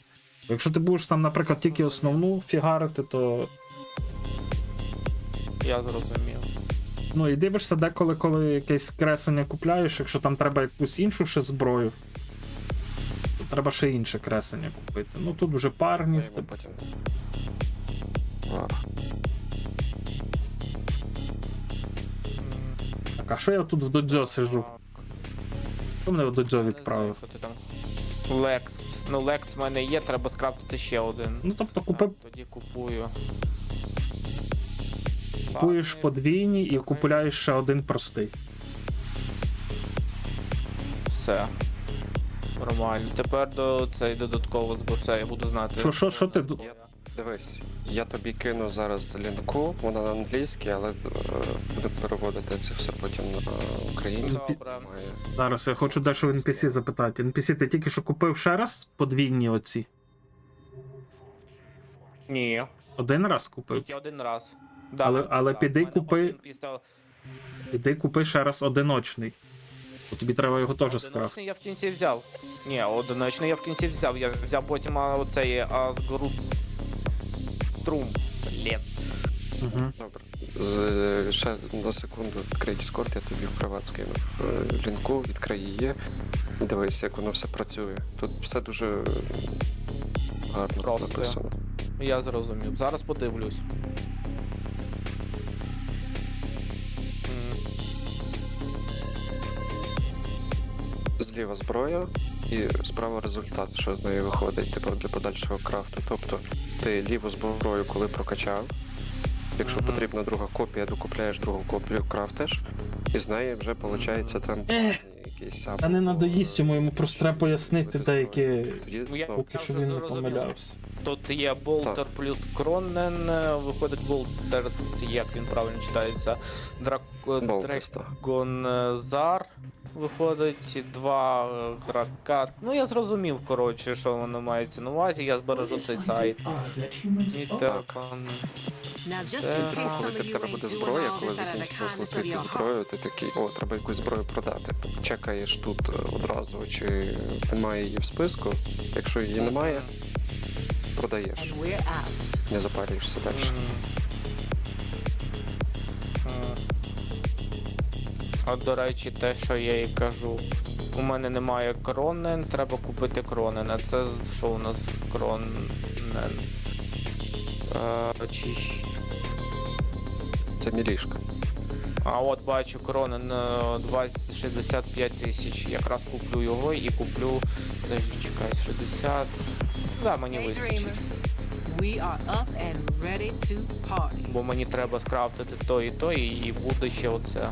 Якщо ти будеш там, наприклад, тільки основну фігарити, то... Я зрозумів. Ну і дивишся деколи, коли якесь кресення купляєш, якщо там треба якусь іншу ще зброю, то треба ще інше кресення купити. Ну тут вже парні. Так, а що я тут в додзьо сижу? Хто мене в додзьо відправив? Що ти там? Лекс. Ну, Лекс в мене є, треба скрафтити ще один. Ну тобто купи... Тоді купую. Купуєш подвійні і купуєш ще один простий. Все. Нормально. Тепер до цей додатково все, я буду знати. Що ти? Дивись, я тобі кину зараз лінку, вона на англійській, але буду переводити це все потім на українську. Зараз я хочу дещо в NPC запитати. NPC, ти тільки що купив ще раз подвійні оці? Ні. Один раз купив? Тільки один раз. Але піди купи ще раз одиночний. Бо тобі треба його теж скрафтити. Одиночний я в кінці взяв. Ні, одиночний я в кінці взяв. Я взяв потім оцей Азгрут Струм. Блін. Добре. Ще на секунду відкрий Discord, я тобі в приват скинув лінку, відкрий її. Дивись, як воно все працює. Тут все дуже гарно написано. Я зрозумів. Зараз подивлюсь. Зліва зброя і справа результат, що з нею виходить, типу, для подальшого крафту. Тобто ти ліву зброю, коли прокачав, якщо потрібна друга копія, докупляєш другу копію, крафтиш, і з неї вже виходить там якийсь апл. Та не надоїсть йому просто треба пояснити деякі, поки що він не помилявся. Тут є Болтер плюс Кронен, виходить Болтер, як він правильно читається, Драгонзар, виходить, 2 грака. Ну я зрозумів, коротше, що воно мається на увазі, я збережу цей сайт. І так, Коли в тебе буде зброя, коли закінчиться слоти під зброю, ти такий, о, треба якусь зброю продати. Чекаєш тут одразу, чи немає її в списку. Якщо її немає, продаєш. Не запарюєшся далі. От, до речі, те, що я і кажу. У мене немає Кронен, треба купити Кронен. А це що у нас Кронен? Це мілішка. А от бачу, Кронен 65 тисяч. Якраз куплю його і куплю. Чекай, 60. Да, мені вистачить. Бо мені треба скрафтити то, і буде ще оце.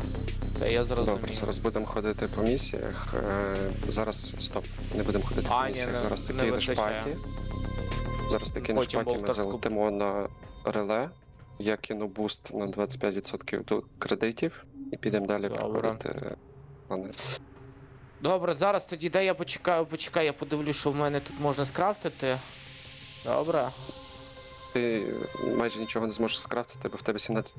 Та я зрозумів. Добре, зараз будемо ходити по місіях. Зараз, стоп, не будемо ходити по місіях. Зараз ти кинеш паті. Зараз ти кинеш паті, ми залетимо на реле. Я кину буст на 25% до кредитів і підемо далі проходити планету. Добре, зараз тоді де я почекаю, я подивлюсь, що в мене тут можна скрафтити. Добре. Ти майже нічого не зможеш скрафтити, бо в тебе 17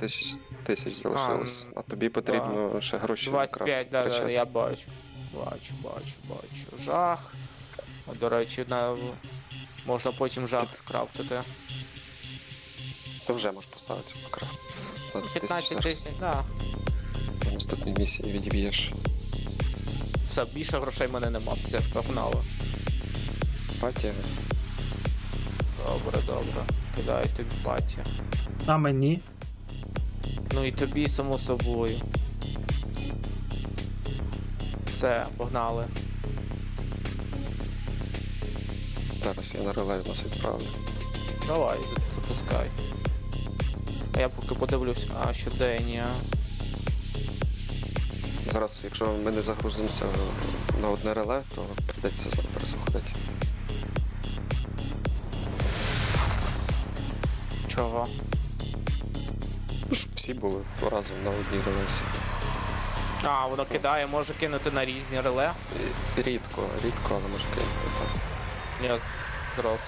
тисяч залишилось. А тобі потрібно ще гроші на 25, да, крафт. я бачу. Бачу. Жах. До речі, можна потім жах скрафтити. То вже можеш поставити на крафт. 15 тисяч, да. На наступній місії відіб'єш. Все, більше грошей в мене нема, все, погнали. Паті. Добре. Кидаю тобі паті. А мені? Ну і тобі, само собою. Все, погнали. Зараз я на реле нас відправлю. Давай, запускай. А я поки подивлюсь, щодення. Зараз, якщо ми не загрузимося на одне реле, то прийдеться знову перезаходити. Чого? Ну, щоб всі були разом на одній релесі. Воно кидає, може кинути на різні реле. Рідко, але може кинути, так. Ні, зрос.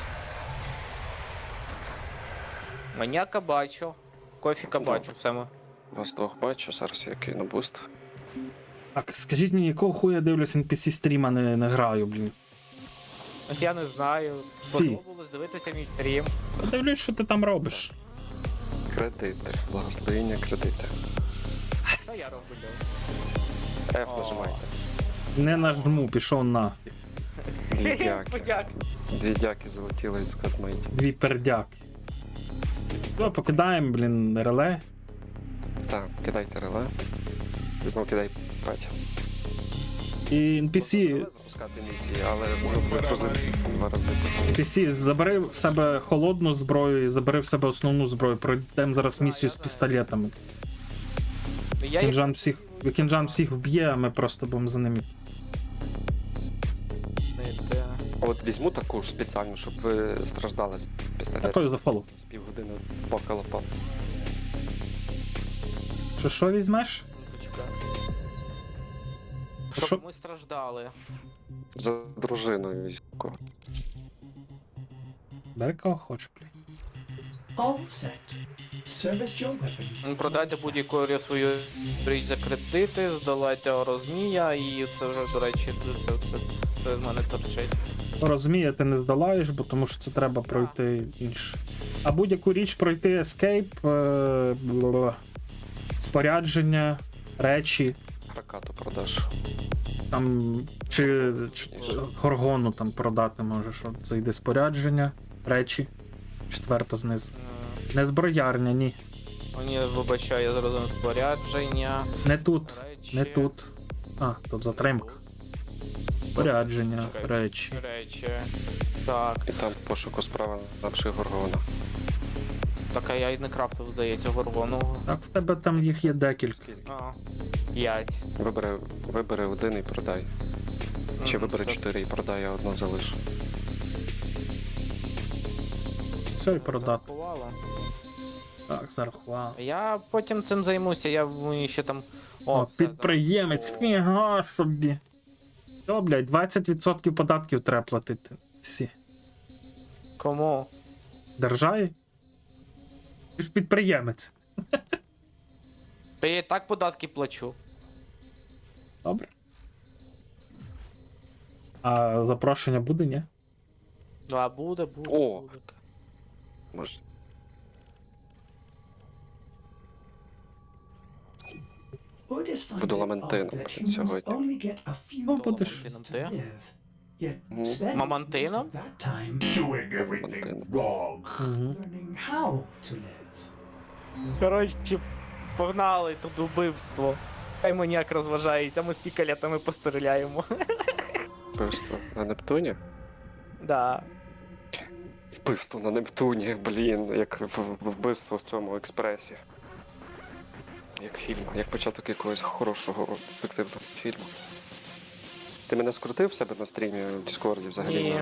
Маніака бачу. Кофіка бачу, все ми. Вас двох бачу, зараз я кину буст. Так, скажіть мені, якого хуя дивлюсь NPC стріма не граю, блін. От я не знаю. Сподобалось дивитися мій стрім. Дивлюсь, що ти там робиш. Кредити, благословення кредити. Що я роблю? F нажимайте. Не нажму, пішов нафіг. Дві дяки. Подяк. Дві дяки залетіли від складмейтів. Дві пердяки. Все, покидаємо, блін, реле. Так, кидайте реле. І знов кидай паті. І NPC, Запускати місії, але можна позиції 2 рази. NPC, забери в себе холодну зброю і забери в себе основну зброю. Пройдемо зараз місію з пістолетами. Кінжан всіх вб'є, а ми просто будемо за ними. От візьму таку ж спеціальну, щоб ви страждали з пістолетом. Такою зафолу. З півгодини пока лопав. Що візьмеш? Щоб ми страждали. За дружиною військовою. Бери кого хочеш, блін. All set. Service your weapons. Продайте будь-яку свою річ за кредити, здолайте Розмія, і це вже, до речі, це з мене торчить. Розуміє, ти не здолаєш, бо тому що це треба пройти інше. А будь-яку річ пройти ескейп, спорядження, речі. Ракату продаж. Там чи горгону там продати можеш. От зайди спорядження, речі. 4 знизу. Не зброярня, ні. Мені вибачаю, я зрозумів спорядження. Не тут, речі. не тут. А, тут затримка. Спорядження, речі. Так. І там в пошуку справа напиши горгона. Так, а я й не крафтив, здається, горгону. Так, в тебе там їх є декілька. 5. Вибери один і продай. Чи вибери 4 і продай, а одну залиш. Все і продати. Зарахувала. Так, зарахував. Я потім цим займуся, мені ще там... О, все, підприємець, там. фіга собі. Що, блядь, 20% податків треба платити. Всі. Кому? Державі? Ти ж підприємець. Та я і так податки плачу. Добре. А запрошення буде, ні? А буде. О! Може. Буду ламантином сьогодні. Ну, будеш. Мамантином? Doing everything wrong. Learning how to live. Коротше, погнали тут убивство. Хай маніяк розважається, ми з пікалетами постріляємо. Вбивство на Нептуні? Да. Вбивство на Нептуні, блін, як вбивство в цьому експресі. Як фільм, як початок якогось хорошого детективного фільму. Ти мене скрутив в себе на стрімі в Діскорді взагалі Ні.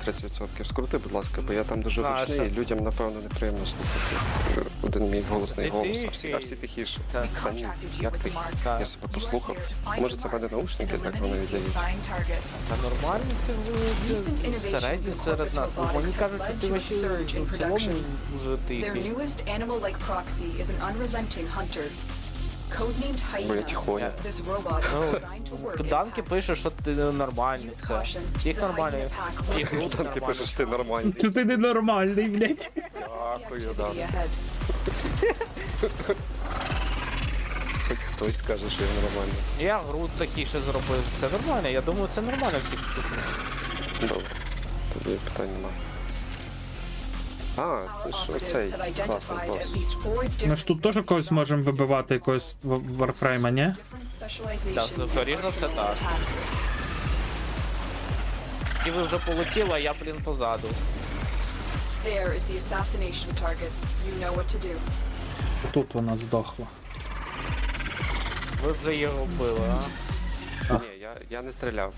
на 30%? Скрути, будь ласка, бо я там дуже А, гучний, що? і людям, напевно, неприємно слухати один мій голосний Ти голос, тихий. а всі тихіше. Так. Та ні, як ти? Так. Я себе послухав. Може, це в мене наушники, так вони віддають. Та нормально ти середній серед нас. Бо мені кажуть, що ти вообще в цілому дуже Their тихий. newest animal-like proxy is an unrelenting hunter. Codenamed Бо я Hyena, тихоня. this robot is Ну, designed to work in Данки packs. пише, що ти нормальний. Use Це. caution. Всіх The нормальний. hyena pack Всіх will тут Там ти нормальний. пишеш, ти нормальний. Що ти ненормальний, блядь. Дякую, да. activity ahead. Хоч хтось скаже, що я нормальний. Я груд такий ще зробив. Це нормально, я думаю, це нормально всіх чути. Добре. Тобі питань нема. А, це ж Operatives оцей have класний identified бос. at least 4 Ми ж тут теж когось можемо вибивати, якогось Варфрейма, ні? different specialization Так, скоріш за все, personal так. attacks. І ви вже полетіли, а я, блін, позаду. There is the assassination target. You know what to do. Тут вона здохла. Ви вже його вбили, а? Ні, я не стріляв.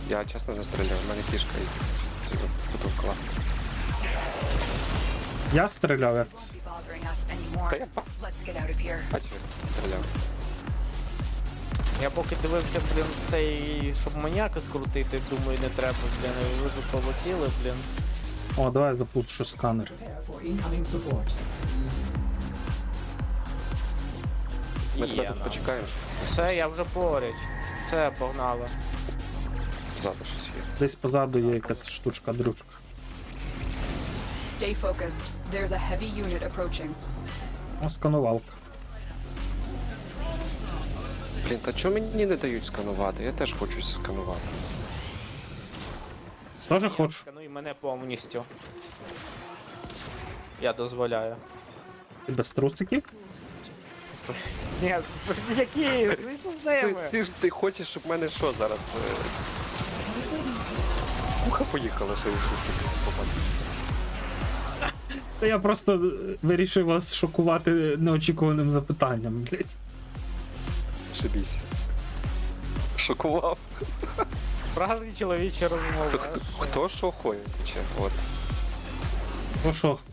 Я чесно не стріляв. У мене кішка і потовкла. Я стріляв, як це. Won't be bothering us anymore. Та я Let's get out of here. бачив, стріляв. Я поки дивився, блін, цей, щоб маніяка скрутити, думаю, не треба, блін, і ви вже полетіли, блін. О, давай я запущу сканер. Prepare for incoming support. Ми тебе Є, тут на. почекаємо, щоб Все, я вже поряд. Все, погнали. ззаду щось є. Десь позаду є якась штучка-дрючка. Stay focused. There's a heavy unit approaching. О, сканувалка. Блін, та чого мені не дають сканувати? Я теж хочу сканувати. Тоже хочу. Скануй мене повністю. Я дозволяю. Ти без трусиків? Ні, які? Звідси з ними. Ти хочеш, щоб в мене що зараз? Муха поїхала, що я щось таке побачив. Та я просто вирішив вас шокувати неочікуваним запитанням, блядь. Шибісь. Шокував. Правильні чоловічі розмови. Хто що хоче? От.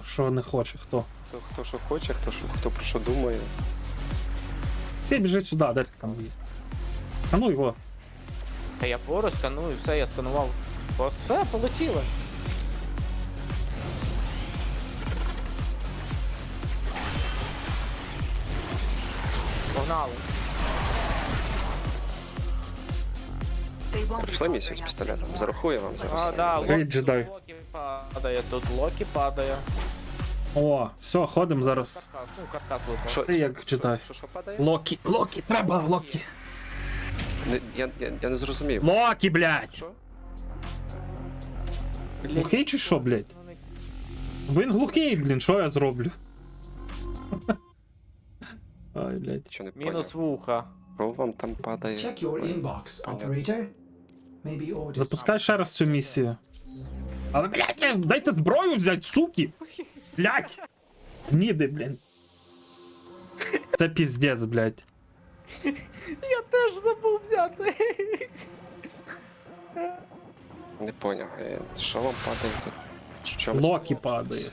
Що не хоче, хто? Хто що хоче, хто про що думає. Всі біжить сюди, де ти там є? А ну його. Та я поруч сканую, все, я сканував. Все, полетіли. Погнали. They won't be Прийшла місію з bothering us пістолетом. anymore. Зарахує вам А, зараз. да, Привіт, джедай. Локі падає, тут Локі падає. О, все, ходимо зараз. Каркас, ну каркас випав. Що, Ти як читаєш? Що падає? Локі, треба, Локі. Я не зрозумів. Локі, блядь! Що? Глухий чи що, блядь? Він глухий, блін, що я зроблю? Ай, блядь. Що не Мінус поняв? вуха. Що вам там падає? Check your inbox, operator. Maybe orders. Запускай ще раз цю місію. Але, блядь, дайте зброю взяти, суки! Блядь! Ніде, блін. Це піздець, блядь. Я теж забув взяти. Не поняв. Що вам падає тут? Що Локі падає.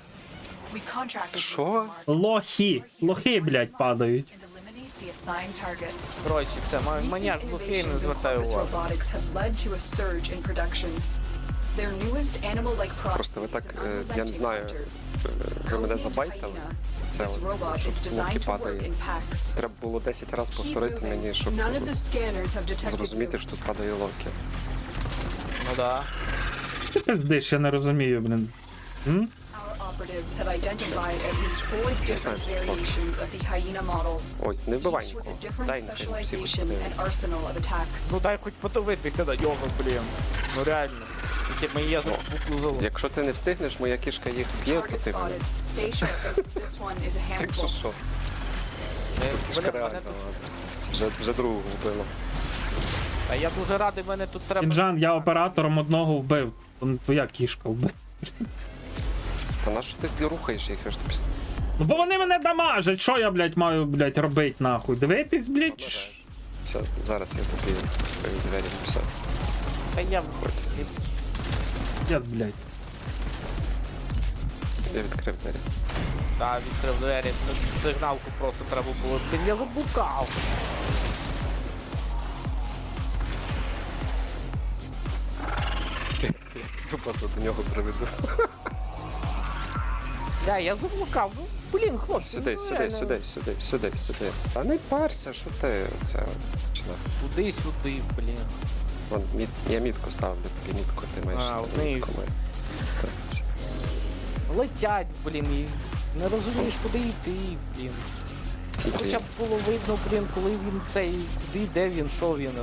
We contracted Що? with the mark Лохи, блядь, падають. and eliminate the assigned target. Коротше, це Recent маніяк глухий, не innovations in звертаю corpus увагу. robotics have led to a surge in production. Their newest animal-like proxy Просто ви так, is an я не unrelenting знаю, hunter. ви мене Codenamed забайтали. Hyena, Це this от, robot що is тут designed луки to work падає. in packs. Треба було 10 разів Keep повторити мені, moving. щоб None of the scanners have detected зрозуміти, you. що тут падає локі. Ну да. Ти пиздиш, я не розумію, блін. М? Our operatives have identified at least 4 different variations of the Hyena model, Ой, не вбивай each with нікого. a different Дай нехай всі хоч specialization and подивляться. arsenal of attacks. Ну дай хоч подивитися на нього, блін. Ну реально. Тільки мені я за букву залу. Якщо ти не встигнеш, моя кішка їх б'є, то Target ти мене. spotted. Stay sharp. This one is a Якщо handful. що, Блін, кішка мене реально. тут... Вже другого вбило. А я дуже радий, мене тут треба... Інжан, я оператором одного вбив. То не твоя кішка вбив. Та на що ти рухаєш їх? Я ж тобі Ну бо вони мене дамажать, що я, блядь, маю, блядь, робити нахуй? Дивитись, блядь? чи що? Все, зараз я тобі відповім двері, все. Та я... Я, блядь. Я відкрив двері. Та, відкрив двері, сигналку просто треба було. Блін, я заблукав. Просто до нього приведу. Я заблукав. Ну, блін, хлопці. Сюди, ну, сюди, реально. сюди. Та не парся, що ти це починав. Туди-сюди, блін. Вон, я мітку ставлю, тобі мітку ти маєш. А, вниз. мітку маю. Так, все. Летять, блін, і не розумієш, куди йти, блін. Блін. Хоча б було видно, блін, коли він цей, куди, де він, що він.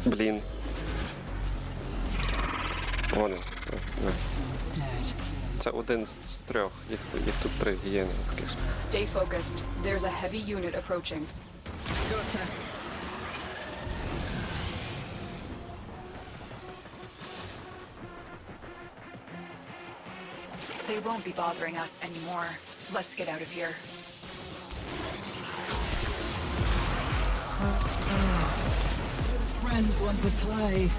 Блін. Вон він. На. Це один з трьох. Їх тут 3 гієни таких. Stay focused. There's a heavy unit approaching. They won't be bothering us anymore. Let's get out of here. Friends want to play.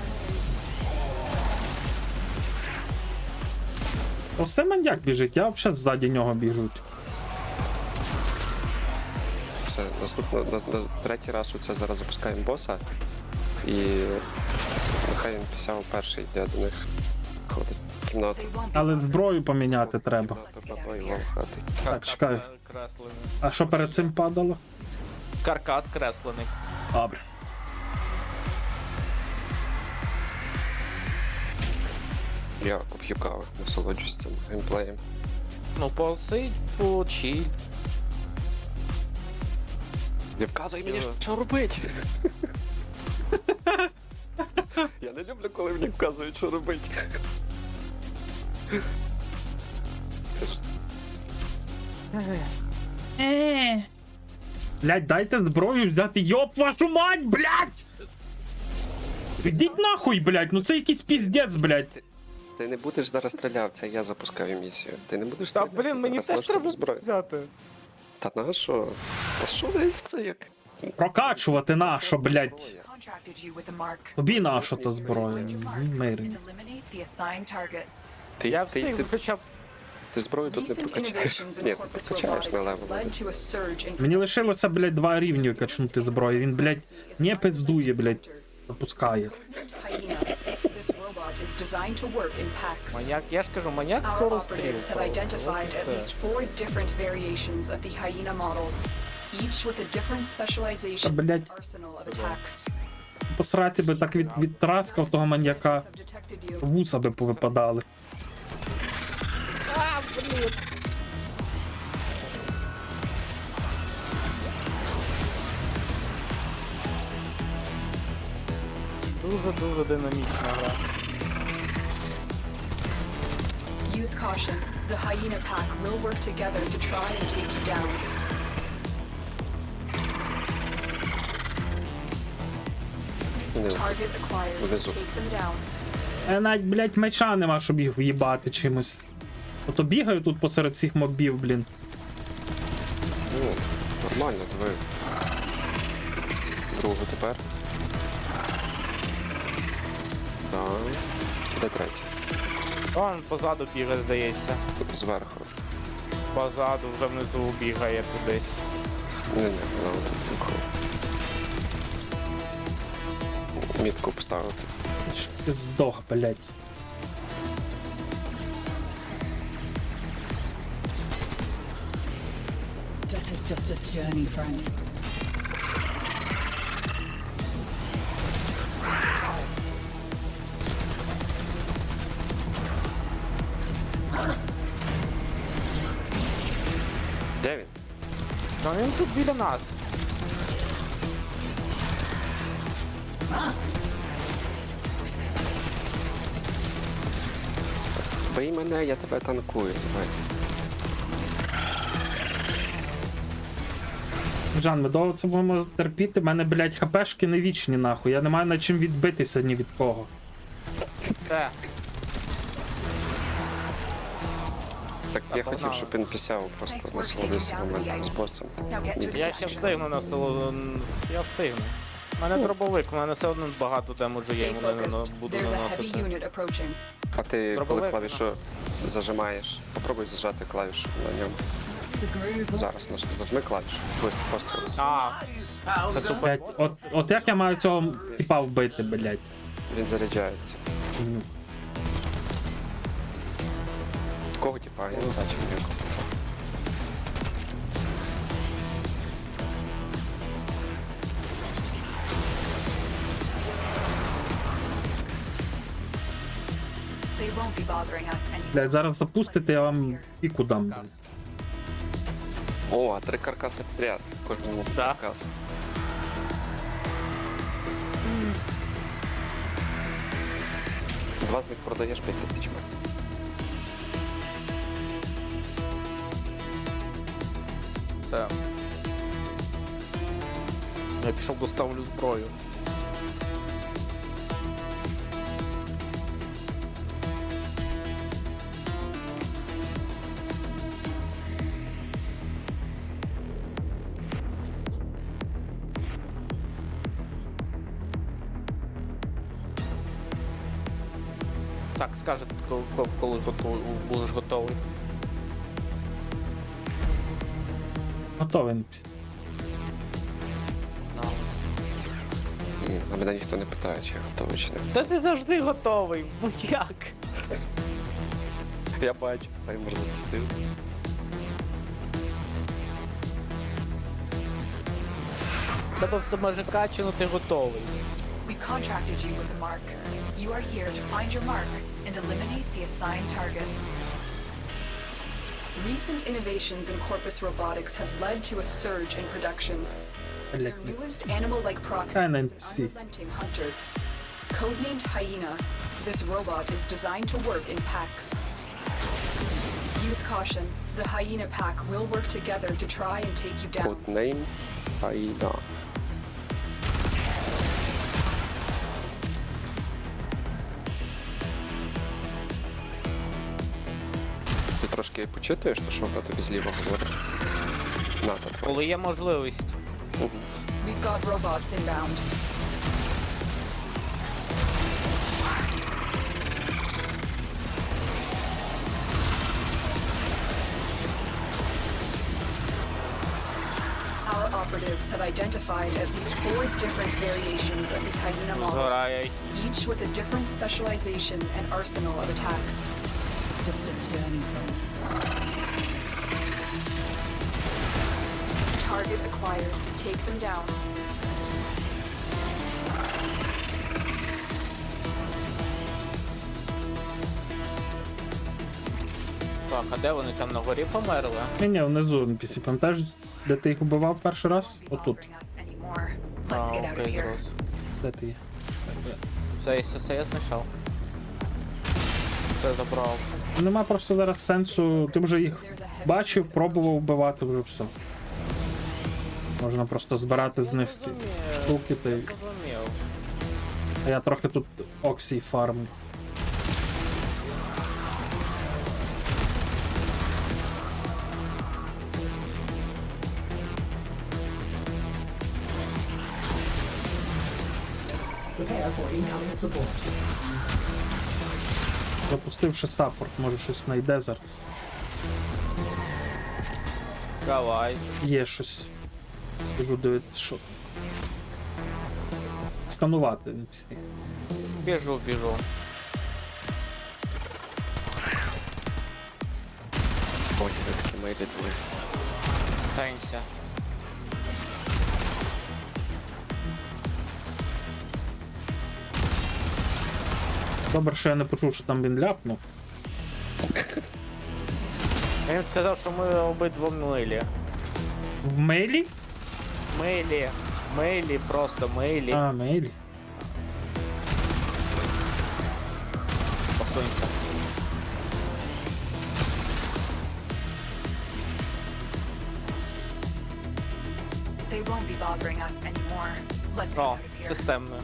То все маньяк біжить, я взагалі ззаді нього біжу. Це наступно, на третій раз оце зараз запускаємо боса. І нехай він писав перший, йде до них. Ходить в кімнату. Але зброю поміняти треба. Баба і ловхати. Так, чекай. Креслений. А що перед цим падало? Каркас креслений. Добре. Я поп'ю кави, насолоджуюсь цим геймплеєм. Ну, посидь, почиль. Не вказуй мені, що робити. Я не люблю, коли мені вказують, що робити. Блядь, дайте зброю взяти, йоп вашу мать, блядь! Ідіть нахуй, блядь, ну це якийсь піздець, блядь. Ти не будеш зараз стріляв, це я запускаю місію. Ти не будеш Та, стріляти. блін, мені зараз теж наш треба зброю. взяти. Та на що? Та що ви це як? Прокачувати нащо, блядь. Contracted you with a mark. Тобі нащо та зброя? Мирні. And eliminate the assigned target. Я встиг хоча б... Ти зброю тут не Recent прокачаєш. innovations in Ні, corpus прокачаєш на robotics have левел. led to a surge in Мені лишилося, блядь, 2 рівні качнути зброю. Він, блядь, не пиздує, блядь, запускає. hyena. This robot is designed to work in packs. Маньяк, я ж кажу, маньяк Our скоро operatives стріл. have identified at least 4 different variations of the hyena model, each with a different specialization Та, блядь. and arsenal of attacks. По сраці би так відтраскав того маньяка. Have detected you. Вуса би повипадали. А, блін. Дуже-дуже динамічна гра. Use caution. The hyena pack will work together to try and take you down. Target acquired. Внизу. Take them down. Навіть, блядь, меча нема, щоб їх в'їбати чимось. Ото бігаю тут посеред всіх мобів, блін. Ну, нормально, диви. Другу тепер. Так. Де третій? Он позаду бігає, здається. Зверху. Позаду вже внизу бігає кудись. Ні-ні, вона тут вверху. Мітку поставити. Ж ти здох, блядь. Death is just a journey, friend. Де він? Та він тут біля нас. Бий мене, я тебе танкую. Давай. Жан, ми довго це будемо терпіти, в мене, блядь, хпшки не вічні, нахуй. Я не маю над чим відбитися ні від кого. Де? Так я хотів, щоб він присяв, просто насолодився моментом з босом. Now get to the Я ще section. встигну на столу. Я встигну. У мене дробовик, у мене все одно багато демеджу є, Stay йому не focused. буду There's a heavy наносити. unit approaching. А ти коли Дробовик, клавішу зажимаєш, попробуй зажати клавішу на ньому. Зараз зажми клавішу. Постріл. А, це супер. Блядь, от як я маю цього типа вбити, блядь? Він заряджається. Ну, Кого типа? Я не бачив ніякого. They won't be bothering us anymore. Блядь, зараз запустите, я вам піку дам. блядь. О, а 3 каркаси підряд. Кожному Да. каркасу. Два з них продаєш 5000. Це. Я пішов доставлю зброю. Так, скажи, коли будеш готовий. Готовий. А мене ніхто не питає, чи я готовий чи не. Та ти завжди готовий, будь-як. Я бачу, таймер запустив. Тебе все майже качано, ти готовий. We contracted you with a mark. You are here to find your mark and eliminate the assigned target. Recent innovations in Corpus Robotics have led to a surge in production. Their newest animal-like proxy Kinda is an NPC. unrelenting hunter. Codenamed Hyena, this robot is designed to work in packs. Use caution. The Hyena pack will work together to try and take you down. Codename Аїда. Ти трошки почитуєш, то що вона тобі зліва говорить? Ната твоя. Коли є можливість. Мгм. We've got robots inbound. Our operatives have identified at least 4 different variations of the Hyena model, Згорає. each with a different specialization and arsenal of attacks. Just a journey, friend. Target acquired. Take them down. Так, а де вони там на горі померли? Ні, внизу NPC, пам'ятаєш, де ти їх убивав перший раз? Отут. Bothering us anymore. А, Let's get out of окей, here. зрозумів. Де ти є? Все я знайшов. Це забрав. Нема просто зараз сенсу. Ти вже їх бачив, пробував вбивати, вже все. Можна просто збирати з них ці штуки та й. Зрозумів. А я трохи тут Оксі фармлю. Prepare for incoming support. Запустивши саппорт, може щось знайде зараз. Давай. Є щось. Біжу дивитися, що. Сканувати NPC. Біжу. Ой, ви такі милі були. Таїнься. Добре, що я не почув, що там він ляпнув. Він сказав, що ми обидва милі. В мейлі? Милі, просто милі. А, мейлі. Посунься. They won't be bothering us anymore. Let's get О, out of here. системно.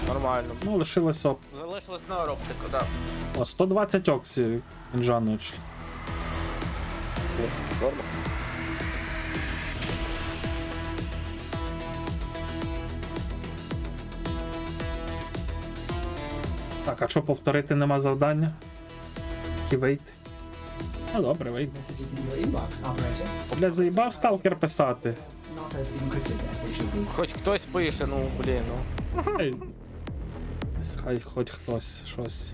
Нормально. Ну, лишилось оп. Залишилось на оптику, так. О, 120 Оксі, Інжанович. Норма. Так, а що повторити нема завдання? Тільки вийти. Ну добре, вийде. Messages in your inbox, operator. Блядь, заїбав сталкер писати. Not as encrypted as they should be. Хоч хтось пише, ну блін, ну. Хай хоч хтось щось.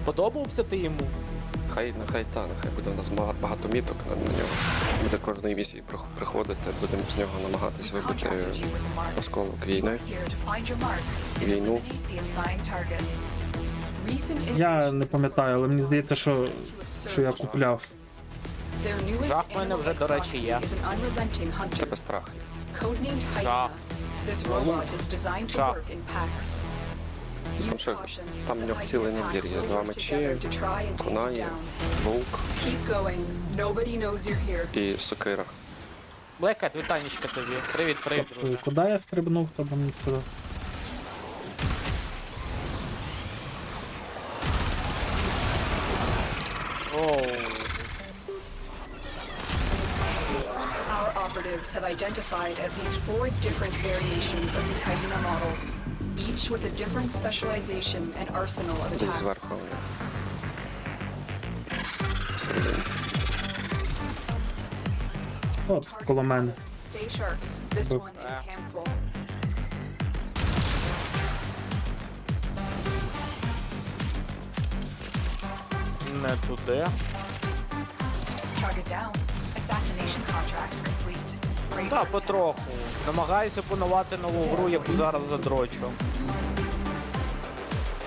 Подобався ти йому? Нехай буде у нас багато міток на нього. Буде кожної місії приходити, будемо з нього намагатись вибити осколок війни. Here to find your mark and Війну. eliminate the assigned target. Recent Я innovations не пам'ятаю, але мені здається, що я купляв. Their newest Жах в мене вже, до речі, є. is an unrelenting hunter, Тебе страх. codenamed Hyena. Жах. This robot is designed to Жах. work in packs. Use що, caution. там в The нього Hyena цілий pack набір є. will 2 work мечі, together to try and take you кунає, down. вовк Keep going. Nobody knows you're here. і сокира. Блекет, вітанечка тобі. Привіт, друже. Куди я стрибнув, хто б мені сказав? Оу. Our operatives have identified at least 4 different variations of the Hyena model, each with a different specialization and arsenal of Десь attacks. зверху. Всередині. От, коло мене. Stay sharp. This Oh. one is a handful. Не туди. Target down. Assassination contract complete. Great Та, work. потроху. Намагаюся опанувати нову гру, яку зараз задрочу.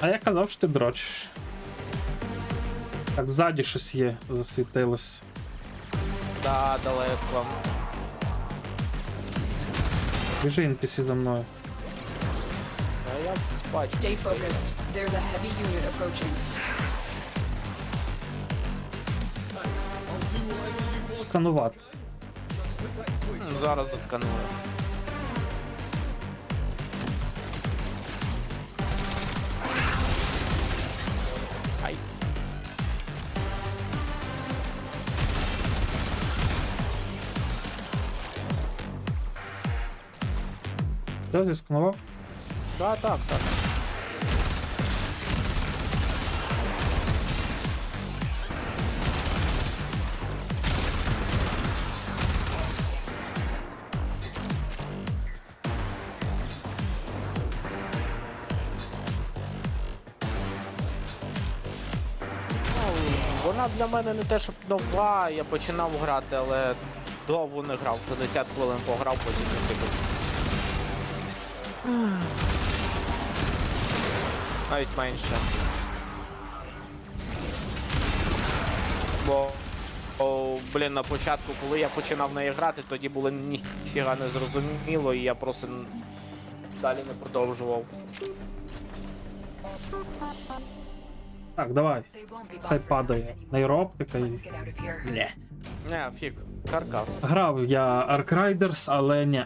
А я казав, що ти дрочиш. Так, ззаді щось є, засвітилось. Да, далеко. Біжи NPC за мною. А я бачу. Stay focused. There's a heavy unit approaching. Сканувати. Зараз досканую. Ай. Що, зісканував? Да, так. Вона для мене не те, щоб нова, я починав грати, але довго не грав, 60 хвилин пограв, потім не типу. Навіть менше. Блін, на початку, коли я починав в неї грати, тоді було ніфіга не зрозуміло, і я просто далі не продовжував. Так, давай. They won't be Хай bothering падає. anymore. Нейроптика і... Let's get out of here. Ні. Не, фіг, каркас. Грав я Ark Riders, але ні.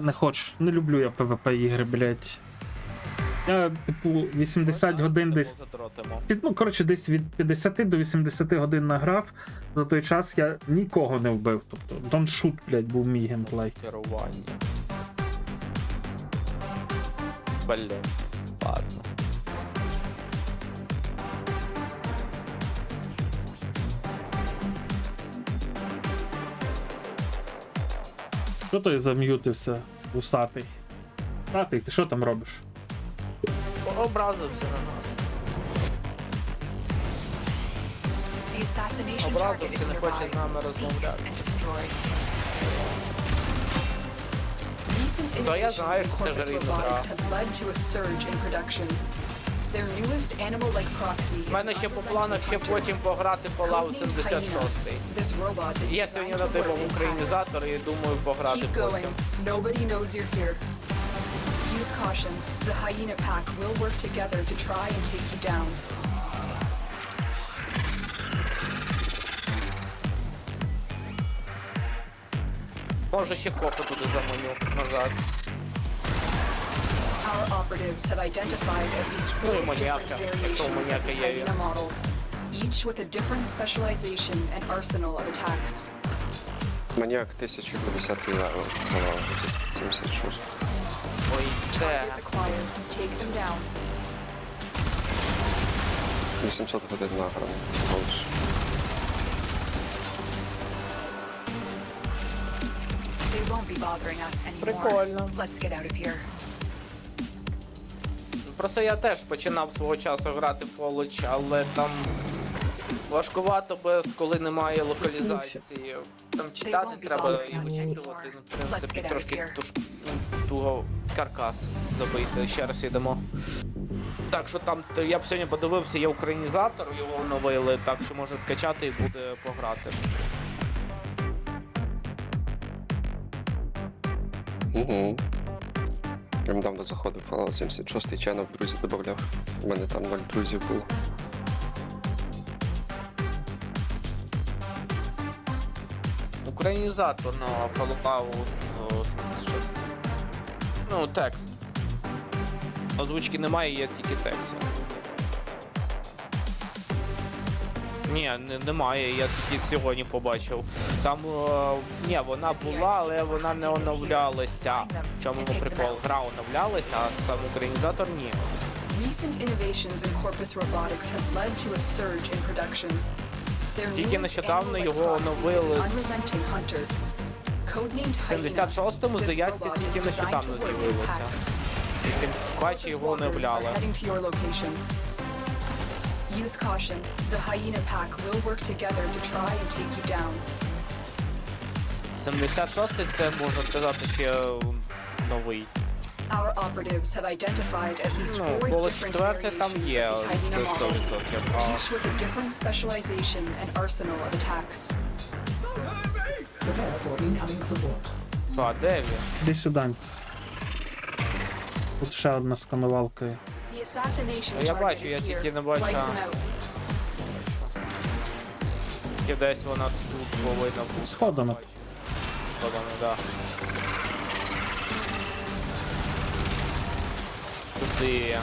Не хочу. Не люблю я PvP ігри, блять. Я, типу, 80 годин десь. Задротимо. Ну, коротше, десь від 50 до 80 годин награв. За той час я нікого не вбив. Тобто, Don't Shoot, блять, був мій геймплей. Керування. Блін, ладно. Що той зам'ютився, усатий? Усатий, ти що там робиш? Образився на нас. The assassination target Образився, is не хоче nearby. з нами Seek розмовляти. and destroy. Recent Та я innovations знаю, in що це Corvus жарійна гра. robotics have led to a surge in production. Their newest animal-like proxy is У мене an ще по unrelenting планах ще hunter. потім пограти Fallout Codenamed 76. Hyena. This robot is Я designed сьогодні to надивив work in українізатор і думаю пограти Keep going. потім. Nobody knows you're here. Use caution. The Hyena pack will work together to try and take you down. Може ще кофе туди заманю назад. Our operatives have identified at least 4 Ну і different маніака, якщо у variations of маніака the є. Hyena model, each with a different specialization and arsenal of attacks. Маніак 1050 левел, 76. Ой, Де? Target acquired. Take them down. 800 годин награно. Всього лиш. They won't be bothering us anymore. Прикольно. Let's get out of here. Просто я теж починав свого часу грати в Fallout, але там важкувато без, коли немає локалізації. Там читати треба і вичитувати. Ну, в принципі, трошки туго каркас забити. Ще раз йдемо. Так що там, я б сьогодні подивився, є українізатор, його оновили, так що можна скачати і буде пограти. Угу. Я недавно заходив в Fallout 76 чайно в друзів додавав. У мене там 0 друзів було. Українізатор на Fallout 76. Ну, текст. Озвучки немає, є тільки текст. Ні, немає, я тільки сьогодні побачив. Там, ні, вона була, але вона не оновлялася. В чому прикол? Гра оновлялася, а сам українізатор ні. Recent innovations in Corpus Robotics have led to a surge in production. Their Тільки newest нещодавно animal-like його proxy is оновили. an unrelenting hunter. Codenamed В 76-му, Hyena, this здається, robot тільки is designed нещодавно to work in з'явилося. packs. Тільки бачі Corpus його walkers are оновляли. heading to your location. Use caution. The Hyena pack will work together to try and take you down. 76-й це, можна сказати, ще новий. Our operatives have identified at least Ну, 4 Fallout different 4 там variations є, of the це Hyena model, 100%. А each with a different specialization and arsenal of attacks. Prepare for incoming support. що, а де він? Іди сюди. Тут ще одна сканувалка є. The assassination Я target бачу, is я here. тільки не бачу. Wipe them out. Тільки десь вона тут повинна бути. Сходами. Сходами, да. Туди.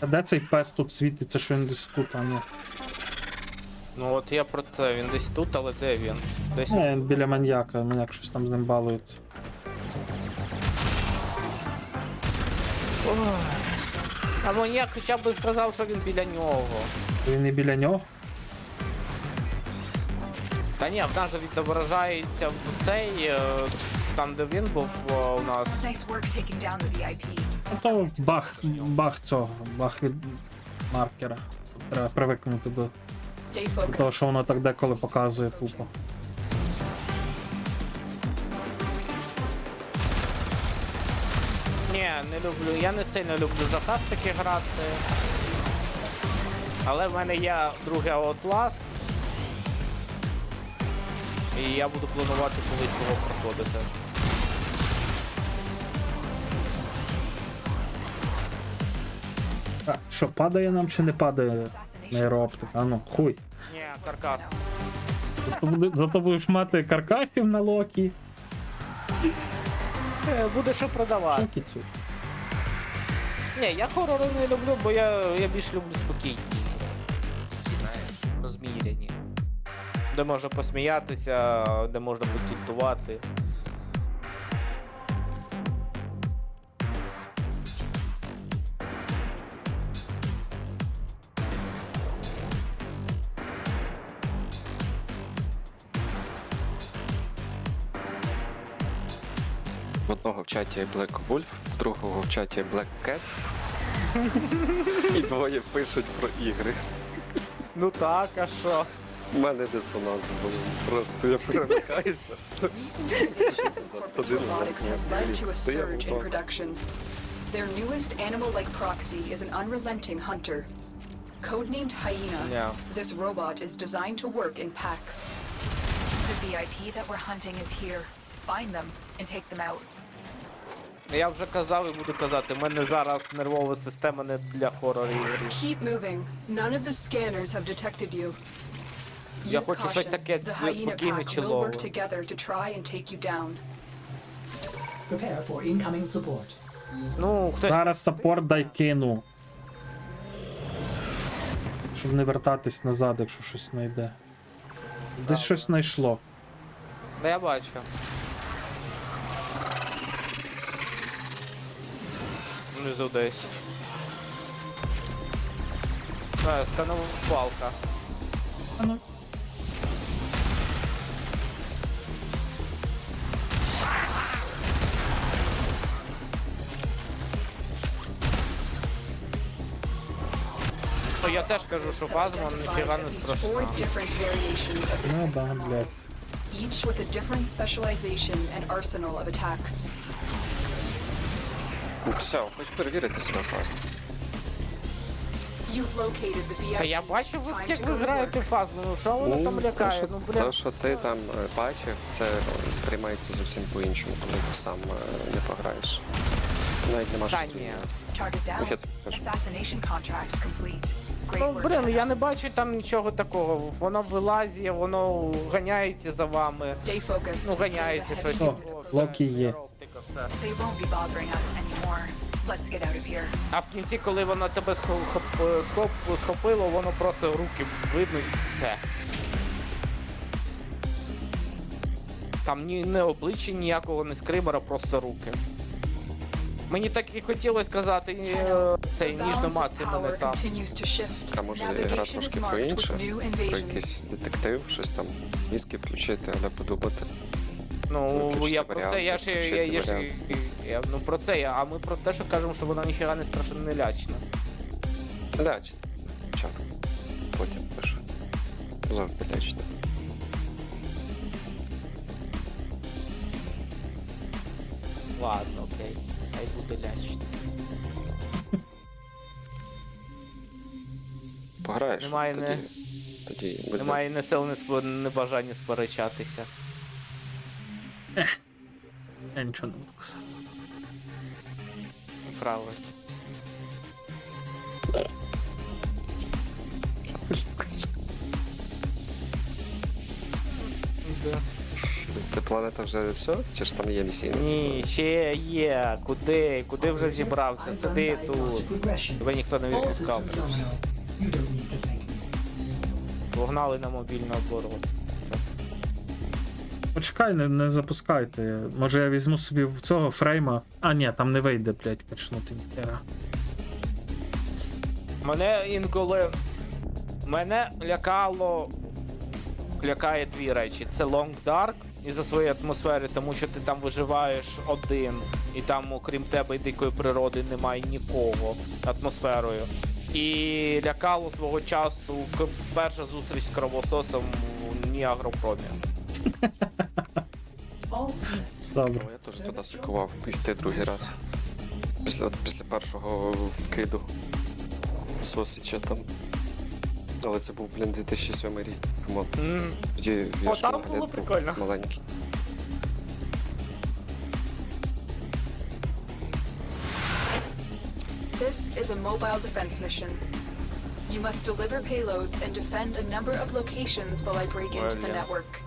А де цей пес тут світиться, що він десь тут, а ні? Ну от я про це, він десь тут, але де він? Десь. Не, він біля маньяка, маньяк щось там з ним балується. А маньяк хоча б сказав, що він біля нього. Він і біля нього. Та ні, в нас же відображається в цей, там де він був у нас. Nice work taking down the VIP. Ну то баг цього, баг від маркера. Треба привикнути до Stay того, focused. що воно так деколи показує тупо. Ні, не люблю, я не сильно люблю за тактики грати. Але в мене є другий Outlast. І я буду планувати колись його проходити. А, що, падає нам чи не падає нейрооптика? А ну, хуй. Ні, каркас. Зато будеш мати каркасів на Локі. Буде що продавати. Що кіцю? Ні, я хорори не люблю, бо я більш люблю спокійні ігри. Знаєш, розміряні. Де можна посміятися, де можна потільтувати. В одного в чаті Black Wolf, в другого в чаті Black Cat. І двоє пишуть про ігри. Ну так, а що? У мене дисонанс був. Просто я перемикаюся. Recent innovations in Corpus Robotics have led to a surge in production. Their newest animal-like proxy is an unrelenting hunter. Codenamed Hyena, Yeah. this robot is designed to work in packs. The VIP that we're hunting is here. Find them and take them out. Я вже казав і буду казати, в мене зараз нервова система не для хорорів. Keep moving. None of the scanners have detected you. Я Use хочу щось caution. таке The Hyena спокійне, pack will чилове. work together to try and take you down. Prepare for incoming support. Ну, хтось. Зараз саппорт дай кину. Щоб не вертатись назад, якщо щось знайде. Десь щось знайшло. Да я бачу. Внизу десь. Сканувалка. А ну. Ну, я теж кажу, що фазма ніфіга не These страшна. 4 different variations of the Ну да, блядь. each with a different specialization and arsenal of attacks. Все, хочу перевірити себе фазу. You've located the VIP. Та я бачу, Time як to ви go to граєте work. фазму, ну що воно там лякає, ну То, блін. що ти там бачив, це сприймається зовсім по-іншому, коли ти сам не пограєш. Навіть нема що Та ні. зрівняти. Target Ну, я down. так кажу. Assassination contract complete. Great Ну work. блін, я Tenno. не бачу там нічого такого. Воно вилазить, воно ганяється за вами. Stay focused. Ну ганяється There's a щось. heavy О, unit. Локі є. They won't be bothering us anymore. Let's get out of here. А в кінці, коли воно тебе схопило, воно просто руки видно і все. Там ні не обличчя ніякого, не скримера, просто руки. Мені так і хотілося сказати, цей The ніжно balance of маці мене power там. continues to shift. А може гра Navigation трошки is marked по-інше? with new Про invasions. якийсь детектив, щось там мізки включити, але подумати. Ну, Виключити я про це, я ж, варіанти, ну про це, а ми про те, що кажемо, що вона ніфіга не страшно не лячна. Да, спочатку. Потім теж. Завжди лячно. Ладно, окей, хай буде лячна. Пограєш, Немає тоді буде. Немає ні сил, ні бажання сперечатися. Я нічого не буду казати. Правильно. Да. Це планета вже все? Чи ж там є місійна? Ні, ще є. Куди? Куди вже зібрався? Сиди тут. Тебе ніхто не відпускав. You don't need to thank me. Погнали на мобільну оборону. Почекай, не запускайте. Може я візьму собі в цього фрейма. А, ні, там не вийде, блядь, качнути ніхера. Мене інколи. Мене лякає дві речі. Це Long Dark із-за своєї атмосфери, тому що ти там виживаєш один, і там, окрім тебе і дикої природи, немає нікого атмосферою. І лякало свого часу перша зустріч з кровососом в Ніагропромі. Добре. Я теж туди сикував йти другий раз. Після першого вкиду Сосича там. Але це був, блін, 2007 рік. Камон. Тоді я О, ж там нагляд було був прикольно. маленький. This is a mobile defense mission. You must deliver payloads and defend a number of locations while I break into the yeah. network.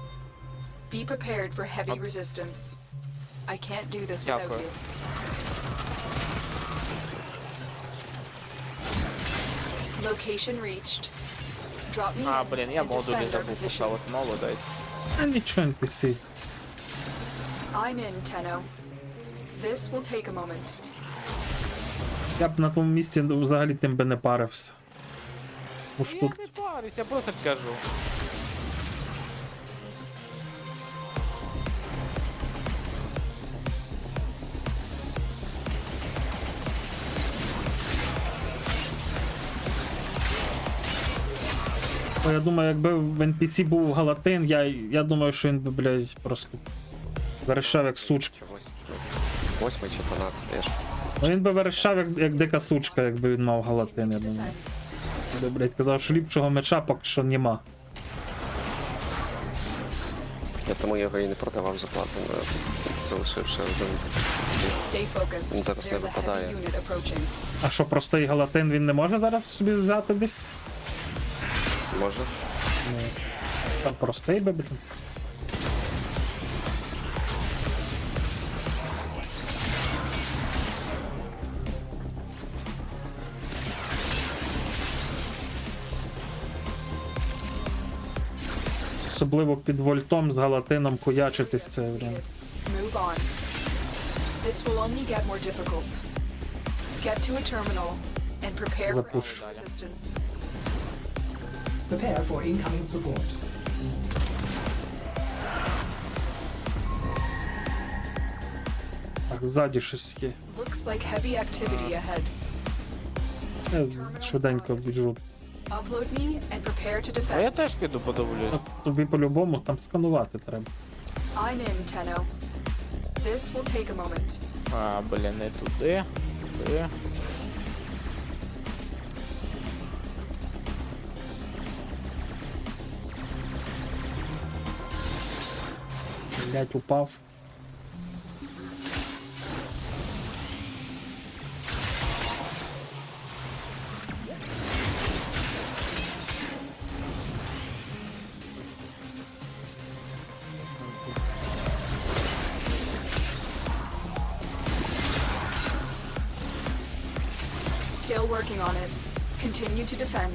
Be prepared for heavy resistance. I can't do this without Дякую. you. Location reached. Drop me А, in блін, я and модулі defend our забув position. поставити, молодець. А нічого NPC. I'm in, Tenno. This will take a moment. Я б на тому місці взагалі тим би не парився. Бо ж Я тут не парюсь, я просто кажу. я думаю, якби в NPC був Галатин, я думаю, що він би, блядь, просто верещав як сучка. Чи 8 чи 12, я ж. Ну, він би верещав як дика сучка, якби він мав Галатин, я думаю. Би, блядь, казав, що ліпшого меча поки що нема. Я тому його і не продавав за плату, залишивши один. Stay focused. Він зараз не There's a heavy випадає. unit approaching. А що, простий Галатин він не може зараз собі взяти десь? Може? Ну, там простий би, блін. особливо під вольтом з галатином хуячитись це, блін. Move on. This will only get more difficult. Get to a terminal and prepare for Запуш. resistance. Prepare for incoming support. Так, ззаді щось є. Looks like heavy activity ahead. Я швиденько біжу. Upload me and prepare to А я defend. теж піду подивлюсь. Ну, тобі по-любому там сканувати треба. I'm in, Tenno. This will take a moment. А, блін, не туди. Туди. Блять, упав. Still working on it. Continue to defend.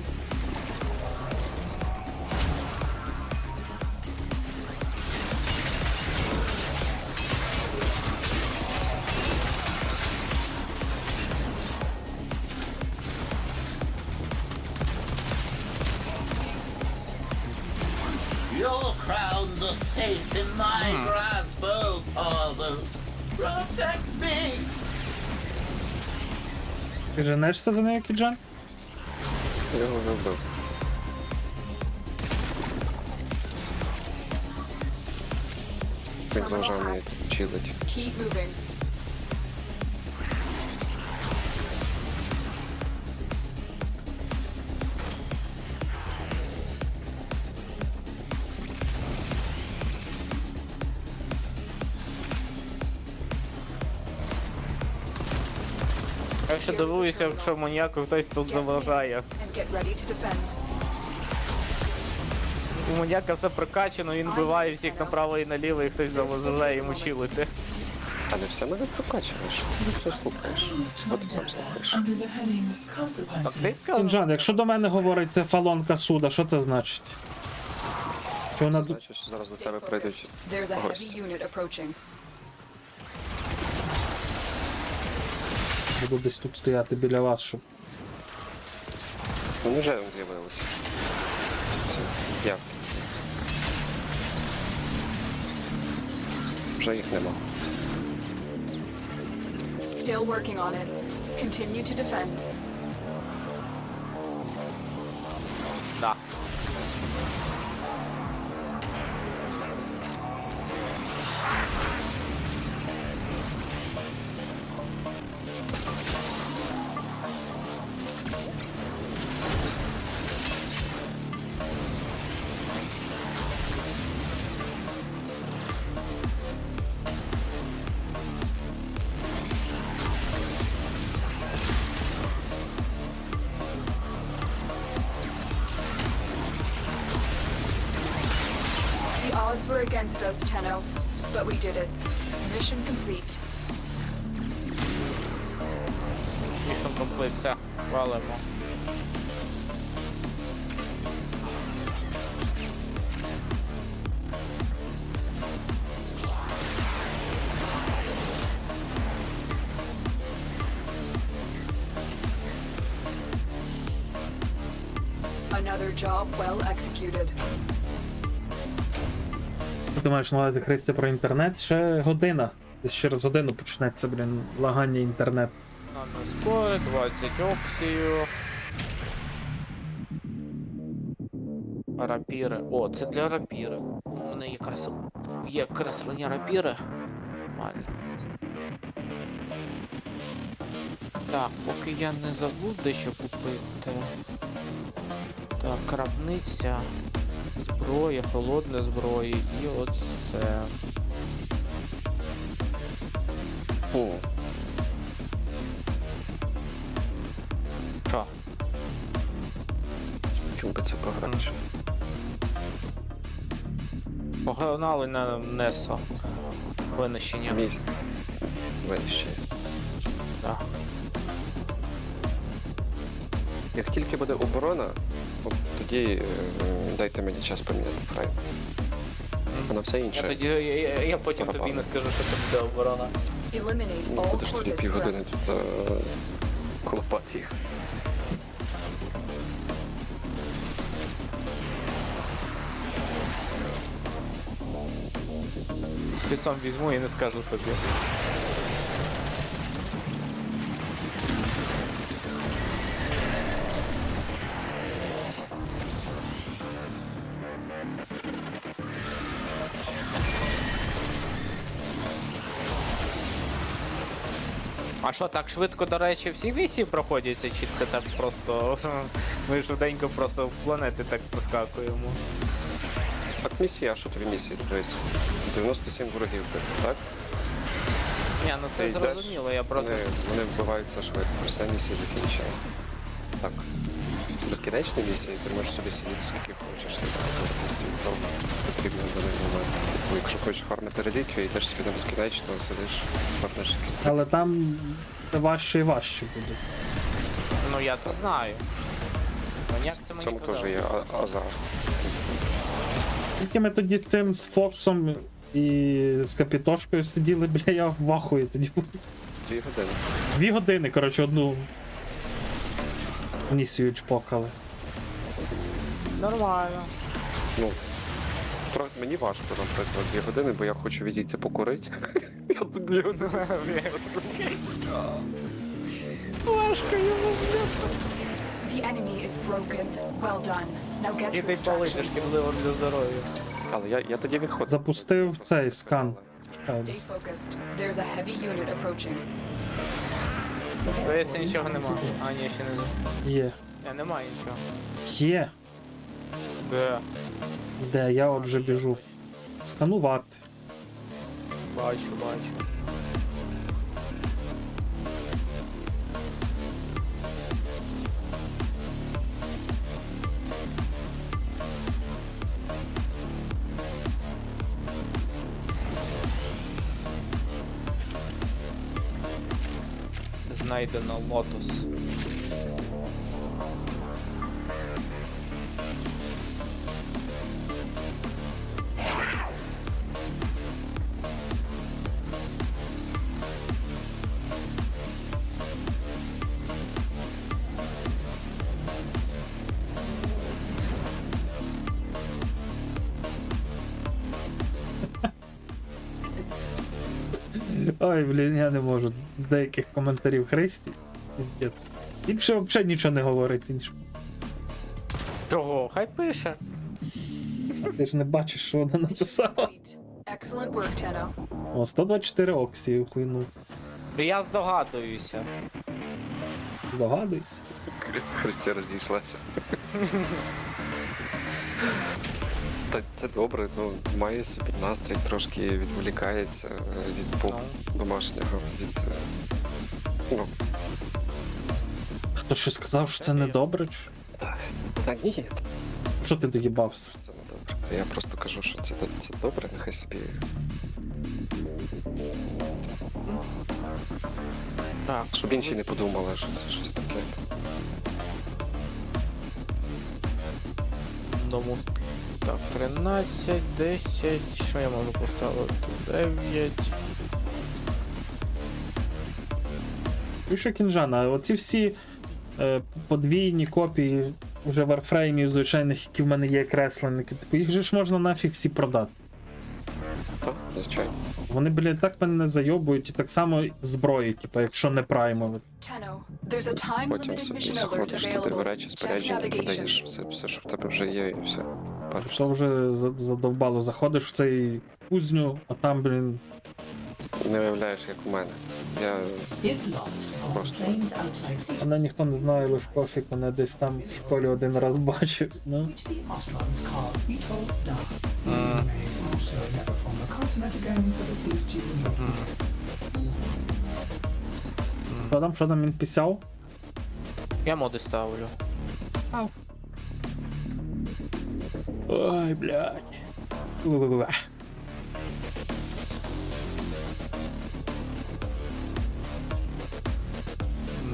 Your crowns are safe in my grasp, oh Paulus. Protect me! Ти женешся за нею, Кіджан? Я його вже вбив. Він заважав мені чилить. Keep moving. Я ще дивуюся, якщо маніяку хтось тут заважає. And get ready to defend. У маніяка все прокачано, він вбиває всіх направо і наліво, і хтось заважає йому чилити. А не все мене прокачуєш. Ти це слухаєш. От ти там слухаєш. Так ти сказав? Кіджан, якщо до мене говорить це фалонка суда, що це значить? Що вона ду- Значить, що зараз до Stay тебе focused. прийдуть There's a heavy гості. unit approaching. буду десь тут стояти біля вас, щоб. Вони вже з'явилися. Це я. Вже їх нема. Still working on it. Continue to defend. Да. The odds were against us, Tenno, but we did it. Mission complete. Мішон комплект, все, валимо. Another job well executed. Ти маєш на увазі, Христя, про інтернет? Ще година. Десь через годину почнеться, блін, лагання інтернету. Наноспори, 20 оксію. Рапіри. О, це для рапіри. У мене якраз є креслення рапіри. Нормально. Так, поки я не забув дещо купити. Так, крабниця, зброя, холодна зброя і от це. О, Що? чим би це пограти? Погнали на Неса. Винищення. Винищення. Так. Як тільки буде оборона, от тоді дайте мені час поміняти фрейм. А на все Я інше. тоді я потім тобі не скажу, що це буде оборона. Eliminate Ну, all будеш тоді Corvus півгодини threats. тут колопати їх. Спецом візьму і не скажу тобі. А що, так швидко, до речі, всі місії проходяться, чи це так просто ми швиденько просто в планети так проскакуємо? Так, місія, а що тобі місії? Дивись. 97 ворогів бити, так? Ні, ну Ти це йдеш, зрозуміло, я просто... Вони вбиваються швидко, вся місія закінчена. Так. Безкінечні місії, ти можеш собі сидіти скільки хочеш, ти так завжди того потрібно в даний момент. Типу, якщо хочеш фармити реліквію, йдеш собі на безкінечно, сидиш, фармиш якісь. Але там важче і важче буде. Ну я це знаю. Маньяк це В мені цьому казав. теж є азарт. Тільки ми тоді з цим з Фоксом і з Капітошкою сиділи, бля, я в ахуї тоді був. 2 години. 2 години, коротше, одну місію чпокали. Нормально. Ну, мені важко, наприклад, 2 години, бо я хочу відійти покурити. Я тут 2 години просто. Важко йому, The enemy is broken. Well done. Now get to іди палити, extraction. шкідливо для здоров'я. Але я тоді відходив. Запустив цей скан. Чекай, Stay focused. There's a heavy unit approaching. Здається, нічого нема. А, ні, ще не. Є. Ні, немає нічого. Є. Де? Де? Я от вже біжу. Сканувати. Бачу, бачу. Знайдено лотос. Ой, блін, я не можу з деяких коментарів Христі. Піздець. Ліпше взагалі нічого не говорити, ніж. Чого? Хай пише. Ти ж не бачиш, що вона написала. Excellent work, Tenno. О, 124 оксії хуйну. Я здогадуюся. Здогадуйся. Христя розійшлася. Та це добре, ну, має собі настрій, трошки відволікається від домашнього, від. Ну. Хто що сказав, що це не добре? Та ні. Що ти доїбався? Це не добре. Я просто кажу, що це добре, нехай собі. Так. Щоб інші не подумали, що це щось таке. Дому. Так, 13, 10. Що я можу поставити? 9. Пише Кінжана, оці всі подвійні копії вже варфреймів звичайних, які в мене є кресленники, типу їх же ж можна нафіг всі продати. Так, звичайно. Вони, блядь, так мене зайобують, і так само зброї, типу, якщо не праймові. Tenno, there's a time Потім limited собі mission alert заходиш туди в available. речі, Check спорядження, navigation. продаєш все, що в тебе вже є, і все. Паришся. То вже задовбало, заходиш в цей кузню, а там, блін, Не уявляєш, як у мене. Я просто. мене ніхто не знає, лиш кофік, мене десь там в школі один раз бачив. Ну. Ostrons call Ito Da. Also never perform the consonant again, but at least you know. Що там він писав? Я моди ставлю. Став. Ой, блядь. Уа.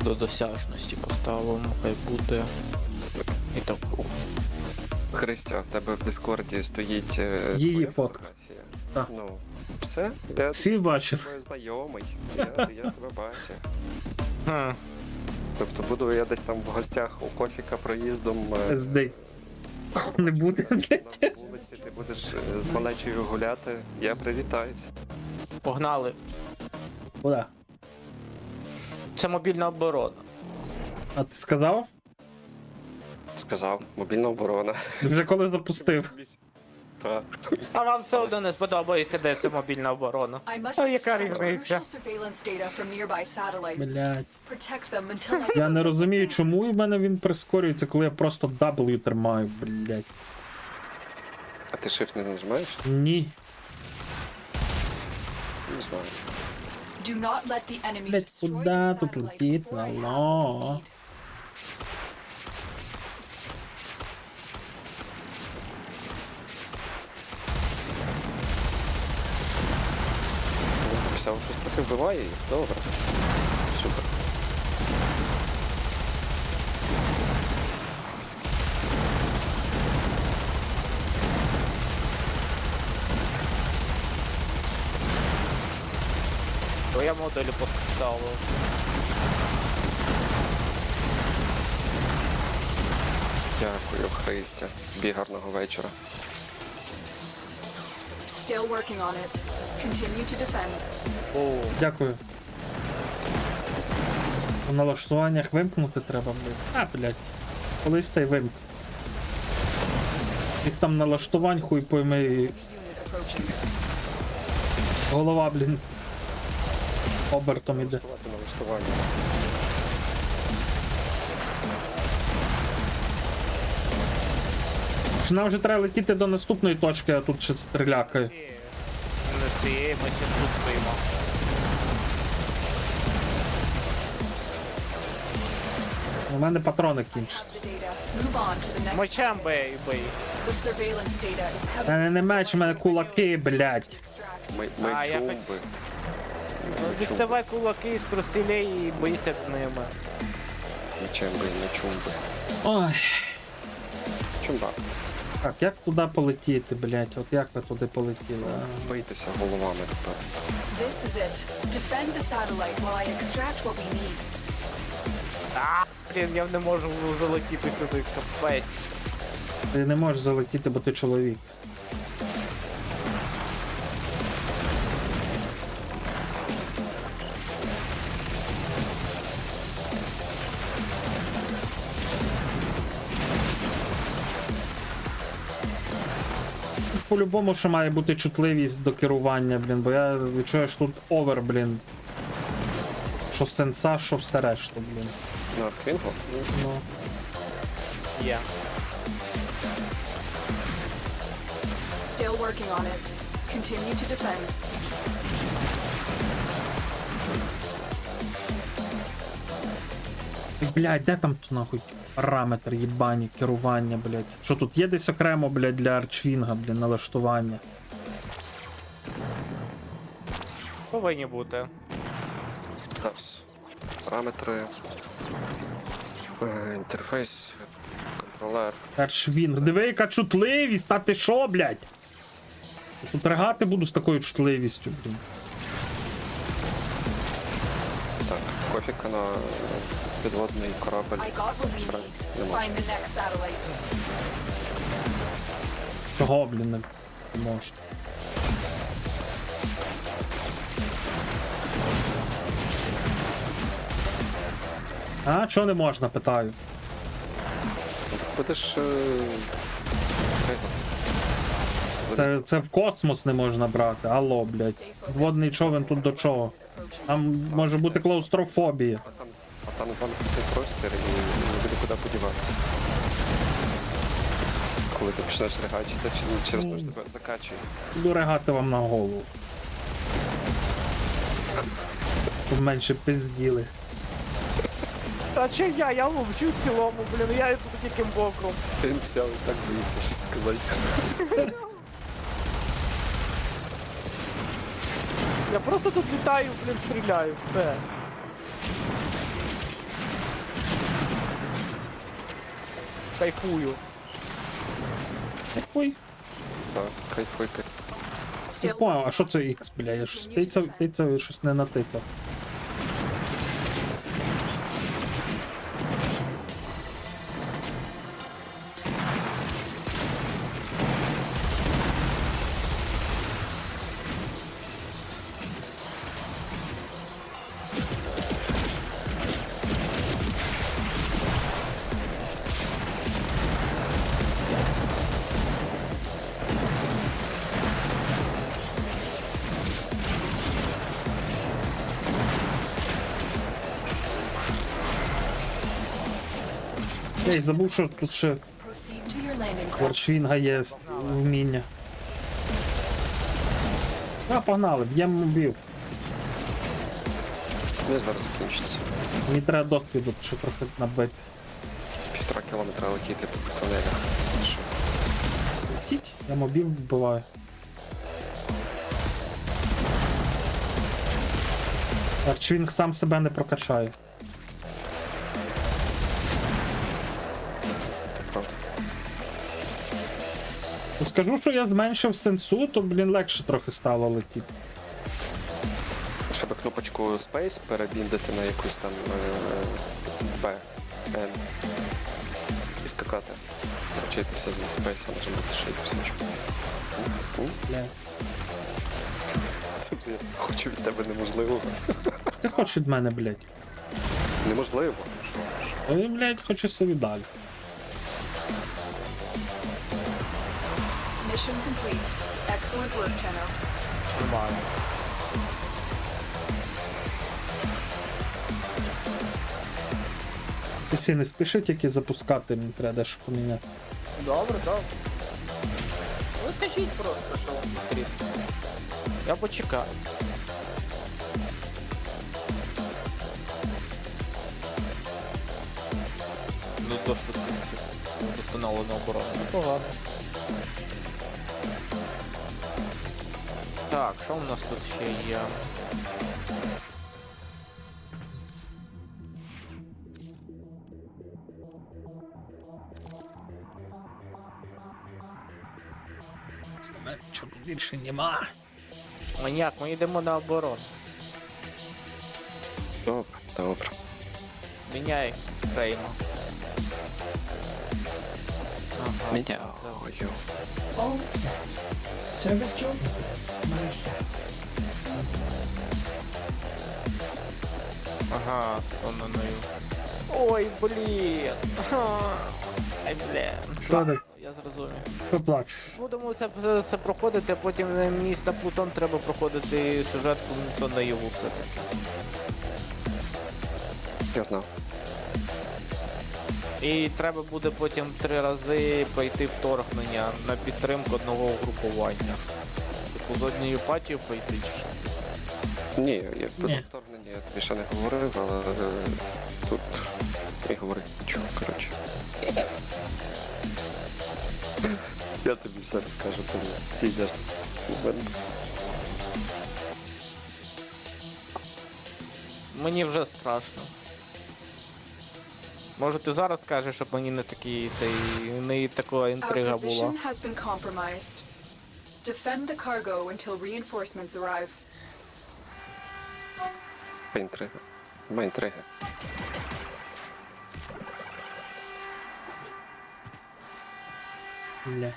до досяжності поставимо, хай буде. І таку. Христя, в тебе в Дискорді стоїть Її твоя фотка. фотографія. Так. Ну, все, я Всі бачив. твій знайомий. Я тебе бачив. Хм. Тобто буду я десь там в гостях у Кофіка проїздом SD. Не буде, блядь. на вулиці, ти будеш з малечою гуляти. Я привітаюсь. Погнали. Куда? Це мобільна оборона. А ти сказав? Сказав, мобільна оборона. Вже коли запустив. Так. А вам все одно не сподобається, де це мобільна оборона. I must А яка extract різниця? crucial surveillance data from nearby satellites. Блядь. Protect them until I Я не розумію, чому в мене він прискорюється, коли я просто W тримаю, блядь. А ти shift не нажимаєш? Ні. Не знаю. do not let the enemy Блядь, destroy куди the тут satellite летить? before I have what we Алло. need. Все, щось трохи вбиває їх. Добре. Супер. Твоя модель поставила. Дякую, Христя. Тобі гарного вечора. Still working on it. Continue to defend. Дякую. У налаштуваннях вимкнути треба, блядь. А, блядь. Колись та й вимкнути. Їх там налаштувань, хуй пойми. Unit approaching. Голова, блін. Обертом іде. Налаштувати налаштування. Чи нам вже треба летіти до наступної точки, а тут ще стрілякає. Не цієї, ми ще тут стоїмо. У мене патрони кінчаться. The data. Move on to the next. Мечем бей, бей. The surveillance data is У мене не меч, у мене кулаки, блядь. extract. Ми А, я чумби. Діставай кулаки з труселей і бийся ними. Нічим би, не чумби. Ой. Чумба. Так, як туди полетіти, блядь? От як ви туди полетіли? А? Бийтеся головами тепер. This is it. Defend the satellite while I extract what we need. А, блін, я не можу залетіти сюди, капець. Ти не можеш залетіти, бо ти чоловік. По-любому, що має бути чутливість до керування, блін, бо я відчуваю, що тут овер, блін. Що в сенса, що все решту, блін. На Квінгу? Ну. Є. Still working on it. Continue to defend. Блядь, де там то нахуй параметр їбані, керування, блядь. Що тут є десь окремо, блядь, для арчвінга, блін, налаштування? Повинні бути. Тапс. Параметри. Інтерфейс. Контролер. Арчвінг. Диви, яка чутливість, та ти шо, блядь? Тут ригати буду з такою чутливістю, блін. Так, Кофіка на підводний корабель. I got what we need. Не можу. Find the next satellite. Чого, блін, не можна? А, чого не можна, питаю? Будеш... Це в космос не можна брати, алло, блядь. Водний човен тут до чого? Там може бути клаустрофобія. А там замкнутий простір і не буде куди подіватися. Коли ти почнеш ригати, через те, що тебе закачує. Буду ригати вам на голову. Щоб менше пизділи. Та чи я мовчу в цілому, блін, я тут яким боком. Він взяв і так боїться щось сказати. Я просто тут літаю, блін, стріляю, все. кайфую. Ой, Так, кайфуй. не понял, а що це X, бля? Я щось тицяв, щось не натицяв. Ей, забув, що тут ще Proceed to your landing craft. Варчвінга є вміння. А, погнали, б'ємо мобів. Не зараз закінчиться. Мені треба досвіду ще трохи набити. 1,5 кілометра летіти по тунелях. Що? Летіть, я мобів вбиваю. Варчвінг сам себе не прокачає. Ну, скажу, що я зменшив сенсу, то, блін, легше трохи стало летіти. Щоб кнопочку Space перебіндити на якусь там B, N. І скакати. Навчитися з Space, нажимати ще якусь нічку. Бля. Це я хочу від тебе неможливо. Ти хочеш від мене, блядь? Неможливо. Що? Я, блядь, хочу собі далі. Mission complete. Excellent work, Tenno. Нормально. Ти всі не спіши тільки запускати, мені треба дещо поміняти. Добре, добре. Ви скажіть просто, що вам потрібно. Я почекаю. Ну то що досконалена оборона. Непогано. Так, що у нас тут ще є? Чого більше нема. Маніяк, ми йдемо на оборону. Добре, добре. Міняй фрейма. Ага. Міняю. All set. Service job, my set. Ага, сонною. Ой, блін. Ай, блін. Що так? Я зрозумів. Що плачеш? Будемо це проходити, а потім міста Плутон треба проходити сюжетку то наяву все-таки. Я знав. І треба буде потім 3 рази пройти вторгнення на підтримку одного угрупування. Типу з однією патією пройти чи що? Ні, я за вторгнення я тобі ще не говорив, але тут і говорити нічого, коротше. Я тобі все розкажу, коли ти йдеш до мене. Мені вже страшно. Може ти зараз скажеш, щоб мені не такий не така Our інтрига була. position has been compromised. Defend the cargo until reinforcements arrive. Інтрига. Нема інтриги. Блядь.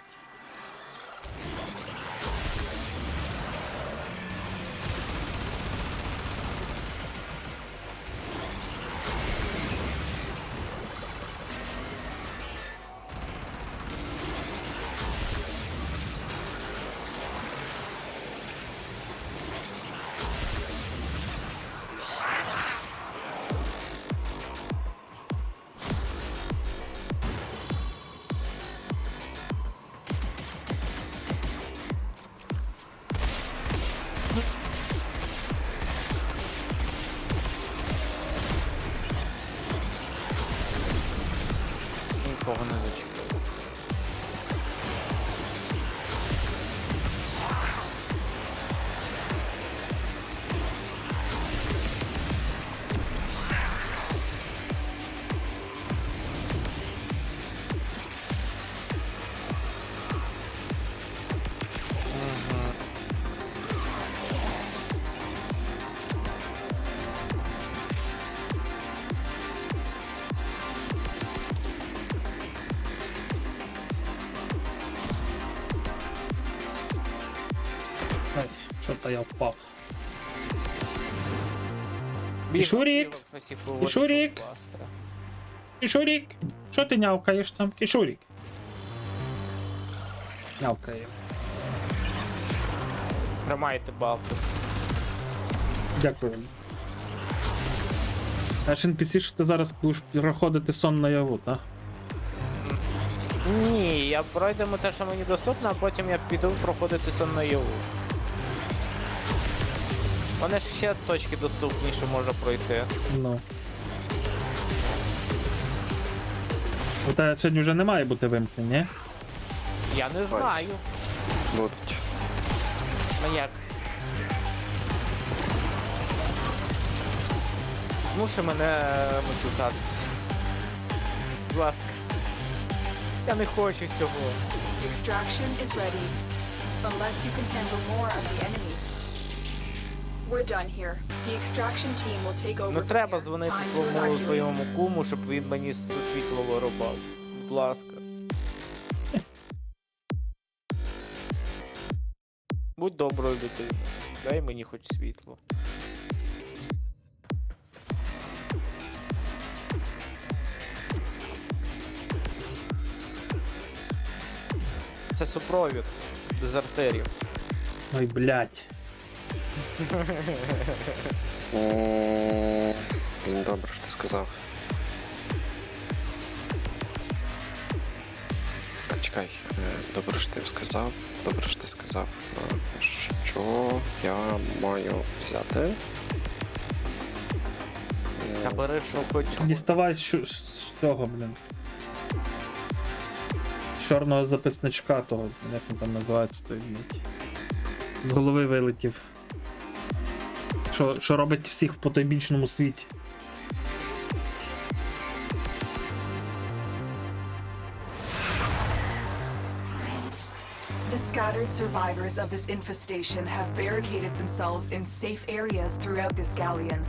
Ай, що-то я впав. Бігав, Кішурік! бігав, щось їх виводив, Кішурік! щоб класти. Кішурік! Що ти нявкаєш там? Кішурік! Нявкає. Тримайте бабку. Дякую. Аж NPC, що ти зараз будеш проходити сон наяву, так? Ні, я пройдемо те, що мені доступно, а потім я піду проходити сон наяву. Вони ж ще точки доступніші можна пройти. Ну. У тебе сьогодні вже не має бути вимкнень, ні? Я не знаю. Будуть. Ну як? Змушуй мене матюкатись. Будь ласка. Я не хочу цього. Extraction is ready. Unless you can handle more of the enemy. We're done here. The extraction team will take over. Ну from треба here. дзвонити Time for evacuation. своєму куму, щоб він мені світло вирубав. Будь ласка. Будь доброю людиною. Дай мені хоч світло. Це супровід дезертерів. Ой, блядь. Блін, добре, що ти сказав. Чекай, добре, що ти сказав. Добре, що ти сказав. Що я маю взяти? Та бери, що хоч. Діставай з цього, блін. З чорного записничка того, як він там називається той, блядь. З голови вилетів. Що робить всіх в потойбічному світі. The scattered survivors of this infestation have barricaded themselves in safe areas throughout this galleon.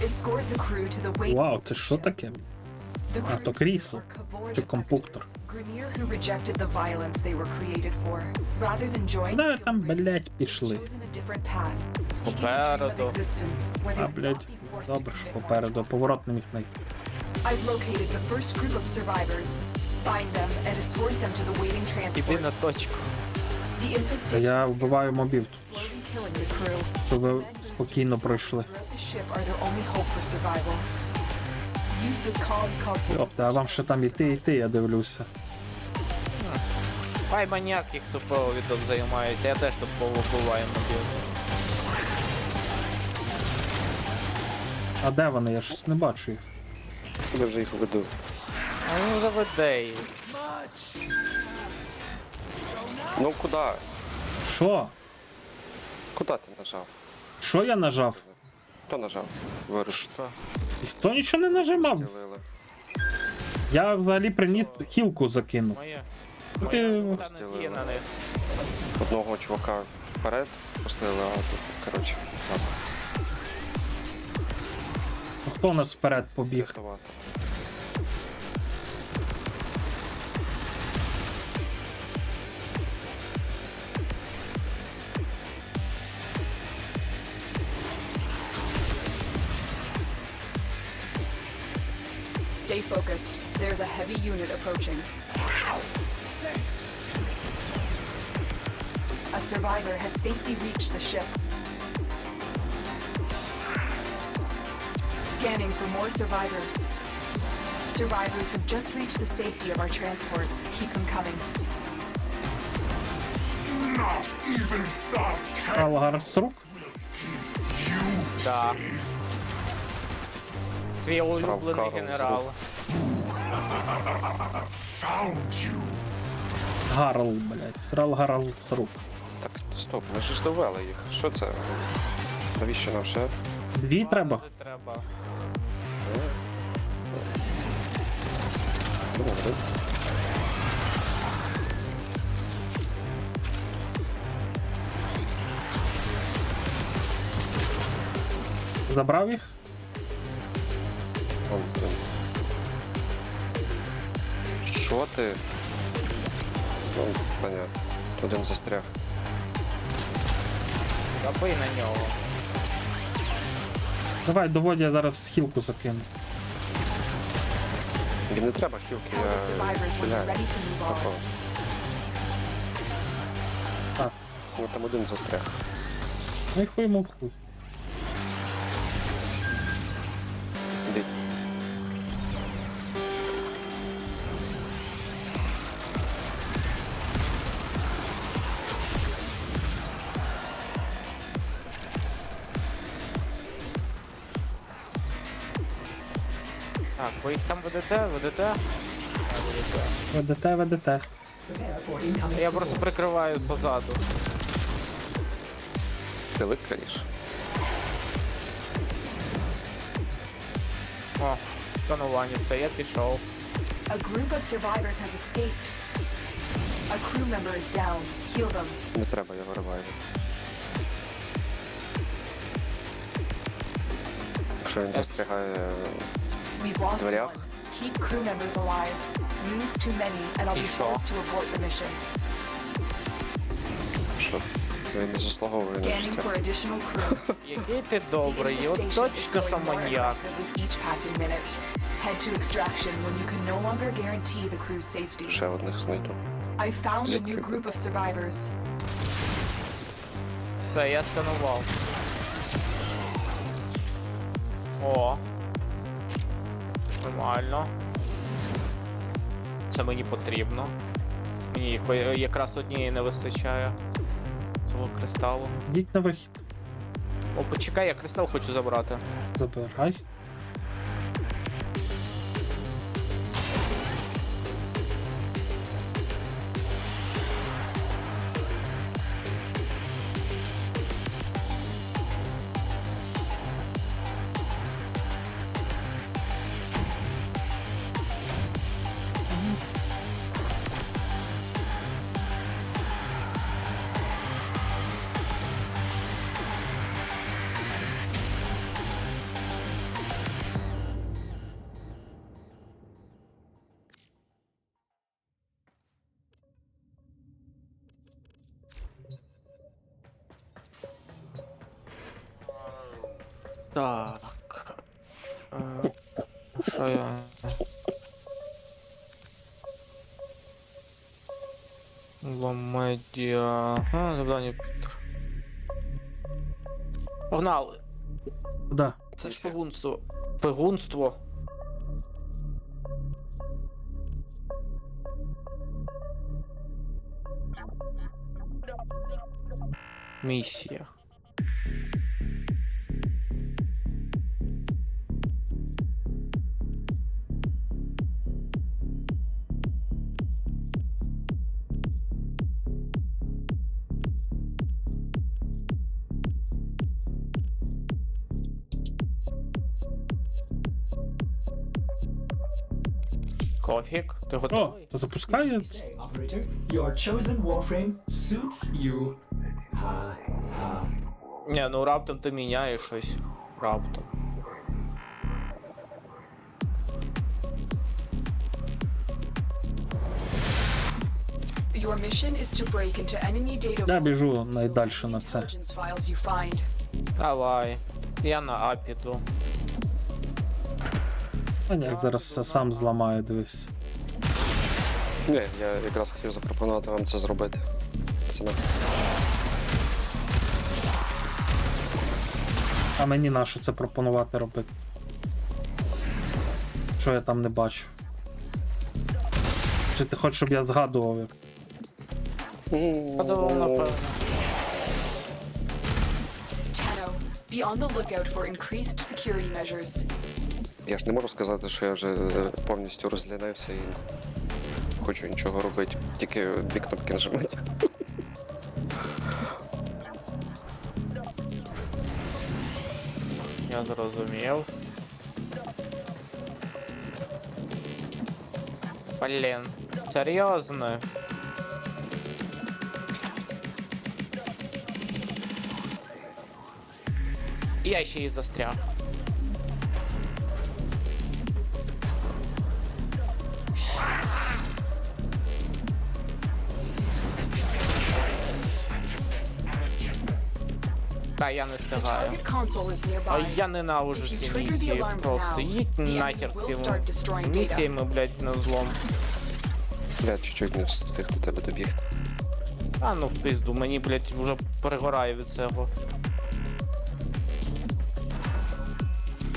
Escort the crew to the waiting Вау, це що таке? The А, crew то крісло. are Kavor Чи компуктор. defectors, Grineer who rejected the violence they were created for. Rather than join Да, the там, Grim, блядь, пішли. chosen a different path, seeking a dream of Попереду. existence where they А, would блядь, not be forced to добре, що commit попереду. more Поворот не міг знайти. I've located the first group of survivors. Find them and escort them to the waiting Іди transport. на точку. The Та infestation я вбиваю мобів тут, slowly killing the crew. щоб ви Men who спокійно stay пройшли. throughout the ship are their only hope for survival. Use this comms console. Йопта, а вам ще там іти, я дивлюся. Хай маніяк їх супровідом займається, я теж тут повбиваю мобів. А де вони? Я щось не бачу їх. Я вже їх веду. А ну заведе їх. Ну куди? Що? Куди ти нажав? Що я нажав? Хто нажав? Вирушити. Що? Ніхто нічого не нажимав. Ділили. Я взагалі приніс хілку закинув. Моє. Ну, ти- Моя жовта надія на них. Одного чувака вперед пустили, а тут, коротше, ладно, А хто у нас вперед побіг? рятувати. Stay focused. There's a heavy unit approaching. A survivor has safely reached the ship. Scanning for more survivors. Survivors have just reached the safety of our transport. Keep them coming. Not even the Алгарсрук? Да. Твій улюблений Карл генерал. found you. Гарл, блядь. Срал Гарсрук. Так, стоп, ми ж довели їх. Що це? Навіщо нам ще? Дві треба? Бази треба. Добре. Забрав їх? Вон, блін. Що ти? Ну, понятно. Один застряг. Забий на нього. Давай, доводь, я зараз хілку закину. Їм не треба хілки, Tell the я survivors when you're стріляю. ready to move on. Тако. Так, Ну там один застряг. ну і хуй йому в хуй. Іди. Так, ви їх там ведете? Так, ведете. Ведете. Prepare for incoming Я просто support. прикриваю позаду. Ти ликаєш. О, сканування, все, я пішов. A group of survivors has escaped. A crew member is down. Heal them. Не треба, я вириваю. Якщо він застрягає We've в lost дверях, one. Keep crew members alive. Lose too many, and I'll be Пішов. forced to abort the mission. що він не заслуговує на Scanning життя. for additional crew. Який ти The добрий, от infestation is точно що growing more маньяк. aggressive with each passing minute. Head to extraction when you can no longer guarantee the crew's safety. Ще одних знайду. I found a new Звідки? group of survivors. Все, я сканував. О. Нормально. Це мені потрібно. Мені якраз однієї не вистачає цього кристалу. Йдіть на вихід. О, почекай, я кристал хочу забрати. Забирай. Так. Що я? Ломедіа. Ага, завдання. Погнали. Куда? Це ж фигунство. Фигунство. Місія. Кофік, ти О, готовий? то запускає. Say, operator, your chosen warframe suits you. Ha ha. Ні, ну раптом ти міняєш щось. Раптом. Your mission is to break into enemy data Я vaults біжу and steal найдальше any на це. intelligence files you find. Давай. Я на А піду. А ні, як зараз все сам зламає, дивись. Ні, я якраз хотів запропонувати вам це зробити. Саме. А мені на що це пропонувати робити? Що я там не бачу? Чи ти хочеш, щоб я згадував? як? Подумав, напевно. Tenno, be on the lookout for increased security measures. Я ж не можу сказати, що я вже повністю розлінився і не хочу нічого робити. Тільки дві кнопки нажимати. Я зрозумів. Блін, серйозно. Я ще й застряг. Та я не The встигаю. target console is А nearby. я ненавижу If you ці trigger the місії. alarms Просто now, їдь the нахер enemy will цими start destroying data. місіями, блядь, на злом. Я чуть-чуть не встиг до тебе добігти. А ну в пизду, мені, блядь, вже перегорає від цього.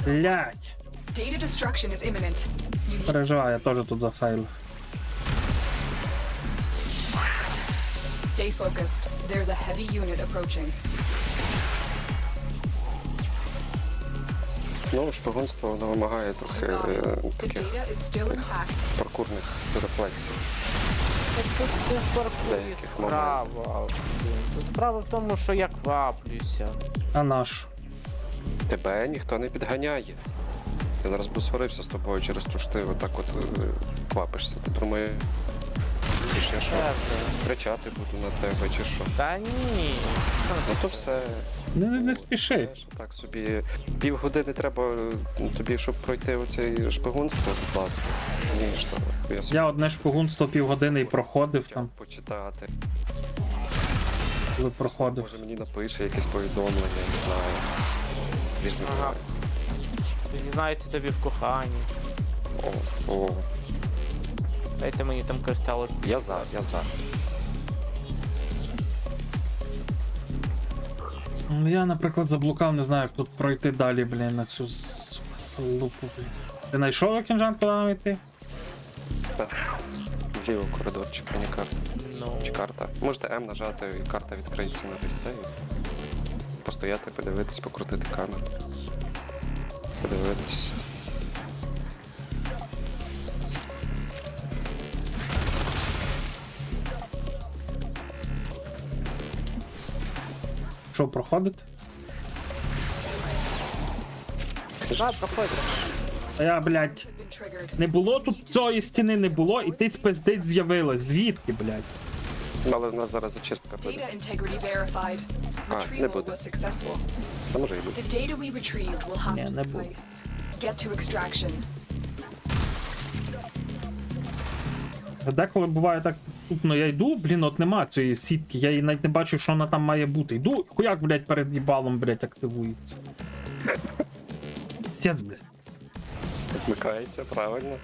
Блять. Data destruction is imminent. You need Переживай, я теж тут зафейлив. Stay focused. There's a heavy unit approaching. Ну, шпигунство воно вимагає трохи The таких data is still intact. паркурних рефлексій. Деяких Справа. Тут справа в тому, що я кваплюся. А наш? Тебе ніхто не підганяє. Я зараз би сварився з тобою через те, що ти отак от квапишся. Ти думаєш, я що, кричати буду на тебе чи що? Та ні. Ну то все. Не спіши. Так собі півгодини треба тобі, щоб пройти оцей шпигунство, будь ласка. Ні, що я собі Я одне шпигунство півгодини і проходив там, почитати. коли проходив. Може мені напише якесь повідомлення, я не знаю. Різне Ага. буває. Зізнається тобі в коханні. О, Дайте мені там кристали. я за. Я, наприклад, заблукав, не знаю, як тут пройти далі, блін, на цю залупу, блін. Ти знайшов кінжан, куди нам йти? Так. Вліво коридорчик, а не карта. Ну. Чи карта. Можете М нажати, і карта відкриється на десь цей. Постояти, подивитись, покрутити камеру. Подивитись. Що, проходити? Да, проходь. А я, блядь, Been triggered. не було тут цієї стіни, не було, і ти спиздить з'явилась. Звідки, блядь? Але в нас зараз зачистка буде. Data integrity verified. не Retrieval буде. was successful. Та може і буде. The data we retrieved will have Не, to не буде. suffice. Get to extraction. Деколи буває так, ну я йду, блін, от нема цієї сітки, я її навіть не бачу, що вона там має бути. Йду, хуяк, блядь, перед їбалом, блядь, активується. Сєц, блядь. Вмикається, правильно.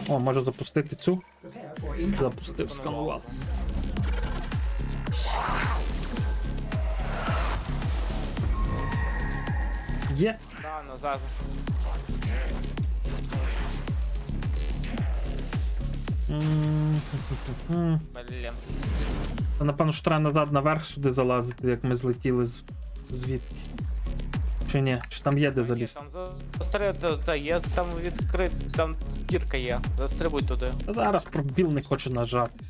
О, можу запустити цю. Prepare for incoming. Запустив, сканував. Є. Да, назад. Блін. Та, напевно, що треба назад наверх сюди залазити, як ми злетіли звідки. Чи ні? Чи там є де Ні, залізти? там та є, там відкрит, там дірка є. Застрибуй туди. Та зараз пробіл не хочу нажати.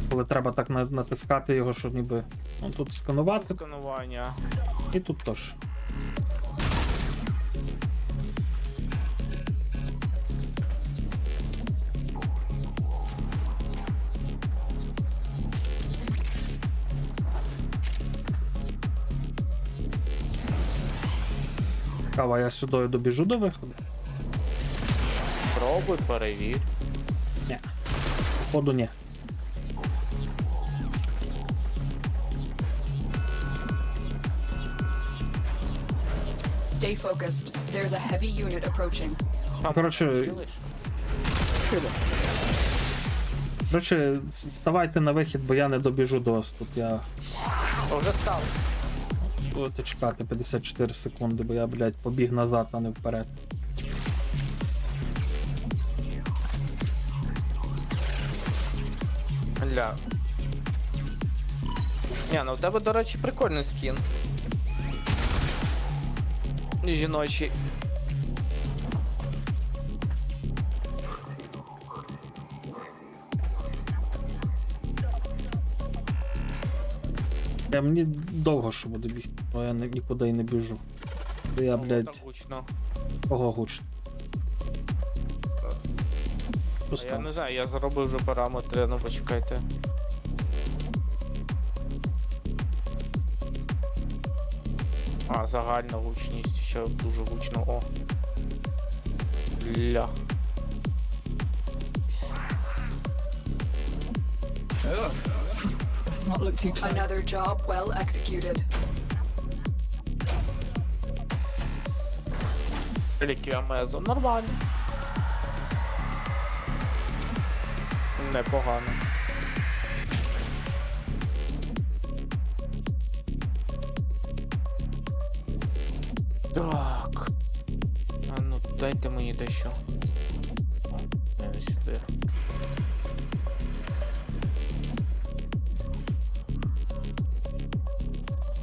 Коли треба так натискати його, що ніби. Ну, тут сканувати, Сканування. і тут теж. Кава, я сюди добіжу до виходу? Пробуй, перевір. Ні. Походу, ні. Stay focused. There's a heavy unit approaching. Коротше, ставайте на вихід, бо я не добіжу до вас. Тут я Вже став. будете чекати 54 секунди, бо я, блядь, побіг назад, а не вперед. Гля. Ні, ну у тебе, до речі, прикольний скін. Жіночий. Мені довго що буде бігти, бо я нікуди й не біжу. Бо я, блядь, Так гучно. кого гучно. А я не знаю, я зробив вже параметри, ну почекайте. А, загальна гучність, ще дуже гучно, о. Ля. Let's not look too close. Another job well executed. Реліквія Мезо. Нормально. Непогано. Так. А ну, дайте мені дещо. О, не сюди.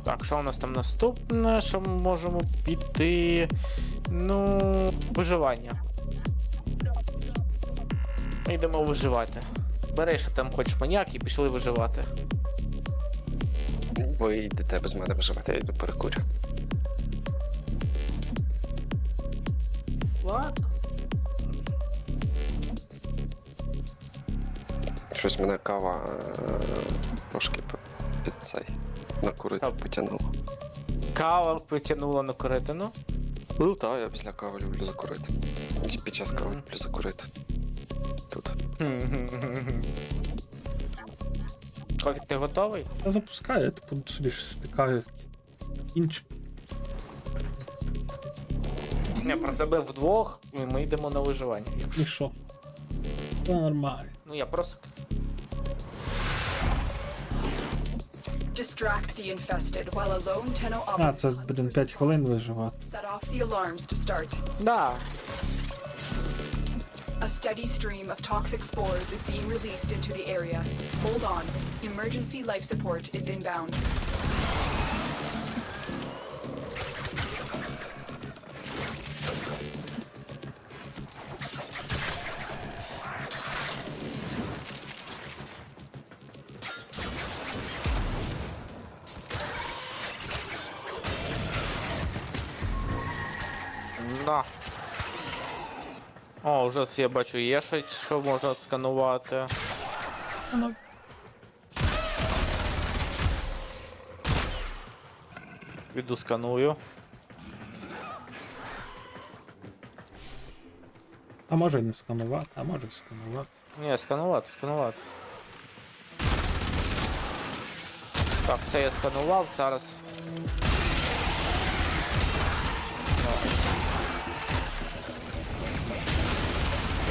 Так, що у нас там наступне? Що ми можемо піти? Ну, виживання. Ми йдемо виживати. Бери, що там хочеш маніяк і пішли виживати. Ви йдете без мене виживати, я йду перекурю. Ладно. Щось мене кава трошки під цей накурити потягнула. Кава потягнула на коритину. Ну так, я після кави люблю закурити. І під час кави люблю закурити. Тут. Кофік, ти готовий? Я запускаю, я типу собі щось втикаю. Інше. Не, про тебе вдвох, і ми йдемо на виживання. І що? Це нормально. Ну я просто. Distract the infested while a lone Tenno А, це, operative блін, 5 хвилин виживати. set off the alarms to start. Да. A steady stream of toxic spores is being released into the area. Hold on. Emergency life support is inbound. Да. О, вже я бачу, є щось, що можна сканувати. Піду сканую. А може і не сканувати, а може і сканувати. Ні, сканувати, сканувати. Так, це я сканував, зараз.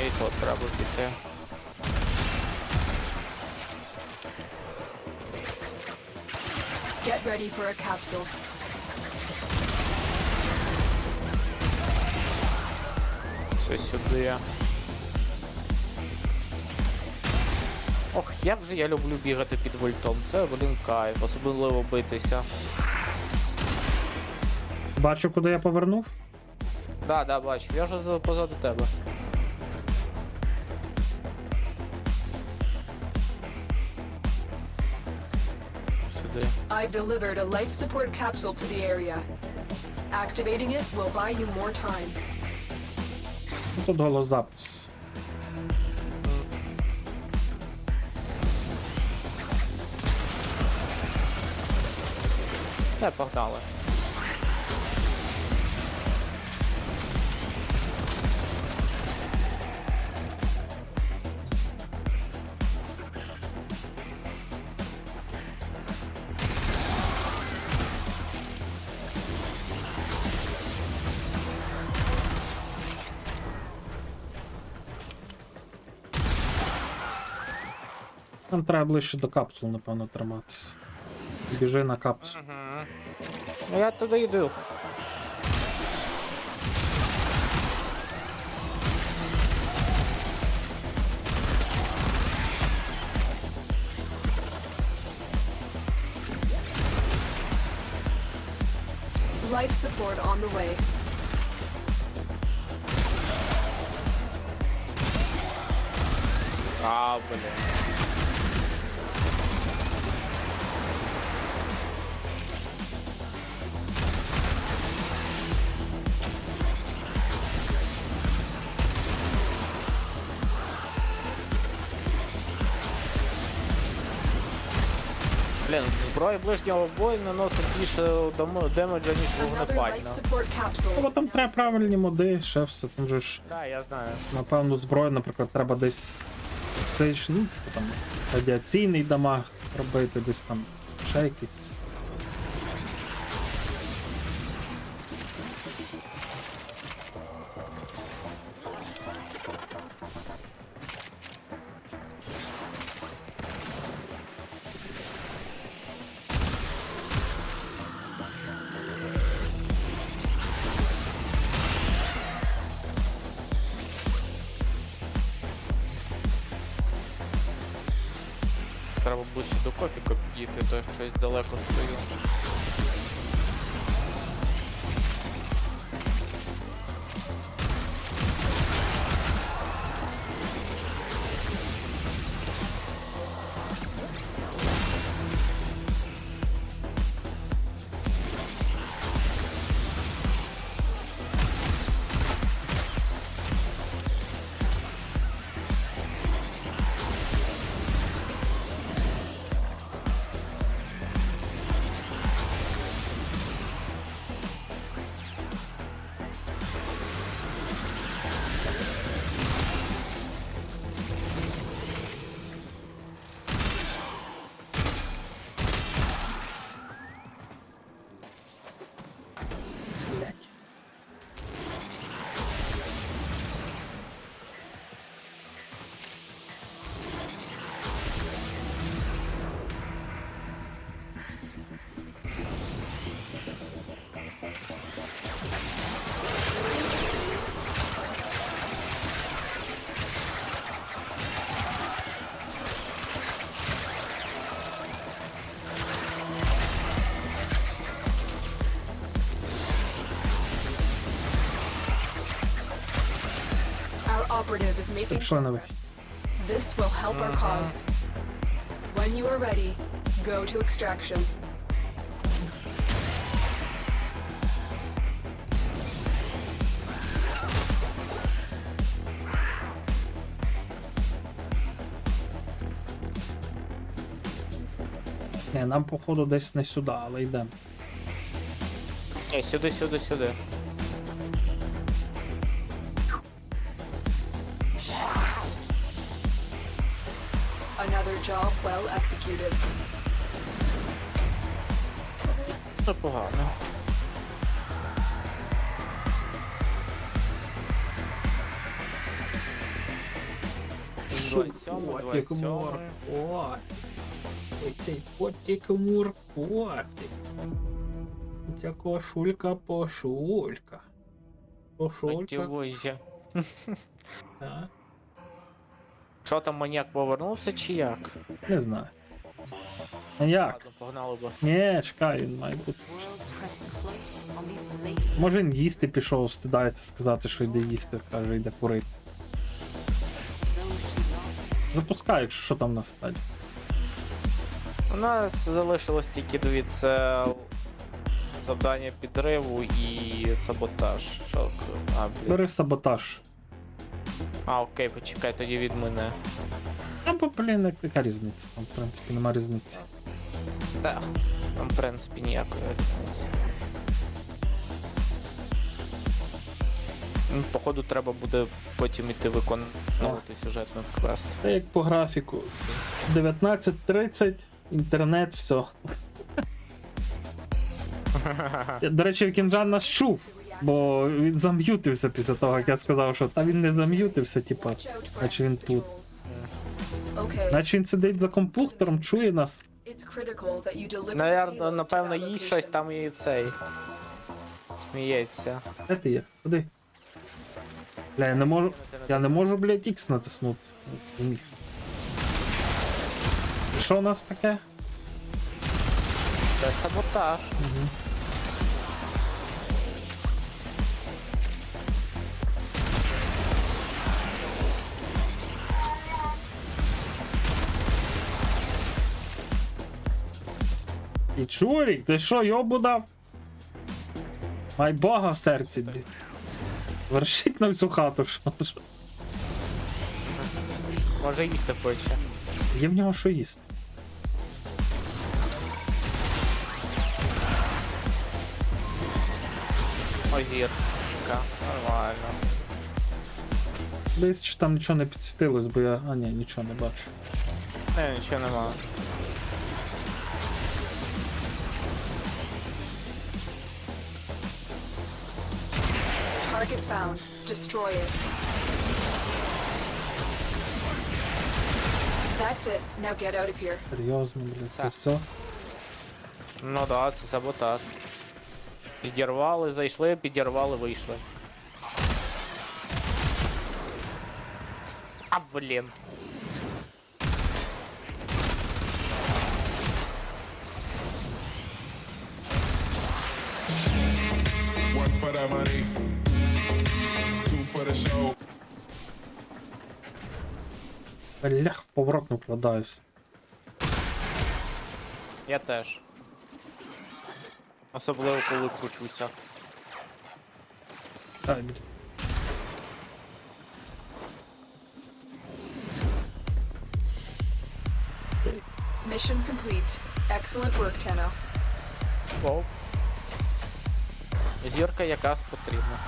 І тут треба піти. Get ready for a capsule. Це сюди. Ох, як же я люблю бігати під вольтом. Це один кайф, особливо битися. Бачу, куди я повернув? Да, да, бачу, я вже позаду тебе. Сюди. I've delivered a life support capsule to the area. Activating it will buy you more time. Тут голозапис. Та, погнали. Нам треба ближче до капсул, напевно, триматися. Біжи на капсулу. Ну я туди йду. Life support on the way. А, блін. Блін, зброя ближнього бою наносить більше демеджа, ніж Another life вогнепальна. support capsule. Бо там треба правильні моди, ще все. Там же ж, Так, я знаю. напевно, зброю, наприклад, треба десь все ж, ну, там, радіаційний дамаг, робити десь там ще якісь. Треба ближче до кофіка підійти, то я щось далеко стою. Our operative is making Пішли на вихід. progress. This will help our cause. When you are ready, go to extraction. Ні, нам походу десь не сюди, але йдемо. Ні, сюди, сюди, сюди. Another job well executed. Непогано. Котик мур, котик мур, котик. У тебя кошулька, пошулька. Пошулька. Мотивуйся. Так. Що там, маньяк повернувся чи як? Не знаю. А як? Ладно, погнали би. Ні, чекай, він має бути. Може він їсти пішов, стидається сказати, що йде їсти, каже, йде курити. Запускай, якщо що там на стаді. У нас залишилось тільки дві, це завдання підриву і саботаж. Що? А, блін. Бери саботаж. А, окей, почекай, тоді від мене. Або, блін, яка різниця? Там, в принципі, нема різниці. Так, там, в принципі, ніякої різниці. Ну, походу, треба буде потім іти виконувати сюжетний квест. Та як по графіку. 19:30, інтернет, все. До речі, Кінжан нас чув, бо він зам'ютився після того, як я сказав, що та він не зам'ютився, типа, наче він тут. Okay. Наче він сидить за комп'ютером, чує нас. It's critical that you deliver the Наверно, payload to напевно, that їсть location. щось там і цей. Сміється. Де ти є? Куди? Бля, я не можу, блядь, X натиснути. Не міг. Що у нас таке? Це саботаж. Угу. І Чурік, ти що, йобу дав? Май Бога в серці, блядь. Вершить на всю хату, що? Може їсти хоче. Є в нього що їсти. Озірка. Нормально. Десь чи там нічого не підсвітилось, бо я. А ні, нічого не бачу. Не, нічого нема. Target found. Destroy it. That's it. Now get out of here. Серйозно, блядь, це Так. все? Ну да, це саботаж. Підірвали, зайшли, підірвали, вийшли. А, блін. One for the money, two for the show. Блях, в поворот не вкладаюсь. Я теж. Особливо, коли кручуся. Ай, блядь. Mission complete. Excellent work, Tenno. Воу. Зірка якраз потрібна.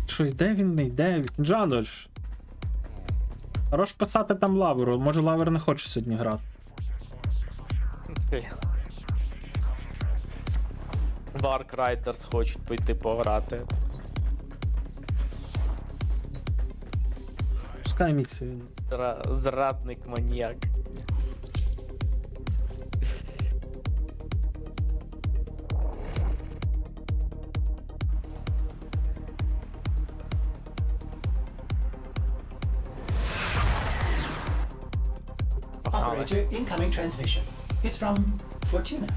Що, йде він, не йде? Джанош. Хорош писати там лаверу, може лавер не хоче сьогодні грати. Варк Райдерс хочуть пойти пограти. Пускай міксі він. Зрадник маніяк. Operator, incoming transmission. It's from Fortuna.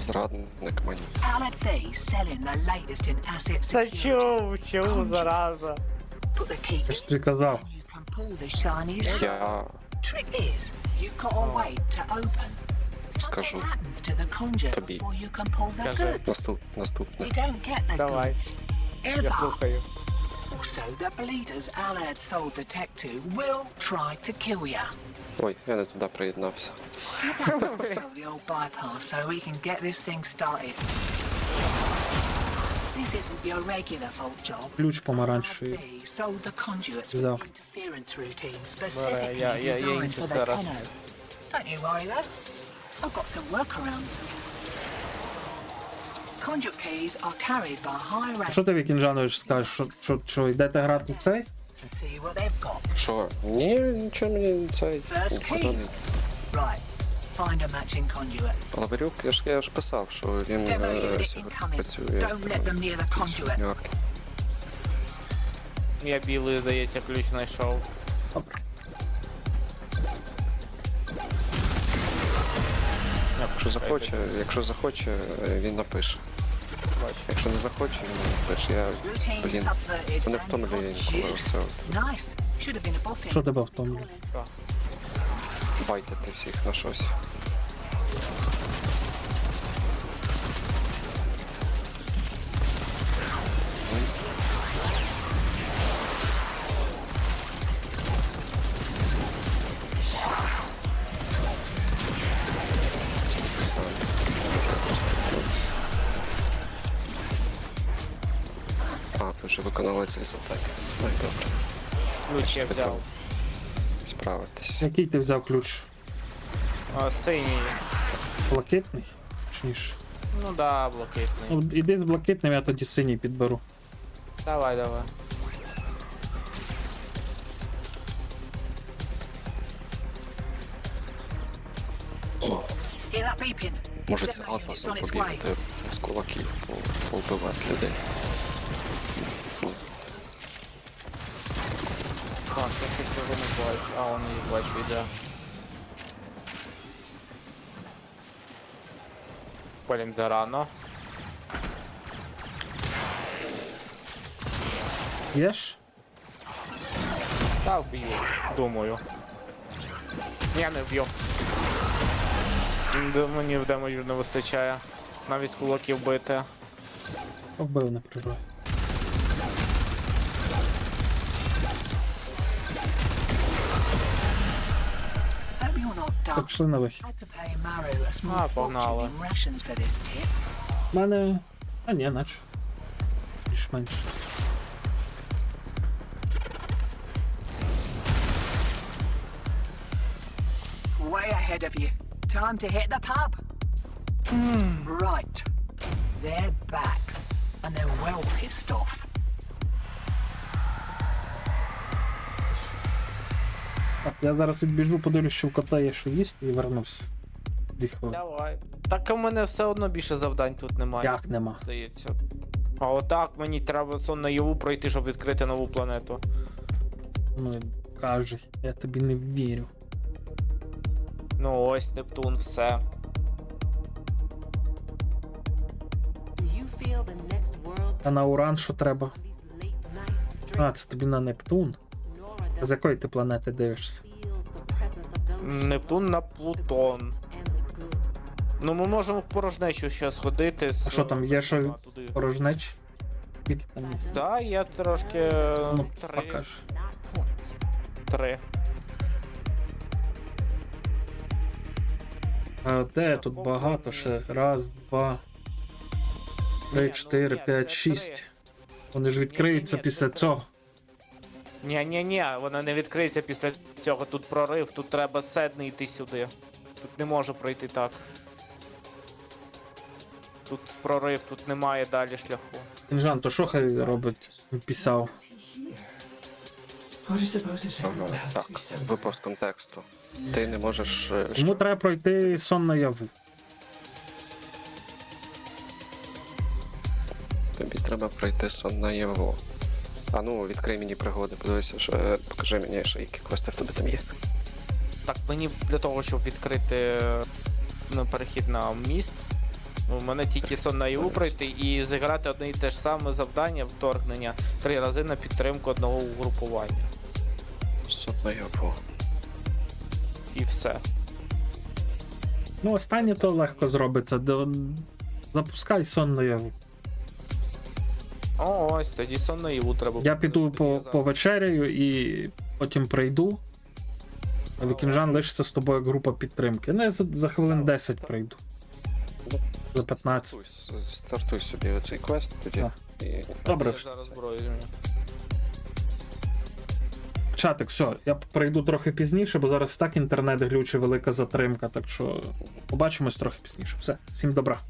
Зрадник мені. Allied Faye selling the latest in asset Та security. чому, зараза? Put the key Я ж тобі казав. and pull the shiny scroll. Я Trick is, you've got to wait to open. скажу Something happens to the conjure тобі. before you can pull the Скажи. goods. Наступне. You don't get the Давай. goods. Я Ever. слухаю. Also, the bleeders Allied sold the tech to will try to kill you. Ой, я не туди приєднався. Throw the old bypass so we can get this thing started. This isn't your regular vault job. Ключ помаранчевий. They sold the conduits Взяв. with interference routine Добре, specifically я designed іншу for the зараз. Tenno. Don't you worry though. I've got some workarounds. Conduit keys are carried by high rank Що ти, Вікінджанович, скажеш? Що йдете грати в цей? to see what they've got. Що? Ні, нічого мені цей нікуди не. Right. Find a matching conduit. Лаврюк, я ж писав, що він Demo unit сьогодні incoming. працює. Don't let them near the conduit. Нью-Йорк. Я білий, здається, ключ знайшов. Якщо захоче, він напише. Якщо не захоче, він не напише. Я, блін, мене втомлює інколи це Nice. Should have been a boffin. Що тебе втомлює? байтити всіх на щось. А, ви вже виконали цей завдання. Ну і добре. Ключ я взяв. Справитись. Який ти взяв ключ? Синій. Блакитний? Точніше. Ну да, блакитний. Ну, іди з блакитним, я тоді синій підберу. Давай, давай. Hear that beeping? Може Demo це unit's атласом on its way. побігати з кулаків, повбивати людей. Так, я щось його не бачу. А, он її бачу, йде. Блін, зарано. Єш? Та вб'ю, думаю. Я не вб'ю. Мені в демоджу не вистачає. Навіть з кулаків бити. Вбив, не переживай. Hope you're not dumb. Пішли на вихід. Had to pay Maru a small погнали. fortune in rations for this tip. У мене А ні, наче. Більш-менш. Way ahead of you. Time to hit the pub. Right. They're back. And they're well pissed off. Так, я зараз відбіжу, подивлюсь, що в кота є що їсти і вернусь. 2 хвилини. Давай. Так у мене все одно більше завдань тут немає. Як нема? Здається. А отак мені треба сон наяву пройти, щоб відкрити нову планету. Ну, каже, я тобі не вірю. Ну ось Нептун, все. А на Уран що треба? А, це тобі на Нептун. А з якої ти планети дивишся? Нептун на Плутон. Ну ми можемо в порожнечу ще сходити. А що там, є що порожнеч? Скільки там є? Да, я трошки. Ну, 3. покаж. 3. А де тут багато ще? Раз, два, 3, 4, 5, 6. Вони ж відкриються після цього. Ні, вона не відкриється після цього. Тут прорив, тут треба седний йти сюди. Тут не можу пройти так. Тут прорив, тут немає далі шляху. Інжан, то що хай робить? Пісав. What is suppose is everyone has to Так, be so випав з контексту. Ти не можеш. Йому треба пройти сон наяву. Тобі треба пройти сон наяву. А ну, відкрий мені пригоди, подивися, що покажи мені, що які квести в тебе там є. Так, мені для того, щоб відкрити перехід на міст, у мене тільки сон наяву пройти і зіграти одне і те ж саме завдання вторгнення 3 рази на підтримку одного угрупування. Сон наяву. І все. Ну, останнє то легко зробиться. Запускай сон наяву. О, ось, тоді сон наяву треба. Я піду повечеряю і потім прийду. А Вікінжан лишиться з тобою як група підтримки. Ну, я за хвилин 10 прийду. За 15. Стартуй собі оцей квест тоді. І... Добре. Я зараз зброю візьму. Чатик, все, я прийду трохи пізніше, бо зараз так інтернет глючить, велика затримка, так що побачимось трохи пізніше. Все, всім добра.